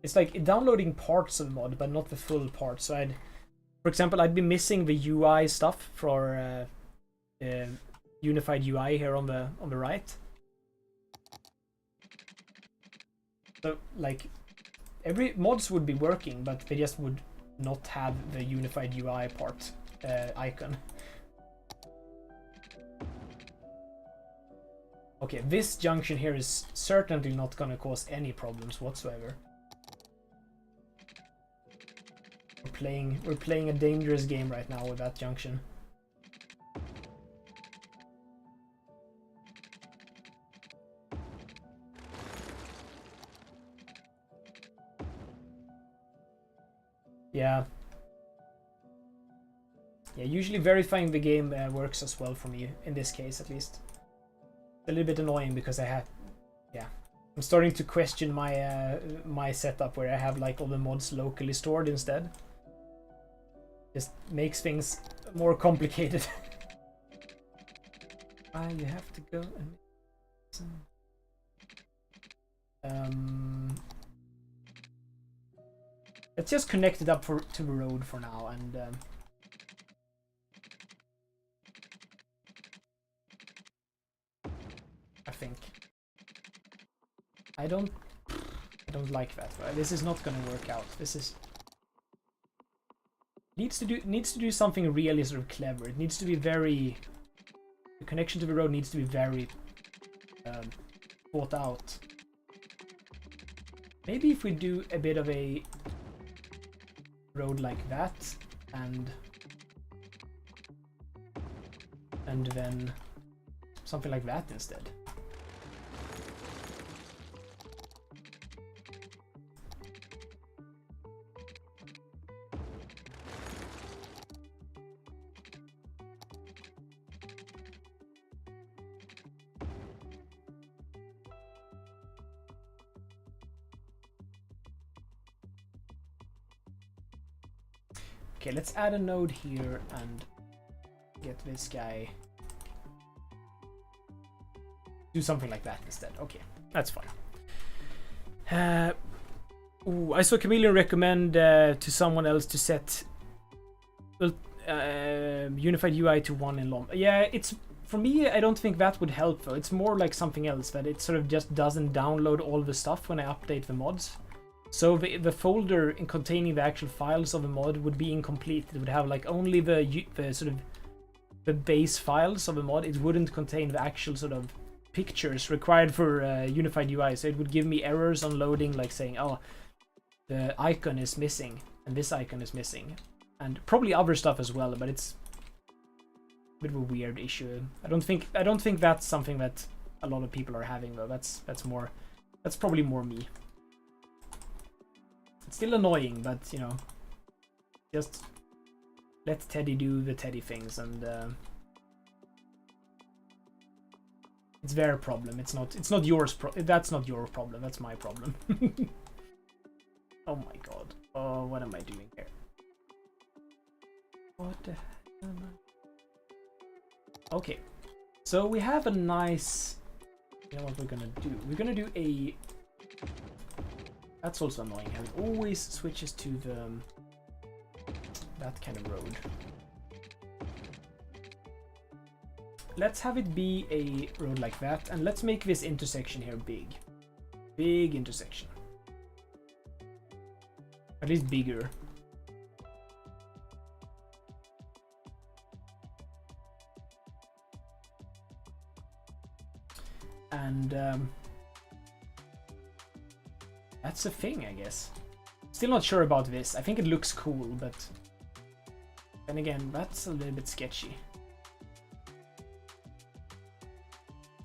it's like downloading parts of the mod but not the full part. So for example, I'd be missing the UI stuff for unified UI here on the right. So like every mods would be working, but they just would not have the unified UI part icon. Okay, this junction here is certainly not gonna cause any problems whatsoever. We're playing a dangerous game right now with that junction. Yeah. Yeah, usually verifying the game works as well for me, in this case at least. It's a little bit annoying because I'm starting to question my my setup where I have like all the mods locally stored instead. Just makes things more complicated. You have to go and let's just connect it up to the road for now, and I think I don't like that. This is not gonna work out. This is needs to do something really sort of clever. It needs to be very... The connection to the road needs to be very thought out. Maybe if we do a bit of a road like that, and then something like that instead. Okay, let's add a node here and get this guy. Do something like that instead. Okay, that's fine. Ooh, I saw Chameleon recommend to someone else to set unified UI to 1 in LOM. Yeah, it's for me. I don't think that would help though. It's more like something else, that it sort of just doesn't download all the stuff when I update the mods. So the folder containing the actual files of the mod would be incomplete. It would have like only the sort of the base files of the mod. It wouldn't contain the actual sort of pictures required for unified UI. So it would give me errors on loading, like saying, oh, the icon is missing and this icon is missing, and probably other stuff as well. But it's a bit of a weird issue. I don't think that's something that a lot of people are having though. That's probably more me. still annoying, but you know, just let Teddy do the Teddy things, and it's their problem. It's not yours. That's not your problem. That's my problem. Oh my god. Oh, what am I doing here? What the hell am I? Okay, so we have a nice. You know what we're gonna do? We're gonna do a. That's also annoying. How it always switches to the that kind of road. Let's have it be a road like that, and let's make this intersection here big. Big intersection. At least bigger. And that's a thing, I guess. Still not sure about this. I think it looks cool, but then again, that's a little bit sketchy.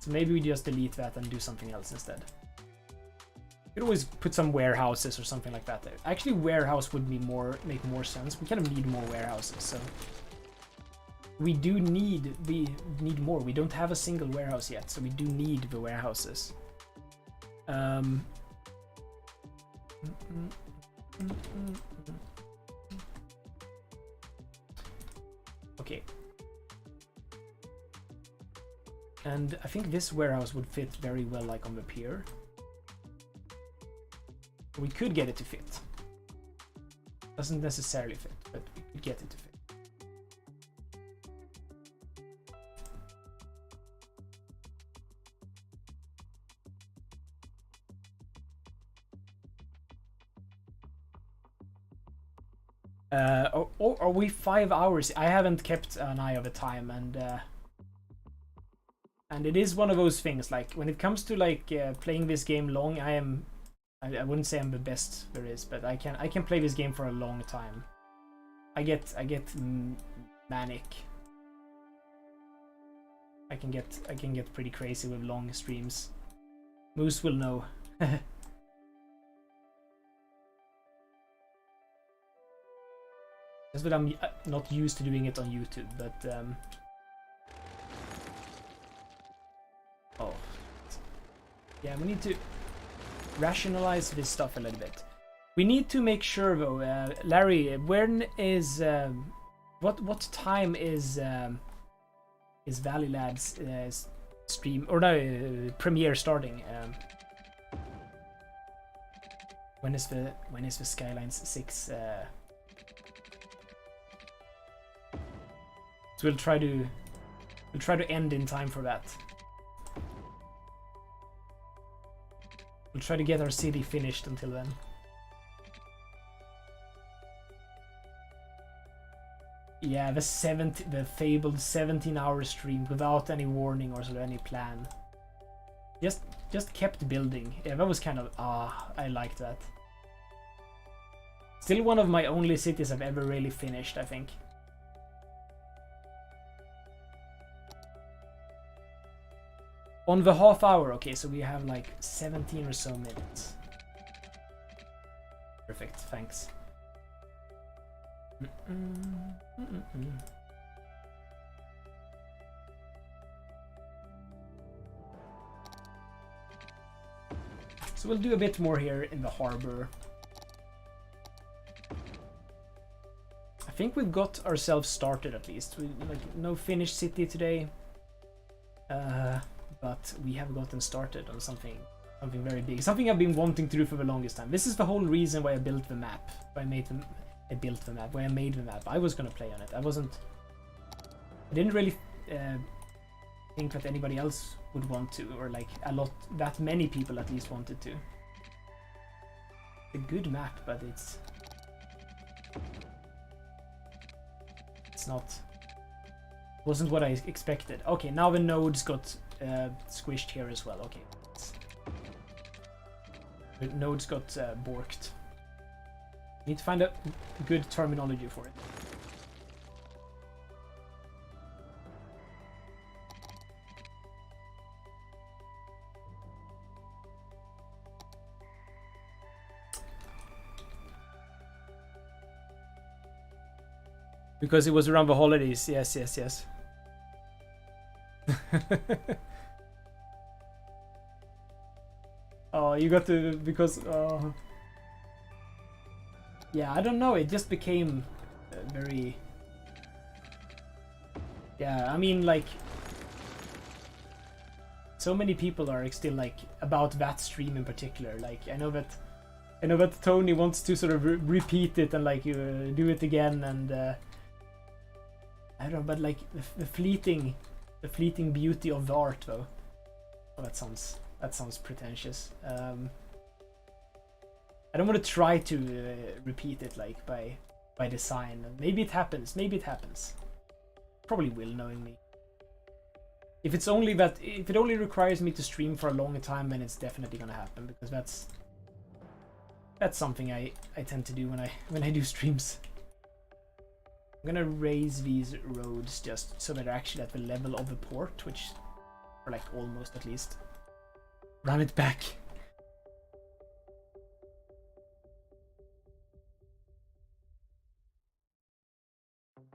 So maybe we just delete that and do something else instead. You could always put some warehouses or something like that there. Actually, warehouse would be make more sense. We kind of need more warehouses, so we need more. We don't have a single warehouse yet, so we do need the warehouses. Okay. And I think this warehouse would fit very well, like on the pier. We could get it to fit. Doesn't necessarily fit, but we could get it to fit. Are we 5 hours? I haven't kept an eye of the time, and it is one of those things. Like when it comes to like playing this game long, I wouldn't say I'm the best there is, but I can play this game for a long time. I get manic. I can get pretty crazy with long streams. Moose will know. Just that I'm not used to doing it on YouTube, but oh, yeah, we need to rationalize this stuff a little bit. We need to make sure though, Larry, when is what time is Valley Lads stream or no premiere starting? When is the Skylines 6? So we'll try to end in time for that. We'll try to get our city finished until then. Yeah, the fabled 17-hour stream without any warning or sort of any plan. Just kept building. Yeah, that was kind of I liked that. Still one of my only cities I've ever really finished, I think. On the half hour, okay, so we have like 17 or so minutes. Perfect, thanks. So we'll do a bit more here in the harbor. I think we've got ourselves started at least. We like no finished city today. But we have gotten started on something very big. Something I've been wanting to do for the longest time. This is the whole reason why I built the map. Why I made the map. I was gonna play on it. I didn't really think that anybody else would want to, or like that many people at least wanted to. A good map, but it's not. Wasn't what I expected. Okay, now the nodes got squished here as well. Okay, the nodes got borked. Need to find a good terminology for it. Because it was around the holidays. Yes, yes, yes. Oh, you got to because yeah, I don't know. It just became very. Yeah, I mean, like, so many people are still like about that stream in particular. Like, I know that Tony wants to sort of repeat it and like do it again, and I don't know, but like the fleeting beauty of the art, though. Oh, that sounds pretentious. I don't want to try to repeat it like by design. Maybe it happens. Maybe it happens. Probably will, knowing me. If it only requires me to stream for a longer time, then it's definitely gonna happen, because that's something I tend to do when I do streams. I'm gonna raise these roads just so they're actually at the level of the port, which are like almost at least. Run it back.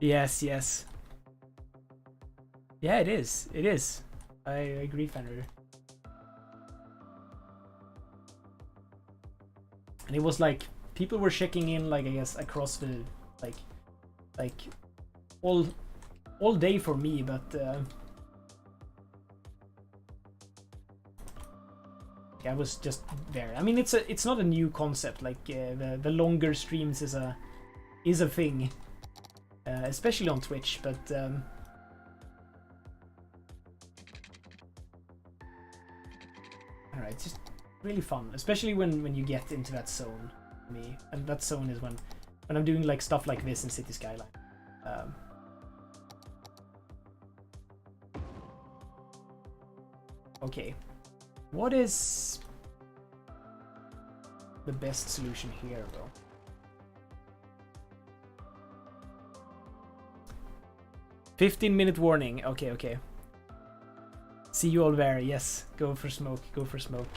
Yes, yes. Yeah, it is. It is. I agree, Fenrir. And it was like people were checking in, like, I guess across the like all day for me, but yeah, I was just there. I mean, it's not a new concept. Like the longer streams is a thing, especially on Twitch, but. Alright, it's just really fun, especially when you get into that zone for me. And that zone is when I'm doing like stuff like this in City Skyline. Okay, what is the best solution here, though? "15-minute warning." Okay, okay. See you all there. Yes, go for smoke. Go for smoke.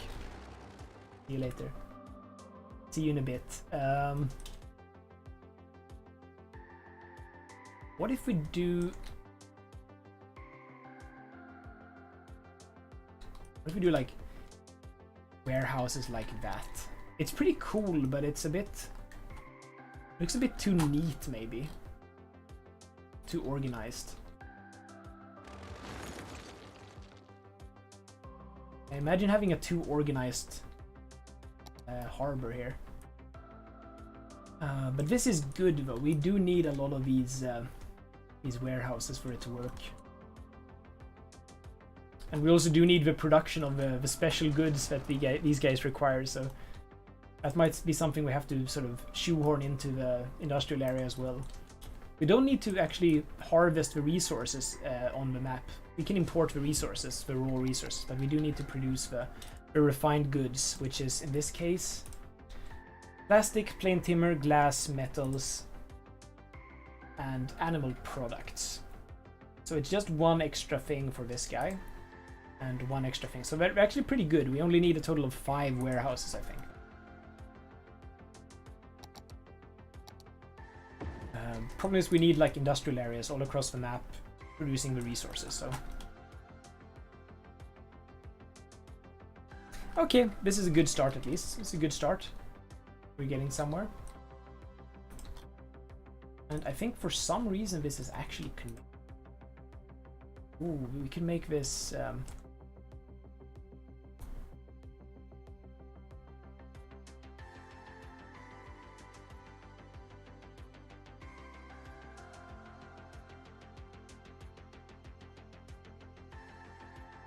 See you later. See you in a bit. What if we do? What if we do like warehouses like that? It's pretty cool, but it's a bit. Looks a bit too neat, maybe. Too organized. Imagine having a too organized harbor here. But this is good, though. We do need a lot of these warehouses for it to work. And we also do need the production of the special goods that these guys require, so that might be something we have to sort of shoehorn into the industrial area as well. We don't need to actually harvest the resources on the map. We can import the resources, the raw resources, but we do need to produce the refined goods, which is, in this case, plastic, plain timber, glass, metals, and animal products. So it's just one extra thing for this guy, and one extra thing. So we're actually pretty good. We only need a total of 5 warehouses, I think. Problem is we need like industrial areas all across the map producing the resources, so. Okay, this is a good start at least. It's a good start. We're getting somewhere. And I think for some reason this is actually connected. Ooh, we can make this...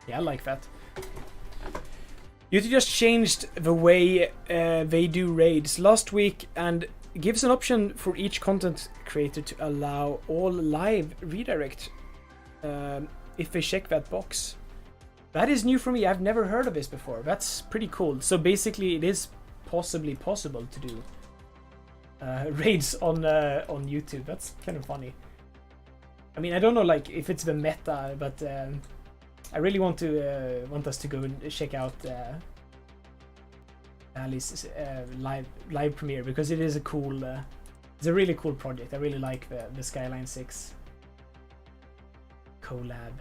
Yeah, I like that. You just changed the way they do raids last week and gives an option for each content creator to allow all live redirect if they check that box. That is new for me. I've never heard of this before. That's pretty cool. So basically it is possibly possible to do raids on YouTube. That's kind of funny. I mean, I don't know like if it's the meta, but I really want us to go and check out Ali's live premiere, because it is a cool It's a really cool project. I really like the Skyline 6 collab.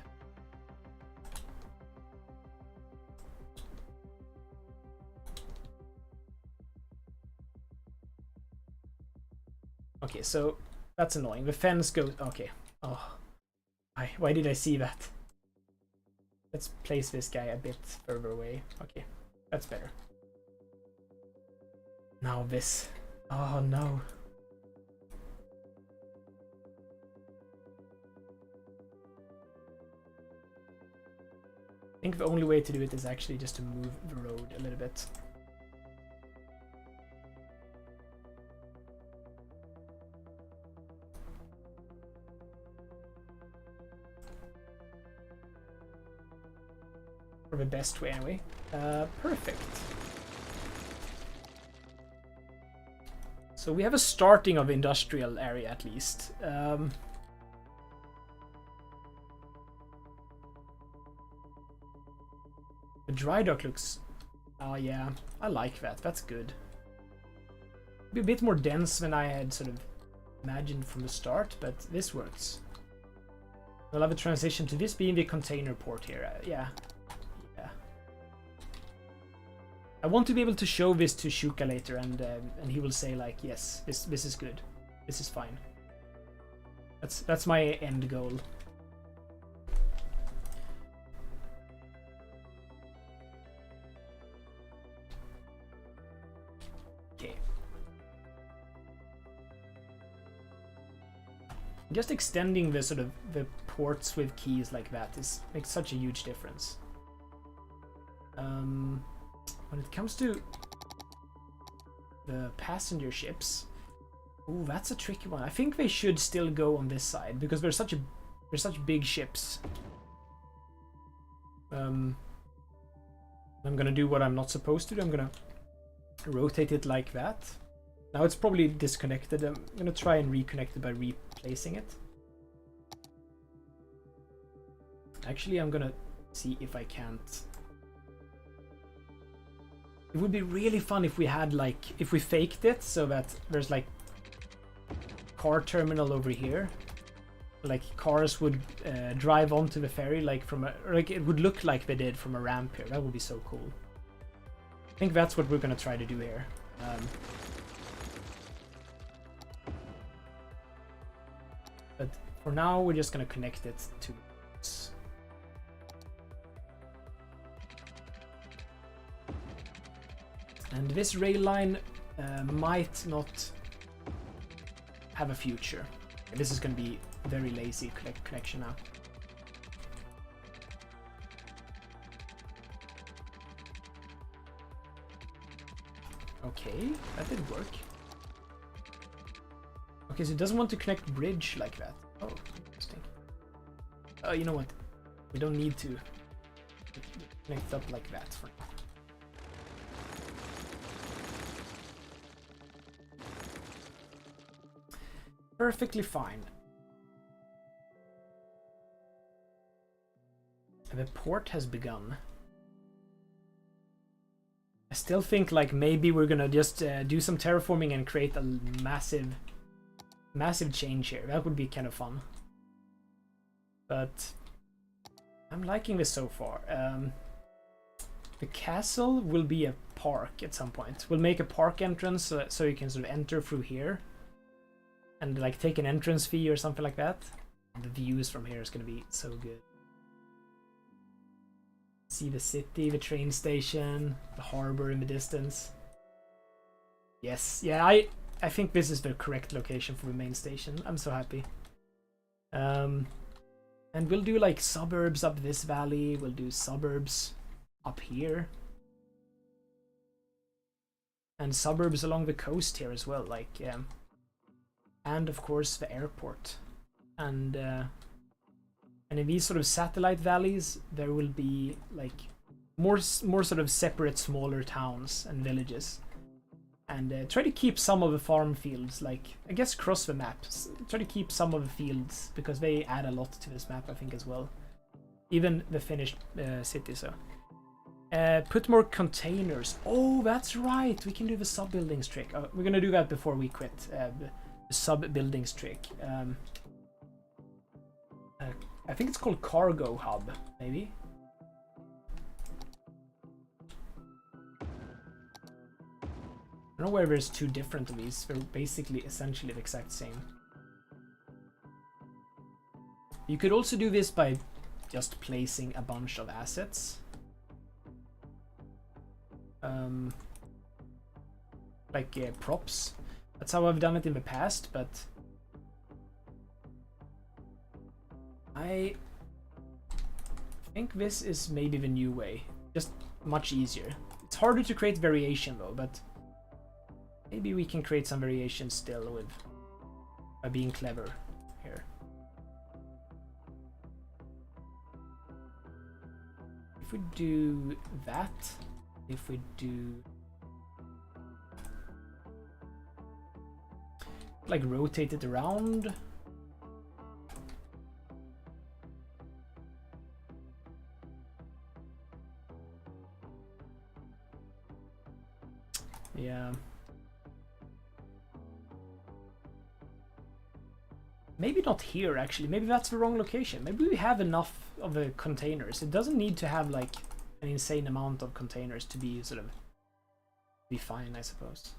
Okay, so that's annoying. The fence goes... Okay. Oh. Why did I see that? Let's place this guy a bit further away. Okay, that's better. Now this. Oh no. I think the only way to do it is actually just to move the road a little bit. For the best way anyway. Perfect. So we have a starting of industrial area at least. The dry dock looks... Oh yeah, I like that. That's good. Be a bit more dense than I had sort of imagined from the start, but this works. We'll have a transition to this being the container port here. Yeah. I want to be able to show this to Shuka later, and he will say like, yes, this is good, this is fine. That's my end goal. Okay. Just extending the sort of the ports with keys like that makes such a huge difference. When it comes to the passenger ships, ooh, that's a tricky one. I think they should still go on this side because they're such big ships. I'm gonna do what I'm not supposed to do. I'm gonna rotate it like that. Now it's probably disconnected. I'm gonna try and reconnect it by replacing it. Actually, I'm gonna see if I can't. It would be really fun if we had like, if we faked it so that there's like car terminal over here. Like cars would drive onto the ferry like from a, like it would look like they did from a ramp here. That would be so cool. I think that's what we're gonna try to do here. But for now, we're just gonna connect it to this. And this rail line might not have a future. This is going to be a very lazy connection now. Okay, that didn't work. Okay, so it doesn't want to connect bridge like that. Oh, interesting. Oh, you know what? We don't need to connect up like that for now. Perfectly fine. The port has begun. I still think like maybe we're gonna just do some terraforming and create a massive change here. That would be kind of fun. But I'm liking this so far. The castle will be a park at some point. We'll make a park entrance so you can sort of enter through here. And like take an entrance fee or something like that. The views from here is going to be so good. See the city, the train station, the harbor in the distance. Yes, yeah, I think this is the correct location for the main station. I'm so happy. And we'll do like suburbs up this valley. We'll do suburbs up here. And suburbs along the coast here as well, like and of course the airport. And in these sort of satellite valleys, there will be like more sort of separate smaller towns and villages. And try to keep some of the farm fields, like I guess across the maps. Try to keep some of the fields because they add a lot to this map, I think, as well. Even the finished city. So put more containers. Oh, that's right. We can do the sub buildings trick. We're gonna do that before we quit. sub buildings trick. I think it's called cargo hub, maybe. I don't know where there's two different of these. They're basically essentially the exact same. You could also do this by just placing a bunch of assets. Like props. That's how I've done it in the past, but I think this is maybe the new way. Just much easier. It's harder to create variation though, but maybe we can create some variation still with by being clever here. If we do that, if we do like rotate it around. Yeah. Maybe not here actually. Maybe that's the wrong location. Maybe we have enough of the containers. It doesn't need to have like an insane amount of containers to be sort of be fine, I suppose.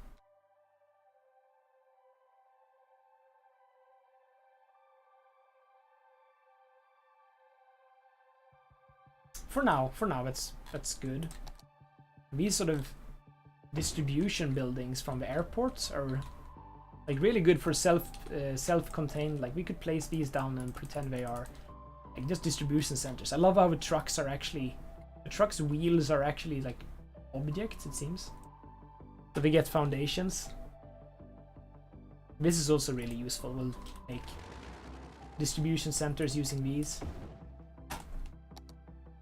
For now that's good. These sort of distribution buildings from the airports are like really good for self-contained. Like we could place these down and pretend they are like just distribution centers. I love how the trucks are actually, the truck's wheels are actually like objects, it seems. So they get foundations. This is also really useful. We'll make distribution centers using these.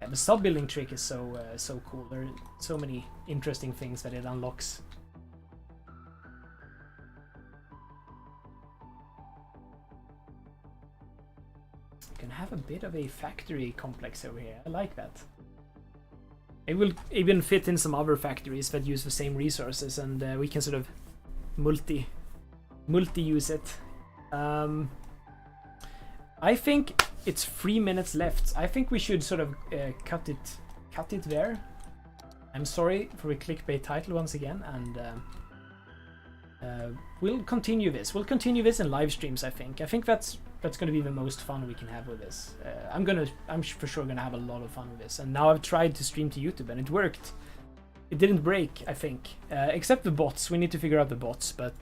Yeah, the sub-building trick is so cool. There are so many interesting things that it unlocks. You can have a bit of a factory complex over here. I like that. It will even fit in some other factories that use the same resources, and we can sort of multi-use it. I think it's 3 minutes left. I think we should sort of cut it there. I'm sorry for the clickbait title once again, and we'll continue this. We'll continue this in live streams. I think that's going to be the most fun we can have with this. I'm for sure gonna have a lot of fun with this. And now I've tried to stream to YouTube and it worked. It didn't break, I think, except the bots. We need to figure out the bots, but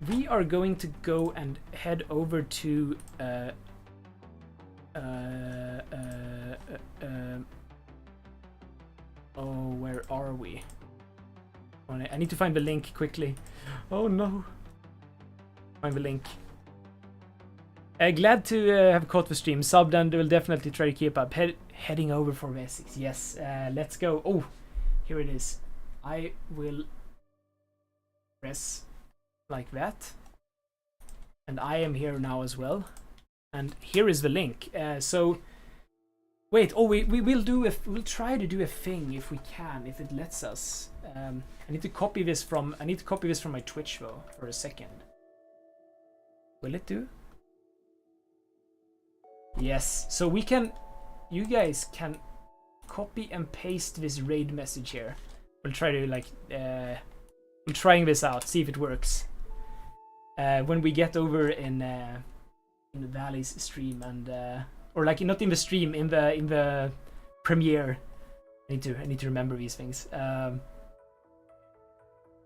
we are going to go and head over to oh, where are we? I need to find the link quickly. Oh no. Find the link. Glad to have caught the stream. Subbed and will definitely try to keep up. Heading over for V6. Yes, let's go. Oh, here it is. I will press like that. And I am here now as well. And here is the link. So wait, oh, we'll try to do a thing if we can, if it lets us. I need to copy this from my Twitch though for a second. Will it do? Yes. So you guys can copy and paste this raid message here. We'll try to like I'm trying this out, see if it works. When we get over in the Valley's stream, and or like not in the stream, in the premiere. I need to remember these things.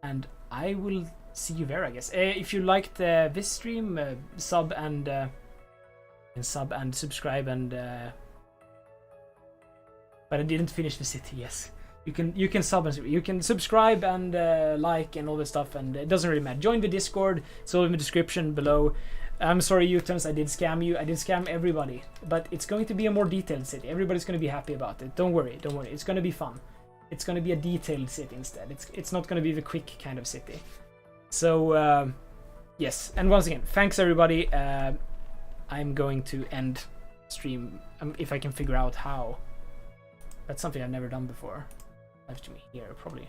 And I will see you there, I guess. If you liked this stream, sub and subscribe, and but I didn't finish the city. Yes, you can sub and you can subscribe and like and all this stuff, and it doesn't really matter. Join the Discord. It's all in the description below. I'm sorry, Utens, I did scam you. I did scam everybody, but it's going to be a more detailed city. Everybody's going to be happy about it. Don't worry. It's going to be fun. It's going to be a detailed city instead. It's not going to be the quick kind of city. So yes, and once again, thanks everybody. I'm going to end stream if I can figure out how. That's something I've never done before. Live stream here, probably.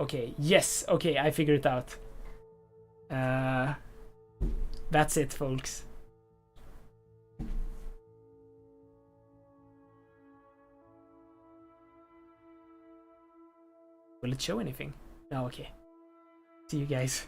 Okay, yes, okay, I figured it out. That's it, folks. Will it show anything? No, okay. See you guys.